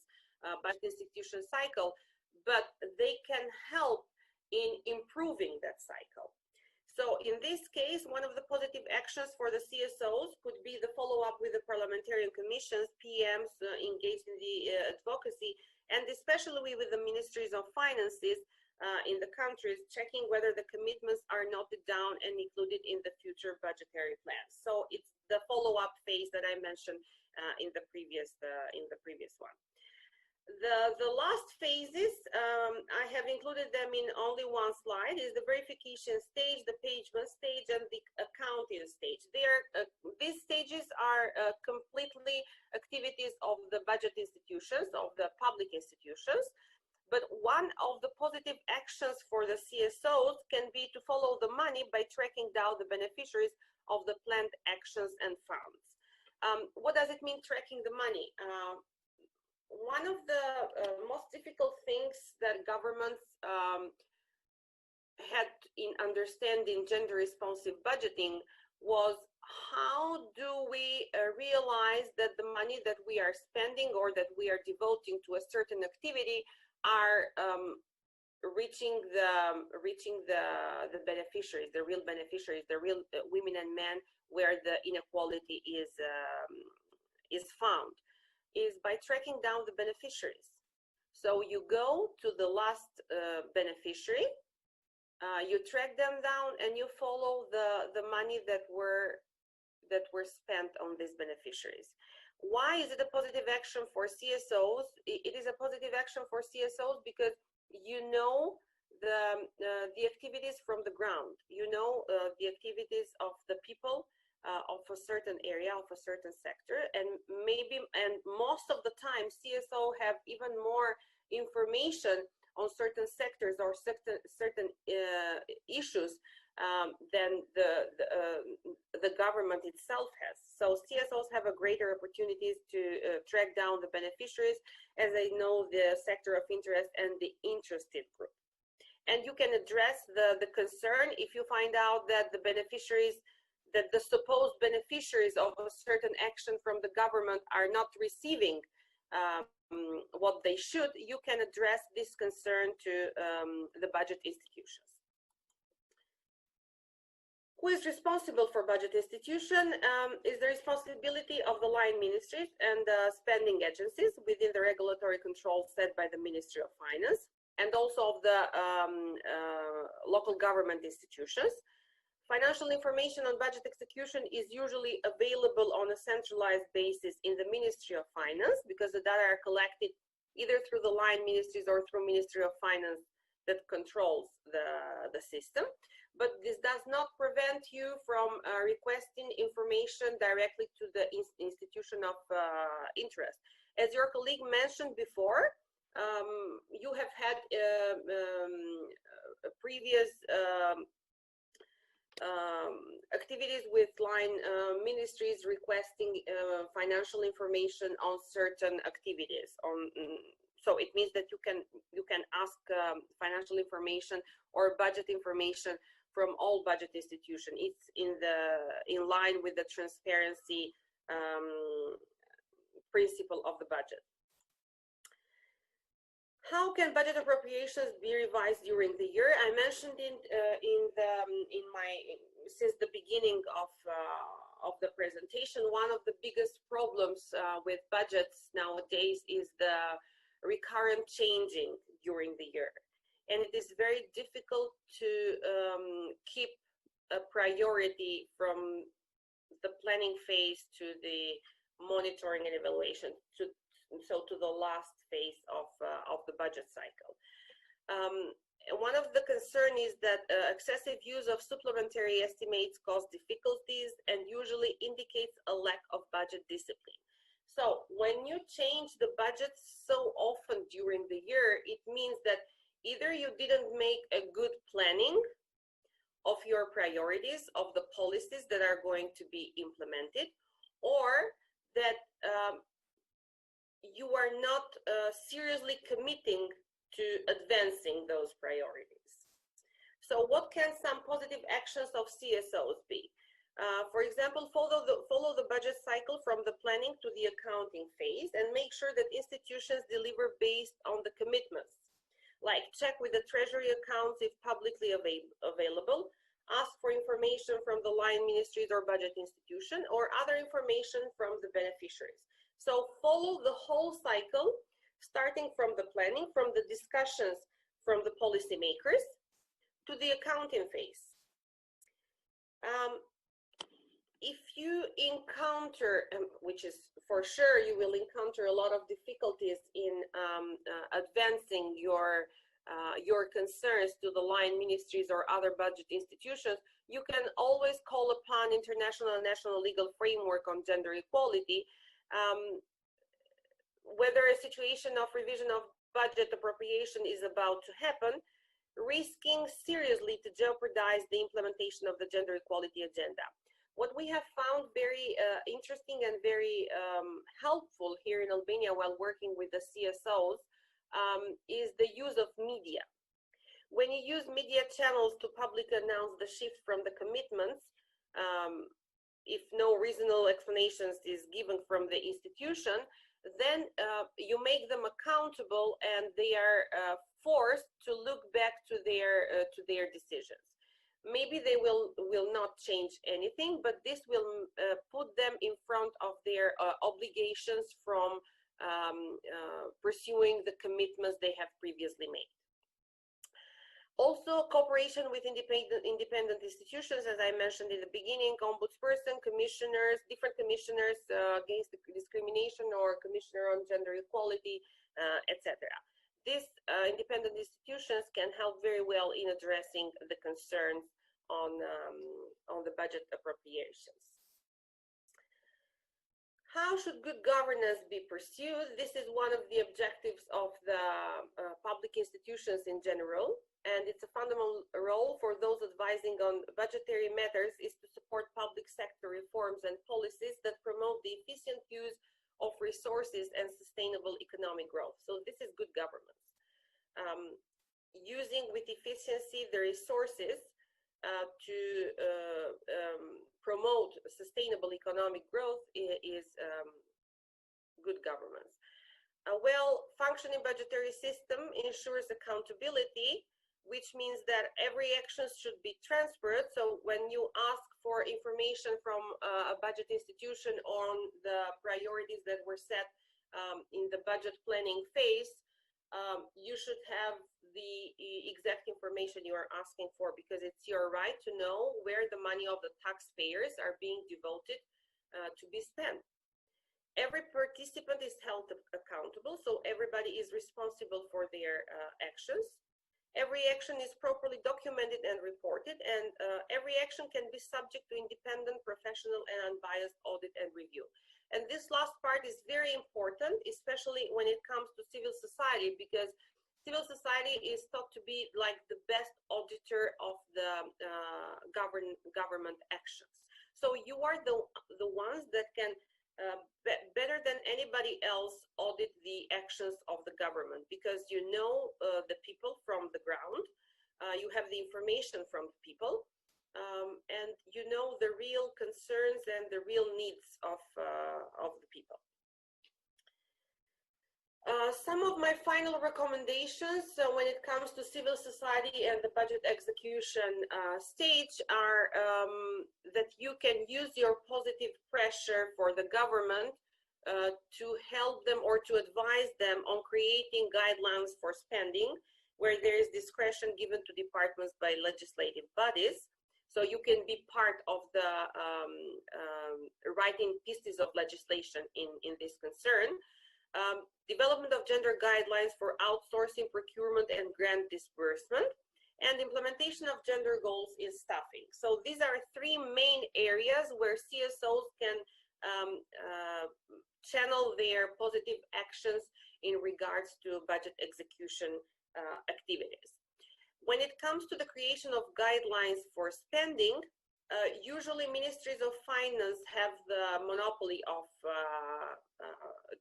budget institution cycle, but they can help in improving that cycle. So in this case, one of the positive actions for the CSOs could be the follow-up with the parliamentarian commissions, PMs engaged in the advocacy, and especially with the ministries of finances in the countries, checking whether the commitments are noted down and included in the future budgetary plans. So it's the follow-up phase that I mentioned in the previous one. The last phases, I have included them in only one slide, is the verification stage, the page one stage, and the accounting stage. These stages are completely activities of the budget institutions, of the public institutions. But one of the positive actions for the CSOs can be to follow the money by tracking down the beneficiaries of the planned actions and funds. What does it mean, tracking the money? One of the most difficult things that governments had in understanding gender responsive budgeting was how do we realize that the money that we are spending or that we are devoting to a certain activity are reaching the beneficiaries, the real beneficiaries, the real women and men, where the inequality is found, is by tracking down the beneficiaries. So you go to the last beneficiary, you track them down, and you follow the money that were spent on these beneficiaries. Why is it a positive action for CSOs? It is a positive action for CSOs because you know the activities from the ground. You know the activities of the people of a certain area, of a certain sector, and most of the time CSO have even more information on certain sectors or certain issues than the government itself has. So CSOs have a greater opportunities to track down the beneficiaries as they know the sector of interest and the interested group. And you can address the concern if you find out that the beneficiaries, that the supposed beneficiaries of a certain action from the government are not receiving what they should. You can address this concern to the budget institutions. Who is responsible for budget institution is the responsibility of the line ministries and spending agencies within the regulatory control set by the Ministry of Finance, and also of the local government institutions. Financial information on budget execution is usually available on a centralized basis in the Ministry of Finance, because the data are collected either through the line ministries or through Ministry of Finance that controls the system. But this does not prevent you from requesting information directly to the institution of interest. As your colleague mentioned before, you have had previous activities with line ministries requesting financial information on certain activities. So it means that you can ask financial information or budget information from all budget institutions. It's in line with the transparency principle of the budget. How can budget appropriations be revised during the year? I mentioned since the beginning of the presentation, one of the biggest problems with budgets nowadays is the recurrent changing during the year. And it is very difficult to keep a priority from the planning phase to the monitoring and evaluation, to the last phase of the budget cycle. One of the concerns is that excessive use of supplementary estimates cause difficulties and usually indicates a lack of budget discipline. So when you change the budget so often during the year, it means that either you didn't make a good planning of your priorities, of the policies that are going to be implemented, or that you are not seriously committing to advancing those priorities. So what can some positive actions of CSOs be? For example, follow the budget cycle from the planning to the accounting phase and make sure that institutions deliver based on the commitments. Like check with the treasury accounts if publicly available, ask for information from the line ministries or budget institution, or other information from the beneficiaries. So follow the whole cycle, starting from the planning, from the discussions from the policymakers to the accounting phase. If you encounter, which is for sure, you will encounter a lot of difficulties in advancing your concerns to the line ministries or other budget institutions, you can always call upon international and national legal framework on gender equality. Whether a situation of revision of budget appropriation is about to happen, risking seriously to jeopardize the implementation of the gender equality agenda. What we have found very interesting and very helpful here in Albania while working with the CSOs is the use of media. When you use media channels to publicly announce the shift from the commitments, if no reasonable explanations is given from the institution, then you make them accountable and they are forced to look back to their decisions. Maybe they will not change anything, but this will put them in front of their obligations from pursuing the commitments they have previously made. Also, cooperation with independent institutions, as I mentioned in the beginning, ombudsperson, commissioners, different commissioners against discrimination or commissioner on gender equality, etc. These independent institutions can help very well in addressing the concerns on the budget appropriations. How should good governance be pursued? This is one of the objectives of the public institutions in general, and it's a fundamental role for those advising on budgetary matters is to support public sector reforms and policies that promote the efficient use of resources and sustainable economic growth. So this is good governance. Using with efficiency the resources to promote sustainable economic growth is good governance. A well-functioning budgetary system ensures accountability, which means that every action should be transparent. So when you ask for information from a budget institution on the priorities that were set in the budget planning phase, you should have the exact information you are asking for, because it's your right to know where the money of the taxpayers are being devoted to be spent. Every participant is held accountable, so everybody is responsible for their actions. Every action is properly documented and reported, and every action can be subject to independent, professional, and unbiased audit and review. And this last part is very important, especially when it comes to civil society, because civil society is thought to be like the best auditor of the government actions. So you are the ones that can better than anybody else audit the actions of the government, because you know the people from the ground, you have the information from the people, and you know the real concerns and the real needs of the people. Some of my final recommendations when it comes to civil society and the budget execution stage are that you can use your positive pressure for the government to help them or to advise them on creating guidelines for spending, where there is discretion given to departments by legislative bodies. So you can be part of the writing pieces of legislation in this concern. Development of gender guidelines for outsourcing, procurement, and grant disbursement, and implementation of gender goals in staffing. So these are three main areas where CSOs can channel their positive actions in regards to budget execution activities. When it comes to the creation of guidelines for spending, usually ministries of finance have the monopoly of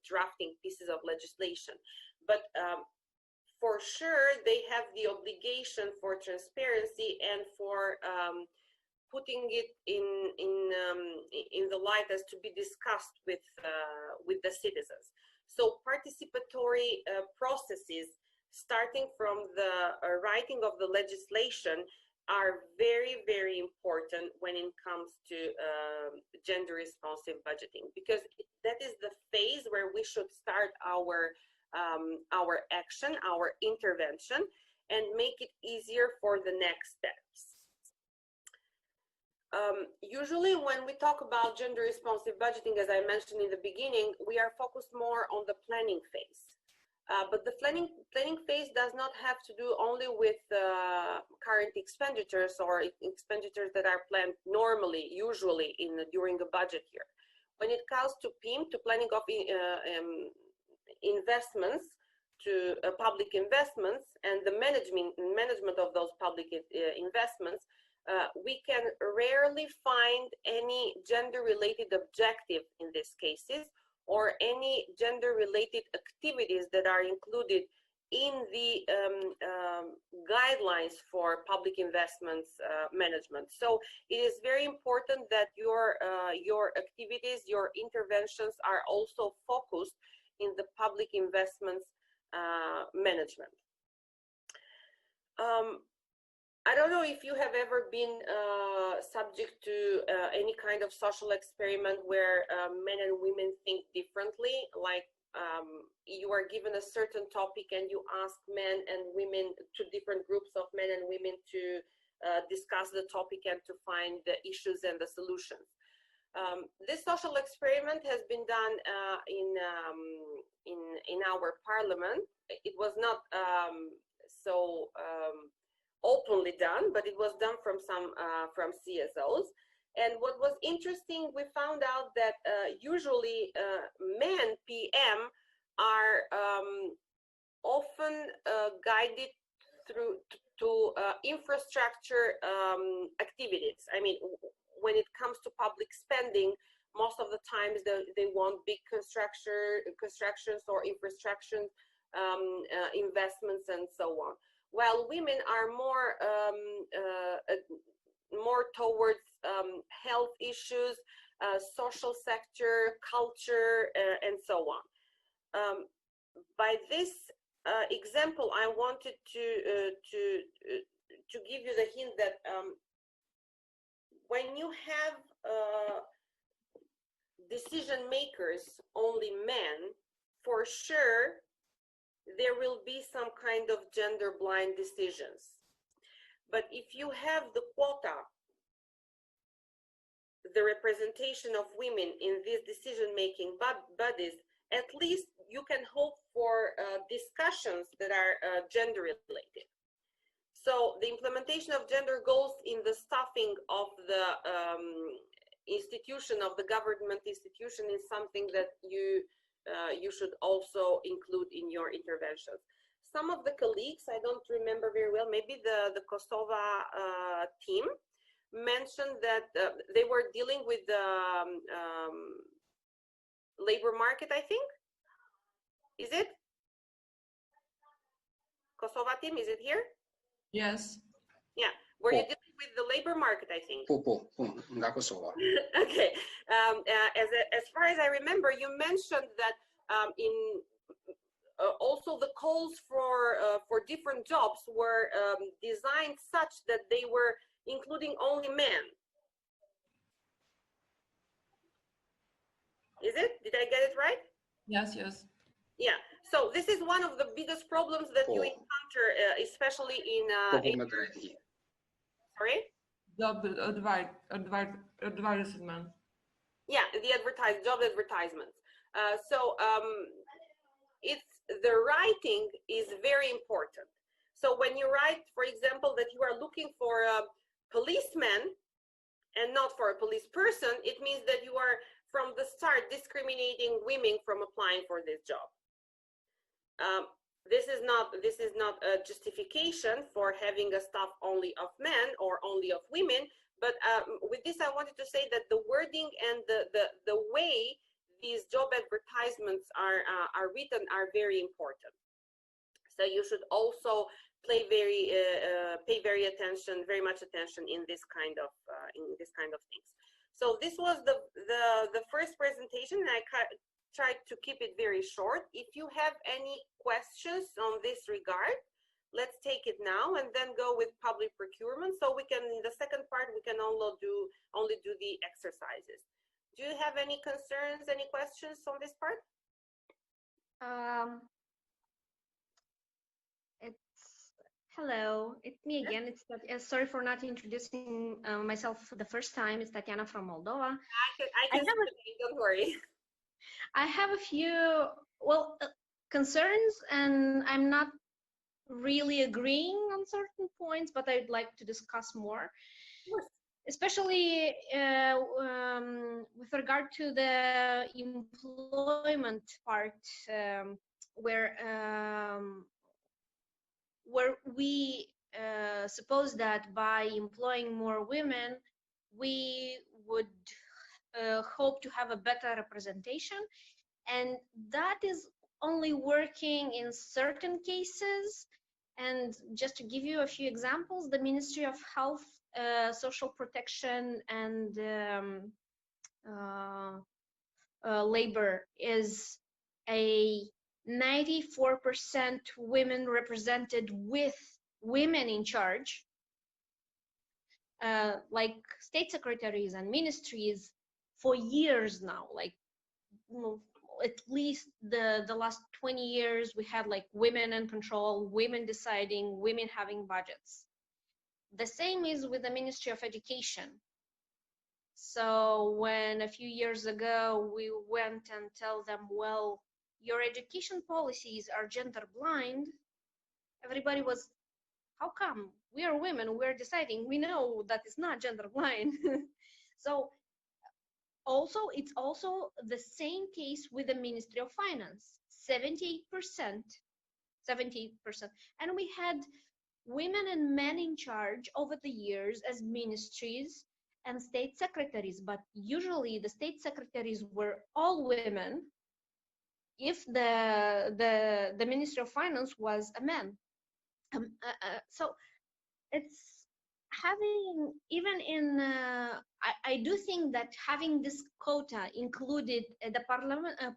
drafting pieces of legislation, but for sure they have the obligation for transparency and for putting it in the light as to be discussed with the citizens. So participatory processes, starting from the writing of the legislation, are very, very important when it comes to gender responsive budgeting, because that is the phase where we should start our action, our intervention, and make it easier for the next steps. Usually when we talk about gender responsive budgeting, as I mentioned in the beginning, we are focused more on the planning phase. But the planning phase does not have to do only with current expenditures or expenditures that are planned normally, usually during the budget year. When it comes to PIM, to planning of investments, to public investments and the management of those public investments, we can rarely find any gender-related objective in these cases, or any gender-related activities that are included in the guidelines for public investments management. So it is very important that your activities, your interventions are also focused in the public investments management. I don't know if you have ever been subject to any kind of social experiment where men and women think differently, like you are given a certain topic and you ask men and women, two different groups of men and women, to discuss the topic and to find the issues and the solutions. This social experiment has been done in our parliament. It was not so openly done, but it was done from some from CSOs. And what was interesting, we found out that usually men PM are often guided through to infrastructure activities. I mean, when it comes to public spending, most of the times they want big constructions or infrastructure investments and so on. While women are more towards health issues, social sector, culture, and so on. By this example, I wanted to give you the hint that when you have decision makers, only men, for sure there will be some kind of gender blind decisions. But if you have the quota, the representation of women in these decision-making bodies, at least you can hope for discussions that are gender-related. So the implementation of gender goals in the staffing of the institution, of the government institution, is something that you should also include in your interventions. Some of the colleagues, I don't remember very well, maybe the Kosovo team, mentioned that they were dealing with the labor market, I think. Is it? Kosovo team, is it here?
Yes.
Yeah. Were you dealing with the labor market, I think? Okay. As far as I remember, you mentioned that also the calls for different jobs were designed such that they were including only men. Is it? Did I get it right?
Yes, yes.
Yeah. So this is one of the biggest problems that you encounter, especially in sorry?
Job advertisement.
Yeah, the job advertisements. It's the writing is very important. So when you write, for example, that you are looking for a policeman and not for a police person, it means that you are from the start discriminating women from applying for this job. This is not a justification for having a staff only of men or only of women, but with this I wanted to say that the wording and the way these job advertisements are written are very important. So you should also pay very much attention in this kind of things. So this was the first presentation, and I tried to keep it very short. If you have any questions on this regard, let's take it now and then go with public procurement. So we can, in the second part, we can only do the exercises. Do you have any concerns, any questions on this part?
Hello, it's me again. It's sorry for not introducing myself the first time. It's Tatiana from Moldova.
I can don't worry.
I have a few, well, concerns, and I'm not really agreeing on certain points, but I'd like to discuss more, especially with regard to the employment part, where we suppose that by employing more women, we would hope to have a better representation, and that is only working in certain cases. And just to give you a few examples, the Ministry of Health, Social Protection and Labor is a 94% women represented with women in charge, like state secretaries and ministries for years now, like at least the last 20 years we had like women in control, women deciding, women having budgets. The same is with the Ministry of Education. So when a few years ago we went and tell them, well, your education policies are gender blind, everybody was, how come? We are women, we're deciding, we know that it's not gender blind. So it's also the same case with the Ministry of Finance, 78%, and we had women and men in charge over the years as ministries and state secretaries, but usually the state secretaries were all women if the Ministry of Finance was a man. So it's having, even in I do think that having this quota included at the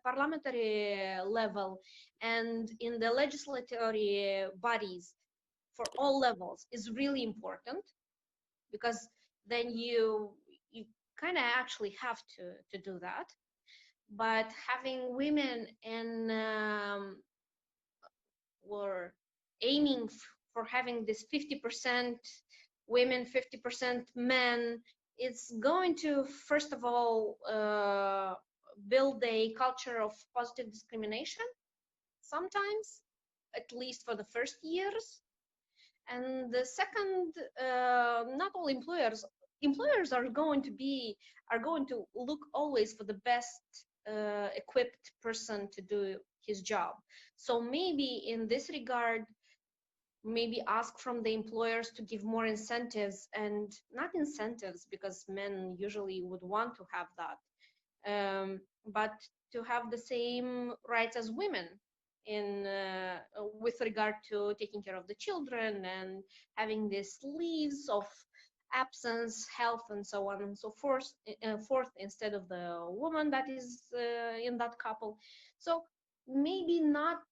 parliamentary level and in the legislatory bodies for all levels is really important, because then you kind of actually have to do that. But having women in or aiming for having this 50% women, 50% men, it's going to, first of all, build a culture of positive discrimination, sometimes, at least for the first years. And the second, not all employers are going to look always for the best equipped person to do his job. So maybe in this regard, maybe ask from the employers to give more incentives, and not incentives because men usually would want to have that, but to have the same rights as women in with regard to taking care of the children and having these leaves of absence, health, and so on and so forth, instead of the woman that is in that couple. So maybe not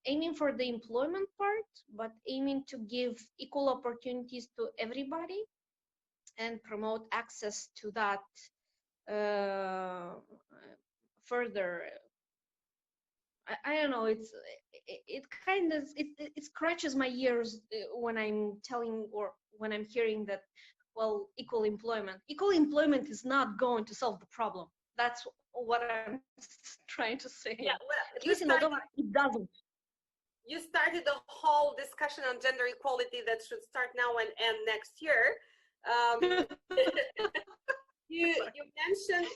aiming for the employment part, but aiming to give equal opportunities to everybody and promote access to that further. I don't know, it scratches my ears when I'm telling, or when I'm hearing that, well, equal employment is not going to solve the problem. That's what I'm trying to say.
Yeah, well,
at least in Moldova it doesn't.
You started a whole discussion on gender equality that should start now and end next year. You mentioned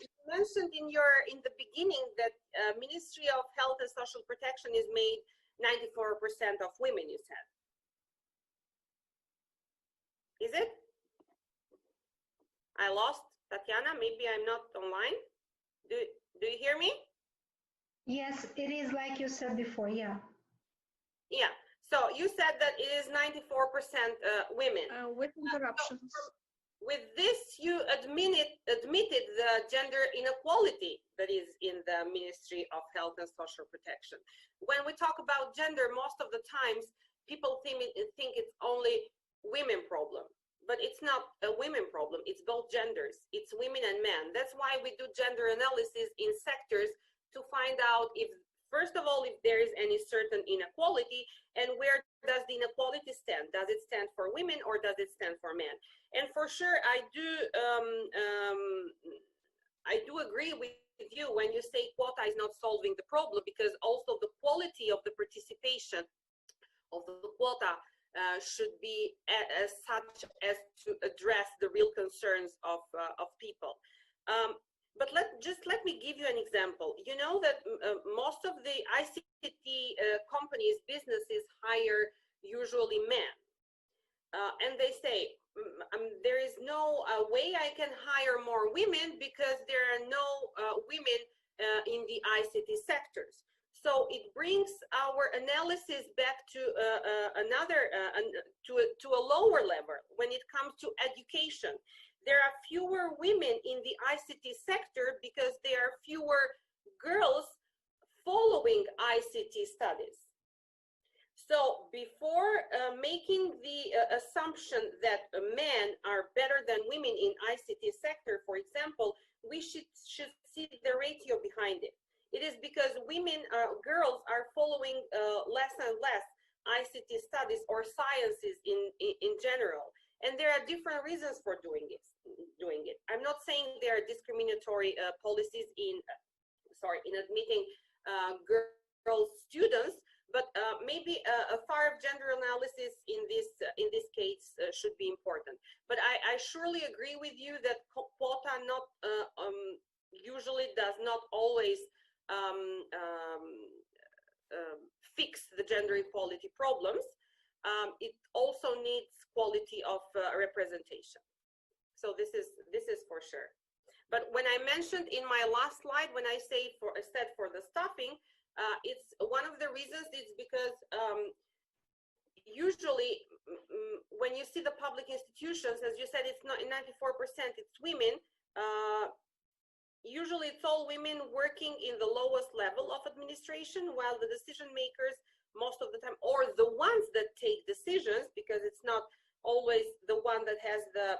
in the beginning that Ministry of Health and Social Protection is made 94% of women, you said. Is it? I lost Tatiana, maybe I'm not online. Do you hear me?
Yes, it is like you said before, yeah.
Yeah, so you said that it is 94% women.
With interruptions.
So with this, you admitted the gender inequality that is in the Ministry of Health and Social Protection. When we talk about gender, most of the times people think it's only women problem, but it's not a women problem. It's both genders. It's women and men. That's why we do gender analysis in sectors to find out if, first of all, if there is any certain inequality, and where does the inequality stand? Does it stand for women or does it stand for men? And for sure, I do agree with you when you say quota is not solving the problem, because also the quality of the participation of the quota should be as such as to address the real concerns of people. But let me give you an example. You know that most of the ICT companies, businesses hire usually men. And they say, there is no way I can hire more women because there are no women in the ICT sectors. So it brings our analysis back to to a lower level when it comes to education. There are fewer women in the ICT sector because there are fewer girls following ICT studies. So before making the assumption that men are better than women in ICT sector, for example, we should see the ratio behind it. It is because women, girls are following less and less ICT studies or sciences in general. And there are different reasons for doing it. I'm not saying there are discriminatory policies in admitting girl students, but maybe a far gender analysis in this case should be important. But I surely agree with you that quota usually does not always fix the gender equality problems. It also needs quality of representation. So this is for sure. But when I mentioned in my last slide, when I said for the staffing, it's one of the reasons is because usually when you see the public institutions, as you said, it's not 94% it's women. Usually it's all women working in the lowest level of administration, while the decision makers most of the time, or the ones that take decisions, because it's not always the one that has the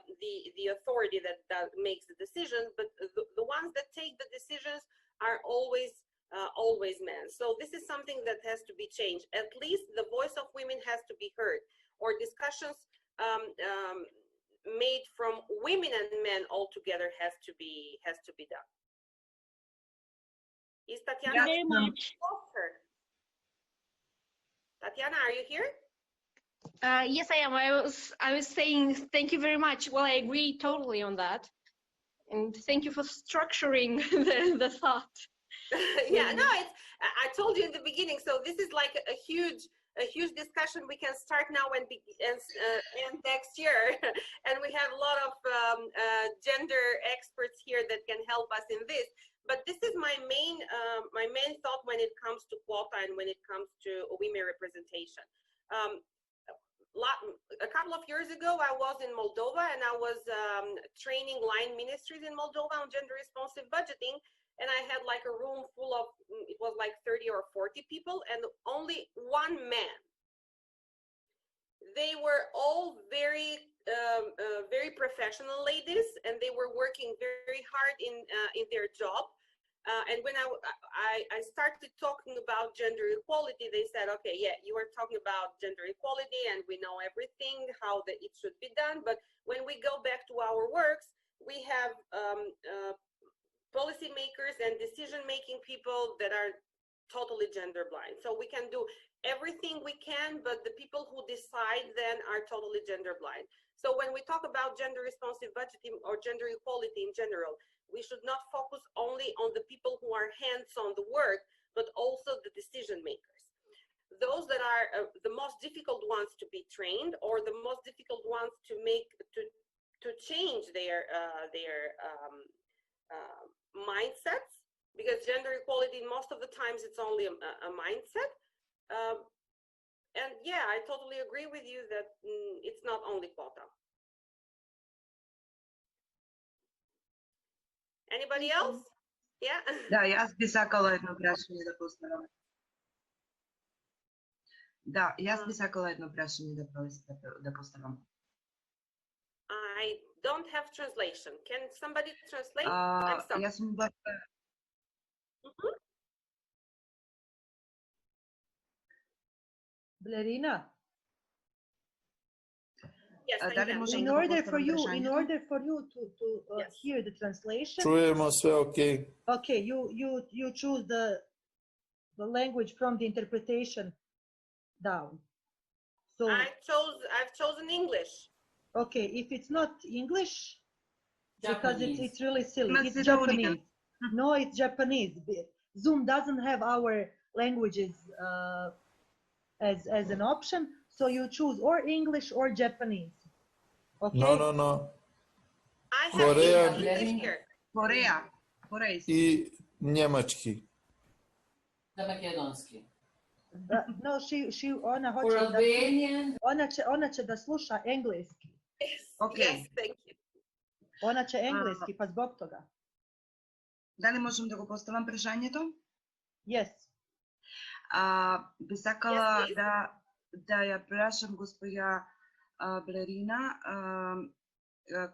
authority that makes the decisions, but the ones that take the decisions are always men. So this is something that has to be changed. At least the voice of women has to be heard, or discussions made from women and men all together has to be done. Is Tatiana?
Thank you very much.
Tatiana, are you here?
Yes, I am. I was saying thank you very much. Well, I agree totally on that, and thank you for structuring the thought.
Yeah, no, I told you in the beginning. So this is like a huge discussion we can start now and next year, and we have a lot of gender experts here that can help us in this. But this is my main thought when it comes to quota and when it comes to women representation. A couple of years ago, I was in Moldova and I was training line ministries in Moldova on gender responsive budgeting. And I had like a room full of, it was like 30 or 40 people and only one man. They were all very professional ladies, and they were working very hard in their job. And when I started talking about gender equality, they said, okay, yeah, you are talking about gender equality and we know everything, how it should be done. But when we go back to our works, we have policymakers and decision-making people that are totally gender blind. So we can do everything we can, but the people who decide then are totally gender blind. So when we talk about gender responsive budgeting or gender equality in general, we should not focus only on the people who are hands-on the work, but also the decision makers. Those that are the most difficult ones to be trained, or the most difficult ones to change their mindsets, because gender equality most of the times it's only a mindset. And yeah, I totally agree with you that it's not only quota. Anybody else? Yeah.
Да, jaz bi sakala jedno vprašanje, da postavim. Da, jaz bi sakala jedno vprašanje, da postavim.
I don't have translation. Can somebody translate? I'm sorry.
Jaz sem bila...
Blerina?
Yes, I
Дали
can.
можам
In
да го
order for
поставам
you,
прашањето?
to hear the translation.
Чуемо све окей.
Okay, you choose the language from the interpretation down. So
I've chosen English.
okay, if it's not English, because
Japanese.
it's really silly. It's
Macedonian.
Japanese. No, it's Japanese. Zoom doesn't have our languages as an option, so you choose or English or Japanese. Okay.
No.
I have English here.
Корејски.
И немачки.
За македонски.
No, ona hoće da, ona će da sluša engleski.
Okay.
Yes, thank you.
Ona će engleski, pa zbog toga.
Дали можам да го поставам прашањето?
Yes.
Би сакала да ја прашам госпоја Блерина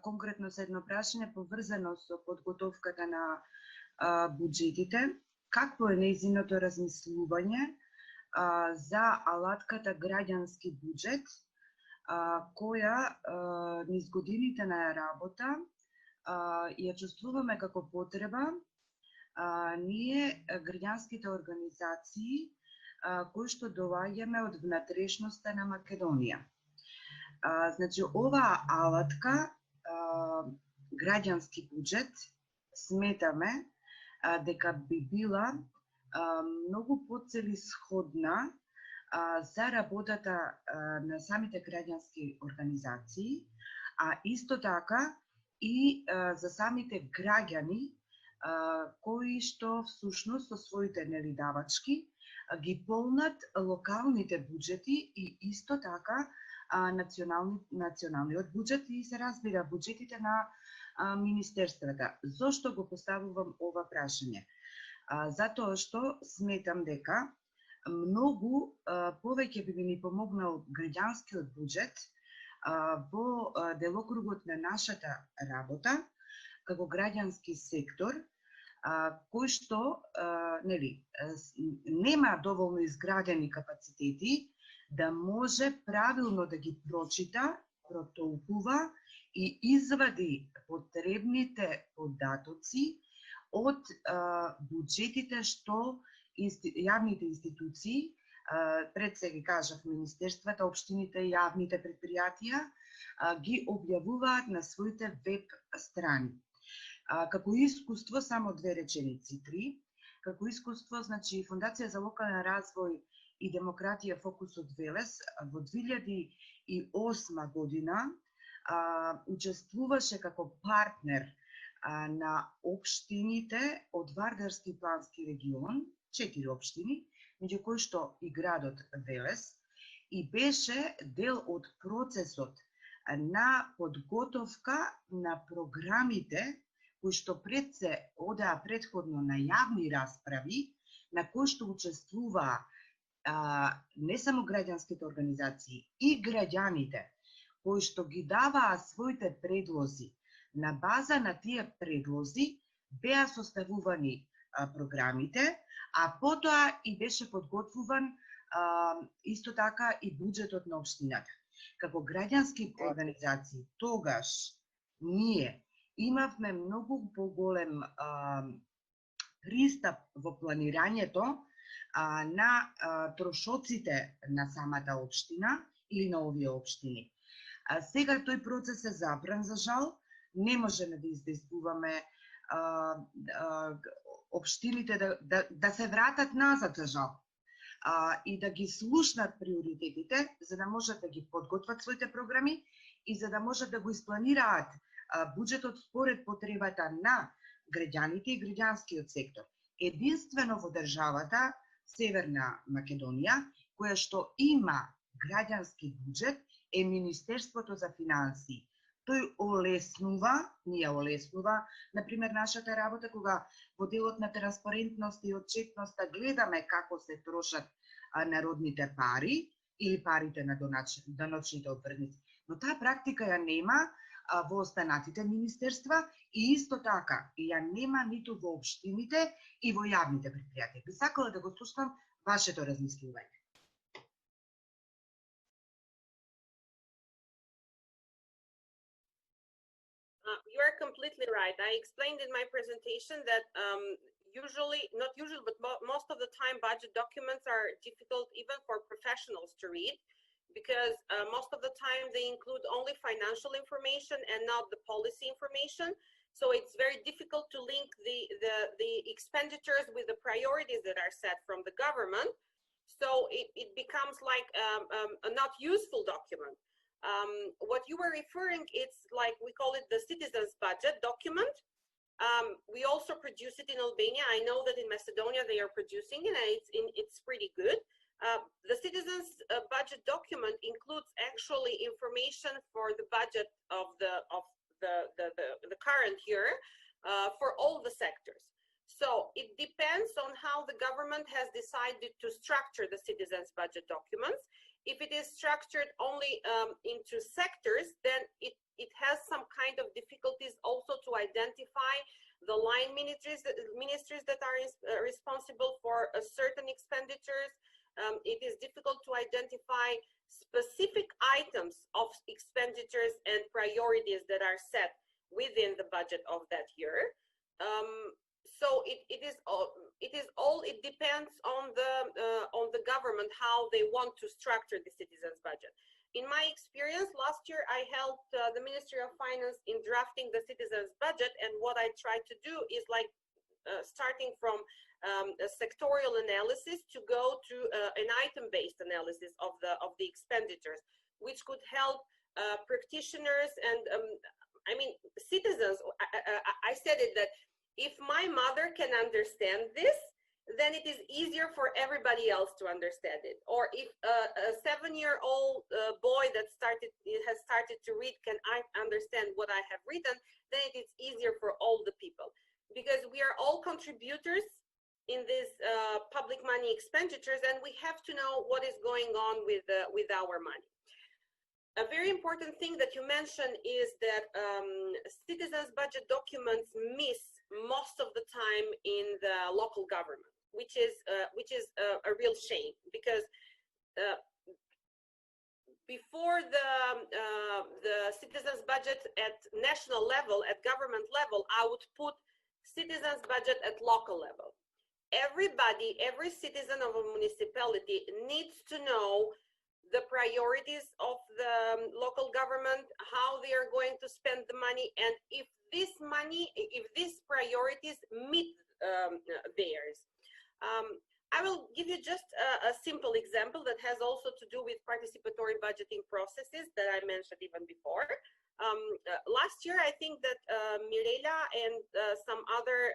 конкретно со едно прашање поврзано со подготовката на буџетите. Какво е нејзиното размислување за алатката граѓански буџет, која низ годините на работа ја чувствуваме како потреба ние граѓанските организации кои што доаѓаме од внатрешноста на Македонија. Значи, оваа алатка, граѓански буџет, сметаме дека би била многу поцелисходна за работата на самите граѓански организации, а исто така и за самите граѓани кои што всушност со своите давачки ги полнат локалните буџети и исто така националниот буџет и се разбира буџетите на министерствата. Зошто го поставувам ова прашање? Затоа што сметам дека многу повеќе би ни помогнал граѓанскиот буџет во делокругот на нашата работа како граѓански сектор, кој што нема доволно изградени капацитети да може правилно да ги прочита, протолкува и извади потребните податоци од буџетите што јавните институции, пред се ги кажав министерствата, општините, јавните предпријатија, ги објавуваат на своите веб страни. Како искуство, само 2 реченици, 3. Како искуство, значи, Фондација за локален развој и демократија Фокусот Велес во 2008 година учествуваше како партнер на општините од Вардарски и Плански регион, 4 општини, меѓу кои што и градот Велес, и беше дел од процесот на подготовка на програмите кои што пред се одеа предходно на јавни расправи, на кои што учествуваа не само граѓанските организации и граѓаните, кои што ги даваа своите предлози. На база на тие предлози беа составувани програмите, а потоа и беше подготвуван исто така и буџетот на општината. Како граѓански организации, тогаш ние имавме многу поголем пристап во планирањето на трошоците на самата општина или на овие општини. Сега тој процес е забран, за жал, не можеме да издействуваме општините да се вратат назад, за жал, и да ги слушнат приоритетите, за да можат да ги подготват своите програми и за да можат да го испланираат буџетот според потребата на граѓаните и граѓанскиот сектор. Единствено во државата Северна Македонија, која што има граѓански буџет, е Министерството за финансии. Тој ни олеснува, например, нашата работа, кога во делот на транспарентност и отчетноста гледаме како се трошат народните пари или парите на даночните обврзници. Но таа практика ја нема во останатите министерства и исто така ја нема ниту во општините и во јавните предпријатија. Би сакала да го слушнам вашето размислување.
You are completely right. I explained in my presentation that not usually, but most of the time budget documents are difficult even for professionals to read, because most of the time they include only financial information and not the policy information. So it's very difficult to link the expenditures with the priorities that are set from the government. So it becomes like a not useful document. What you were referring, it's like, we call it the citizens budget document. We also produce it in Albania. I know that in Macedonia they are producing it, and it's pretty good. The citizens budget document includes actually information for the budget of the current year for all the sectors. So it depends on how the government has decided to structure the citizens budget documents. If it is structured only into sectors, then it has some kind of difficulties also to identify the line ministries that are responsible for certain expenditures. It is difficult to identify specific items of expenditures and priorities that are set within the budget of that year. So it depends on the government how they want to structure the citizens budget. In my experience, last year I helped the Ministry of Finance in drafting the citizens budget, and what I tried to do is like starting from a sectorial analysis to go to an item-based analysis of the expenditures, which could help practitioners and I mean citizens. I said it that if my mother can understand this, then it is easier for everybody else to understand it. Or if a 7-year-old boy that has started to read can understand what I have written, then it is easier for all the people, because we are all contributors in these public money expenditures, and we have to know what is going on with our money. A very important thing that you mentioned is that citizens' budget documents miss most of the time in the local government, which is a real shame, because before the citizens' budget at national level, at government level, I would put citizens' budget at local level. Everybody, every citizen of a municipality needs to know the priorities of the local government, how they are going to spend the money, and if this money, if these priorities meet theirs. I will give you just a simple example that has also to do with participatory budgeting processes that I mentioned even before. Last year, I think that Mirela and some other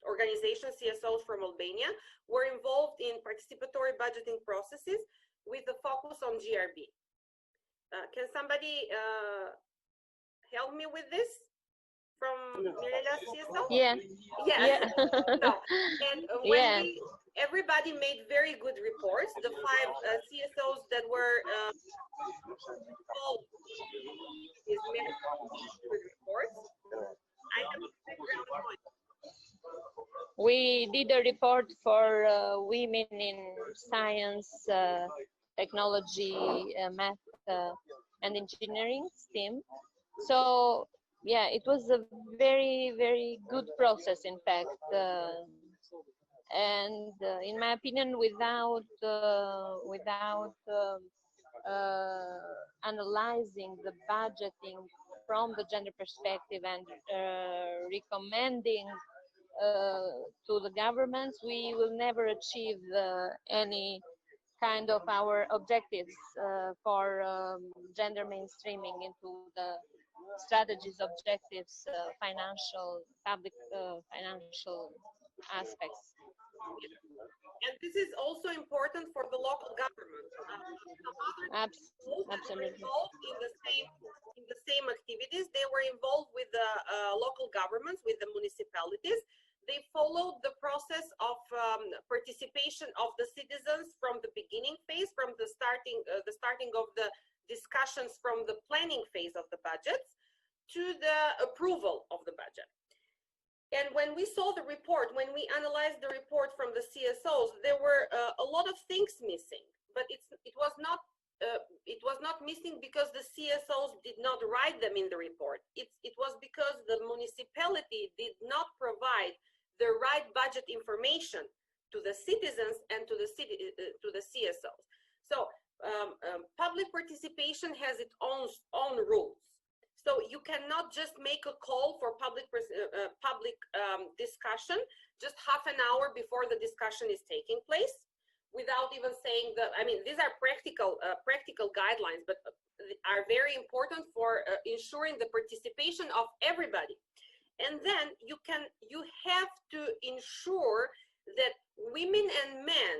organizations, CSOs from Albania, were involved in participatory budgeting processes with a focus on GRB. Can somebody help me with this from Mirela CSO?
Yeah.
Yeah. No. And when
Yeah.
everybody made very good reports, the 5 CSOs that were involved in made good reports. I have a background noise.
We did a report for women in science, technology, math, and engineering, STEM. So, yeah, it was a very, very good process, in fact. And in my opinion, without analyzing the budgeting from the gender perspective and recommending to the governments, we will never achieve any kind of our objectives for gender mainstreaming into the strategies, objectives, public financial aspects.
And this is also important for the local government.
Absolutely.
Involved in the same activities. They were involved with the local governments, with the municipalities. They followed the process of participation of the citizens from the beginning phase, from the starting of the discussions from the planning phase of the budgets to the approval of the budget. And when we saw the report, when we analyzed the report from the CSOs, there were a lot of things missing, but it was not it was not missing because the CSOs did not write them in the report. It was because the municipality did not provide the right budget information to the citizens and to the CSOs. So public participation has its own rules. So you cannot just make a call for public discussion just half an hour before the discussion is taking place, without even saying that. I mean, these are practical guidelines, but are very important for ensuring the participation of everybody. And then you have to ensure that women and men,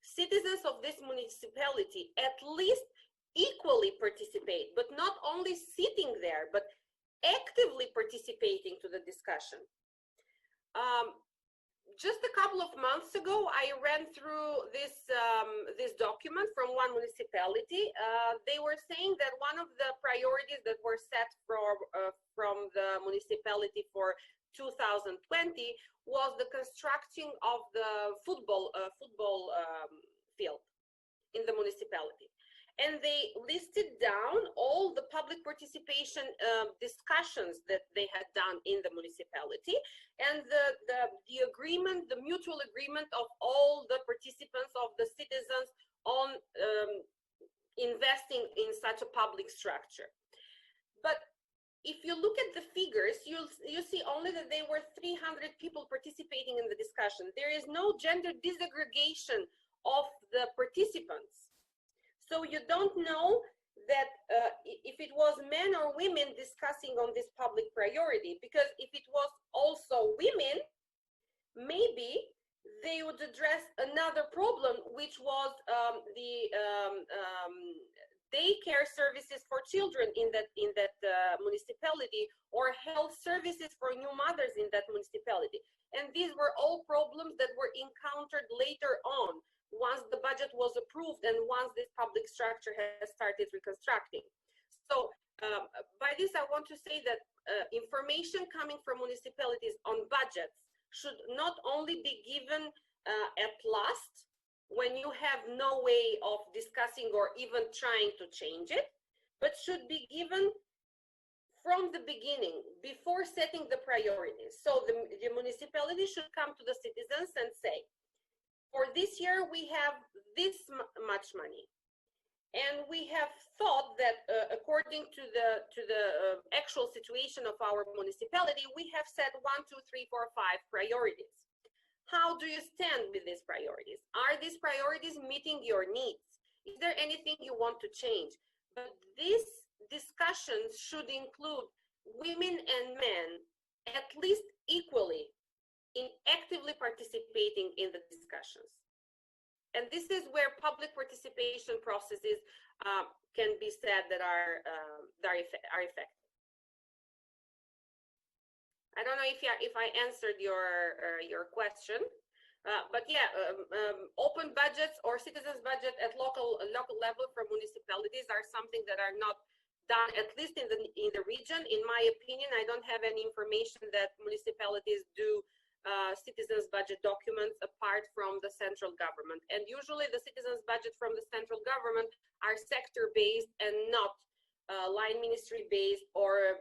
citizens of this municipality, at least equally participate, but not only sitting there, but actively participating to the discussion. Just a couple of months ago, I ran through this document from one municipality. They were saying that one of the priorities that were set from the municipality for 2020 was the constructing of the football field in the municipality. And they listed down all the public participation discussions that they had done in the municipality, and the agreement, the mutual agreement of all the participants, of the citizens, on investing in such a public structure. But if you look at the figures, you see only that there were 300 people participating in the discussion. There is no gender disaggregation of the participants. So you don't know that if it was men or women discussing on this public priority, because if it was also women, maybe they would address another problem, which was the daycare services for children in that municipality, or health services for new mothers in that municipality. And these were all problems that were encountered later on, once the budget was approved and once this public structure has started reconstructing. So by this, I want to say that information coming from municipalities on budgets should not only be given at last, when you have no way of discussing or even trying to change it, but should be given from the beginning, before setting the priorities. So the municipality should come to the citizens and say, for this year, we have this much money. And we have thought that according to the actual situation of our municipality, we have set 1, 2, 3, 4, 5 priorities. How do you stand with these priorities? Are these priorities meeting your needs? Is there anything you want to change? But these discussions should include women and men at least equally in actively participating in the discussions. And this is where public participation processes can be said that are effective. I don't know if I answered your question, but yeah, open budgets or citizens' budget at local level for municipalities are something that are not done, at least in the region. In my opinion, I don't have any information that municipalities do citizens' budget documents apart from the central government. And usually the citizens' budget from the central government are sector-based and not line ministry-based or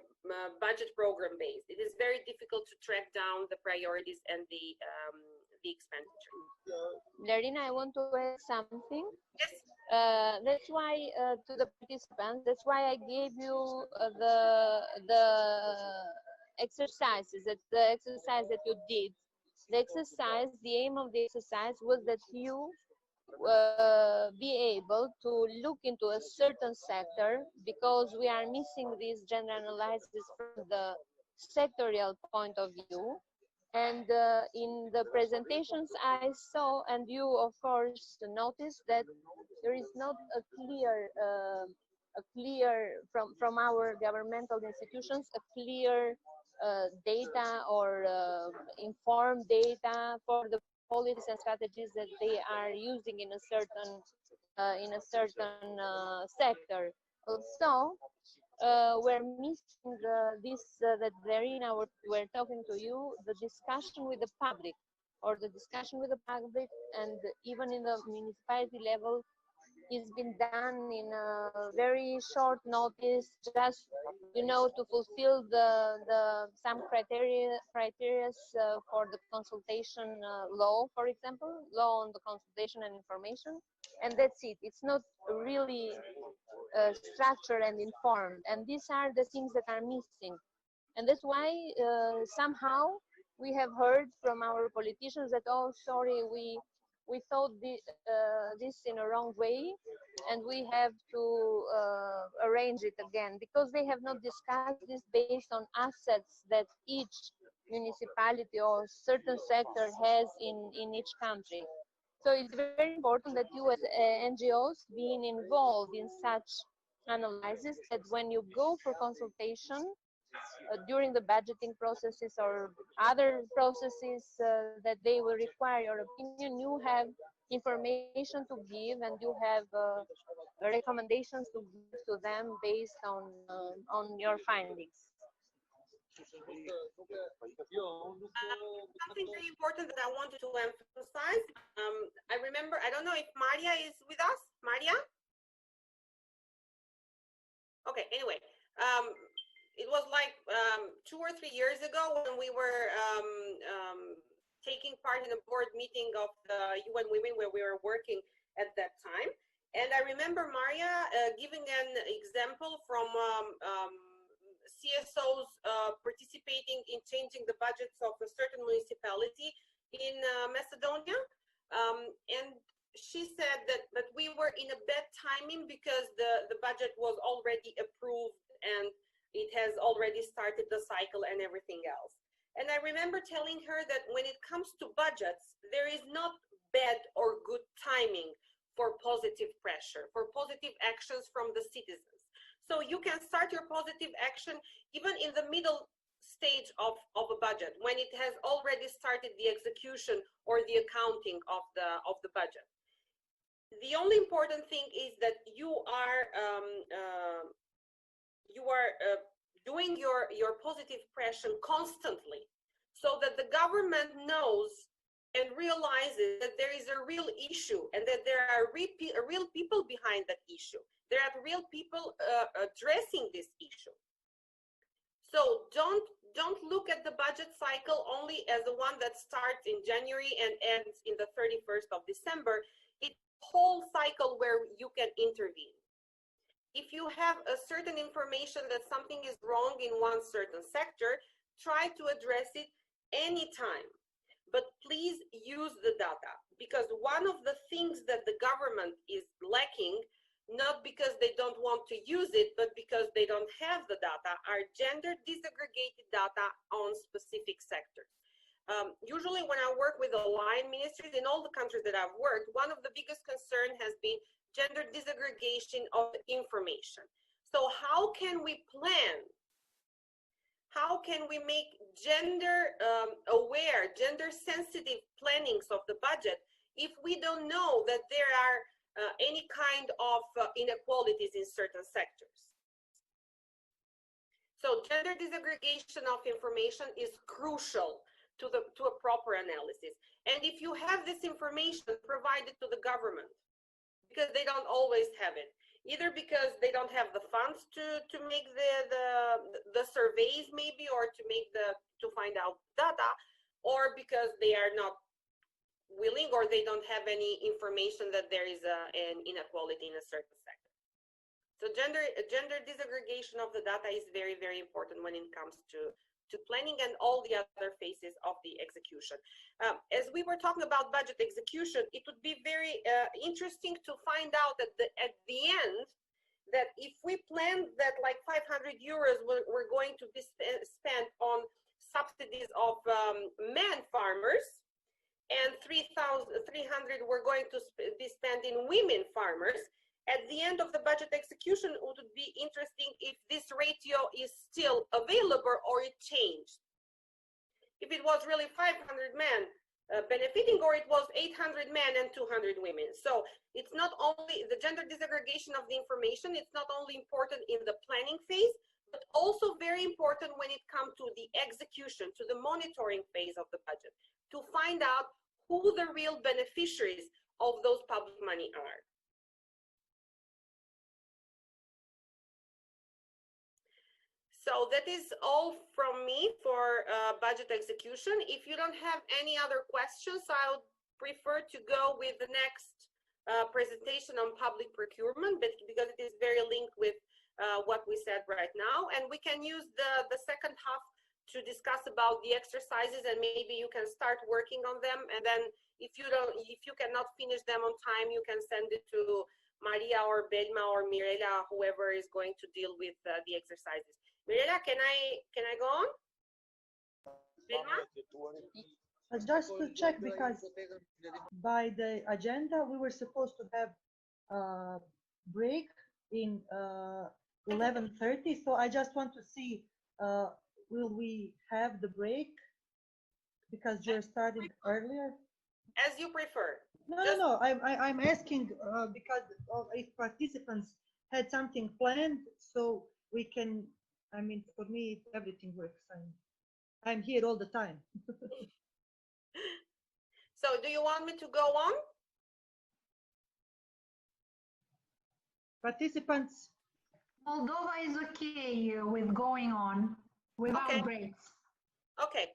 budget program-based. It is very difficult to track down the priorities and the expenditure.
Larina, I want to add something.
Yes.
That's why to the participants, that's why I gave you the exercises, the exercise that you did. The exercise, the aim of the exercise was that you be able to look into a certain sector, because we are missing this gender analysis from the sectorial point of view. And in the presentations I saw, and you of course noticed, that there is not a clear from our governmental institutions, a clear data or informed data for the policies and strategies that they are using in a certain sector. Also, we're missing this that Larina we're talking to you, the discussion with the public, or the discussion with the public, and even in the municipality level,
is being done in a very short notice, just to fulfill the some criteria for the consultation law, for example, law on the consultation and information, and that's it. It's not really structured and informed, and these are the things that are missing. And that's why somehow we have heard from our politicians that, oh, sorry, we thought this in a wrong way, and we have to arrange it again, because they have not discussed this based on assets that each municipality or certain sector has in each country. So it's very important that you as NGOs being involved in such analysis, that when you go for consultation during the budgeting processes or other processes that they will require your opinion, you have information to give, and you have recommendations to give to them based on your findings.
Something very important that I wanted to emphasize. I remember, I don't know if Maria is with us. Maria? Okay, anyway. It was like 2 or 3 years ago when we were taking part in a board meeting of the UN Women, where we were working at that time. And I remember Maria giving an example from CSOs participating in changing the budgets of a certain municipality in Macedonia. And she said that we were in a bad timing because the budget was already approved and it has already started the cycle and everything else. And I remember telling her that when it comes to budgets, there is not bad or good timing for positive pressure, for positive actions from the citizens. So you can start your positive action even in the middle stage of a budget, when it has already started the execution or the accounting of the budget. The only important thing is that you are doing your positive pressure constantly, so that the government knows and realizes that there is a real issue and that there are real people behind that issue. There are real people addressing this issue. So don't look at the budget cycle only as the one that starts in January and ends in the 31st of December. It's a whole cycle where you can intervene. If you have a certain information that something is wrong in one certain sector, try to address it anytime. But please use the data, because one of the things that the government is lacking, not because they don't want to use it, but because they don't have the data, are gender disaggregated data on specific sectors. Usually when I work with aligned ministries in all the countries that I've worked, one of the biggest concerns has been gender disaggregation of information. So how can we plan? How can we make gender aware, gender sensitive plannings of the budget if we don't know that there are any kind of inequalities in certain sectors? So gender disaggregation of information is crucial to a proper analysis. And if you have this information, provide it to the government, because they don't always have it, either because they don't have the funds to make the surveys maybe, or to find out data, or because they are not willing, or they don't have any information that there is an inequality in a certain sector. So gender disaggregation of the data is very, very important when it comes to planning and all the other phases of the execution. As we were talking about budget execution, it would be very interesting to find out at the end that if we plan that like 500 euros we're going to be spent on subsidies of men farmers, and 300 we're going to be spent in women farmers. At the end of the budget execution, it would be interesting if this ratio is still available or it changed. If it was really 500 men benefiting, or it was 800 men and 200 women. So it's not only the gender disaggregation of the information, it's not only important in the planning phase, but also very important when it comes to the execution, to the monitoring phase of the budget, to find out who the real beneficiaries of those public money are. So that is all from me for budget execution. If you don't have any other questions, I would prefer to go with the next presentation on public procurement, but because it is very linked with what we said right now, and we can use the second half to discuss about the exercises, and maybe you can start working on them, and then if you cannot finish them on time, you can send it to Maria or Belma or Mirela, whoever is going to deal with the exercises. Mirela, can I go on? Belma?
Just to check, because by the agenda we were supposed to have a break in 11:30, so I just want to see will we have the break because you're starting earlier?
As you prefer.
No. I'm asking because if participants had something planned, so we can. I mean, for me, everything works. I'm here all the time.
So, do you want me to go on?
Participants.
Moldova is okay with going on without breaks.
Okay.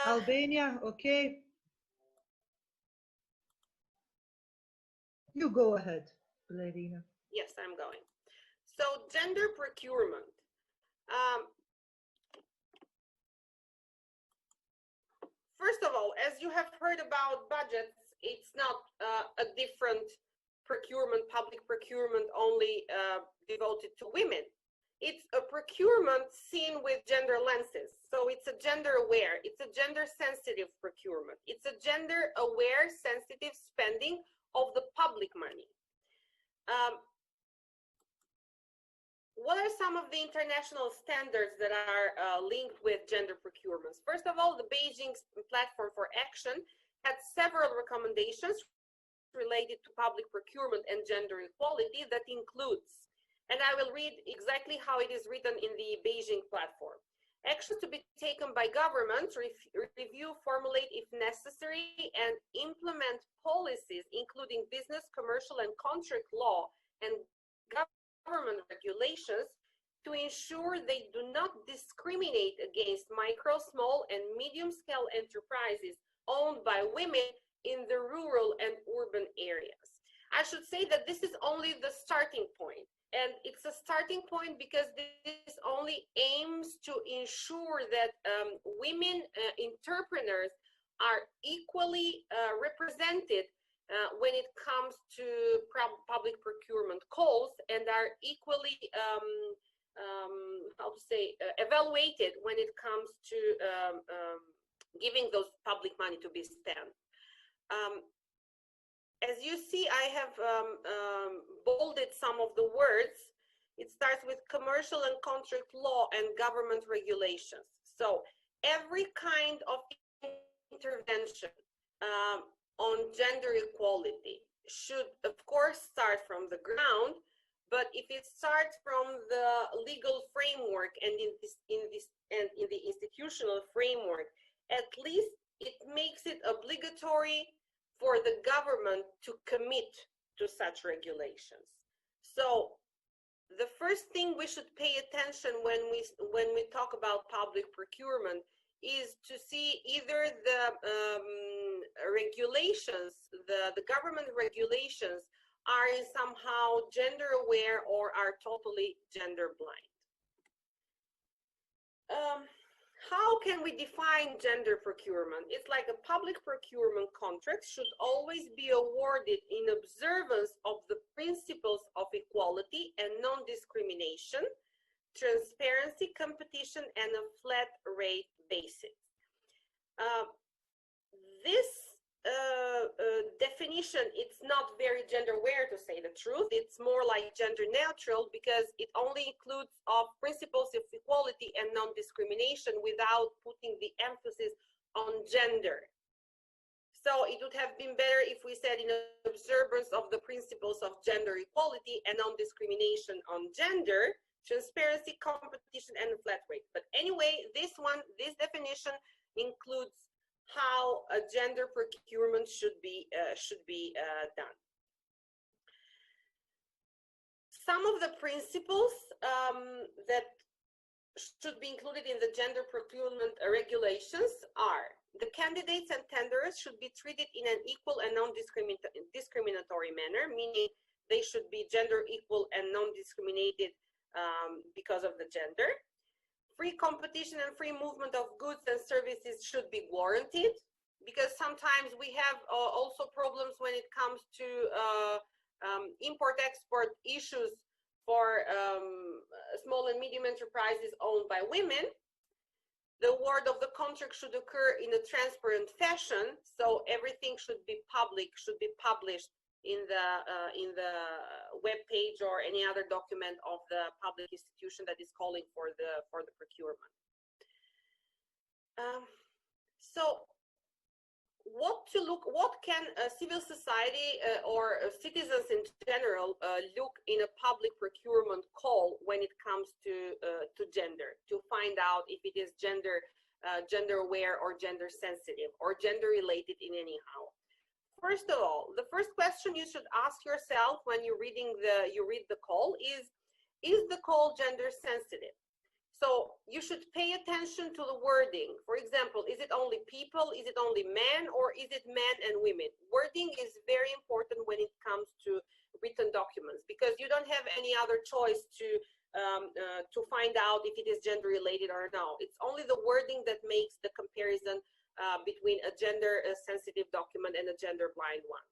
Albania, okay. You go ahead, Lerina.
Yes, I'm going. So, gender procurement. First of all, as you have heard about budgets, it's not a different procurement, public procurement only devoted to women. It's a procurement seen with gender lenses. So it's a gender aware, it's a gender sensitive procurement. It's a gender aware, sensitive spending of the public money. What are some of the international standards that are linked with gender procurements? First of all, the Beijing Platform for Action had several recommendations related to public procurement and gender equality that includes, and I will read exactly how it is written in the Beijing Platform. Actions to be taken by governments, review, formulate if necessary, and implement policies including business, commercial, and contract law and government regulations to ensure they do not discriminate against micro, small, and medium-scale enterprises owned by women in the rural and urban areas. I should say that this is only the starting point. And it's a starting point because this only aims to ensure that women entrepreneurs are equally represented when it comes to public procurement calls and are equally evaluated when it comes to giving those public money to be spent. As you see, I have bolded some of the words. It starts with commercial and contract law and government regulations. So every kind of intervention on gender equality should, of course, start from the ground. But if it starts from the legal framework and in the institutional framework, at least it makes it obligatory for the government to commit to such regulations. So the first thing we should pay attention when we talk about public procurement is to see either the regulations, the government regulations are somehow gender aware or are totally gender blind. How can we define gender procurement? It's like a public procurement contract should always be awarded in observance of the principles of equality and non-discrimination, transparency, competition, and a flat rate basis. This definition, it's not very gender aware, to say the truth. It's more like gender neutral because it only includes principles of equality and non-discrimination without putting the emphasis on gender. So it would have been better if we said in observance of the principles of gender equality and non-discrimination on gender, transparency, competition, and flat rate. But anyway, this definition includes how a gender procurement should be done. Some of the principles that should be included in the gender procurement regulations are: the candidates and tenderers should be treated in an equal and non-discriminatory manner, meaning they should be gender equal and non-discriminated because of the gender. Free competition and free movement of goods and services should be warranted, because sometimes we have also problems when it comes to import-export issues for small and medium enterprises owned by women. The award of the contract should occur in a transparent fashion, so everything should be public, should be published in the web page or any other document of the public institution that is calling for the procurement. So what can civil society or citizens in general look in a public procurement call when it comes to gender, to find out if it is gender aware or gender sensitive or gender related in any how? First of all, the first question you should ask yourself when you read the call is the call gender sensitive? So you should pay attention to the wording. For example, is it only people, is it only men, or is it men and women? Wording is very important when it comes to written documents, because you don't have any other choice to find out if it is gender related or no. It's only the wording that makes the comparison between a gender sensitive document and a gender blind one.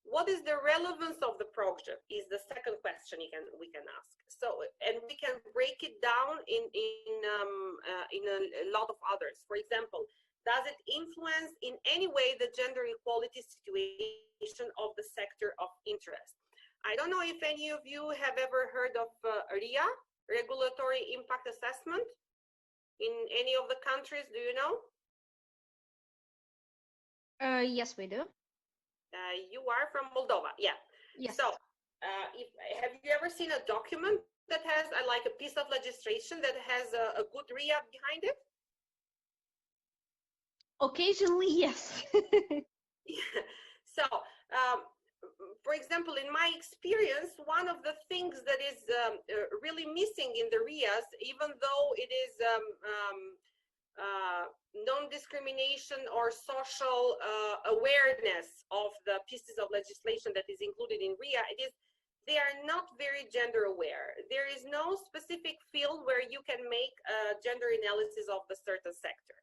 What is the relevance of the project is the second question we can ask. So, and we can break it down in a lot of others. For example, does it influence in any way the gender equality situation of the sector of interest? I don't know if any of you have ever heard of RIA, Regulatory Impact Assessment, in any of the countries. Do you know?
Yes, we do.
You are from Moldova, yeah.
Yes.
So, have you ever seen a document that has like a piece of legislation that has a good RIA behind it?
Occasionally, yes.
Yeah. So, for example, in my experience, one of the things that is really missing in the RIAs, even though it is non-discrimination or social awareness of the pieces of legislation that is included in RIA, they are not very gender aware. There is no specific field where you can make a gender analysis of the certain sector.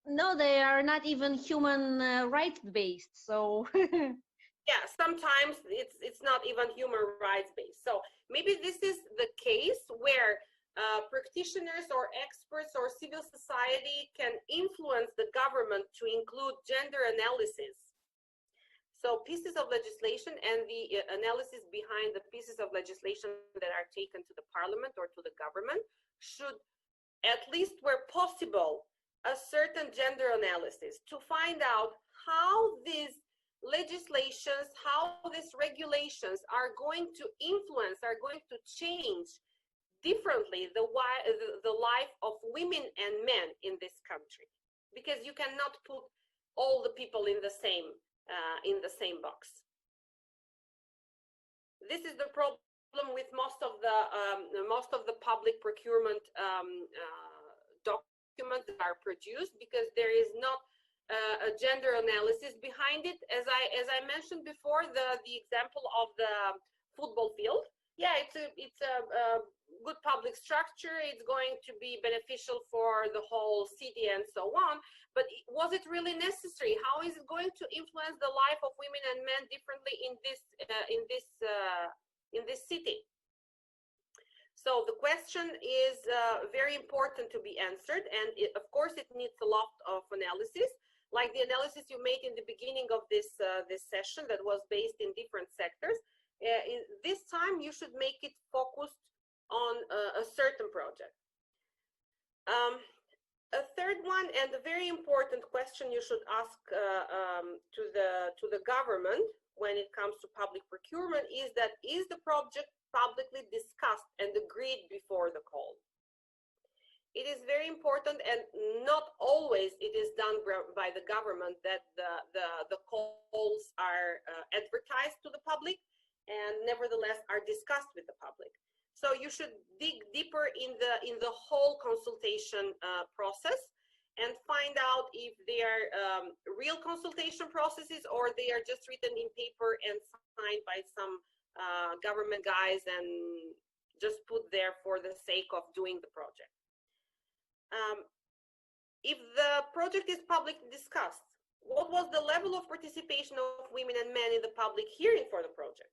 No, they are not even human rights based, so
yeah, sometimes it's not even human rights based. So maybe this is the case where practitioners or experts or civil society can influence the government to include gender analysis. So pieces of legislation and the analysis behind the pieces of legislation that are taken to the parliament or to the government should, at least where possible, a certain gender analysis to find out how these legislations, how these regulations are going to influence, are going to change differently the life of women and men in this country, because you cannot put all the people in the same box. This is the problem with most of the public procurement documents that are produced, because there is not a gender analysis behind it. As I mentioned before, the example of the football field. Yeah, it's a good public structure. It's going to be beneficial for the whole city and so on. But was it really necessary? How is it going to influence the life of women and men differently in this city? So the question is very important to be answered, and of course it needs a lot of analysis, like the analysis you made in the beginning of this session that was based in different sectors. This time you should make it focused on a certain project. A third one, and a very important question you should ask to the government when it comes to public procurement is that, is the project publicly discussed and agreed before the call? It is very important, and not always it is done by the government, that the calls are advertised to the public and nevertheless are discussed with the public. So you should dig deeper in the whole consultation process and find out if they are real consultation processes or they are just written in paper and signed by some government guys and just put there for the sake of doing the project. If the project is publicly discussed, what was the level of participation of women and men in the public hearing for the project?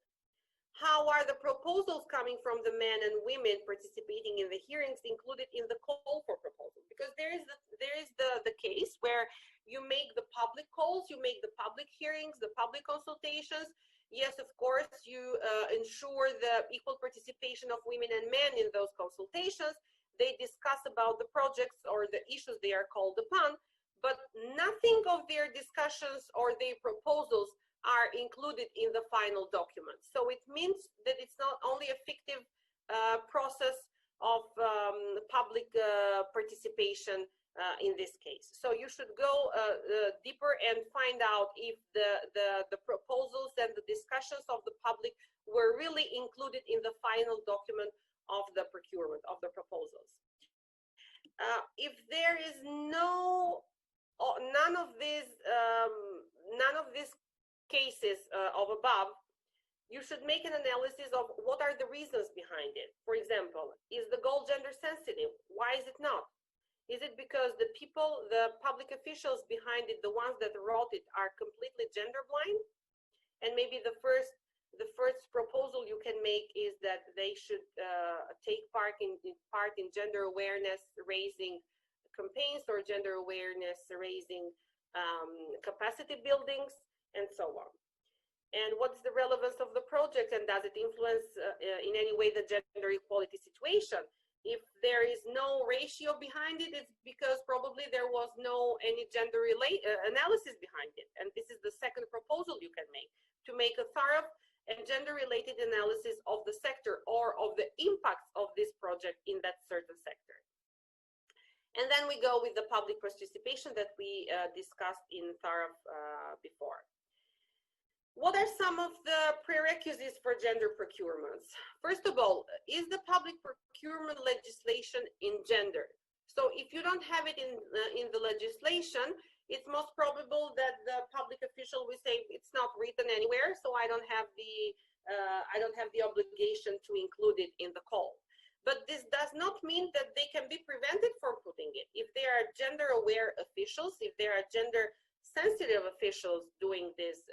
How are the proposals coming from the men and women participating in the hearings included in the call for proposals? Because there is the case where you make the public calls, you make the public hearings, the public consultations. Yes, of course, you ensure the equal participation of women and men in those consultations. They discuss about the projects or the issues they are called upon, but nothing of their discussions or their proposals are included in the final document. So it means that it's not only a fictive process of public participation in this case. So you should go deeper and find out if the proposals and the discussions of the public were really included in the final document of the procurement, of the proposals. If there is none of these cases of above, you should make an analysis of what are the reasons behind it. For example, is the goal gender sensitive? Why is it not? Is it because the people, the public officials behind it, the ones that wrote it, are completely gender blind? And maybe the first proposal you can make is that they should take part in gender awareness raising campaigns or gender awareness raising capacity buildings, and so on. And what's the relevance of the project, and does it influence in any way the gender equality situation? If there is no ratio behind it, it's because probably there was no any gender analysis behind it. And this is the second proposal you can make, to make a thorough and gender-related analysis of the sector or of the impacts of this project in that certain sector. And then we go with the public participation that we discussed in thorough before. What are some of the prerequisites for gender procurements? First of all, is the public procurement legislation in gender? So if you don't have it in the legislation, it's most probable that the public official will say it's not written anywhere, so I don't have the obligation to include it in the call. But this does not mean that they can be prevented from putting it. If there are gender-aware officials, if there are gender-sensitive officials doing this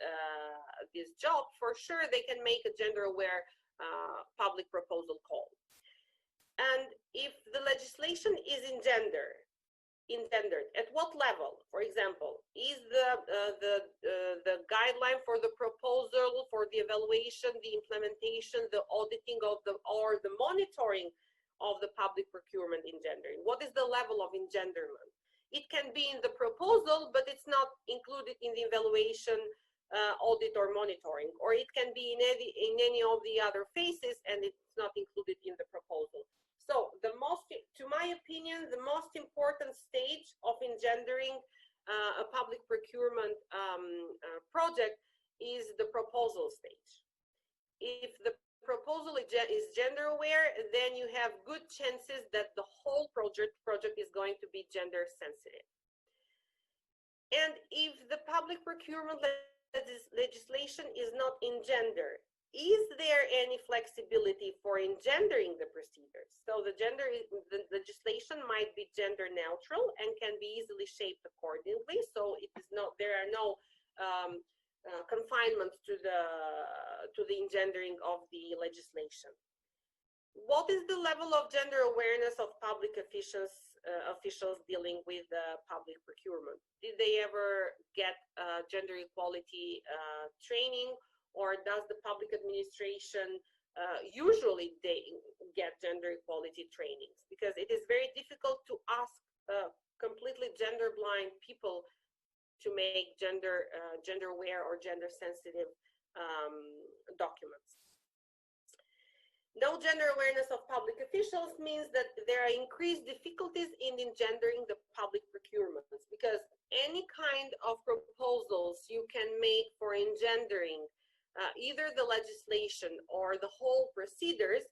job, for sure they can make a gender-aware public proposal call. And if the legislation is gendered, at what level? For example, is the guideline for the proposal, for the evaluation, the implementation, the auditing of or the monitoring of the public procurement engendering? What is the level of engenderment? It can be in the proposal, but it's not included in the evaluation, audit, or monitoring, or it can be in any of the other phases and it's not included in the proposal. So to my opinion, the most important stage of engendering a public procurement project is the proposal stage. If the proposal is gender aware, then you have good chances that the whole project is going to be gender sensitive. And if the public procurement legislation is not in gender, is there any flexibility for engendering the procedures? So the legislation might be gender neutral and can be easily shaped accordingly. So it is not, there are no confinements to the engendering of the legislation. What is the level of gender awareness of public officials dealing with public procurement? Did they ever get gender equality training? Or does the public administration usually they get gender equality trainings? Because it is very difficult to ask completely gender blind people to make gender aware or gender sensitive documents. No gender awareness of public officials means that there are increased difficulties in engendering the public procurements, because any kind of proposals you can make for engendering either the legislation or the whole procedures,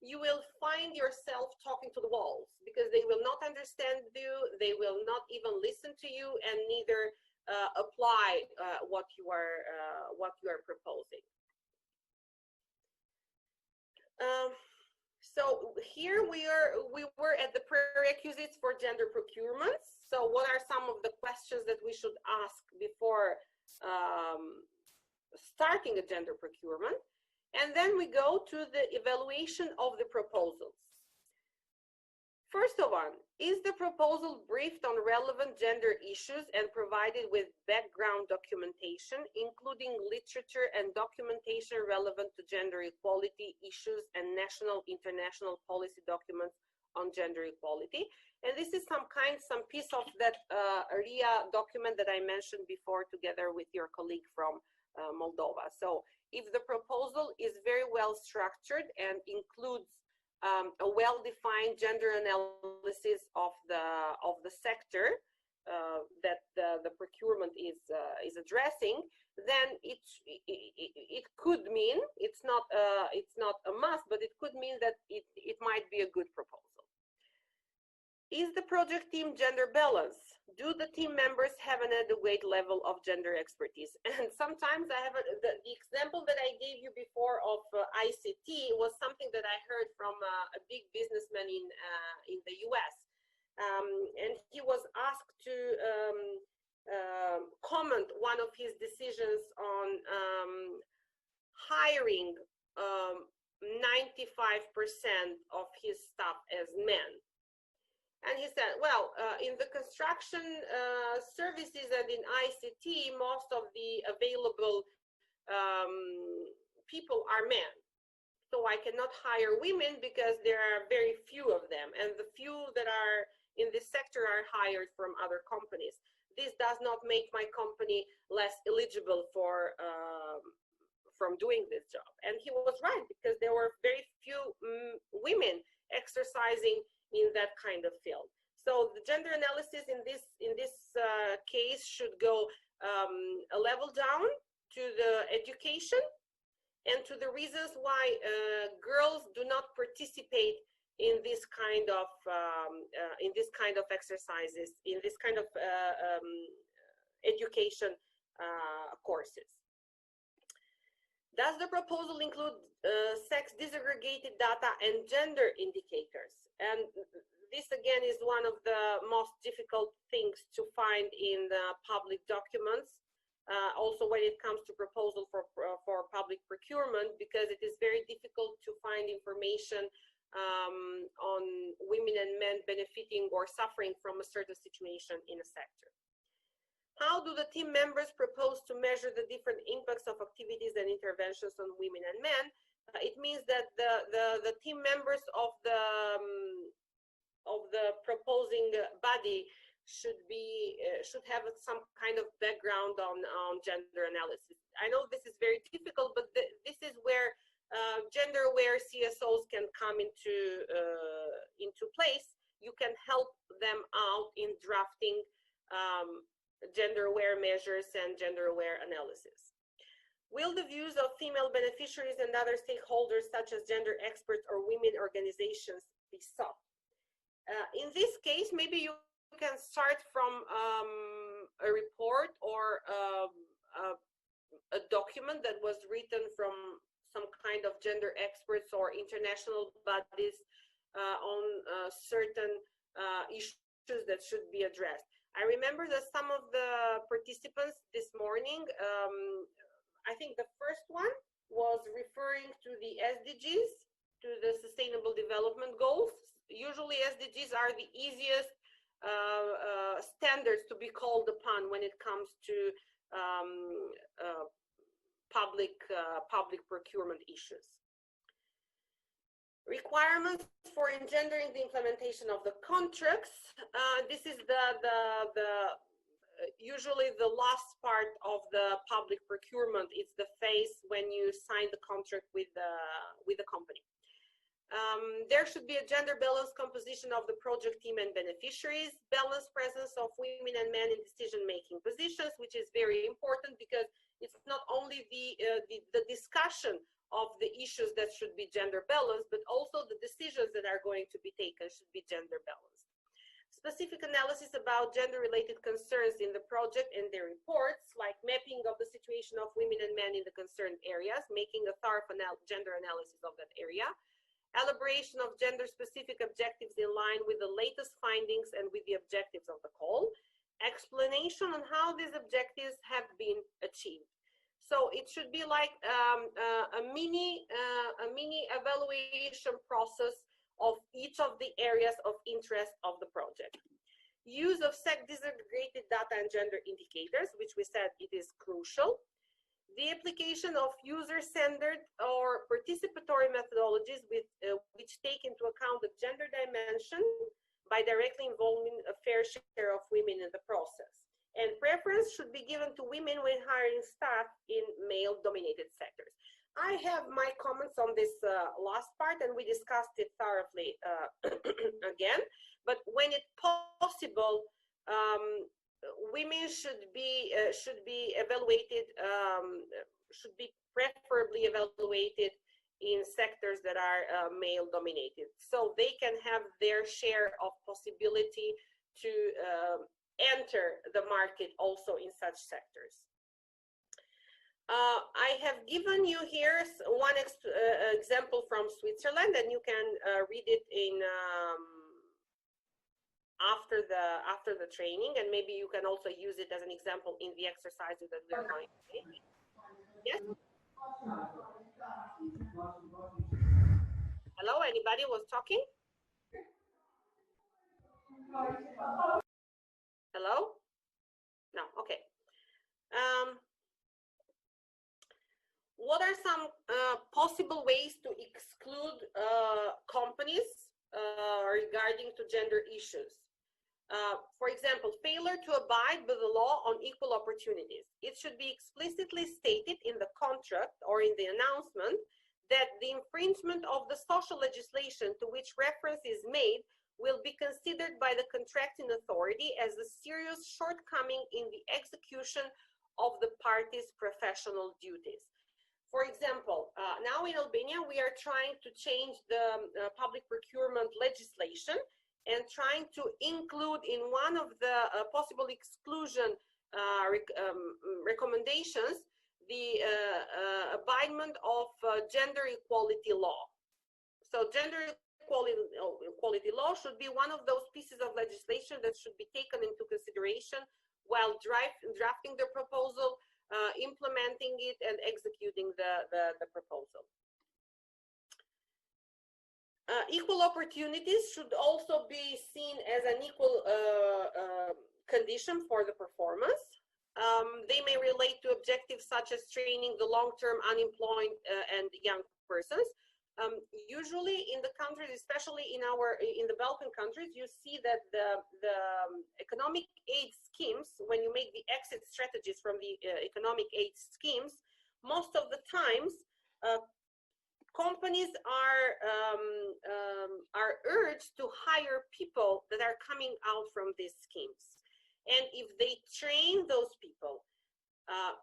you will find yourself talking to the walls because they will not understand you, they will not even listen to you, and neither apply what you are proposing. So here we were at the prerequisites for gender procurements. So what are some of the questions that we should ask before starting a gender procurement? And then we go to the evaluation of the proposals. First of all, is the proposal briefed on relevant gender issues and provided with background documentation, including literature and documentation relevant to gender equality issues and national, international policy documents on gender equality? And this is some piece of that RIA document that I mentioned before together with your colleague from Moldova. So if the proposal is very well structured and includes a well-defined gender analysis of the sector that the procurement is addressing, then it could mean, it's not a must, but it could mean that it might be a good proposal. Is the project team gender balanced? Do the team members have an adequate level of gender expertise? And sometimes I have the example that I gave you before of ICT was something that I heard from a big businessman in the US. And he was asked to comment one of his decisions on hiring 95% of his staff as men. And he said, well, in the construction services and in ICT, most of the available people are men. So I cannot hire women because there are very few of them. And the few that are in this sector are hired from other companies. This does not make my company less eligible from doing this job. And he was right, because there were very few women exercising in that kind of field. So the gender analysis in this case should go a level down to the education and to the reasons why girls do not participate in this kind of exercises, in this kind of education courses. Does the proposal include sex disaggregated data and gender indicators? And this again is one of the most difficult things to find in the public documents, also when it comes to proposal for public procurement, because it is very difficult to find information on women and men benefiting or suffering from a certain situation in a sector. How do the team members propose to measure the different impacts of activities and interventions on women and men? It means that the team members of the proposing body should have some kind of background on gender analysis. I know this is very difficult, but this is where gender-aware CSOs can come into place. You can help them out in drafting gender-aware measures and gender-aware analysis. Will the views of female beneficiaries and other stakeholders, such as gender experts or women organizations, be sought? In this case, maybe you can start from a report or a document that was written from some kind of gender experts or international bodies on certain issues that should be addressed. I remember that some of the participants this morning, I think the first one was referring to the SDGs, to the Sustainable Development Goals. Usually SDGs are the easiest standards to be called upon when it comes to public procurement issues. Requirements for engendering the implementation of the contracts. This is usually the last part of the public procurement. It's the phase when you sign the contract with the company. There should be a gender balanced composition of the project team and beneficiaries, balanced presence of women and men in decision-making positions, which is very important because it's not only the discussion of the issues that should be gender balanced, but also the decisions that are going to be taken should be gender balanced. Specific analysis about gender-related concerns in the project and their reports, like mapping of the situation of women and men in the concerned areas, making a thorough gender analysis of that area, elaboration of gender-specific objectives in line with the latest findings and with the objectives of the call, explanation on how these objectives have been achieved. So it should be like a mini evaluation process of each of the areas of interest of the project. Use of sex disaggregated data and gender indicators, which we said it is crucial. The application of user-centered or participatory methodologies which take into account the gender dimension by directly involving a fair share of women in the process. And preference should be given to women when hiring staff in male-dominated sectors. I have my comments on this last part, and we discussed it thoroughly again. But when it's possible, women should be evaluated, should be preferably evaluated in sectors that are male-dominated, so they can have their share of possibility to enter the market also in such sectors. I have given you here one example from Switzerland, and you can read it in after the training, and maybe you can also use it as an example in the exercises that we're going to make. Yes. Hello, anybody was talking? Hello? No. Okay. What are some possible ways to exclude companies regarding to gender issues? For example, failure to abide by the law on equal opportunities. It should be explicitly stated in the contract or in the announcement that the infringement of the social legislation to which reference is made will be considered by the contracting authority as a serious shortcoming in the execution of the parties' professional duties. For example, now in Albania, we are trying to change the public procurement legislation and trying to include in one of the possible exclusion recommendations the abidement of gender equality law. So gender equality law should be one of those pieces of legislation that should be taken into consideration while drafting the proposal, implementing it, and executing the proposal. Equal opportunities should also be seen as an equal condition for the performance. They may relate to objectives such as training the long-term unemployed and young persons. Usually in the countries, especially in the Balkan countries, you see that the economic aid schemes, when you make the exit strategies from the economic aid schemes, most of the times companies are urged to hire people that are coming out from these schemes. And if they train those people,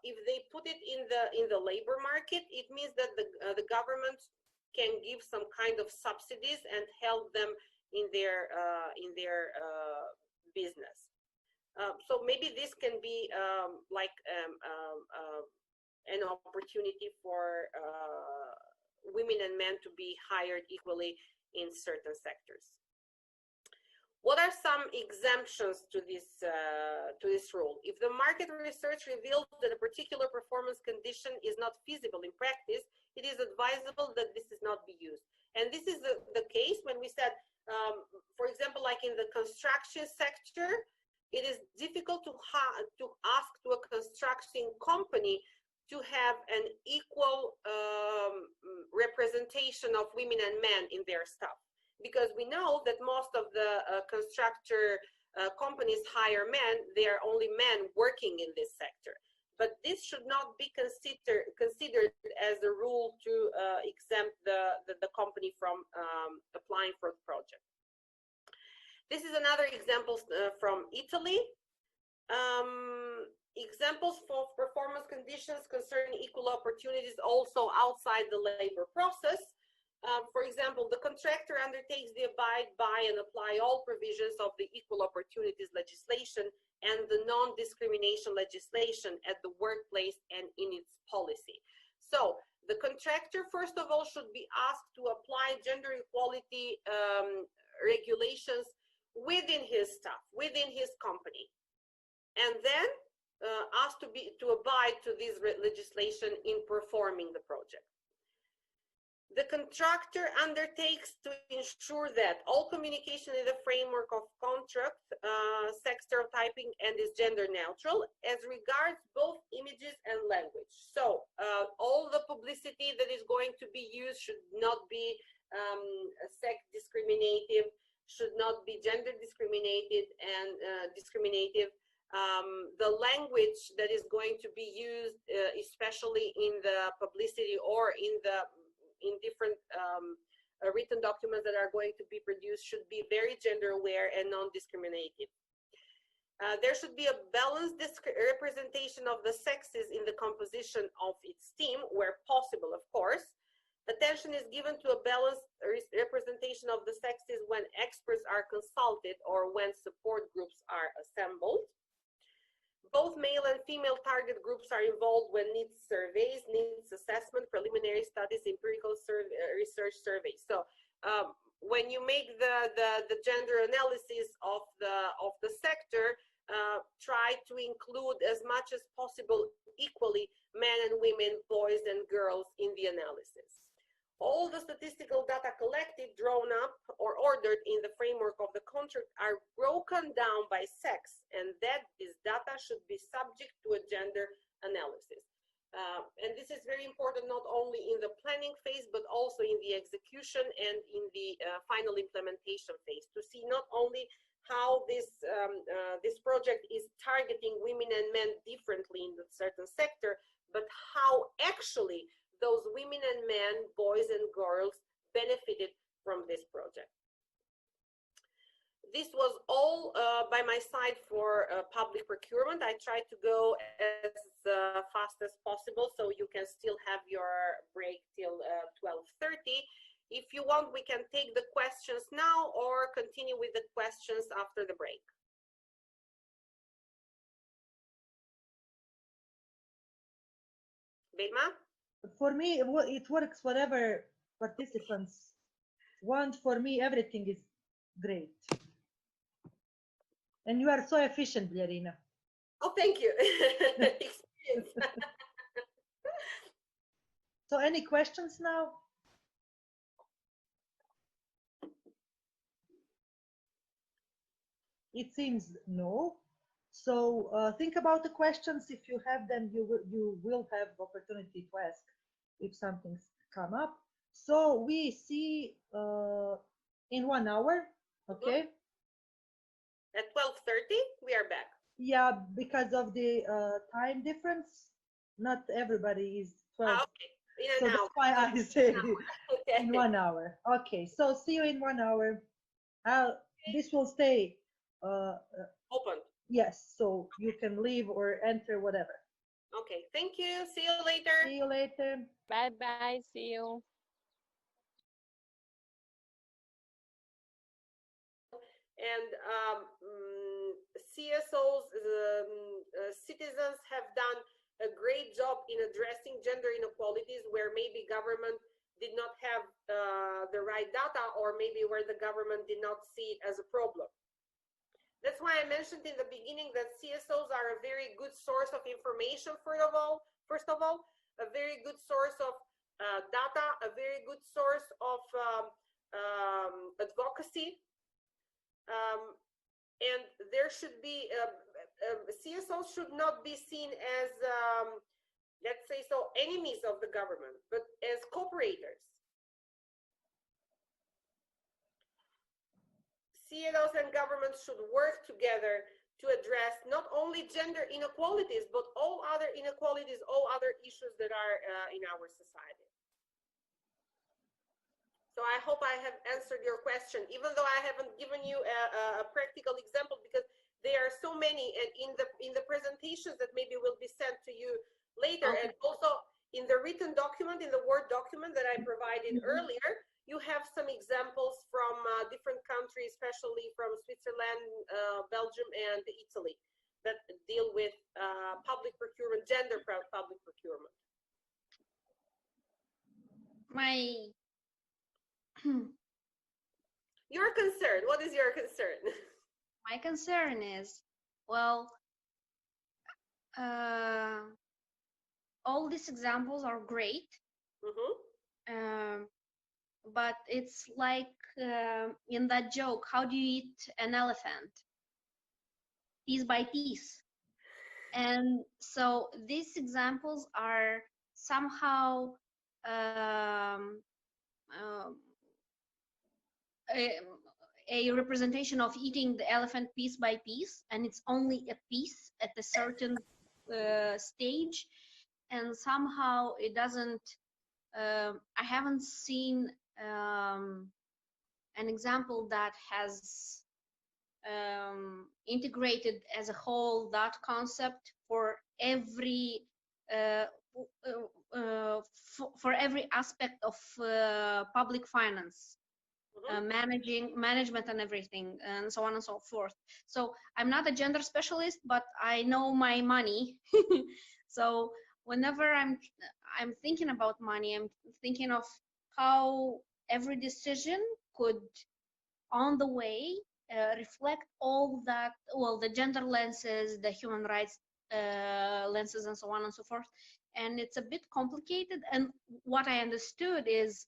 if they put it in the labor market, it means that the government can give some kind of subsidies and help them in their business. So maybe this can be like an opportunity for women and men to be hired equally in certain sectors. What are some exemptions to this rule? If the market research reveals that a particular performance condition is not feasible in practice, it is advisable that this is not be used. And this is the case when we said, for example, like in the construction sector, it is difficult to ask to a construction company to have an equal representation of women and men in their staff. Because we know that most of the constructor companies hire men, they are only men working in this sector. But this should not be considered as a rule to exempt the company from applying for the project. This is another example from Italy. Examples for performance conditions concerning equal opportunities also outside the labor process. For example, the contractor undertakes the abide by and apply all provisions of the equal opportunities legislation and the non-discrimination legislation at the workplace and in its policy. So the contractor, first of all, should be asked to apply gender equality regulations within his staff, within his company, and then asked to abide to this legislation in performing the project. The contractor undertakes to ensure that all communication in the framework of contract, sex stereotyping, and is gender neutral as regards both images and language. So all the publicity that is going to be used should not be sex discriminative, should not be gender discriminated and discriminative. The language that is going to be used, especially in the publicity or in different written documents that are going to be produced, should be very gender aware and non-discriminative. There should be a balanced representation of the sexes in the composition of its team, where possible, of course. Attention is given to a balanced representation of the sexes when experts are consulted or when support groups are assembled. Both male and female target groups are involved when needs surveys, needs assessment, preliminary studies, empirical research surveys. So when you make the gender analysis of the sector, try to include as much as possible equally men and women, boys and girls in the analysis. All the statistical data collected, drawn up, or ordered in the framework of the contract are broken down by sex, and that this data should be subject to a gender analysis. And this is very important not only in the planning phase, but also in the execution and in the final implementation phase, to see not only how this project is targeting women and men differently in a certain sector, but how actually those women and men, boys and girls, benefited from this project. This was all by my side for public procurement. I tried to go as fast as possible so you can still have your break till 12:30. If you want, we can take the questions now or continue with the questions after the break. Vilma?
For me, it works whatever participants want. For me, everything is great. And you are so efficient, Blerina.
Oh, thank you. Experience.
So any questions now? It seems no. So think about the questions. If you have them, you will have opportunity to ask if something's come up. So we see in 1 hour, okay?
At 12:30, we are back.
Yeah, because of the time difference, not everybody is 12.
Okay.
So that's why I say
Okay.
in 1 hour. Okay, so see you in 1 hour. This will stay
open.
Yes, so you can leave or enter, whatever.
Okay, thank you. See you later.
See you later.
Bye-bye. See you.
And CSOs, citizens have done a great job in addressing gender inequalities where maybe government did not have the right data, or maybe where the government did not see it as a problem. That's why I mentioned in the beginning that CSOs are a very good source of information, first of all, a very good source of data, a very good source of advocacy. And there should be, CSOs should not be seen as, let's say so, enemies of the government, but as cooperators. CSOs and governments should work together to address not only gender inequalities, but all other inequalities, all other issues that are in our society. So I hope I have answered your question, even though I haven't given you a practical example, because there are so many many, and in the presentations that maybe will be sent to you later, and also in the written document, in the Word document that I provided earlier, you have some examples from different countries, especially from Switzerland, Belgium, and Italy, that deal with public procurement, gender public procurement. Your concern, what is your concern?
My concern is, well, all these examples are great, but it's like in that joke, how do you eat an elephant? Piece by piece. And so these examples are somehow a representation of eating the elephant piece by piece, and it's only a piece at a certain stage, and somehow it doesn't, I haven't seen an example that has integrated as a whole that concept for every for every aspect of public finance, management and everything, and so on and so forth. So I'm not a gender specialist, but I know my money. So whenever I'm thinking about money, I'm thinking of how every decision could on the way reflect all that, well, the gender lenses, the human rights lenses, and so on and so forth. And it's a bit complicated. And what I understood is,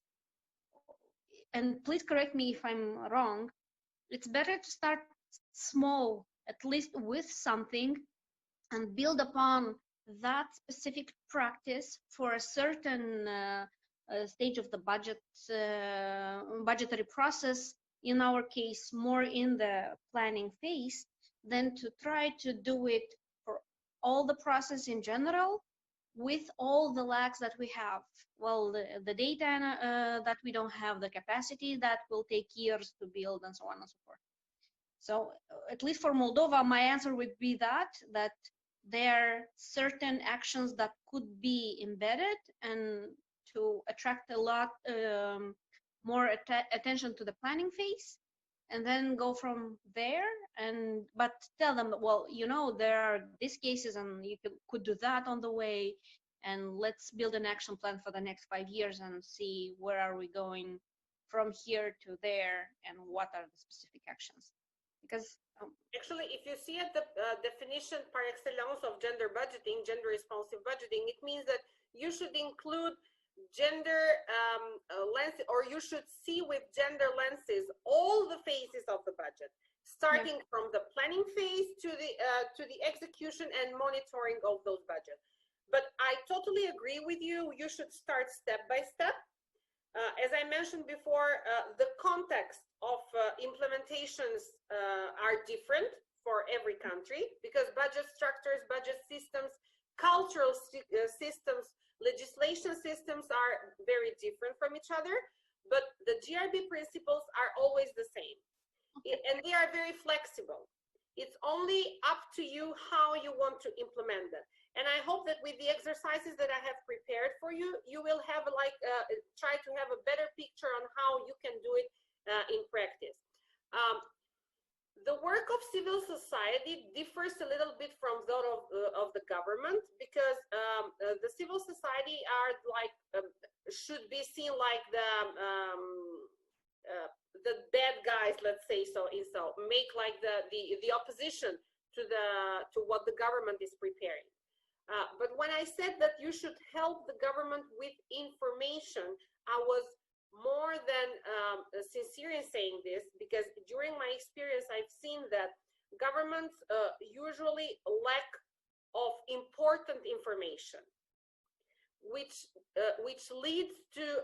and please correct me if I'm wrong, it's better to start small, at least with something, and build upon that specific practice for a certain stage of the budgetary process, in our case more in the planning phase, than to try to do it for all the process in general, with all the lacks that we have. Well, the data that we don't have, the capacity that will take years to build, and so on and so forth. So at least for Moldova, my answer would be that there are certain actions that could be embedded and to attract a lot more attention to the planning phase, and then go from there. And but tell them, well, you know, there are these cases and you could do that on the way, and let's build an action plan for the next 5 years and see where are we going from here to there, and what are the specific actions. Because
actually, if you see at the definition par excellence of gender budgeting, gender responsive budgeting, it means that you should include gender lens, or you should see with gender lenses all the phases of the budget, starting from the planning phase to the execution and monitoring of those budgets. But I totally agree with you. You should start step by step. As I mentioned before, the context of implementations are different for every country, because budget structures, budget systems, cultural systems, legislation systems are very different from each other, but the GRB principles are always the same. And they are very flexible. It's only up to you how you want to implement them. And I hope that with the exercises that I have prepared for you, you will have try to have a better picture on how you can do it in practice. The work of civil society differs a little bit from that of the government, because the civil society are should be seen like the bad guys, let's say so, make like the opposition to what the government is preparing. But when I said that you should help the government with information, I was more than sincere in saying this, because during my experience, I've seen that governments usually lack of important information, which leads to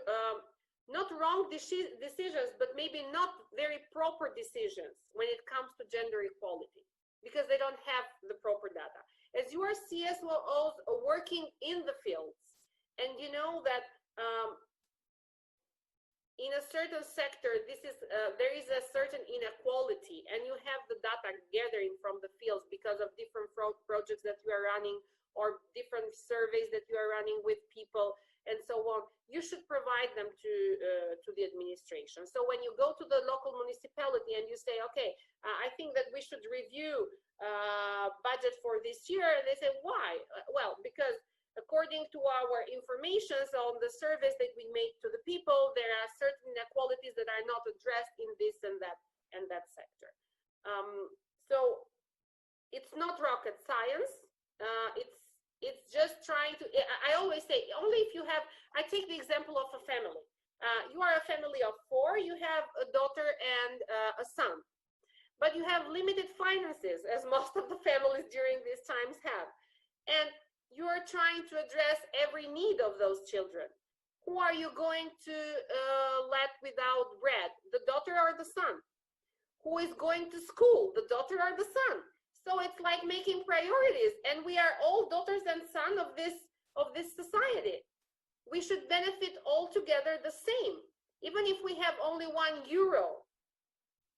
not wrong decisions, but maybe not very proper decisions when it comes to gender equality, because they don't have the proper data. As you are CSOs working in the fields, and you know that in a certain sector, there is a certain inequality, and you have the data gathering from the fields because of running, or different surveys that you are running with people and so on, you should provide them to the administration. So when you go to the local municipality and you say, okay, I think that we should review budget for this year, and they say, why? Well, because according to our information on the surveys that we make to the people, there are certain inequalities that are not addressed in this and that sector. So it's not rocket science. It's just trying to, I always say, only if you have, I take the example of a family. You are a family of 4, you have a daughter and a son, but you have limited finances, as most of the families during these times have. And you are trying to address every need of those children. Who are you going to let without bread? The daughter or the son? Who is going to school? The daughter or the son? So it's like making priorities, and we are all daughters and sons of this society. We should benefit all together the same, even if we have only €1.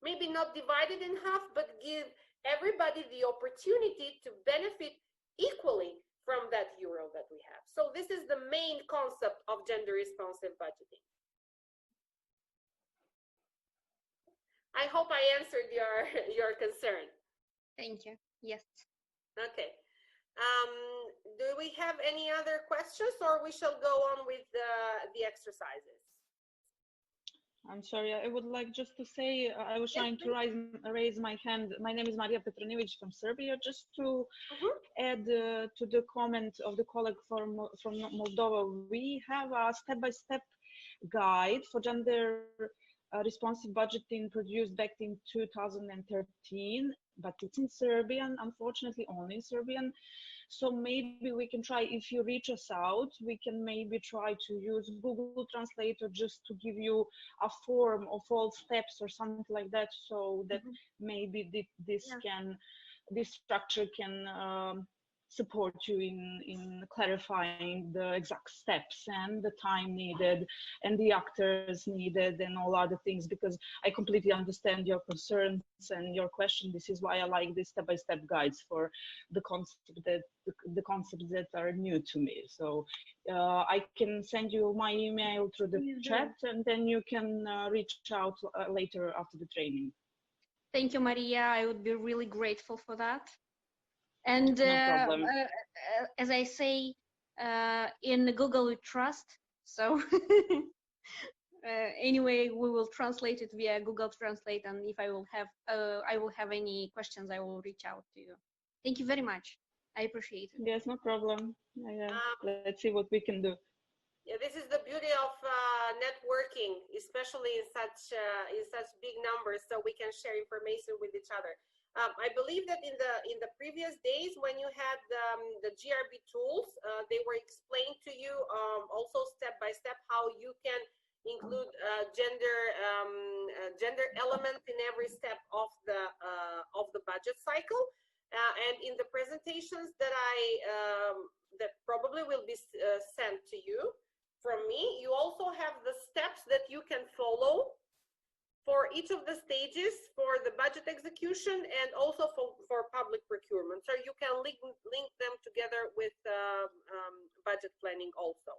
Maybe not divided in half, but give everybody the opportunity to benefit equally from that euro that we have. So this is the main concept of gender responsive budgeting. I hope I answered your concern.
Thank you. Yes.
Okay. Do we have any other questions, or we shall go on with the exercises?
I'm sorry, I would like just to say, I was trying to raise my hand. My name is Maria Petronijević from Serbia, just to add to the comment of the colleague from Moldova. We have a step-by-step guide for gender responsive budgeting produced back in 2013, but it's in Serbian, unfortunately only in Serbian. So maybe we can try, if you reach us out, we can maybe try to use Google Translator just to give you a form of all steps or something like that, so that maybe this structure can support you in clarifying the exact steps and the time needed and the actors needed and all other things, because I completely understand your concerns and your question. This is why I like these step-by-step guides for the concepts that are new to me. So I can send you my email through the chat, and then you can reach out later after the training.
Thank you, Maria. I would be really grateful for that. And as I say, in Google we trust. So anyway, we will translate it via Google Translate. And if I will have any questions, I will reach out to you. Thank you very much. I appreciate it.
Yes, no problem. Let's see what we can do.
Yeah, this is the beauty of networking, especially in such big numbers, so we can share information with each other. I believe that in the previous days, when you had the GRB tools, they were explained to you also step by step how you can include gender element in every step of the budget cycle. And in the presentations that that probably will be sent to you from me, you also have the steps that you can follow for each of the stages for the budget execution and also for public procurement. So you can link them together with budget planning also.